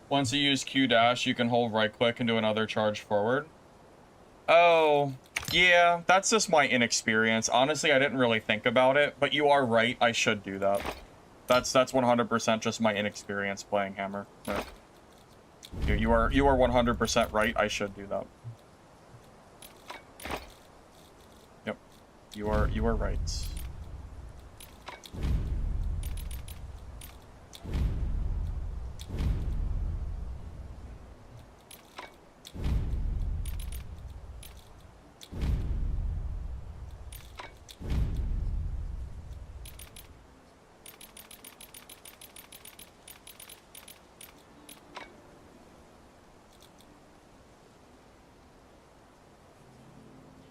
Speaker 1: Once you use Q dash, you can hold right click and do another charge forward. Oh, yeah, that's just my inexperience. Honestly, I didn't really think about it, but you are right. I should do that. That's 100% just my inexperience playing Hammer. Right. You are 100% right. I should do that. Yep. You are right.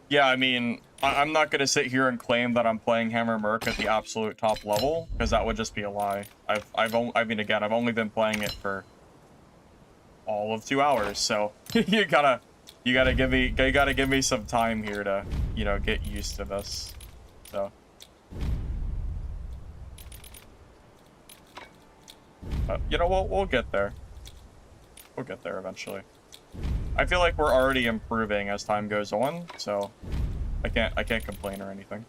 Speaker 1: Yeah, I mean, I'm not going to sit here and claim that I'm playing Hammer Merc at the absolute top level, because that would just be a lie. I mean, again, I've only been playing it for all of 2 hours, so you gotta give me some time here to, get used to this. So. But, we'll get there. We'll get there eventually. I feel like we're already improving as time goes on, so I can't complain or anything.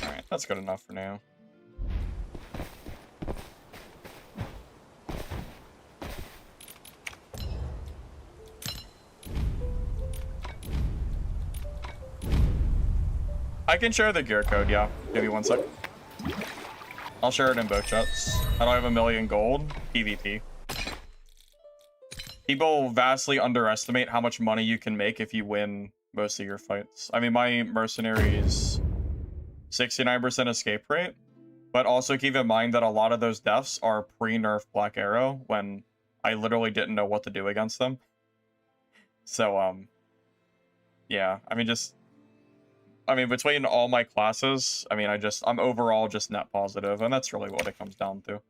Speaker 1: Alright, that's good enough for now. I can share the gear code, yeah. Give me 1 sec. I'll share it in both chats. I don't have 1,000,000 gold. PvP. People vastly underestimate how much money you can make if you win most of your fights. I mean, my mercenary is 69% escape rate, but also keep in mind that a lot of those deaths are pre-nerf Black Arrow when I literally didn't know what to do against them. So, yeah, I mean, between all my classes, I mean, I'm overall just net positive, and that's really what it comes down to.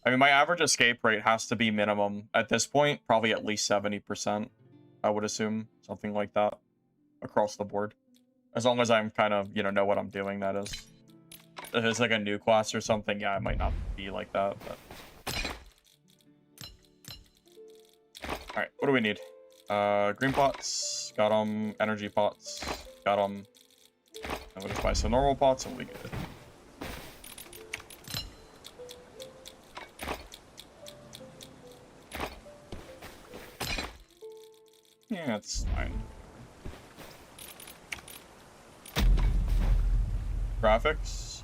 Speaker 1: I mean, my average escape rate has to be minimum, at this point, probably at least 70%, I would assume, something like that, across the board. As long as I'm kind of, know what I'm doing, that is. If it's like a new class or something, yeah, I might not be like that, but... Alright, what do we need? Green pots. Got them. Energy pots. Got them. And we'll just buy some normal pots and we'll be good. Yeah, it's fine. Graphics.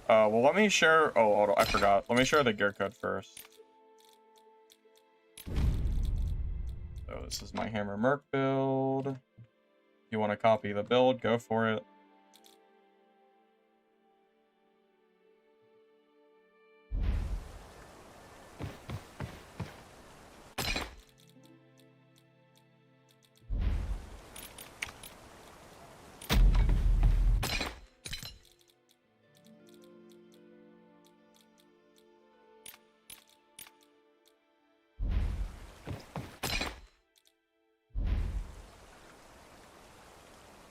Speaker 1: Well, let me share. Oh, hold on, I forgot. Let me share the gear code first. So this is my Hammer Merc build. If you want to copy the build, go for it.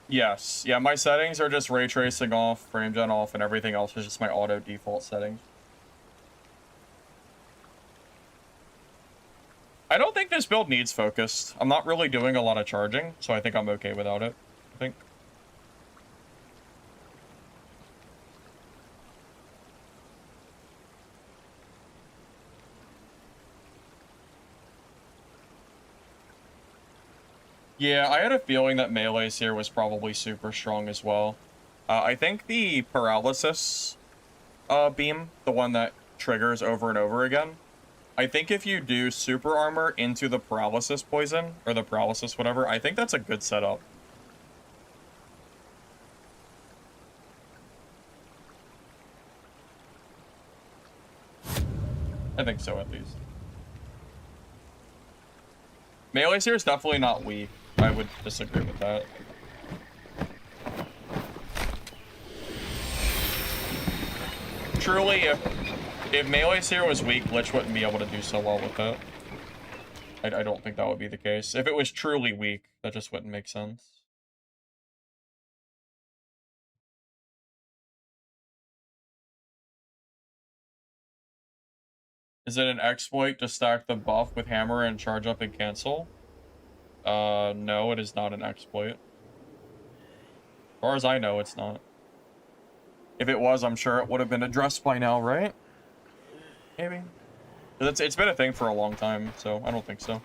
Speaker 1: Yes. Yeah, my settings are just ray tracing off, frame gen off, and everything else is just my auto default settings. I don't think this build needs focused. I'm not really doing a lot of charging, so I think I'm okay without it. I think. Yeah, I had a feeling that melees here was probably super strong as well. I think the paralysis beam, the one that triggers over and over again, I think if you do super armor into the paralysis poison, or the paralysis whatever, I think that's a good setup. I think so, at least. Melees here is definitely not weak. I would disagree with that. Truly, if Melee's here was weak, Lich wouldn't be able to do so well with it. I don't think that would be the case. If it was truly weak, that just wouldn't make sense. Is it an exploit to stack the buff with hammer and charge up and cancel? No, it is not an exploit. As far as I know, it's not. If it was, I'm sure it would have been addressed by now, right? Maybe. It's been a thing for a long time, so I don't think so.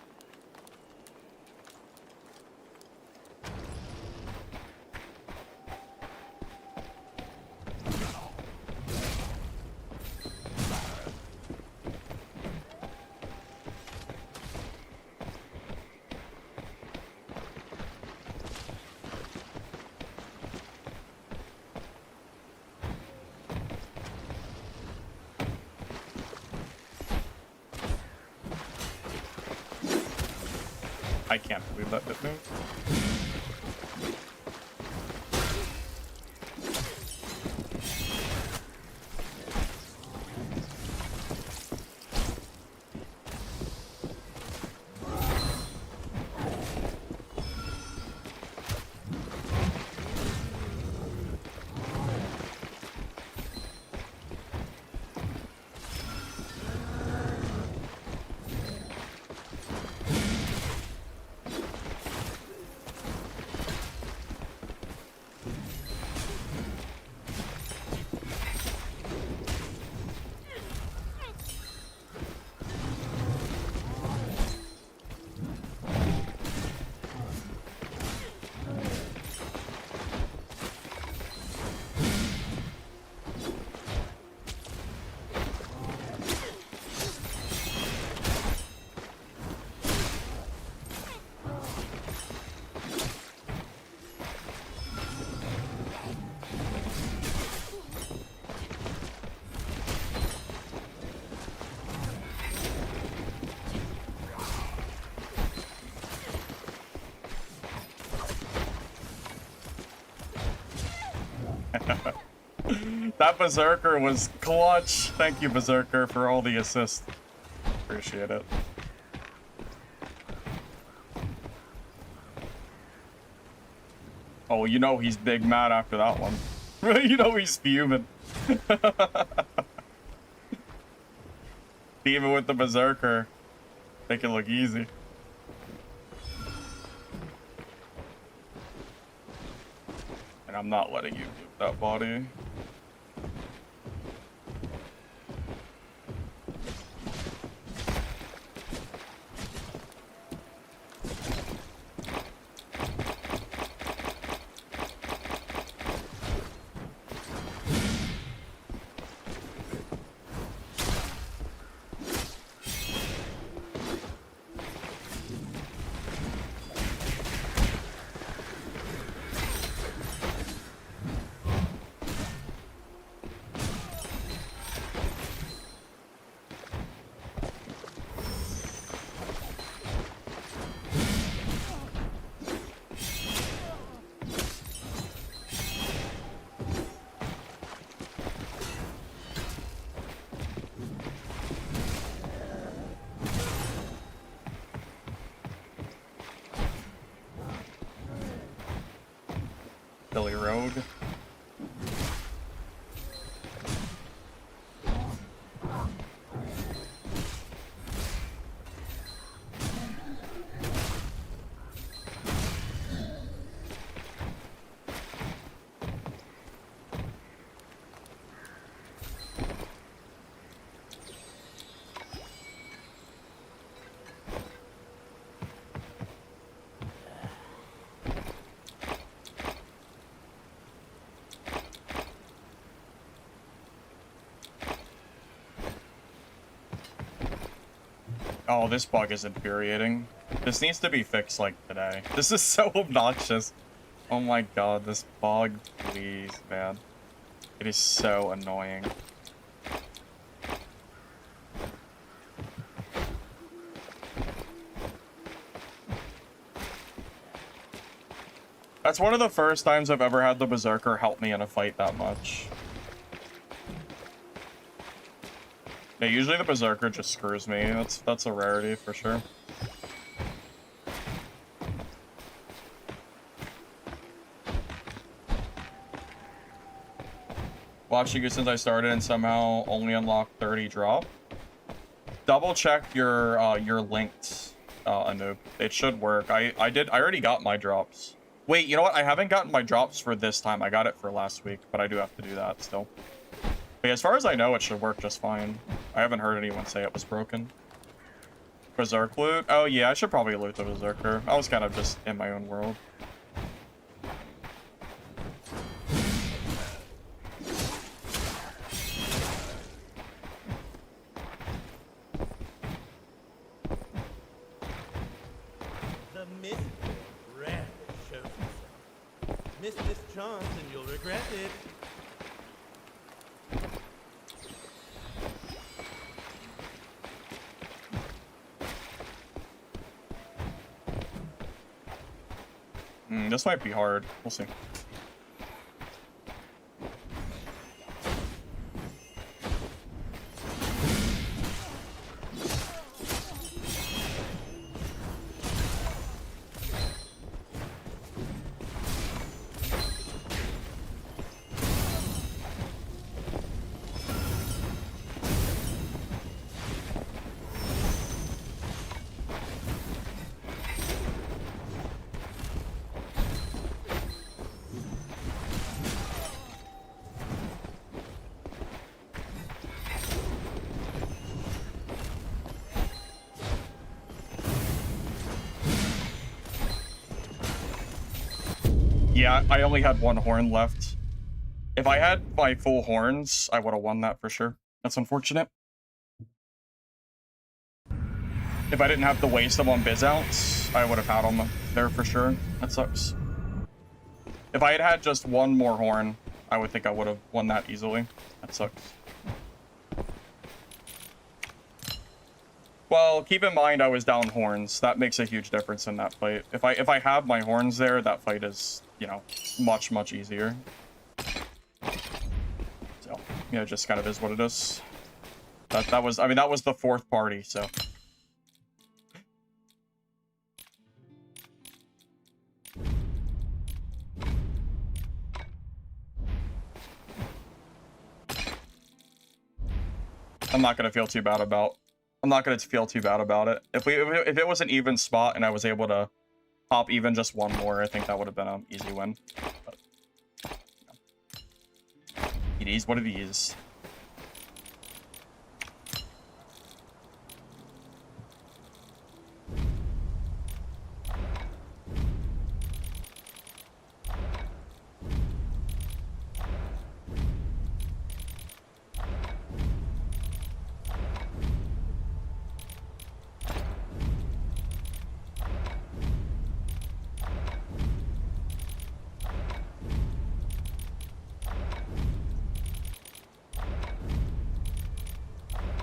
Speaker 1: I can't believe that bit moved. That Berserker was clutch. Thank you, Berserker, for all the assists. Appreciate it. Oh, you know he's big mad after that one. You know he's fuming. Even with the Berserker, make it look easy. I'm not letting you loot that body. Billy Rogue. Oh, this bug is infuriating. This needs to be fixed, like, today. This is so obnoxious. Oh my god, this bug, please, man. It is so annoying. That's one of the first times I've ever had the Berserker help me in a fight that much. Yeah, usually the Berserker just screws me. That's a rarity for sure. Watching you since I started and somehow only unlocked 30 drop. Double check your linked Anoop. It should work. I already got my drops. Wait, you know what? I haven't gotten my drops for this time. I got it for last week, but I do have to do that still. But as far as I know, it should work just fine. I haven't heard anyone say it was broken. Berserk loot? Oh yeah, I should probably loot the Berserker. I was kind of just in my own world.
Speaker 3: The Mistfall rarely shows itself. Miss this chance and you'll regret it.
Speaker 1: This might be hard. We'll see. Yeah, I only had one horn left. If I had my full horns, I would have won that for sure. That's unfortunate. If I didn't have to waste them on biz outs, I would have had them there for sure. That sucks. If I had had just one more horn, I would think I would have won that easily. That sucks. Well, keep in mind I was down horns. That makes a huge difference in that fight. If I have my horns there, that fight is, you know, much easier. So, yeah, it just kind of is what it is. That was, I mean, that was the fourth party, so. I'm not gonna feel too bad about it. If it was an even spot and I was able to pop even just one more, I think that would have been an easy win. But It is what it is.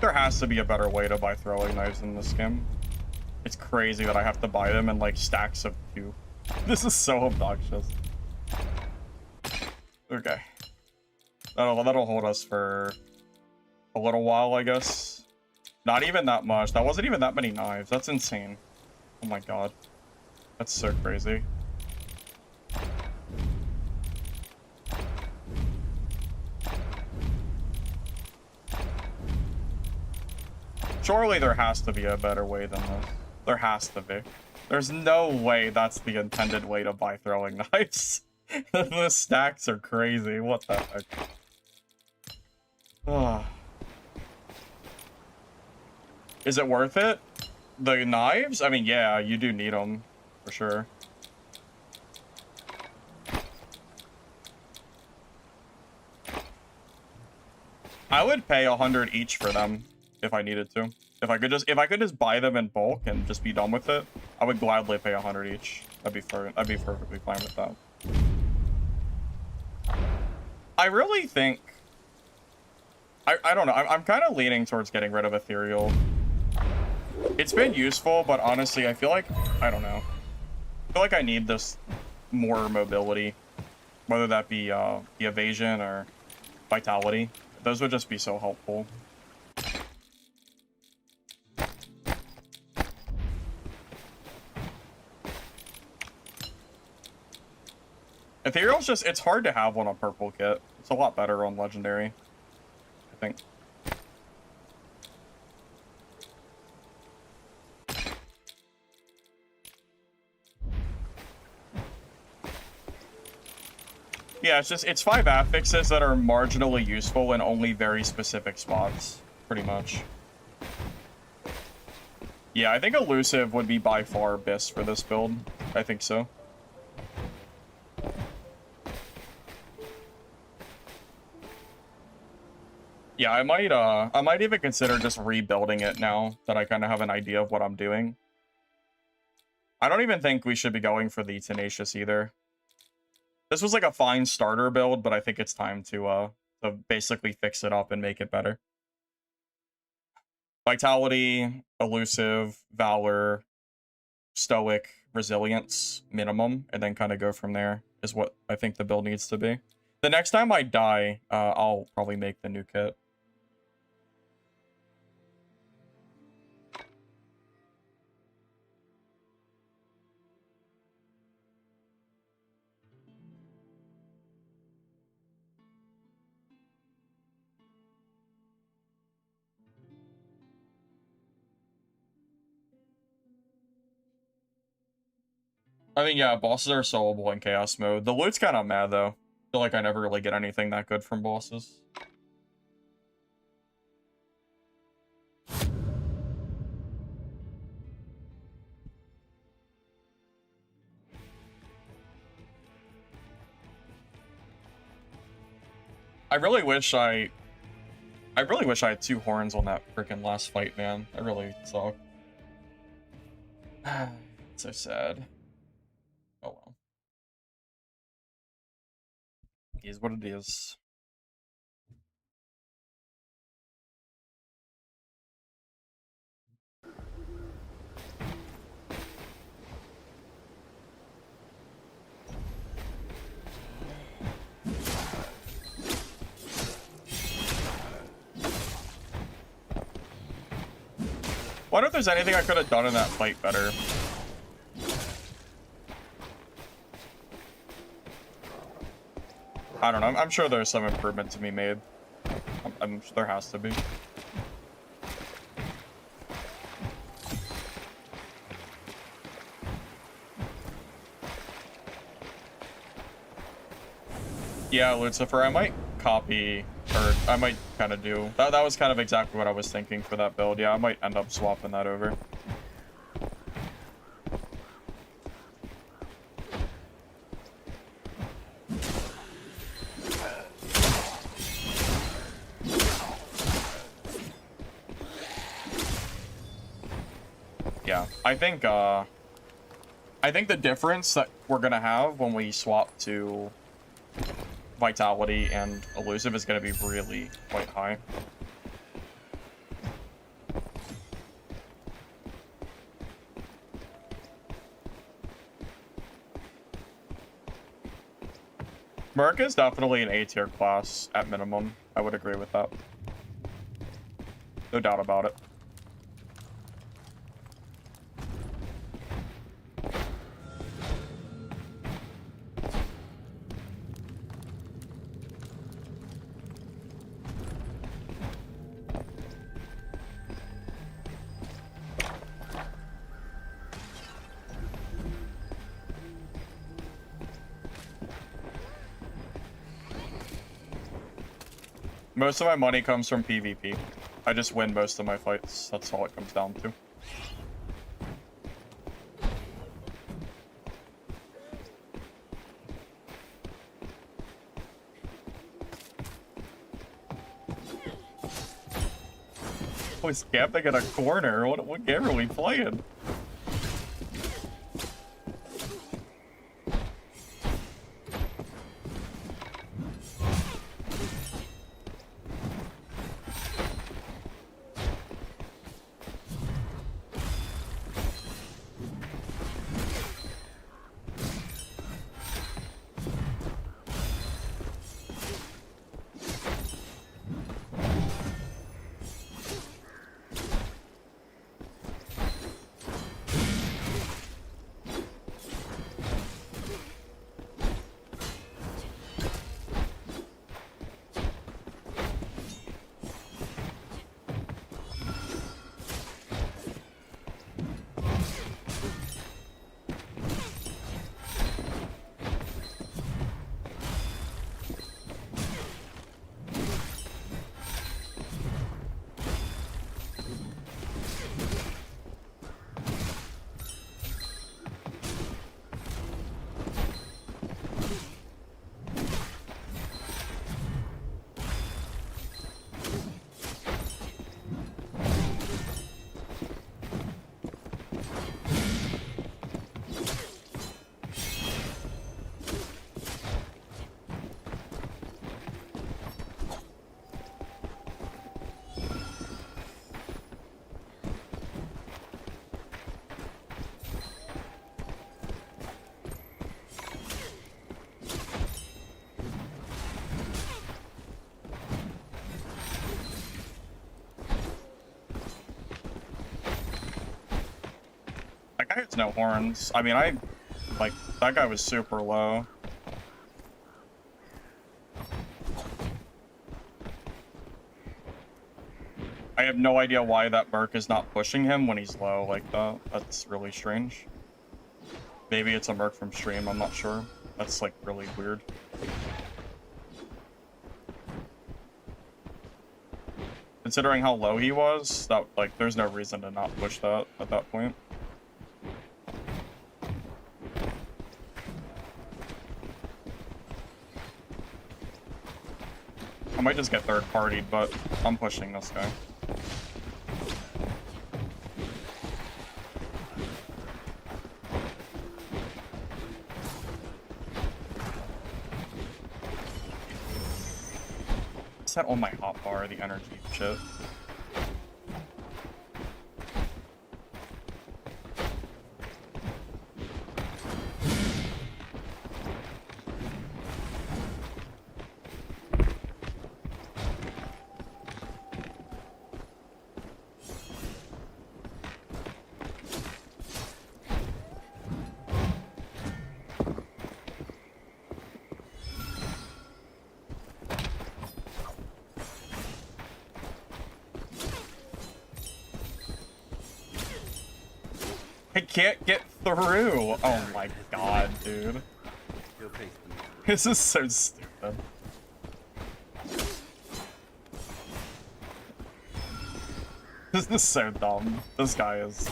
Speaker 1: There has to be a better way to buy throwing knives in this game. It's crazy that I have to buy them in like stacks of 2. This is so obnoxious. Okay. That'll hold us for a little while, I guess. Not even that much. That wasn't even that many knives. That's insane. Oh my god. That's so crazy. Surely there has to be a better way than this. There has to be. There's no way that's the intended way to buy throwing knives. The stacks are crazy. What the heck? Oh. Is it worth it? The knives? I mean, yeah, you do need them. For sure. I would pay 100 each for them. If I needed to. If I could just buy them in bulk and just be done with it, I would gladly pay 100 each. I'd be perfectly fine with that. I really think I don't know. I'm kind of leaning towards getting rid of Ethereal. It's been useful, but honestly, I feel like I don't know. I feel like I need this more mobility, whether that be the evasion or vitality. Those would just be so helpful. Ethereal's just, it's hard to have one on purple kit. It's a lot better on legendary, I think. Yeah, it's 5 affixes that are marginally useful in only very specific spots, pretty much. Yeah, I think elusive would be by far best for this build. I think so. Yeah, I might even consider just rebuilding it now that I kind of have an idea of what I'm doing. I don't even think we should be going for the Tenacious either. This was like a fine starter build, but I think it's time to basically fix it up and make it better. Vitality, Elusive, Valor, Stoic, Resilience, minimum, and then kind of go from there is what I think the build needs to be. The next time I die, I'll probably make the new kit. I mean, yeah, bosses are soloable in chaos mode. The loot's kind of mad, though. I feel like I never really get anything that good from bosses. I really wish I had 2 horns on that freaking last fight, man. I really suck. It's so sad. Oh well. It is what it is. Wonder if there's anything I could have done in that fight better. I don't know. I'm sure there's some improvement to be made. There has to be. Yeah, Lucifer, I might copy, or I might kind of do that. That was kind of exactly what I was thinking for that build. Yeah, I might end up swapping that over. Yeah, I think the difference that we're gonna have when we swap to Vitality and Elusive is gonna be really quite high. Merc is definitely an A-tier class at minimum. I would agree with that. No doubt about it. Most of my money comes from PvP. I just win most of my fights. That's all it comes down to. Oh, he's camping in a corner. What game are we playing? That guy has no horns. I mean, like, that guy was super low. I have no idea why that Merc is not pushing him when he's low like that. That's really strange. Maybe it's a Merc from stream, I'm not sure. That's, like, really weird. Considering how low he was, that, like, there's no reason to not push that at that point. I might just get third-partied, but I'm pushing this guy. Set on my hotbar, the energy shit. I can't get through. Oh my god, dude. This is so stupid. This is so dumb. This guy is.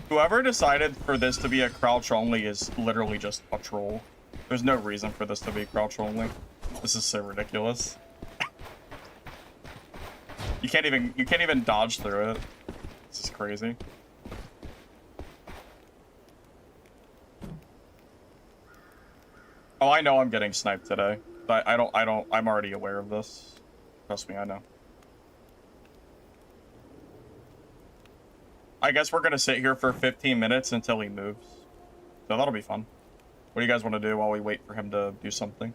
Speaker 1: Whoever decided for this to be a crouch only is literally just a troll. There's no reason for this to be crouch only. This is so ridiculous. You can't even dodge through it. This is crazy. Oh, I know I'm getting sniped today. But I'm already aware of this. Trust me, I know. I guess we're gonna sit here for 15 minutes until he moves. So that'll be fun. What do you guys want to do while we wait for him to do something?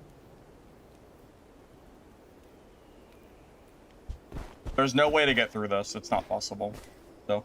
Speaker 1: There's no way to get through this. It's not possible. So.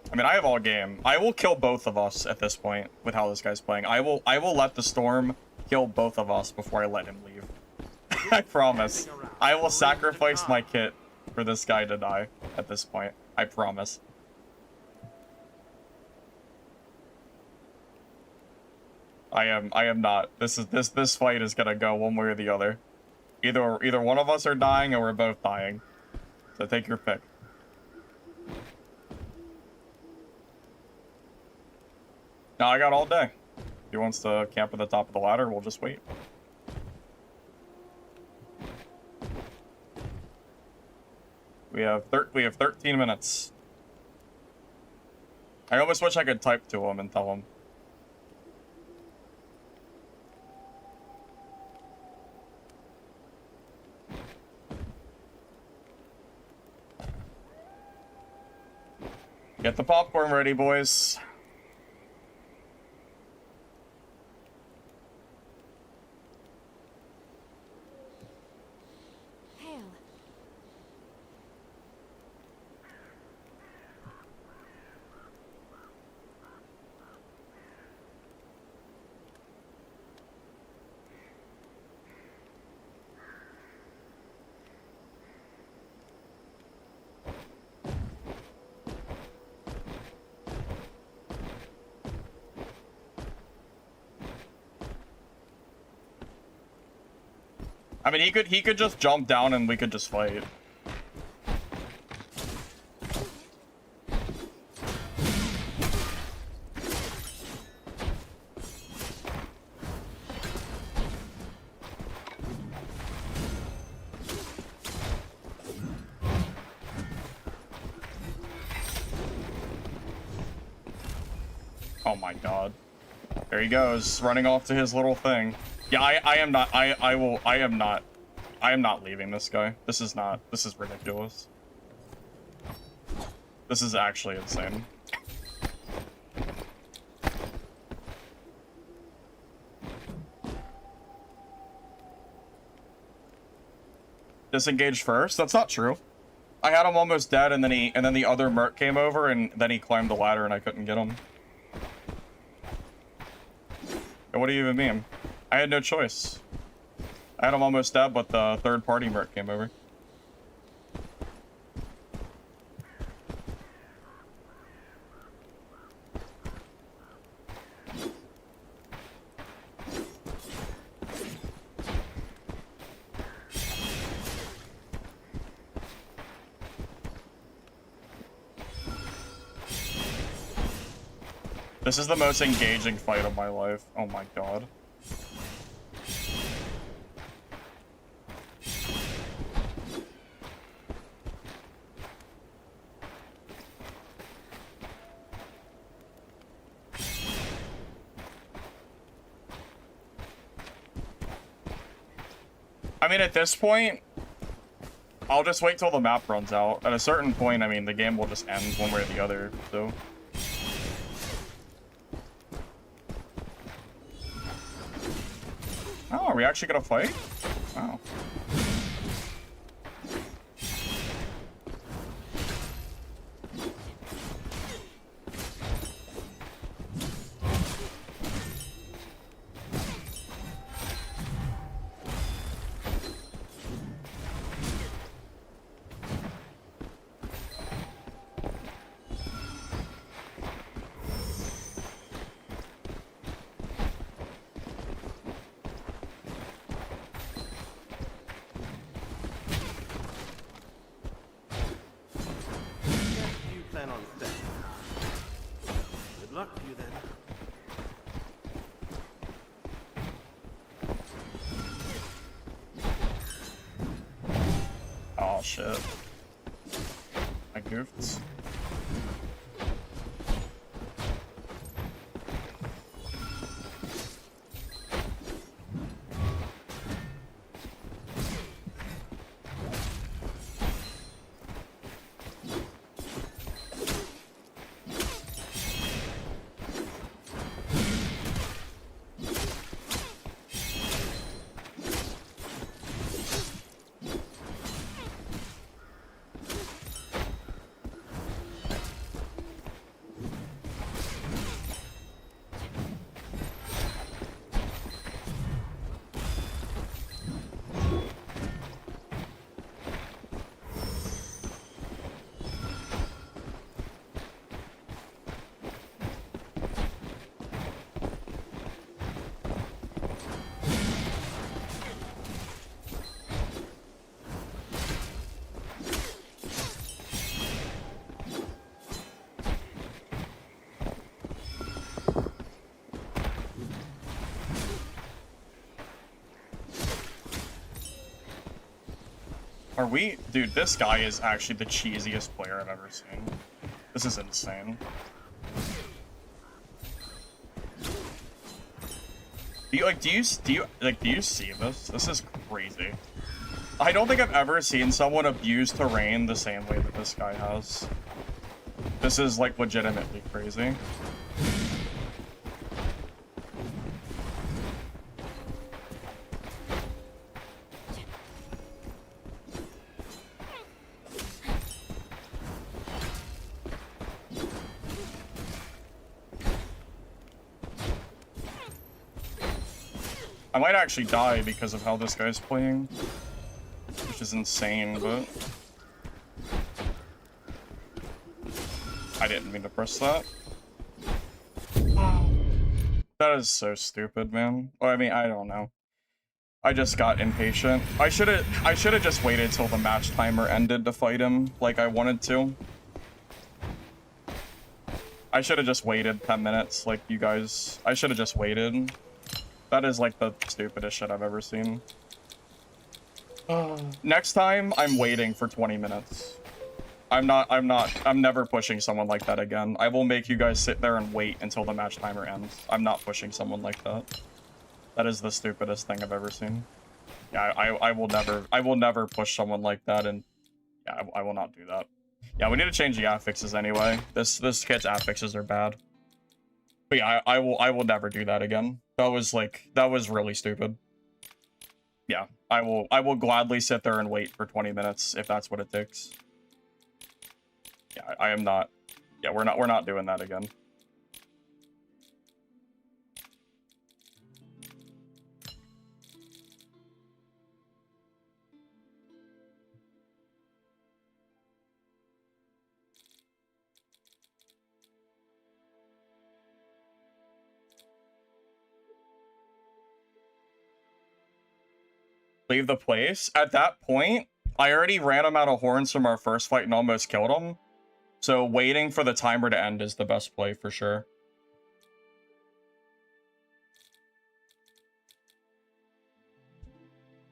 Speaker 1: I mean, I have all game. I will kill both of us at this point with how this guy's playing. I will let the storm kill both of us before I let him leave. I promise. I will sacrifice my kit for this guy to die at this point. I promise. I am not. This fight is gonna go one way or the other. Either one of us are dying or we're both dying. So take your pick. Now I got all day. If he wants to camp at the top of the ladder, we'll just wait. We have 13 minutes. I almost wish I could type to him and tell him. Get the popcorn ready, boys. I mean, he could just jump down and we could just fight. Oh my god. There he goes, running off to his little thing. Yeah, I am not leaving this guy. This is ridiculous. This is actually insane. Disengage first? That's not true. I had him almost dead and then the other merc came over and then he climbed the ladder and I couldn't get him. What do you even mean? I had no choice. I had him almost dead, but the third party merc came over. This is the most engaging fight of my life. Oh my god. I mean, at this point, I'll just wait till the map runs out. At a certain point, I mean, the game will just end one way or the other, so. Oh, are we actually gonna fight? Wow.
Speaker 3: Do you plan on staying? Good luck to you then.
Speaker 1: Oh, shit. I goofed. Are we? Dude, this guy is actually the cheesiest player I've ever seen. This is insane. Do you see this? This is crazy. I don't think I've ever seen someone abuse terrain the same way that this guy has. This is like legitimately crazy. I might actually die because of how this guy's playing, which is insane, but I didn't mean to press that. That is so stupid, man. Well, I mean, I don't know. I just got impatient. I should have just waited till the match timer ended to fight him like I wanted to. I should have just waited 10 minutes like you guys. I should have just waited. That is like the stupidest shit I've ever seen. Next time, I'm waiting for 20 minutes. I'm never pushing someone like that again. I will make you guys sit there and wait until the match timer ends. I'm not pushing someone like that. That is the stupidest thing I've ever seen. Yeah, I will never push someone like that, and yeah, I will not do that. Yeah, we need to change the affixes anyway. This kit's affixes are bad. But yeah, I will never do that again. That was really stupid. Yeah, I will gladly sit there and wait for 20 minutes if that's what it takes. Yeah, I am not. Yeah, we're not doing that again. Leave the place. At that point, I already ran him out of horns from our first fight and almost killed him. So waiting for the timer to end is the best play for sure.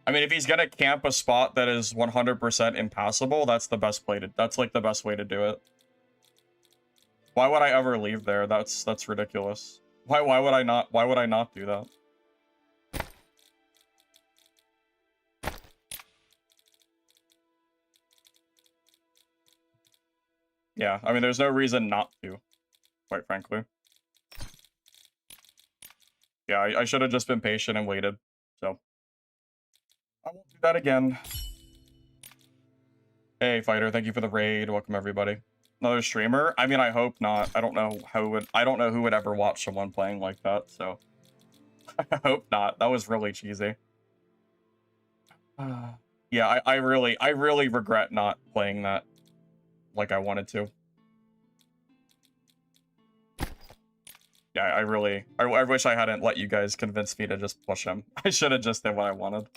Speaker 1: I mean, if he's gonna camp a spot that is 100% impassable, that's the best play to. That's like the best way to do it. Why would I ever leave there? That's ridiculous. Why would I not? Why would I not do that? Yeah, I mean, there's no reason not to, quite frankly. Yeah, I should have just been patient and waited, so. I won't do that again. Hey, Fighter, thank you for the raid. Welcome, everybody. Another streamer? I mean, I hope not. I don't know who would ever watch someone playing like that, so. I hope not. That was really cheesy. Yeah, I really regret not playing that like I wanted to. Yeah, I wish I hadn't let you guys convince me to just push him. I should have just did what I wanted.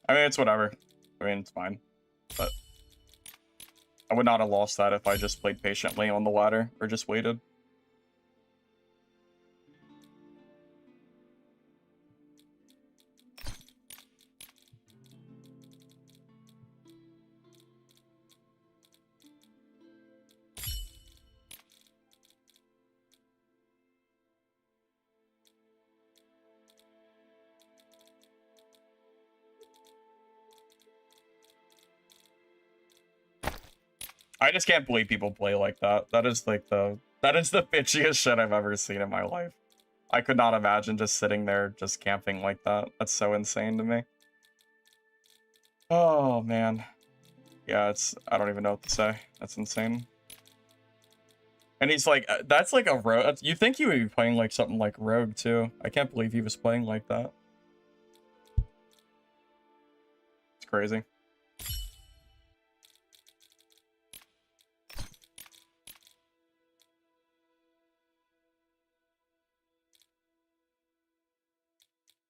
Speaker 1: I mean, it's whatever. I mean, it's fine. But I would not have lost that if I just played patiently on the ladder or just waited. I just can't believe people play like that. That is like the bitchiest shit I've ever seen in my life. I could not imagine just sitting there just camping like that. That's so insane to me. Oh man. Yeah, I don't even know what to say. That's insane. And he's like, that's like a rogue. You think he would be playing like something like Rogue too. I can't believe he was playing like that. It's crazy.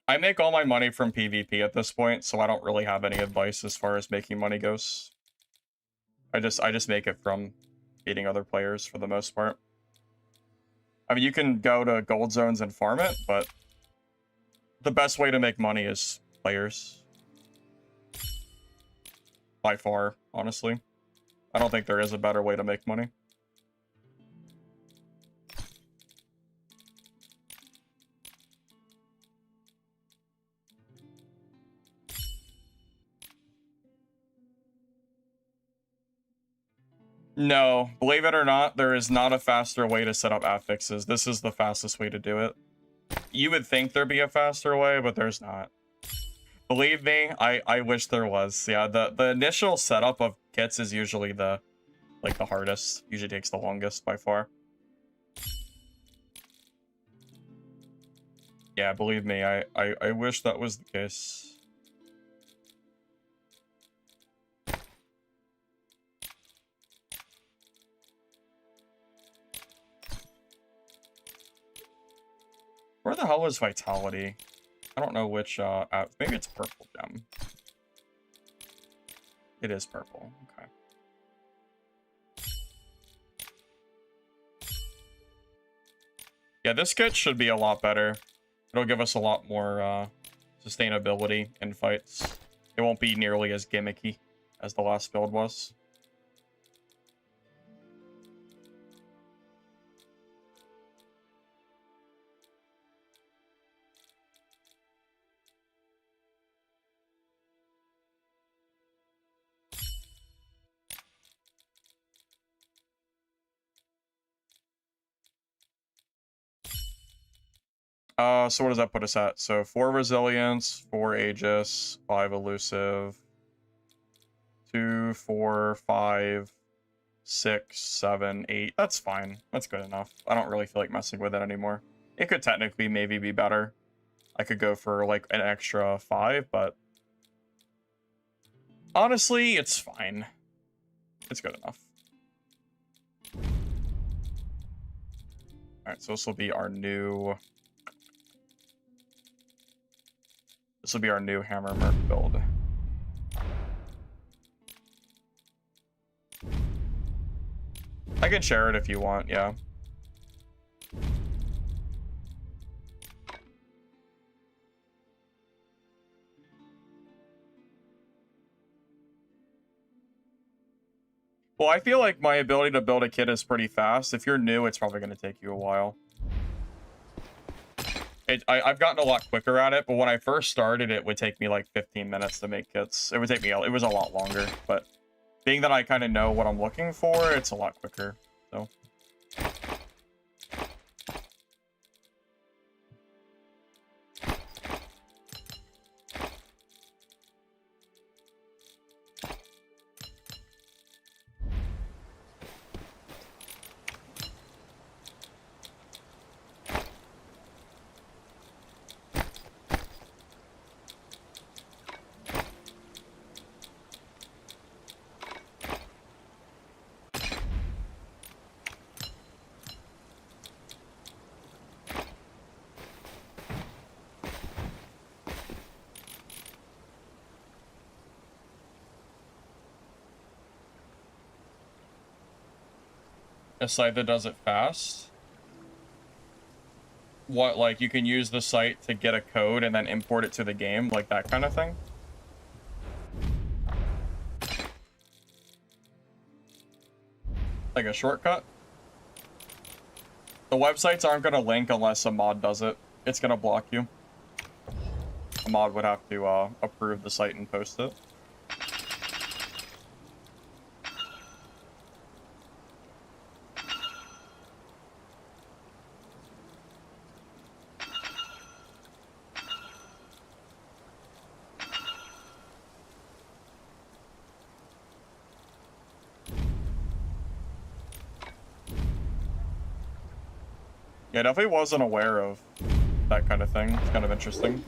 Speaker 1: I make all my money from PvP at this point, so I don't really have any advice as far as making money goes. I just make it from beating other players for the most part. I mean, you can go to gold zones and farm it, but the best way to make money is players. By far, honestly. I don't think there is a better way to make money. No, believe it or not, there is not a faster way to set up affixes. This is the fastest way to do it. You would think there'd be a faster way, but there's not. Believe me, I wish there was. Yeah, the initial setup of kits is usually the hardest. Usually takes the longest by far. Yeah, believe me, I wish that was the case. Where the hell is Vitality? I don't know which, maybe it's purple gem. It is purple, okay. Yeah, this kit should be a lot better. It'll give us a lot more, sustainability in fights. It won't be nearly as gimmicky as the last build was. So what does that put us at? So 4 resilience, 4 Aegis, 5 elusive, 2, 4, 5, 6, 7, 8. That's fine. That's good enough. I don't really feel like messing with it anymore. It could technically maybe be better. I could go for like an extra 5, but honestly, it's fine. It's good enough. Alright, so this will be our new... This will be our new Hammer Merc build. I can share it if you want, yeah. Well, I feel like my ability to build a kit is pretty fast. If you're new, it's probably going to take you a while. I've gotten a lot quicker at it, but when I first started, it would take me like 15 minutes to make kits. It would take me, it was a lot longer, but being that I kind of know what I'm looking for, it's a lot quicker, so. A site that does it fast? What, like, you can use the site to get a code and then import it to the game, like that kind of thing? Like a shortcut? The websites aren't gonna link unless a mod does it. It's gonna block you. A mod would have to approve the site and post it. Yeah, definitely wasn't aware of that kind of thing. It's kind of interesting.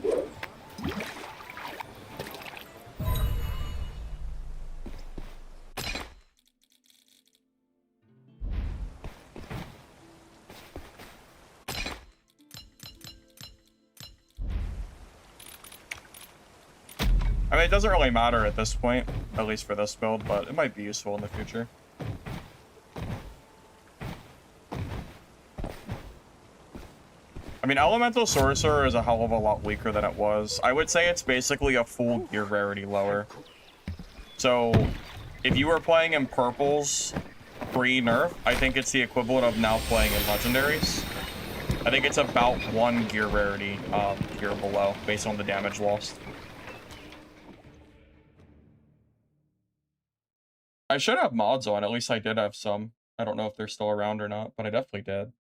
Speaker 1: I mean, it doesn't really matter at this point, at least for this build, but it might be useful in the future. I mean, Elemental Sorcerer is a hell of a lot weaker than it was. I would say it's basically a full gear rarity lower. So, if you were playing in purples pre-nerf, I think it's the equivalent of now playing in legendaries. I think it's about 1 gear rarity gear below, based on the damage lost. I should have mods on, at least I did have some. I don't know if they're still around or not, but I definitely did.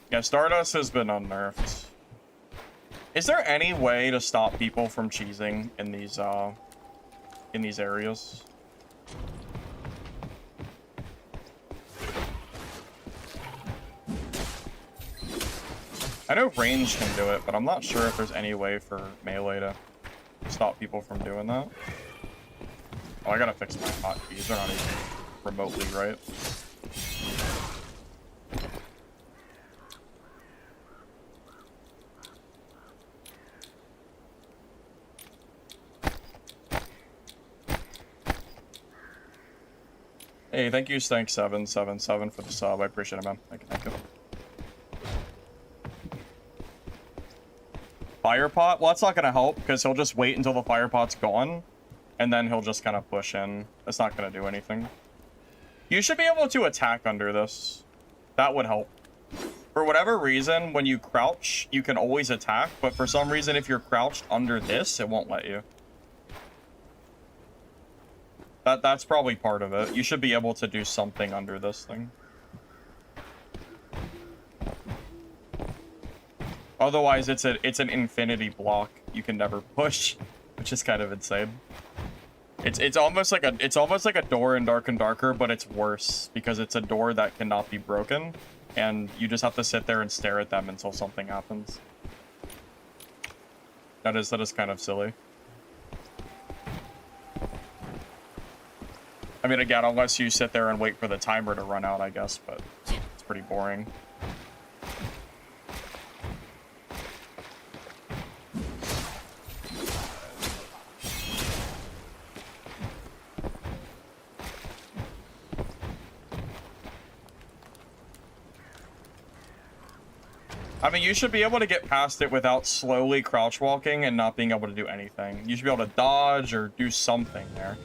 Speaker 1: Yeah, Stardust has been unnerfed. Is there any way to stop people from cheesing in these areas? I know range can do it, but I'm not sure if there's any way for melee to stop people from doing that. Oh, I gotta fix my hotkeys. They're not even remotely right. Hey, thank you, Stank777 for the sub. I appreciate it, man. Thank you. Fire pot? Well, that's not gonna help, because he'll just wait until the fire pot's gone, and then he'll just kind of push in. It's not gonna do anything. You should be able to attack under this. That would help. For whatever reason, when you crouch, you can always attack, but for some reason, if you're crouched under this, it won't let you. That's probably part of it. You should be able to do something under this thing. Otherwise, it's an infinity block. You can never push, which is kind of insane. It's almost like a door in Dark and Darker, but it's worse because it's a door that cannot be broken, and you just have to sit there and stare at them until something happens. That is kind of silly. I mean, again, unless you sit there and wait for the timer to run out, I guess, but it's pretty boring. I mean, you should be able to get past it without slowly crouch walking and not being able to do anything. You should be able to dodge or do something there.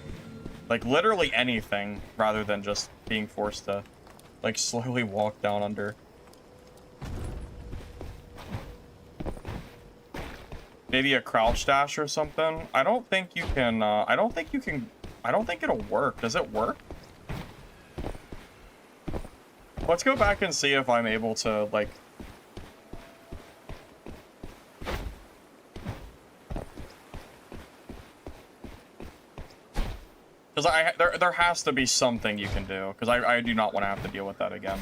Speaker 1: Like, literally anything, rather than just being forced to, like, slowly walk down under. Maybe a crouch dash or something? I don't think you can, I don't think it'll work. Does it work? Let's go back and see if I'm able to, like... Because there has to be something you can do, because I do not want to have to deal with that again.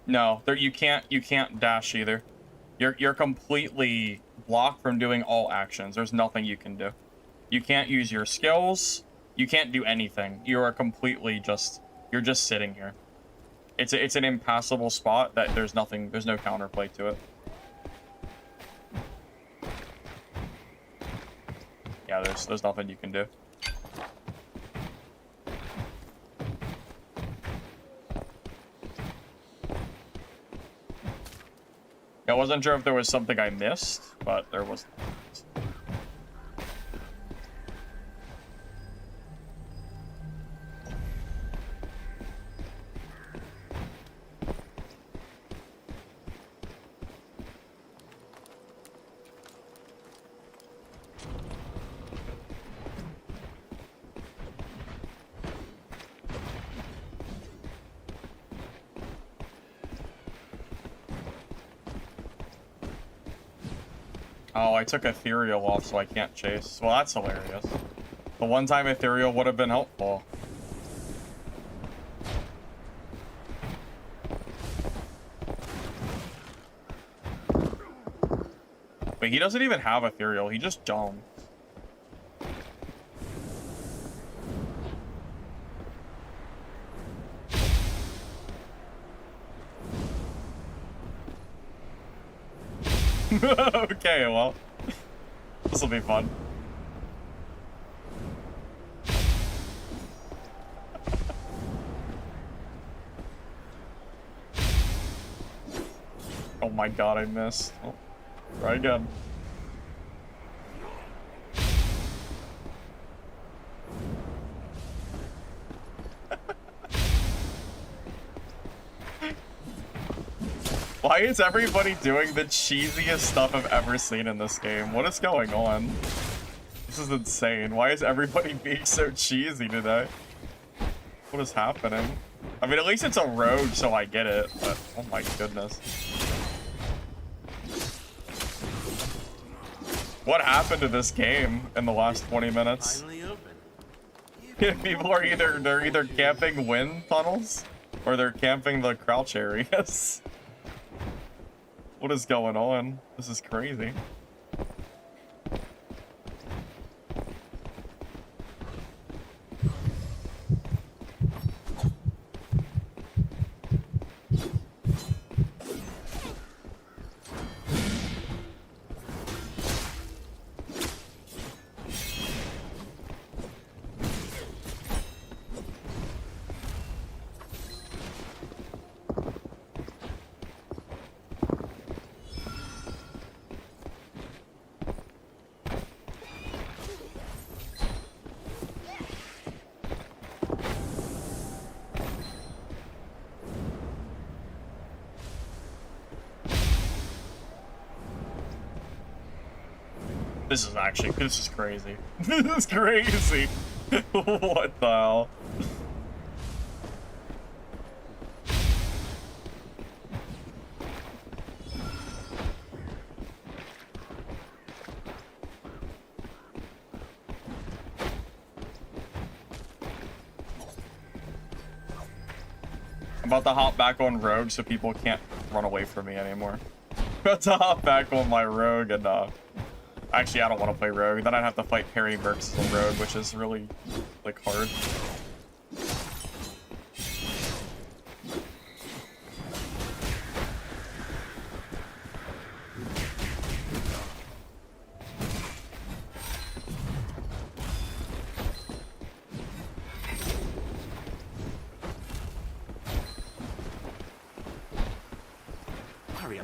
Speaker 1: No, you can't dash either. You're completely blocked from doing all actions. There's nothing you can do. You can't use your skills. You can't do anything. You are completely just... You're just sitting here. It's an impassable spot that there's no counterplay to it. Yeah, there's nothing you can do. I wasn't sure if there was something I missed, but there was. Oh, I took Ethereal off, so I can't chase. Well, that's hilarious. The one time Ethereal would have been helpful. Wait, he doesn't even have Ethereal. He just jumps. Okay, well, this will be fun. Oh my god, I missed. Oh, try again. Why is everybody doing the cheesiest stuff I've ever seen in this game? What is going on? This is insane. Why is everybody being so cheesy today? What is happening? I mean, at least it's a road, so I get it, but oh my goodness. What happened to this game in the last 20 minutes?
Speaker 3: Finally open.
Speaker 1: People are either camping wind tunnels or they're camping the crouch areas. What is going on? This is crazy. This is crazy. This is crazy. What the hell? I'm about to hop back on Rogue so people can't run away from me anymore. I'm about to hop back on my Rogue and actually, I don't want to play Rogue. Then I'd have to fight Harry Mercs on Rogue, which is really, like, hard.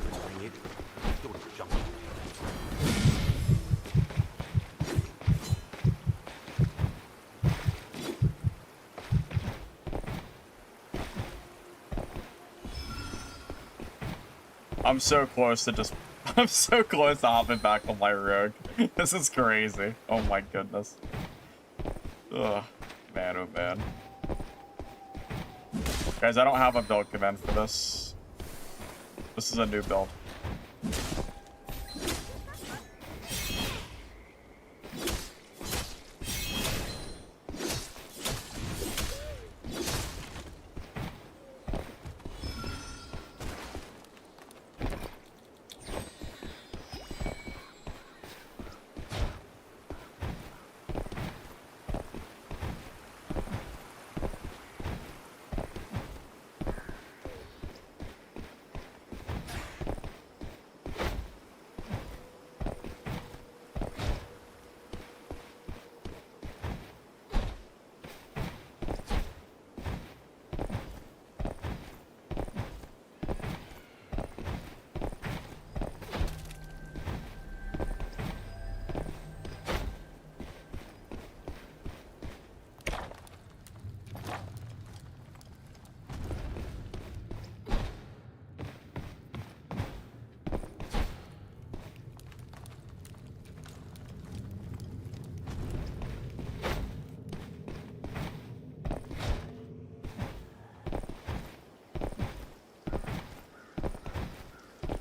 Speaker 3: never knowing it. Sort of jump.
Speaker 1: I'm so close to just... I'm so close to hopping back on my rogue. This is crazy. Oh my goodness. Ugh. Man, oh man. Guys, I don't have a build command for this. This is a new build.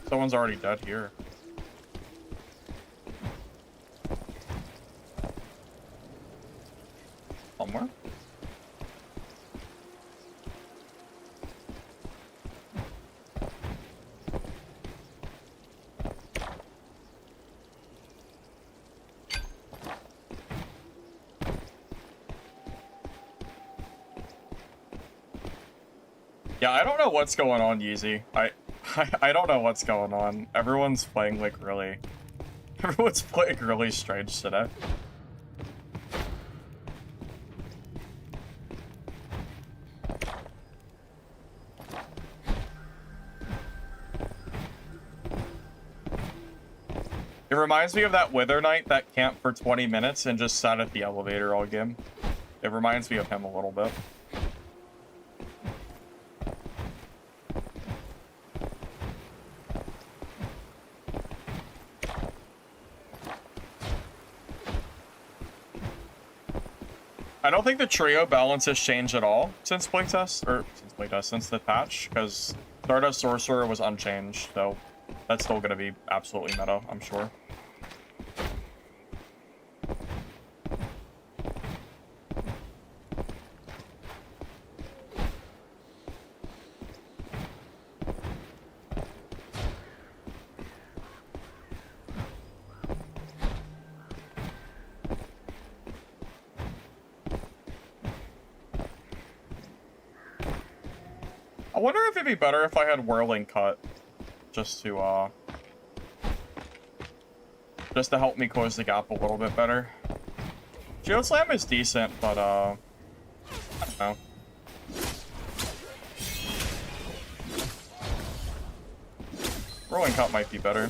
Speaker 1: Someone's already dead here. Somewhere? Yeah, I don't know what's going on, Yeezy. I don't know what's going on. Everyone's playing like really... Everyone's playing really strange today. It reminds me of that Wither Knight that camped for 20 minutes and just sat at the elevator all game. It reminds me of him a little bit. I don't think the trio balance has changed at all since since the patch, because Stardust Sorcerer was unchanged, so that's still going to be absolutely meta, I'm sure. I wonder if it'd be better if I had Whirling Cut, just to help me close the gap a little bit better. Shield Slam is decent, but I don't know. Whirling Cut might be better.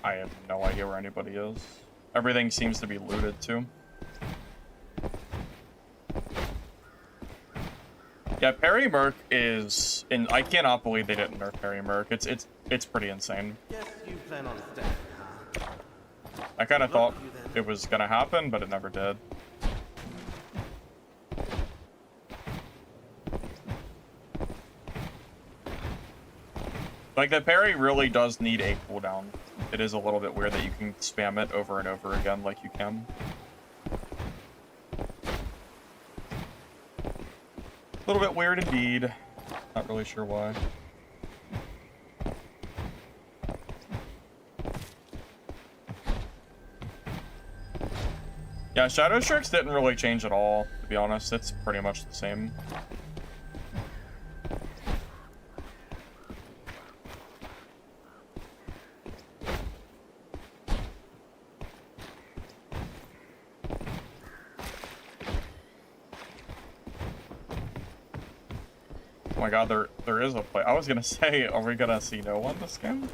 Speaker 1: I have no idea where anybody is. Everything seems to be looted too. Yeah, Parry Merc is, and I cannot believe they didn't nerf Parry Merc. It's pretty insane.
Speaker 3: Guess you plan on staying, huh?
Speaker 1: I kind of thought it was gonna happen, but it never did. Like, the parry really does need a cooldown. It is a little bit weird that you can spam it over and over again like you can. A little bit weird indeed. Not really sure why. Yeah, Shadow Strix didn't really change at all, to be honest. It's pretty much the same. Oh my god, there is a play. I was gonna say, are we gonna see no one this game?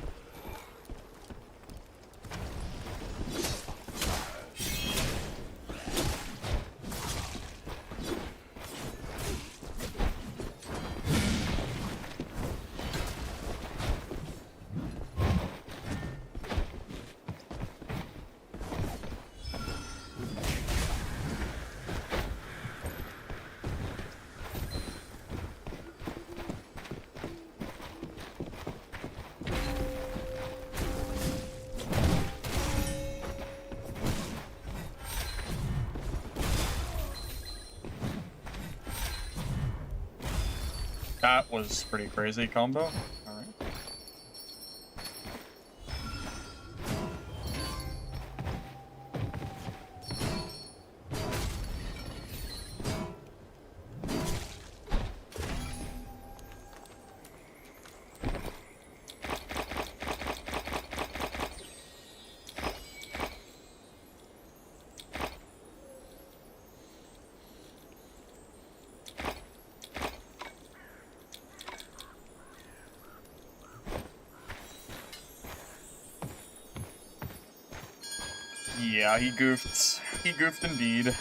Speaker 1: That was pretty crazy combo. Alright. Yeah, he goofed. He goofed indeed.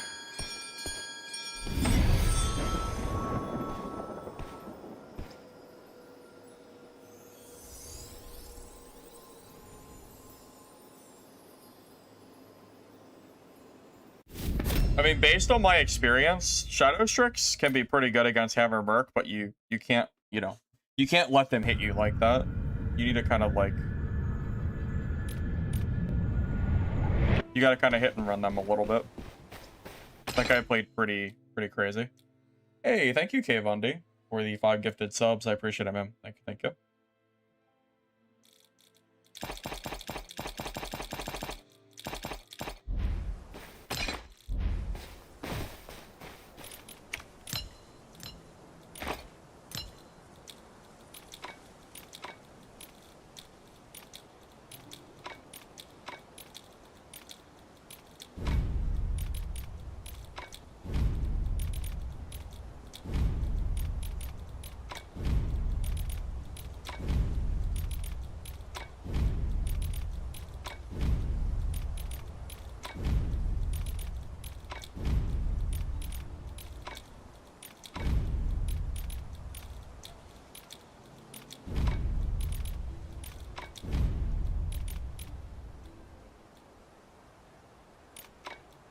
Speaker 1: I mean, based on my experience, Shadow Strix can be pretty good against Hammer Merc, but you can't, you know, you can't let them hit you like that. You need to kind of like, you gotta kind of hit and run them a little bit. That guy played pretty crazy. Hey, thank you, K-Vundi, for the 5 gifted subs. I appreciate it, man. Thank you.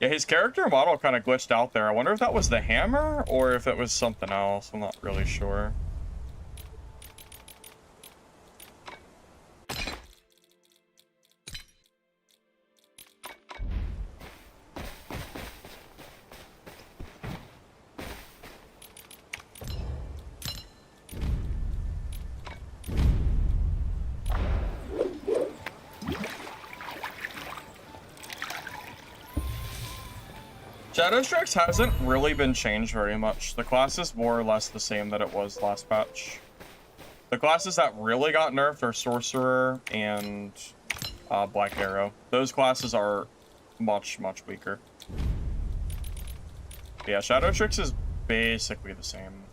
Speaker 1: Yeah, his character model kind of glitched out there. I wonder if that was the hammer or if it was something else. I'm not really sure. Shadow Strix hasn't really been changed very much. The class is more or less the same that it was last patch. The classes that really got nerfed are Sorcerer and Black Arrow. Those classes are much weaker. Yeah, Shadow Strix is basically the same.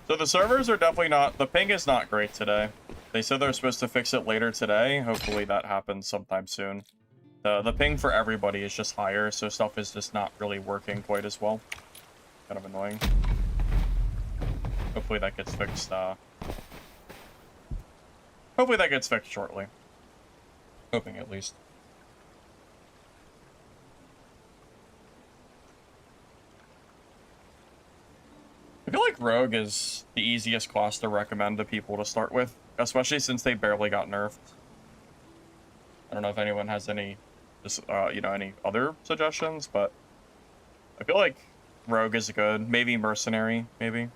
Speaker 1: So the servers are definitely not, the ping is not great today. They said they're supposed to fix it later today. Hopefully that happens sometime soon. The ping for everybody is just higher, so stuff is just not really working quite as well. Kind of annoying. Hopefully that gets fixed, hopefully that gets fixed shortly. Hoping at least. I feel like Rogue is the easiest class to recommend to people to start with, especially since they barely got nerfed. I don't know if anyone has any, you know, any other suggestions, but I feel like Rogue is good. Maybe Mercenary, maybe.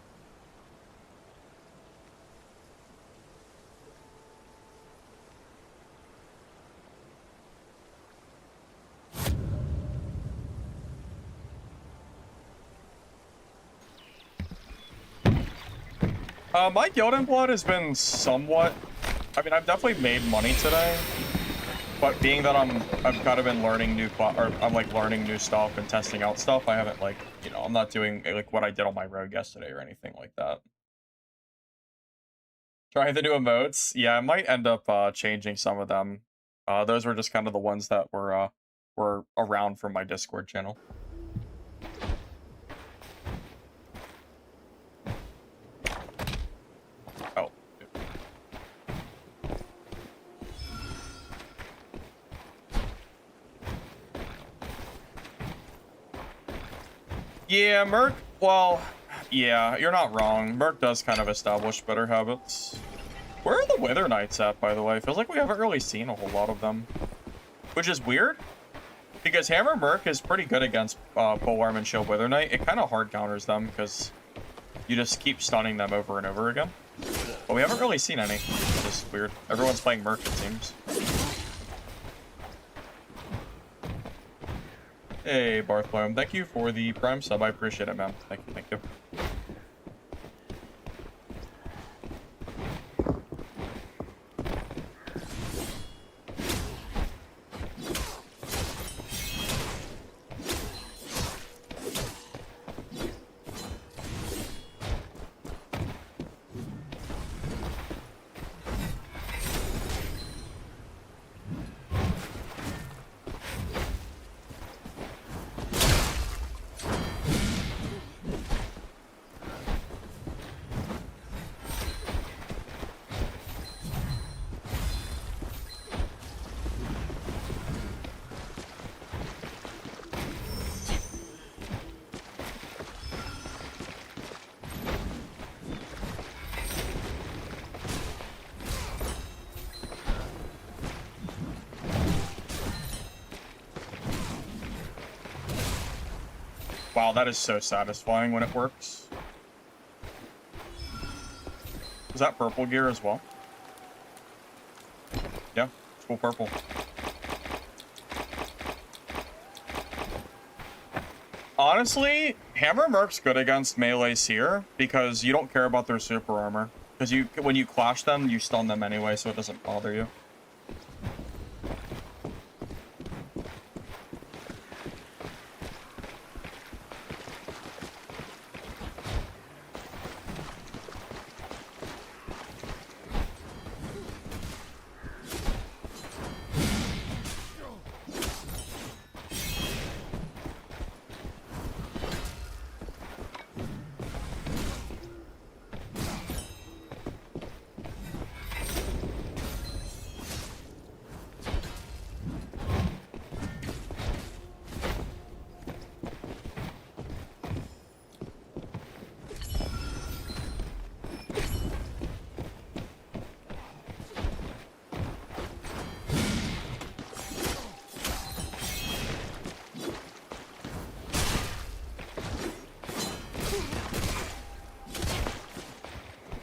Speaker 1: My guild in blood has been somewhat. I mean, I've definitely made money today, but being that I've kind of been learning I'm like learning new stuff and testing out stuff. I haven't like, you know, I'm not doing like what I did on my road yesterday or anything like that. Trying the new emotes, yeah, I might end up changing some of them. Those were just kind of the ones that were around from my Discord channel. Oh. Yeah, Merc, well, yeah, you're not wrong. Merc does kind of establish better habits. Where are the Wither Knights at, by the way? Feels like we haven't really seen a whole lot of them. Which is weird, because Hammer Merc is pretty good against Polearm and Shield Wither Knight. It kind of hard counters them, because you just keep stunning them over and over again. But we haven't really seen any, which is weird. Everyone's playing Merc, it seems. Hey, Bartholomew, thank you for the Prime sub. I appreciate it, man. Thank you, thank you. Wow, that is so satisfying when it works. Is that purple gear as well? Yeah, it's full purple. Honestly, Hammer Merc's good against melees here because you don't care about their super armor. Because when you clash them, you stun them anyway, so it doesn't bother you.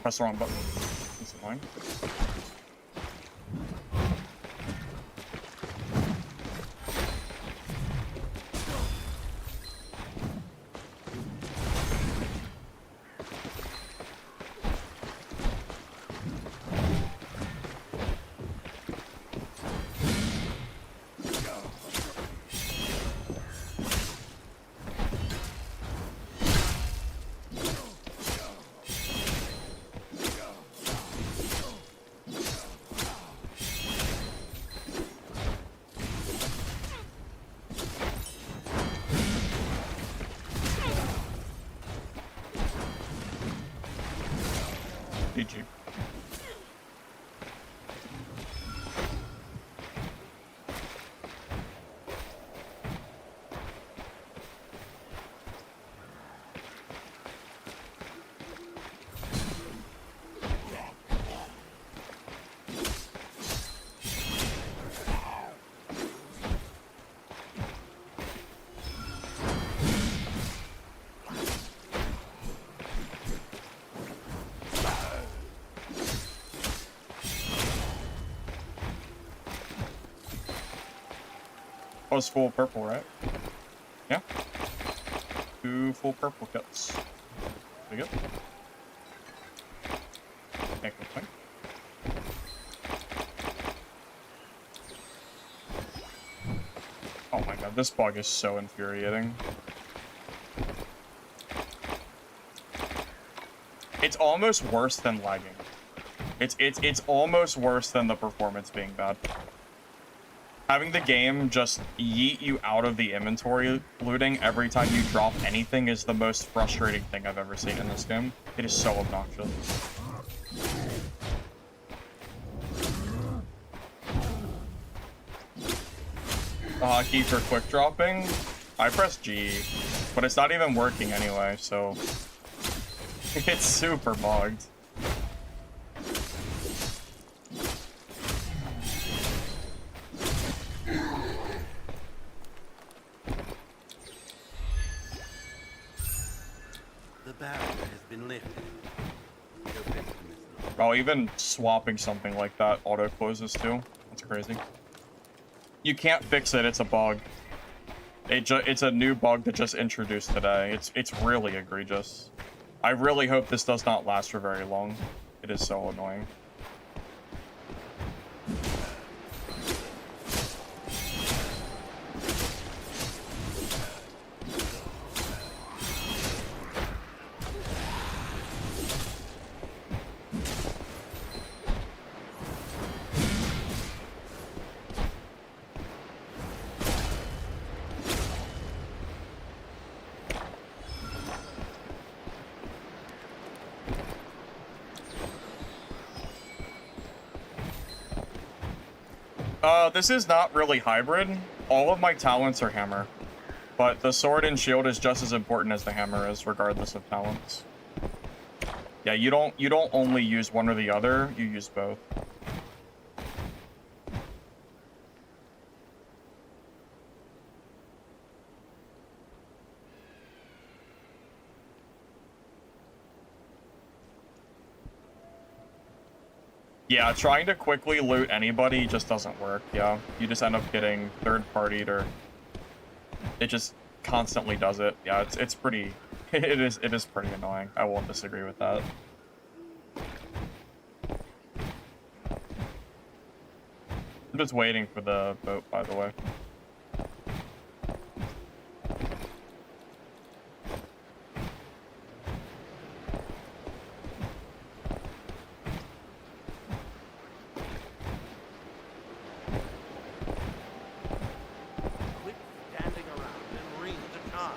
Speaker 1: Press the wrong button. That's annoying. GG. Oh, it's full purple, right? Yeah. 2 full purple cuts. Pretty good. Think, think. Oh my god, this bug is so infuriating. It's almost worse than lagging. It's almost worse than the performance being bad. Having the game just yeet you out of the inventory looting every time you drop anything is the most frustrating thing I've ever seen in this game. It is so obnoxious. The hotkey for quick dropping, I press G, but it's not even working anyway, so it's super bugged.
Speaker 3: The barrier has been lifted. Go fix the Mistfall.
Speaker 1: Oh, even swapping something like that auto closes too. That's crazy. You can't fix it, it's a bug. It's a new bug that just introduced today. It's really egregious. I really hope this does not last for very long. It is so annoying. This is not really hybrid. All of my talents are hammer, but the sword and shield is just as important as the hammer is, regardless of talents. Yeah, you don't only use one or the other, you use both. Yeah, trying to quickly loot anybody just doesn't work, yeah. You just end up getting third-partied, or it just constantly does it. Yeah, it's pretty... it is pretty annoying. I won't disagree with that. I'm just waiting for the boat, by the way.
Speaker 3: Quit standing around and ring the charm.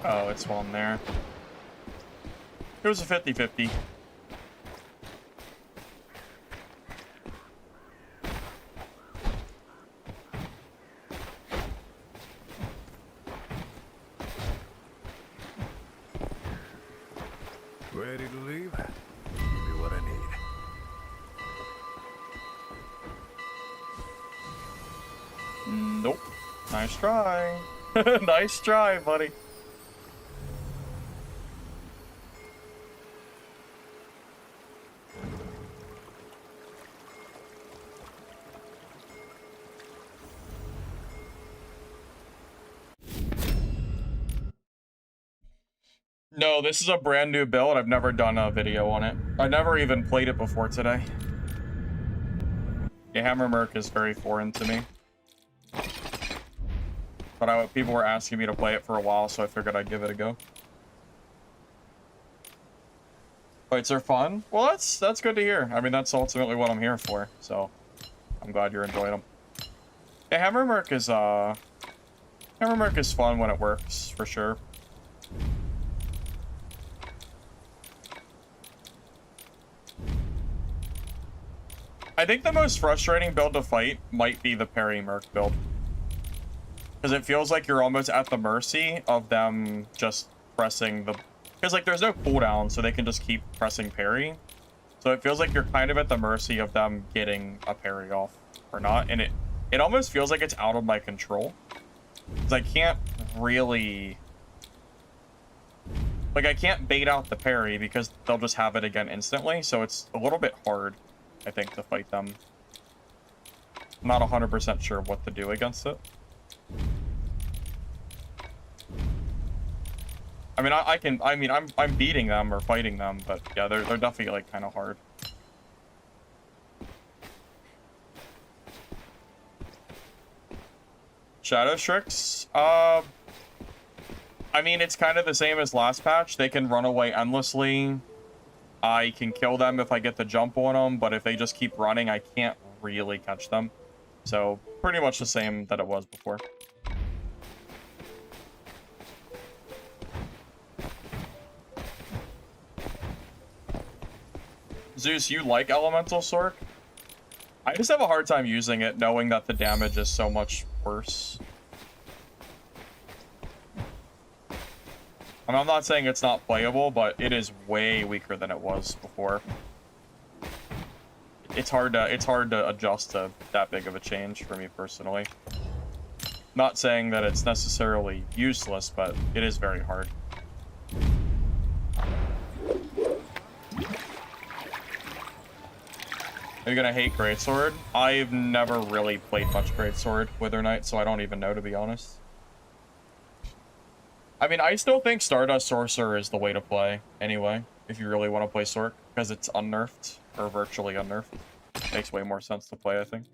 Speaker 1: Oh, it's one there. It was a 50-50.
Speaker 2: Ready to leave? Give me what I need.
Speaker 1: Nope. Nice try. Nice try, buddy. No, this is a brand new build. I've never done a video on it. I never even played it before today. Yeah, Hammer Merc is very foreign to me. But people were asking me to play it for a while, so I figured I'd give it a go. Fights are fun? Well, that's good to hear. I mean, that's ultimately what I'm here for, so I'm glad you're enjoying them. Yeah, Hammer Merc is fun when it works, for sure. I think the most frustrating build to fight might be the parry Merc build. Because it feels like you're almost at the mercy of them just pressing the... Because, like, there's no cooldown, so they can just keep pressing parry. So it feels like you're kind of at the mercy of them getting a parry off or not. And it almost feels like it's out of my control. Because I can't really... Like, I can't bait out the parry because they'll just have it again instantly. So it's a little bit hard, I think, to fight them. Not 100% sure what to do against it. I mean, I'm beating them or fighting them, but yeah, they're definitely like kind of hard. Shadow Strix, I mean, it's kind of the same as last patch. They can run away endlessly. I can kill them if I get the jump on them, but if they just keep running, I can't really catch them. So, pretty much the same that it was before. Zeus, you like Elemental Sork? I just have a hard time using it, knowing that the damage is so much worse. I mean, I'm not saying it's not playable, but it is way weaker than it was before. It's hard to adjust to that big of a change for me personally. Not saying that it's necessarily useless, but it is very hard. Are you gonna hate Greatsword? I've never really played much Greatsword Wither Knight, so I don't even know, to be honest. I mean, I still think Stardust Sorcerer is the way to play, anyway, if you really want to play Sork, because it's unnerfed, or virtually unnerfed. Makes way more sense to play, I think.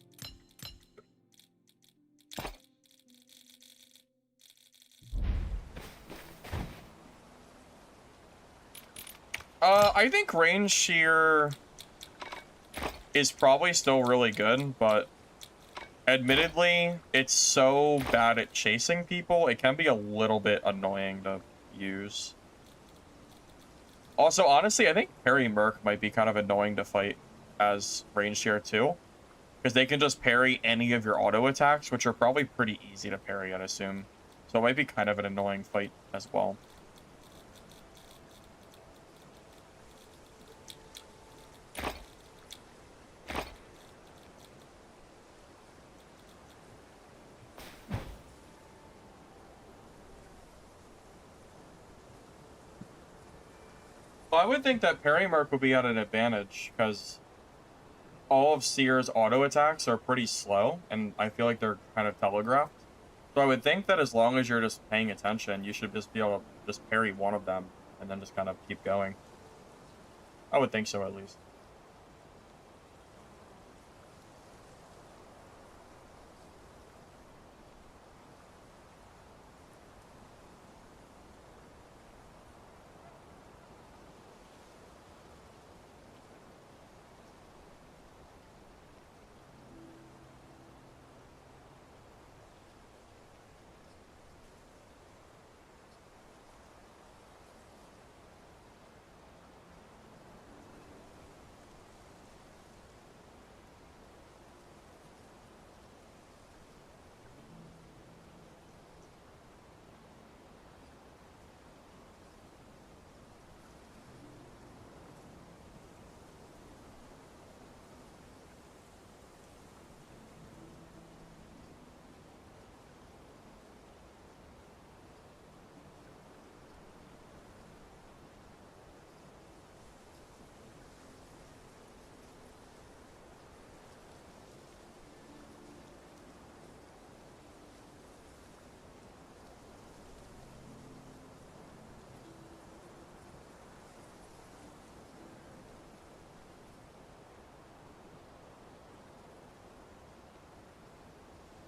Speaker 1: I think Range Shear is probably still really good, but admittedly, it's so bad at chasing people, it can be a little bit annoying to use. Also, honestly, I think Parry Merc might be kind of annoying to fight as Range Shear too, because they can just parry any of your auto attacks, which are probably pretty easy to parry, I'd assume. So it might be kind of an annoying fight as well. Well, I would think that Parry Merc would be at an advantage, because all of Seer's auto attacks are pretty slow, and I feel like they're kind of telegraphed. So I would think that as long as you're just paying attention, you should just be able to just parry one of them, and then just kind of keep going. I would think so, at least.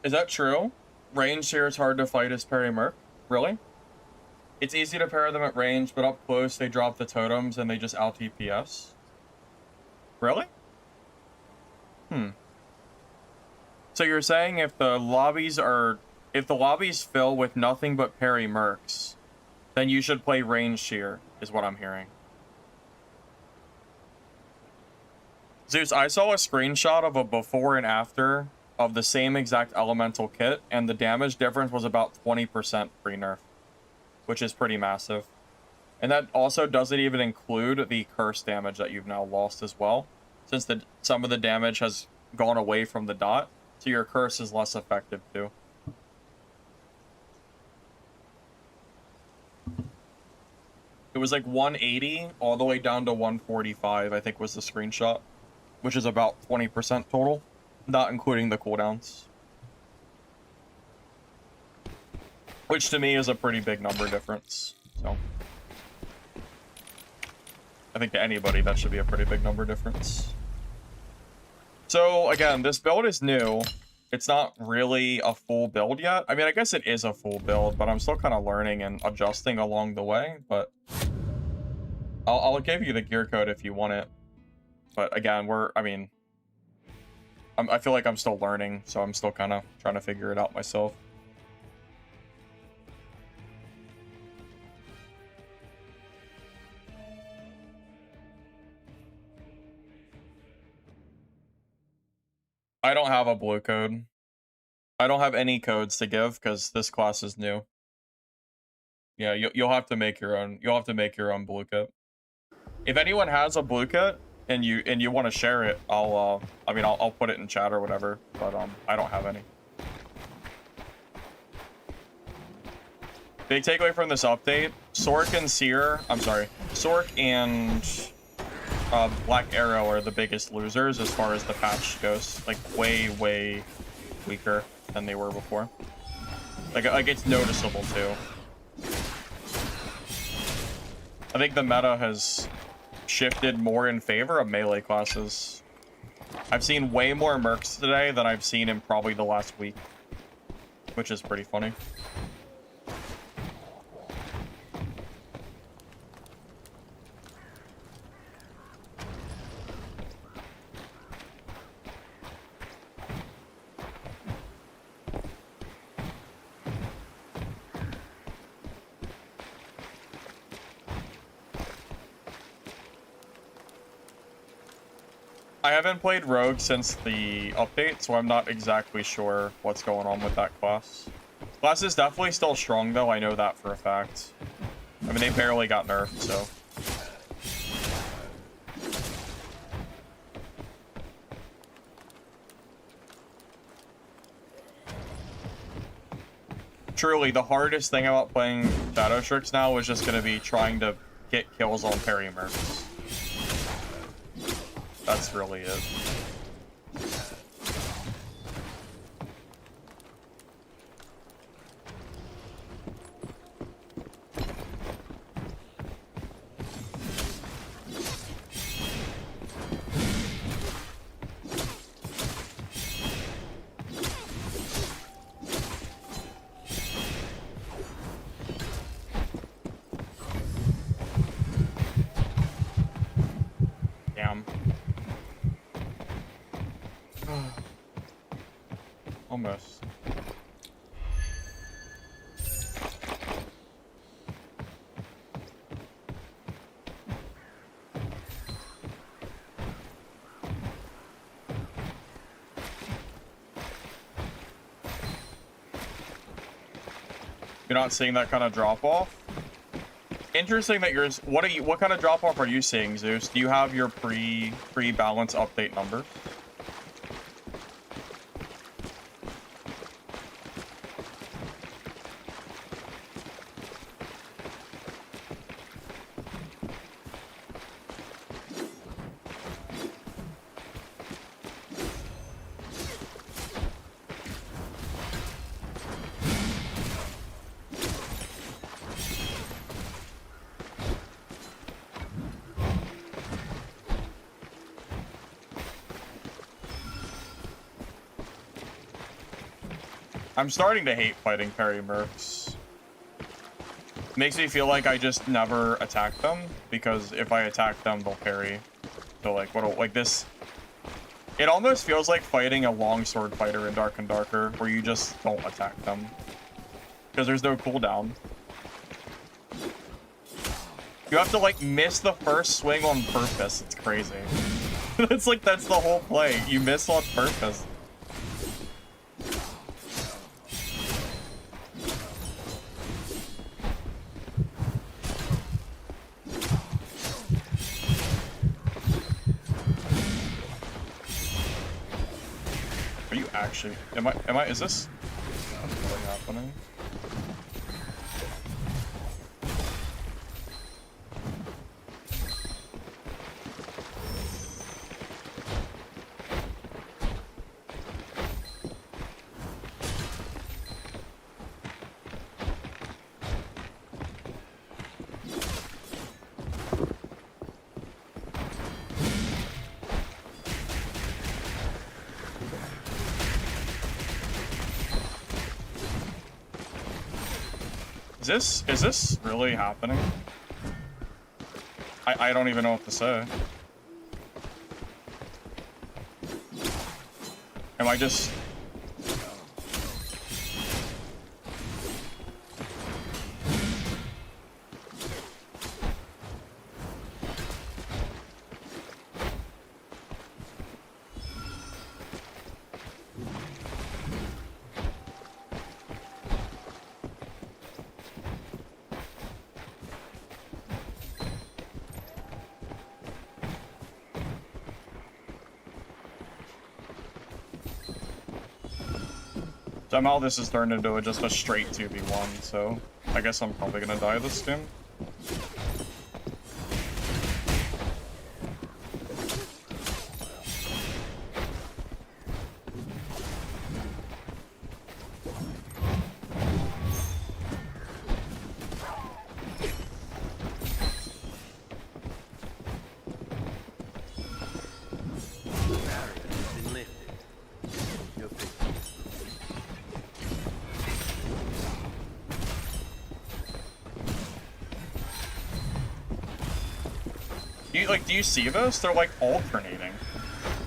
Speaker 1: Is that true? Range here is hard to fight as Parry Merc? Really? It's easy to parry them at range, but up close they drop the totems and they just out DPS? Really? So you're saying if the lobbies fill with nothing but Parry Mercs, then you should play Range Shear, is what I'm hearing. Zeus, I saw a screenshot of a before and after of the same exact elemental kit, and the damage difference was about 20% pre-nerf, which is pretty massive. And that also doesn't even include the curse damage that you've now lost as well, since some of the damage has gone away from the dot, so your curse is less effective too. It was like 180 all the way down to 145, I think was the screenshot, which is about 20% total. not including the cooldowns. Which to me is a pretty big number difference, so. I think to anybody that should be a pretty big number difference. So again, this build is new. It's not really a full build yet. I mean, I guess it is a full build, but I'm still kind of learning and adjusting along the way, but I'll give you the gear code if you want it. But again, I feel like I'm still learning, so I'm still kind of trying to figure it out myself. I don't have a blue code. I don't have any codes to give because this class is new. Yeah, you'll have to make your own. You'll have to make your own blue kit. If anyone has a blue kit and you want to share it, I'll put it in chat or whatever. But I don't have any. Big takeaway from this update: Sork and Black Arrow are the biggest losers as far as the patch goes. Like way weaker than they were before. Like it's noticeable too. I think the meta has shifted more in favor of melee classes. I've seen way more mercs today than I've seen in probably the last week, which is pretty funny. I haven't played Rogue since the update, so I'm not exactly sure what's going on with that class. Class is definitely still strong, though. I know that for a fact. I mean, they barely got nerfed, so. Truly, the hardest thing about playing Shadow Strix now is just going to be trying to get kills on parry mercs. That's really it. Damn. Almost. You're not seeing that kind of drop off? Interesting that yours. What kind of drop off are you seeing, Zeus? Do you have your pre-balance update numbers? I'm starting to hate fighting parry mercs. Makes me feel like I just never attack them, because if I attack them, they'll parry. So like, like this... It almost feels like fighting a longsword fighter in Dark and Darker, where you just don't attack them. Because there's no cooldown. You have to like miss the first swing on purpose. It's crazy. It's like, that's the whole play. You miss on purpose. Are you actually... is this... What's really happening? is this really happening? I don't even know what to say. Am I just... Somehow this has turned into just a straight 2v1, so I guess I'm probably gonna die this game. Do you see this? They're like alternating.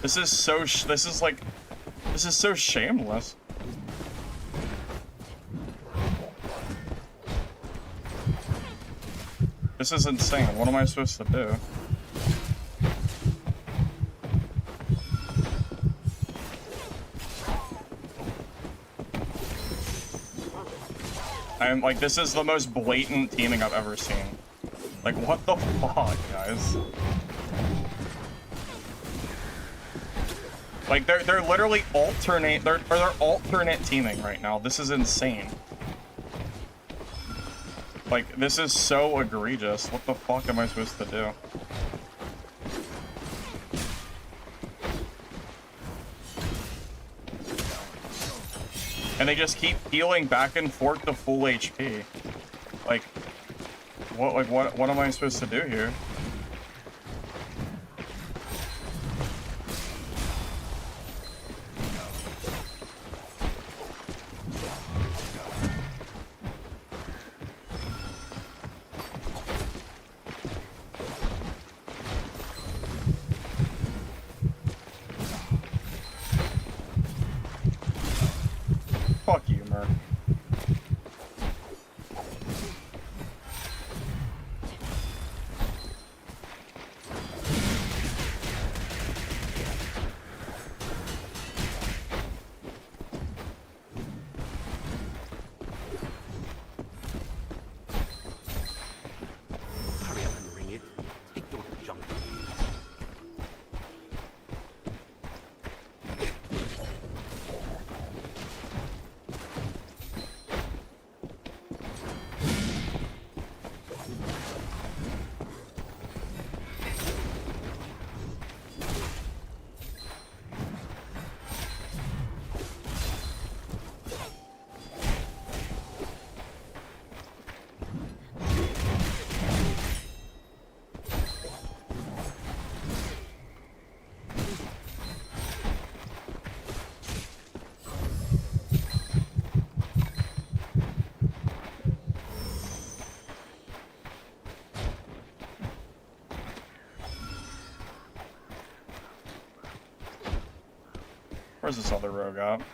Speaker 1: This is so this is so shameless. This is insane. What am I supposed to do? I'm like, this is the most blatant teaming I've ever seen. Like, what the fuck, guys? Like, they're literally they're alternate teaming right now. This is insane. Like, this is so egregious. What the fuck am I supposed to do? And they just keep healing back and forth to full HP. Like, what am I supposed to do here? Fuck you, Merc.
Speaker 3: Hurry up and ring it. Take your junk.
Speaker 1: Where's this other rogue at? Of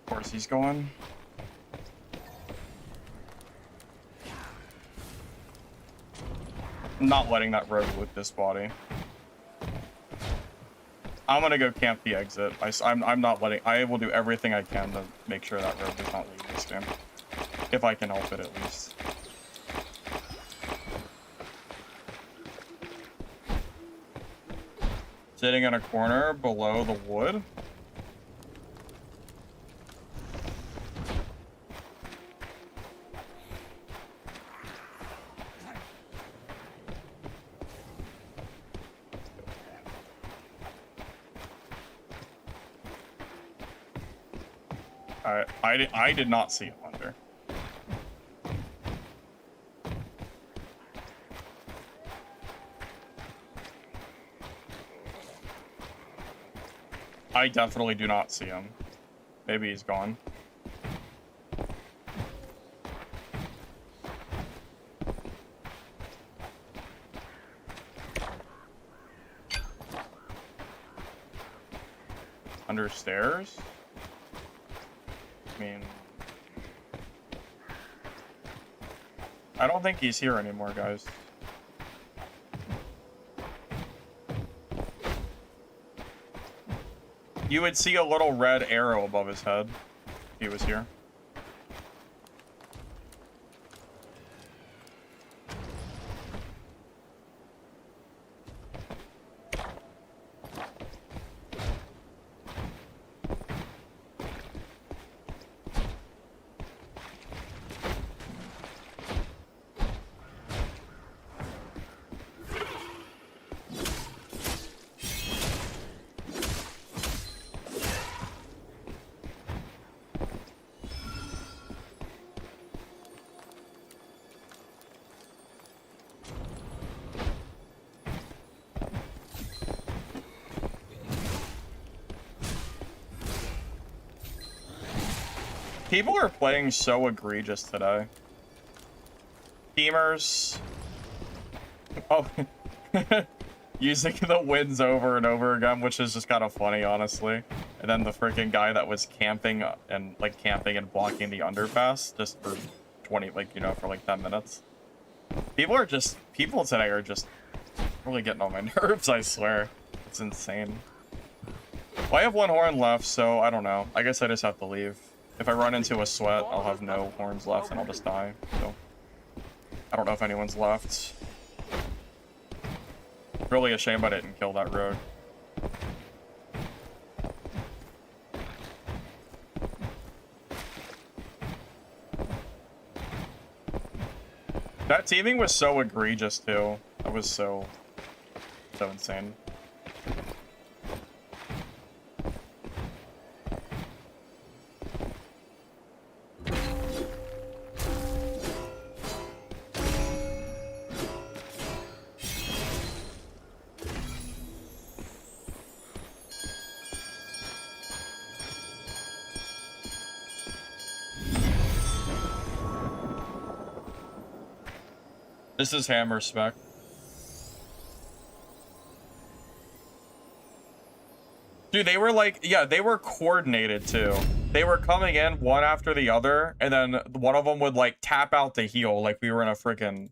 Speaker 1: course he's going. I'm not letting that rogue loot this body. I'm gonna go camp the exit. I'm not letting. I will do everything I can to make sure that rogue does not leave this game, if I can help it at least. Sitting in a corner below the wood. I did not see him under. I definitely do not see him. Maybe he's gone. Under stairs? I mean... I don't think he's here anymore, guys. You would see a little red arrow above his head if he was here. People are playing so egregious today. Teamers. Oh. Using the wins over and over again, which is just kind of funny, honestly. And then the freaking guy that was camping and blocking the underpass just for 20, like, you know, for like 10 minutes. People today are just really getting on my nerves, I swear. It's insane. Well, I have one horn left, so I don't know. I guess I just have to leave. If I run into a sweat, I'll have no horns left and I'll just die. So I don't know if anyone's left. Really a shame I didn't kill that road. That teaming was so egregious too. That was so insane. This is hammer spec. Dude, they were like, yeah, they were coordinated too. They were coming in one after the other, and then one of them would like tap out the heal like we were in a freaking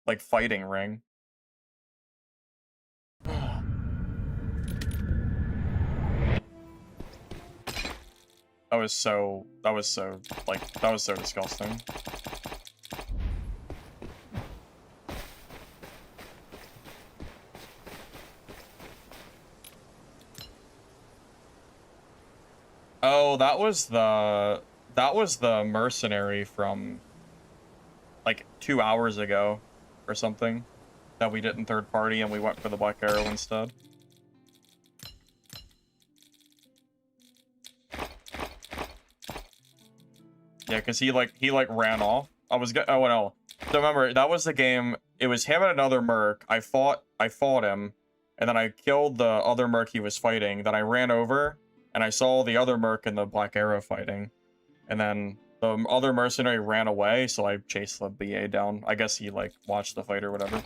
Speaker 1: like fighting ring. That was so disgusting. Oh, that was the mercenary from like 2 hours ago or something that we did in third party and we went for the Black Arrow instead. Yeah, because he ran off. Oh no. So remember, that was the game. It was him and another merc. I fought him, and then I killed the other merc he was fighting. Then I ran over and I saw the other merc and the Black Arrow fighting. And then the other mercenary ran away, so I chased the BA down. I guess he, like, watched the fight or whatever. At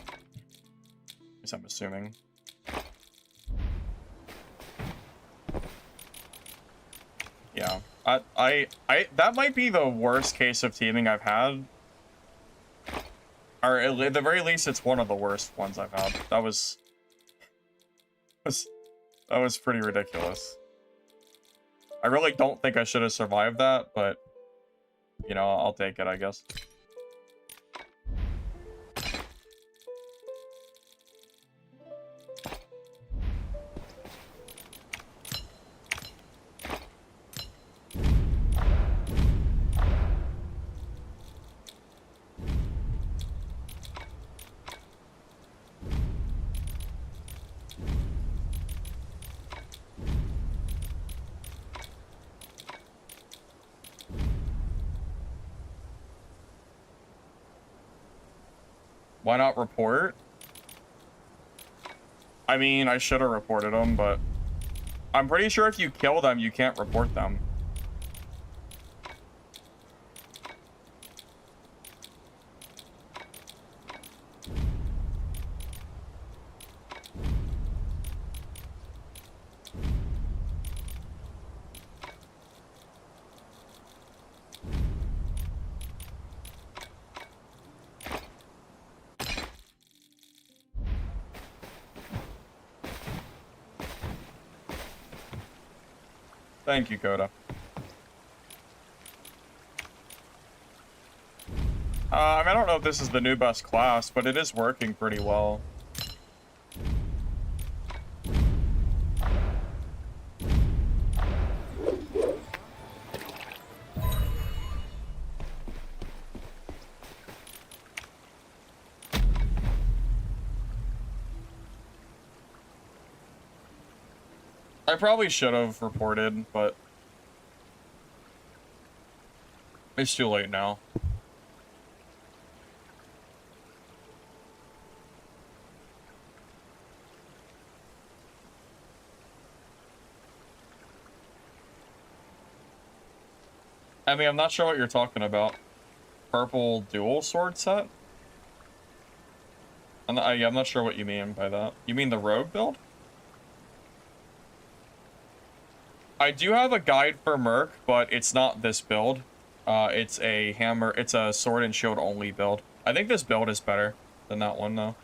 Speaker 1: least I'm assuming. Yeah. That might be the worst case of teaming I've had. Or at the very least, it's one of the worst ones I've had. That was pretty ridiculous. I really don't think I should have survived that, but, you know, I'll take it, I guess. Why not report? I mean, I should have reported him, but I'm pretty sure if you kill them, you can't report them. Thank you, Coda. I mean, I don't know if this is the new best class, but it is working pretty well. I probably should have reported, but it's too late now. I mean, I'm not sure what you're talking about. Purple dual sword set? I'm not sure what you mean by that. You mean the rogue build? I do have a guide for Merc, but it's not this build. It's a hammer. It's a sword and shield only build. I think this build is better than that one, though.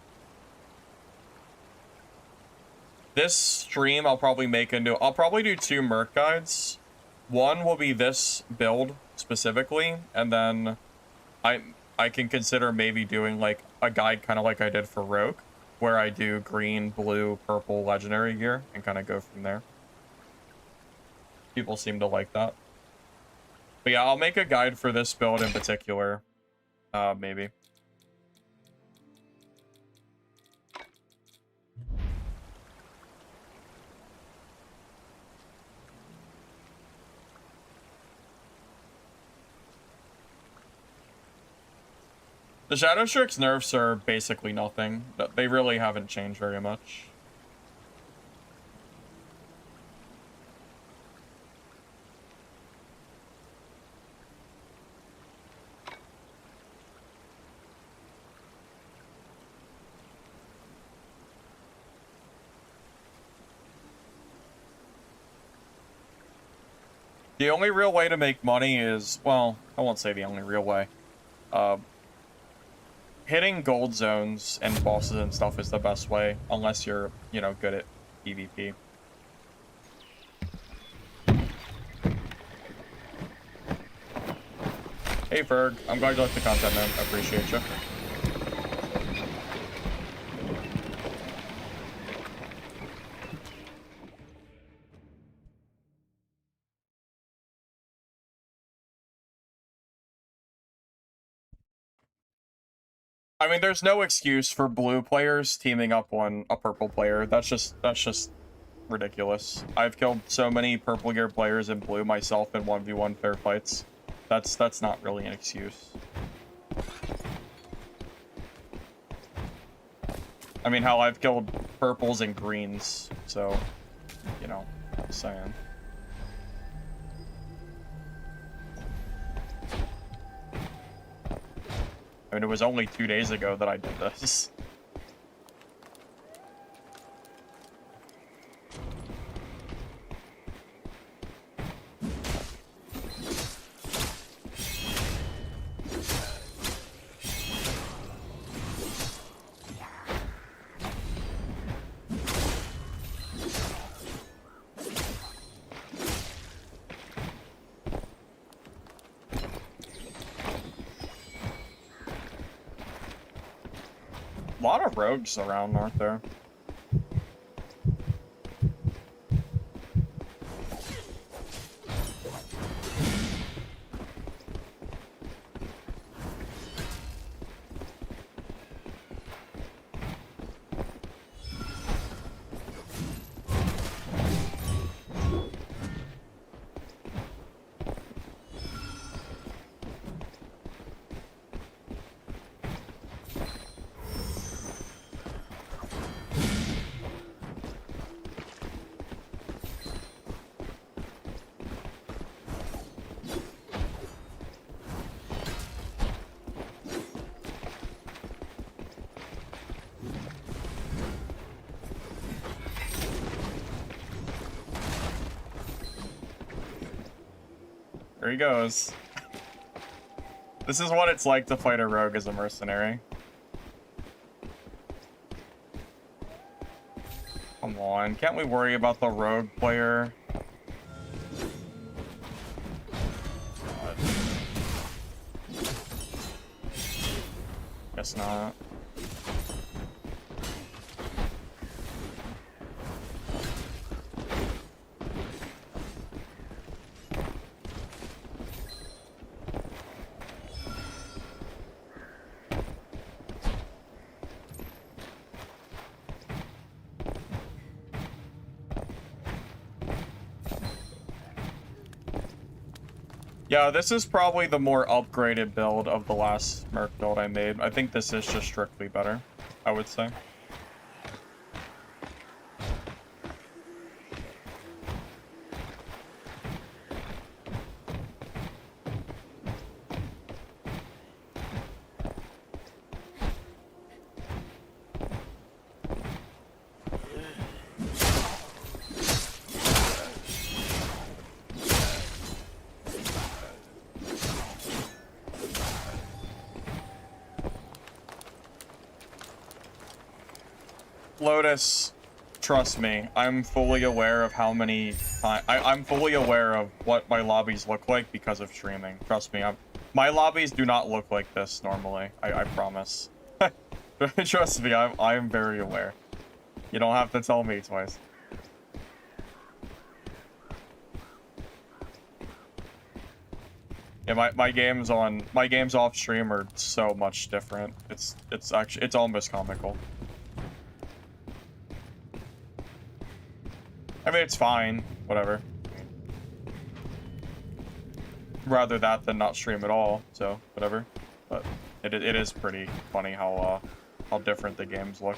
Speaker 1: This stream I'll probably make into... I'll probably do 2 Merc guides. One will be this build specifically, and then I can consider maybe doing like a guide kind of like I did for Rogue, where I do green, blue, purple legendary gear and kind of go from there. People seem to like that. But yeah, I'll make a guide for this build in particular, maybe. The Shadow Strix nerfs are basically nothing. They really haven't changed very much. The only real way to make money is, well, I won't say the only real way. Hitting gold zones and bosses and stuff is the best way, unless you're, you know, good at PvP. Hey Ferg, I'm glad you like the content, man. I appreciate you. I mean, there's no excuse for blue players teaming up on a purple player. That's just ridiculous. I've killed so many purple gear players in blue myself in 1v1 fair fights. That's not really an excuse. I mean, hell, I've killed purples and greens, so, you know, I'm saying. I mean, it was only 2 days ago that I did this. A lot of rogues around, aren't there? Here he goes. This is what it's like to fight a rogue as a mercenary. Come on, can't we worry about the rogue player? God. Guess not. Yeah, this is probably the more upgraded build of the last Merc build I made. I think this is just strictly better, I would say. Lotus, trust me, I'm fully aware of how many I'm fully aware of what my lobbies look like because of streaming. Trust me, my lobbies do not look like this normally. I promise. Trust me, I'm very aware. You don't have to tell me twice. Yeah, my games off stream are so much different. It's almost comical. I mean, it's fine. Whatever. Rather that than not stream at all, so whatever. But it is pretty funny how different the games look.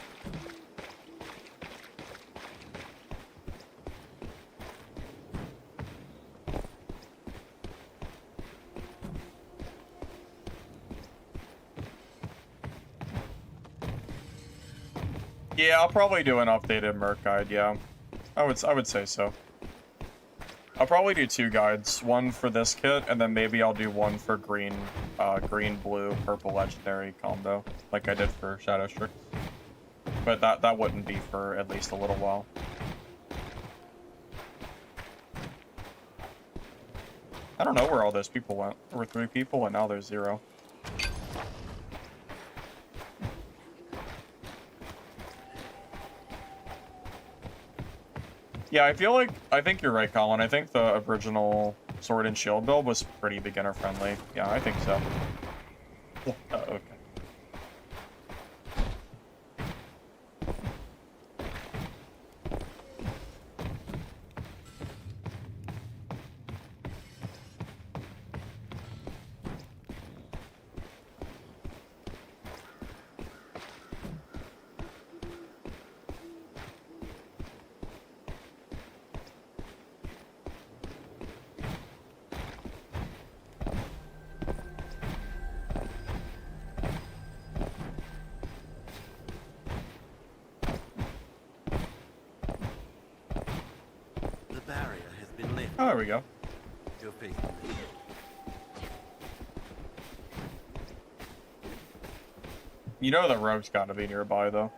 Speaker 1: Yeah, I'll probably do an updated Merc guide, yeah. I would say so. I'll probably do 2 guides, one for this kit, and then maybe I'll do one for green, blue, purple legendary combo, like I did for Shadow Strix. But that wouldn't be for at least a little while. I don't know where all those people went. There were 3 people, and now there's 0. Yeah, I think you're right, Colin. I think the original Sword and Shield build was pretty beginner friendly. Yeah, I think so. Okay. Oh, there we go.
Speaker 3: Your face.
Speaker 1: You know the rogue's gotta be nearby, though.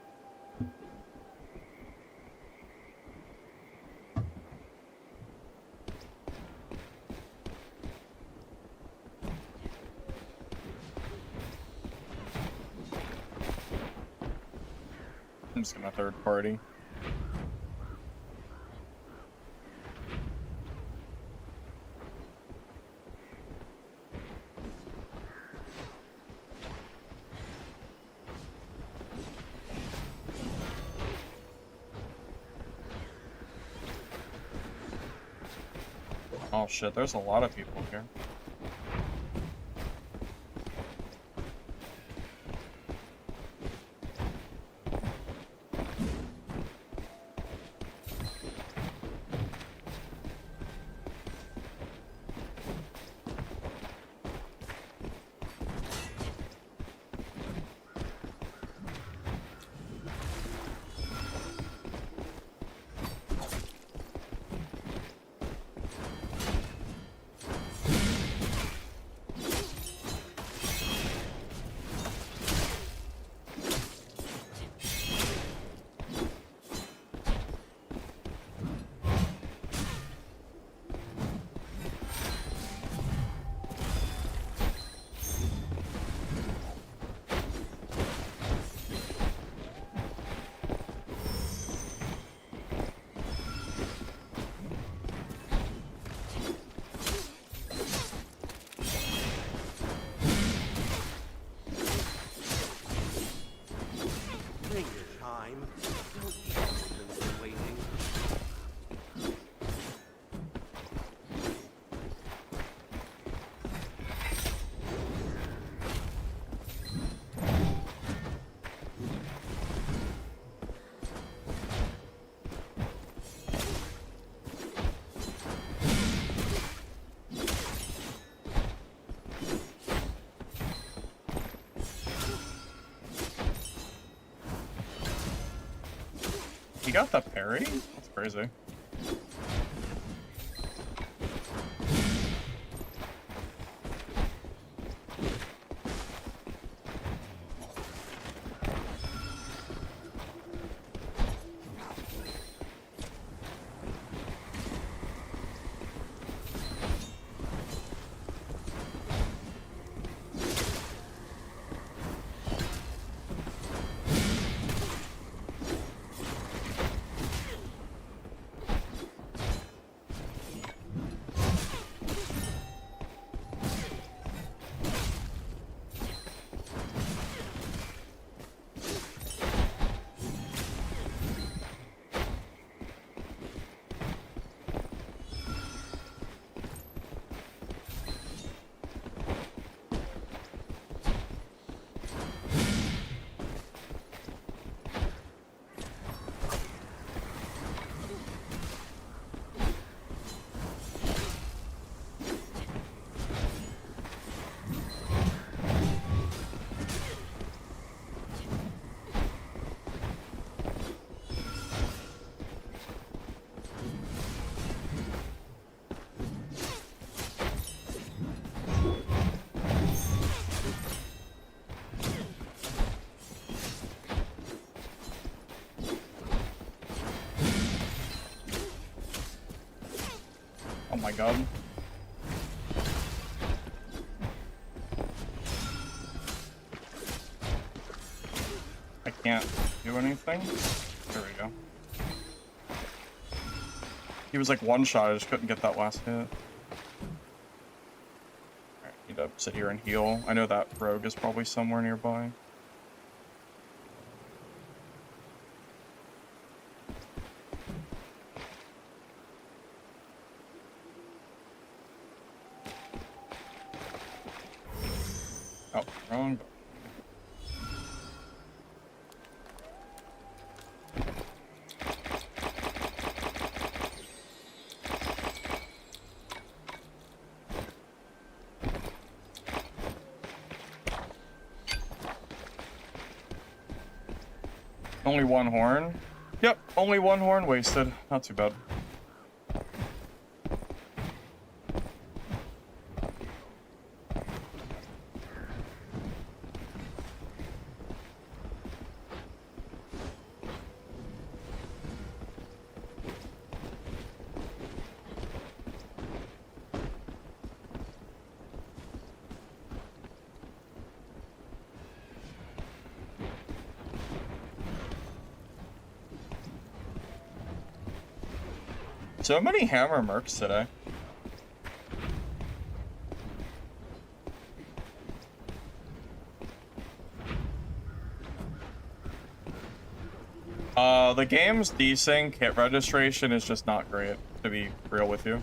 Speaker 1: I'm just gonna third party. Oh shit, there's a lot of people here.
Speaker 3: time. Don't keep them waiting.
Speaker 1: He got the parry? That's crazy. Oh my god. I can't do anything. There we go. He was like one shot, I just couldn't get that last hit. Alright, need to sit here and heal. I know that rogue is probably somewhere nearby. Oh, wrong. Only one horn? Yep, only one horn wasted. Not too bad. So many hammer mercs today. The game's desync hit registration is just not great, to be real with you.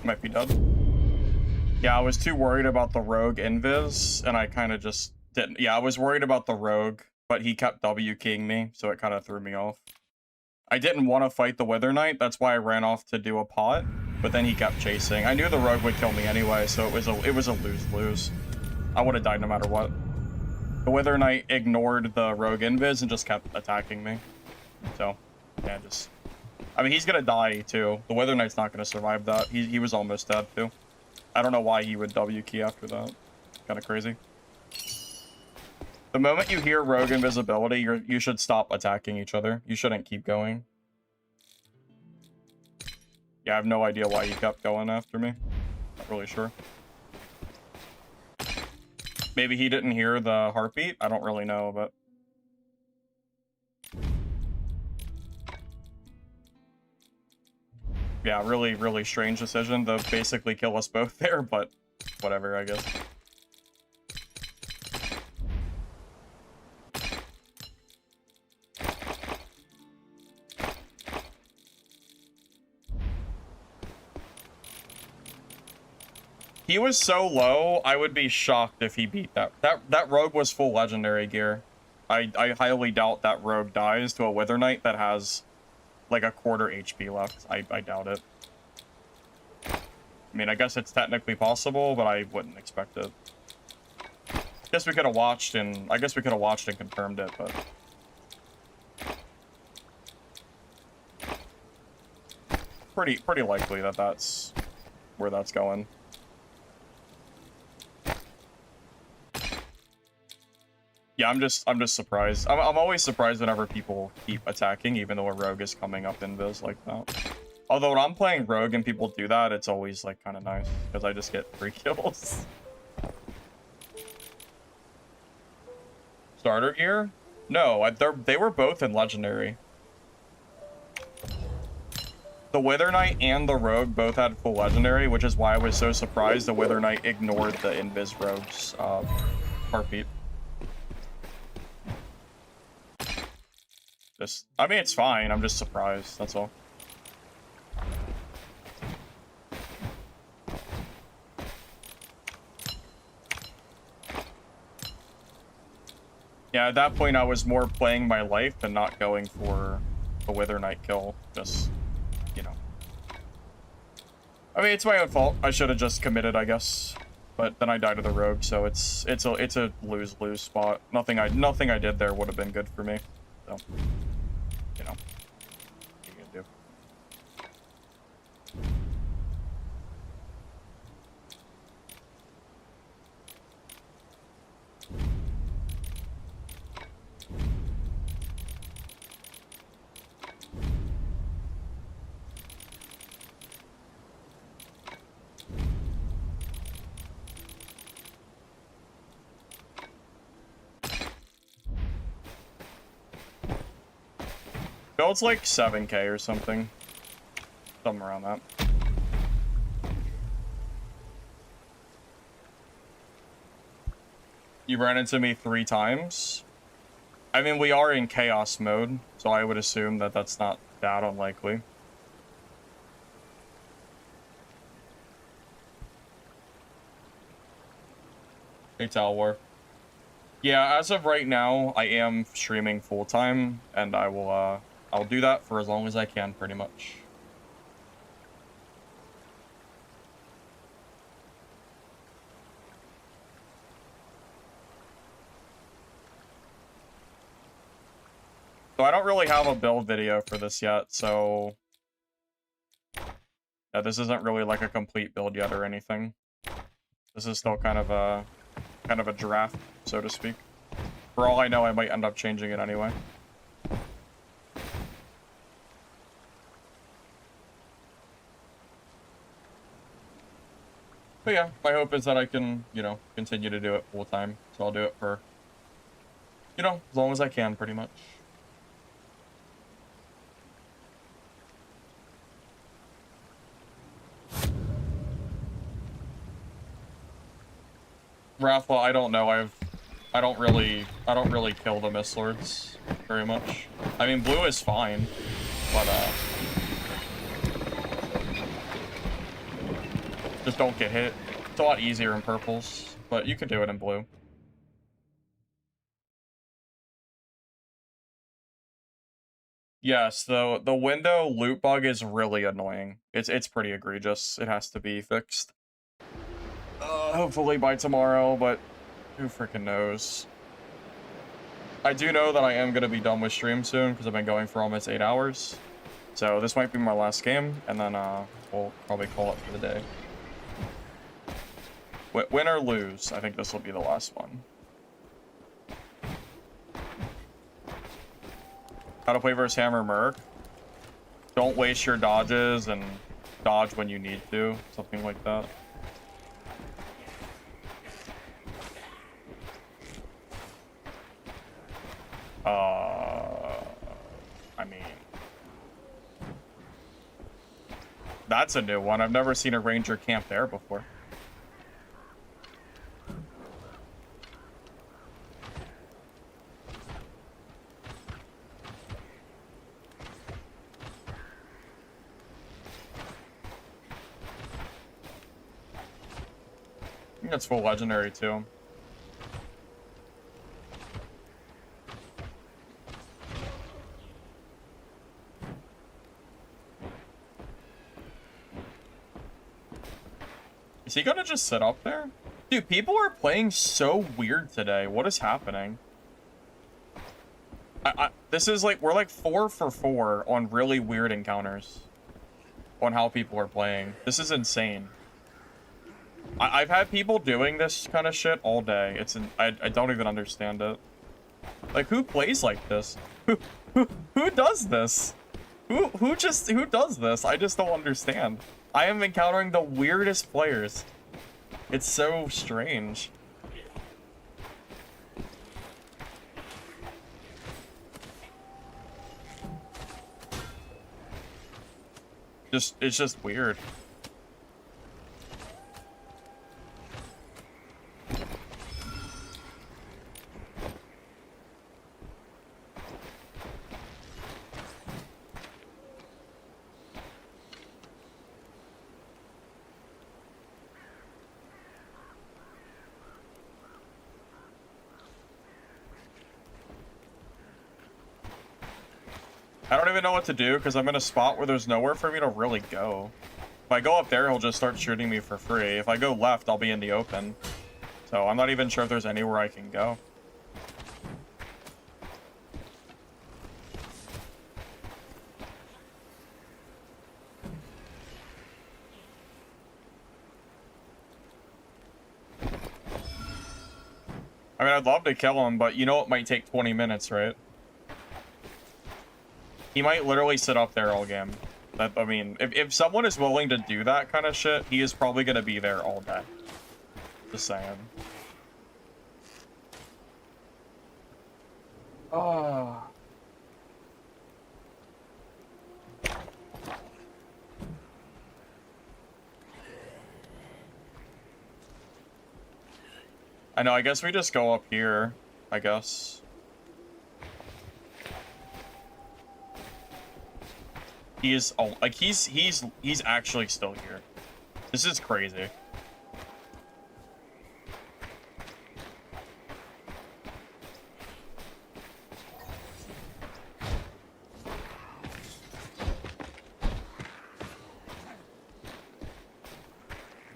Speaker 1: Might be done. Yeah, I was too worried about the rogue invis, and I kind of just Didn't. Yeah, I was worried about the rogue, but he kept W keying me, so it kind of threw me off. I didn't want to fight the Wither Knight, that's why I ran off to do a pot, but then he kept chasing. I knew the rogue would kill me anyway, so it was a lose-lose. I would have died no matter what. The Wither Knight ignored the rogue invis and just kept attacking me. So, yeah, just... I mean, he's gonna die, too. The Wither Knight's not gonna survive that. He was almost dead, too. I don't know why he would W key after that. Kind of crazy. The moment you hear rogue invisibility, you should stop attacking each other. You shouldn't keep going. Yeah, I have no idea why he kept going after me. Not really sure. Maybe he didn't hear the heartbeat? I don't really know, but... Yeah, really, really strange decision to basically kill us both there, but whatever, I guess. He was so low, I would be shocked if he beat that. That rogue was full legendary gear. I highly doubt that rogue dies to a Wither Knight that has like a quarter HP left. I doubt it. I mean, I guess it's technically possible, but I wouldn't expect it. I guess we could have watched and confirmed it, but pretty likely that that's where that's going. Yeah, I'm just surprised. I'm always surprised whenever people keep attacking, even though a rogue is coming up invis like that. Although when I'm playing rogue and people do that, it's always like kind of nice because I just get 3 kills. Starter gear? No, they were both in legendary. The Wither Knight and the rogue both had full legendary, which is why I was so surprised the Wither Knight ignored the invis rogue's heartbeat. I mean, it's fine. I'm just surprised. That's all. Yeah, at that point, I was more playing my life than not going for a Wither Knight kill. Just, you know. I mean, it's my own fault. I should have just committed, I guess. But then I died to the rogue, so it's a lose-lose spot. Nothing I did there would have been good for me. So. You know, what are you gonna do? Build's like 7K or something. Something around that. You ran into me 3 times? I mean, we are in chaos mode, so I would assume that that's not that unlikely. Fatal War. Yeah, as of right now, I am streaming full-time, and I will, I'll do that for as long as I can, pretty much. So I don't really have a build video for this yet, so... Yeah, this isn't really like a complete build yet or anything. This is still kind of a draft, so to speak. For all I know, I might end up changing it anyway. But yeah, my hope is that I can, you know, continue to do it full time. So I'll do it for, you know, as long as I can, pretty much. Rathla, I don't know. I don't really kill the Mist Lords very much. I mean, blue is fine, but just don't get hit. It's a lot easier in purples, but you can do it in blue. Yes, the window loot bug is really annoying. It's pretty egregious. It has to be fixed. Hopefully by tomorrow, but who freaking knows? I do know that I am gonna be done with stream soon because I've been going for almost 8 hours. So this might be my last game, and then we'll probably call it for the day. Win or lose, I think this will be the last one. How to play versus Hammer Merc. Don't waste your dodges and dodge when you need to. Something like that. I mean... That's a new one. I've never seen a ranger camp there before. I think that's full legendary too. Is he gonna just sit up there? Dude, people are playing so weird today. What is happening? This is like, we're like 4 for 4 on really weird encounters. On how people are playing. This is insane. I've had people doing this kind of shit all day. I don't even understand it. Like, who plays like this? Who does this? Who does this? I just don't understand. I am encountering the weirdest players. It's so strange. It's just weird. I don't even know what to do because I'm in a spot where there's nowhere for me to really go. If I go up there, he'll just start shooting me for free. If I go left, I'll be in the open. So I'm not even sure if there's anywhere I can go. I mean, I'd love to kill him, but you know it might take 20 minutes, right? He might literally sit up there all game. I mean, if someone is willing to do that kind of shit, he is probably going to be there all day. Just saying. Oh. I know, I guess we just go up here, I guess. He is, oh, like, he's actually still here. This is crazy.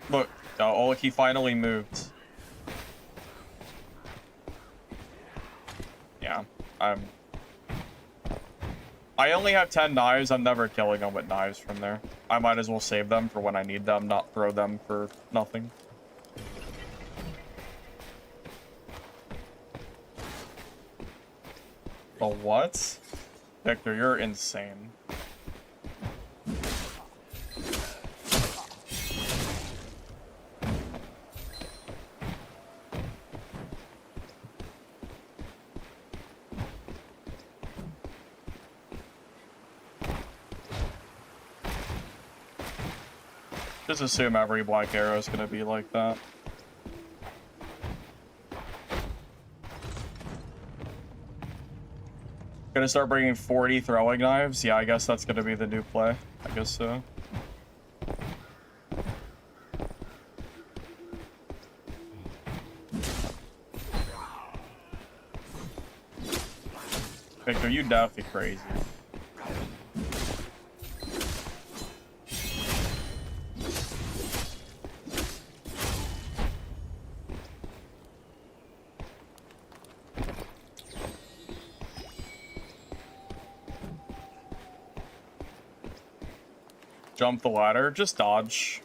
Speaker 1: Look, oh, look, he finally moved. Yeah, I only have 10 knives. I'm never killing them with knives from there. I might as well save them for when I need them, not throw them for nothing. The what? Victor, you're insane. Just assume every black arrow is gonna be like that. Gonna start bringing 40 throwing knives? Yeah, I guess that's gonna be the new play. I guess so. Victor, you definitely crazy. jump the ladder, just dodge.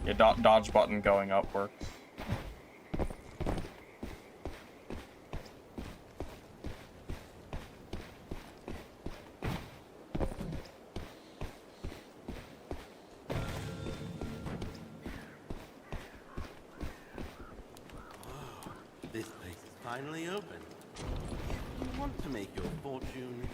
Speaker 1: Yeah, dodge button going up works.
Speaker 3: This place is finally open. You want to make your fortune?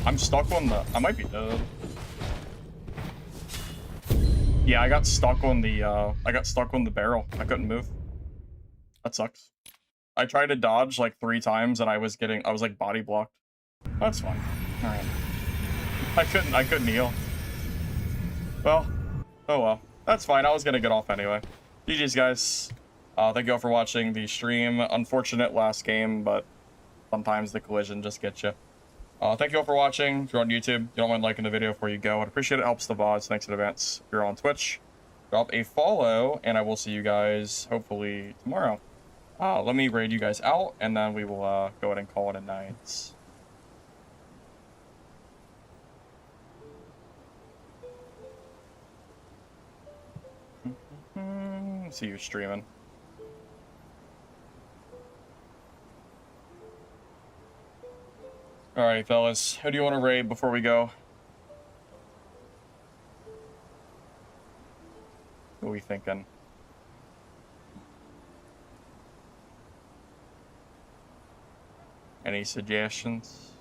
Speaker 1: I'm stuck on the... I might be dead. Yeah, I got stuck on the barrel. I couldn't move. That sucks. I tried to dodge like 3 times and I was like body blocked. That's fine. Alright. I couldn't heal. Well, oh well. That's fine. I was gonna get off anyway. GG's, guys. Thank you all for watching the stream. Unfortunate last game, but sometimes the collision just gets you. Thank you all for watching. If you're on YouTube, you don't mind liking the video before you go. I'd appreciate it. It helps the VODs. Thanks in advance. If you're on Twitch, drop a follow, and I will see you guys hopefully tomorrow. Let me raid you guys out, and then we will go ahead and call it a night. See you streaming. Alright, fellas. Who do you want to raid before we go? What are we thinking? Any suggestions?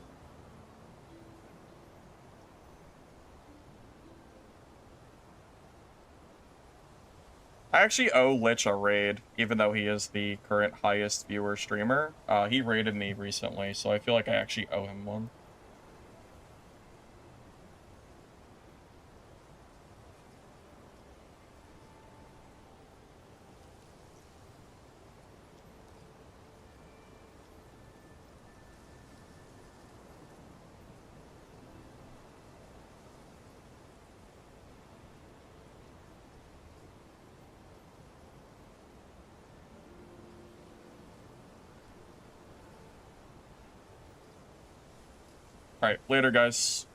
Speaker 1: I actually owe Lich a raid, even though he is the current highest viewer streamer. He raided me recently, so I feel like I actually owe him one. Alright, later guys.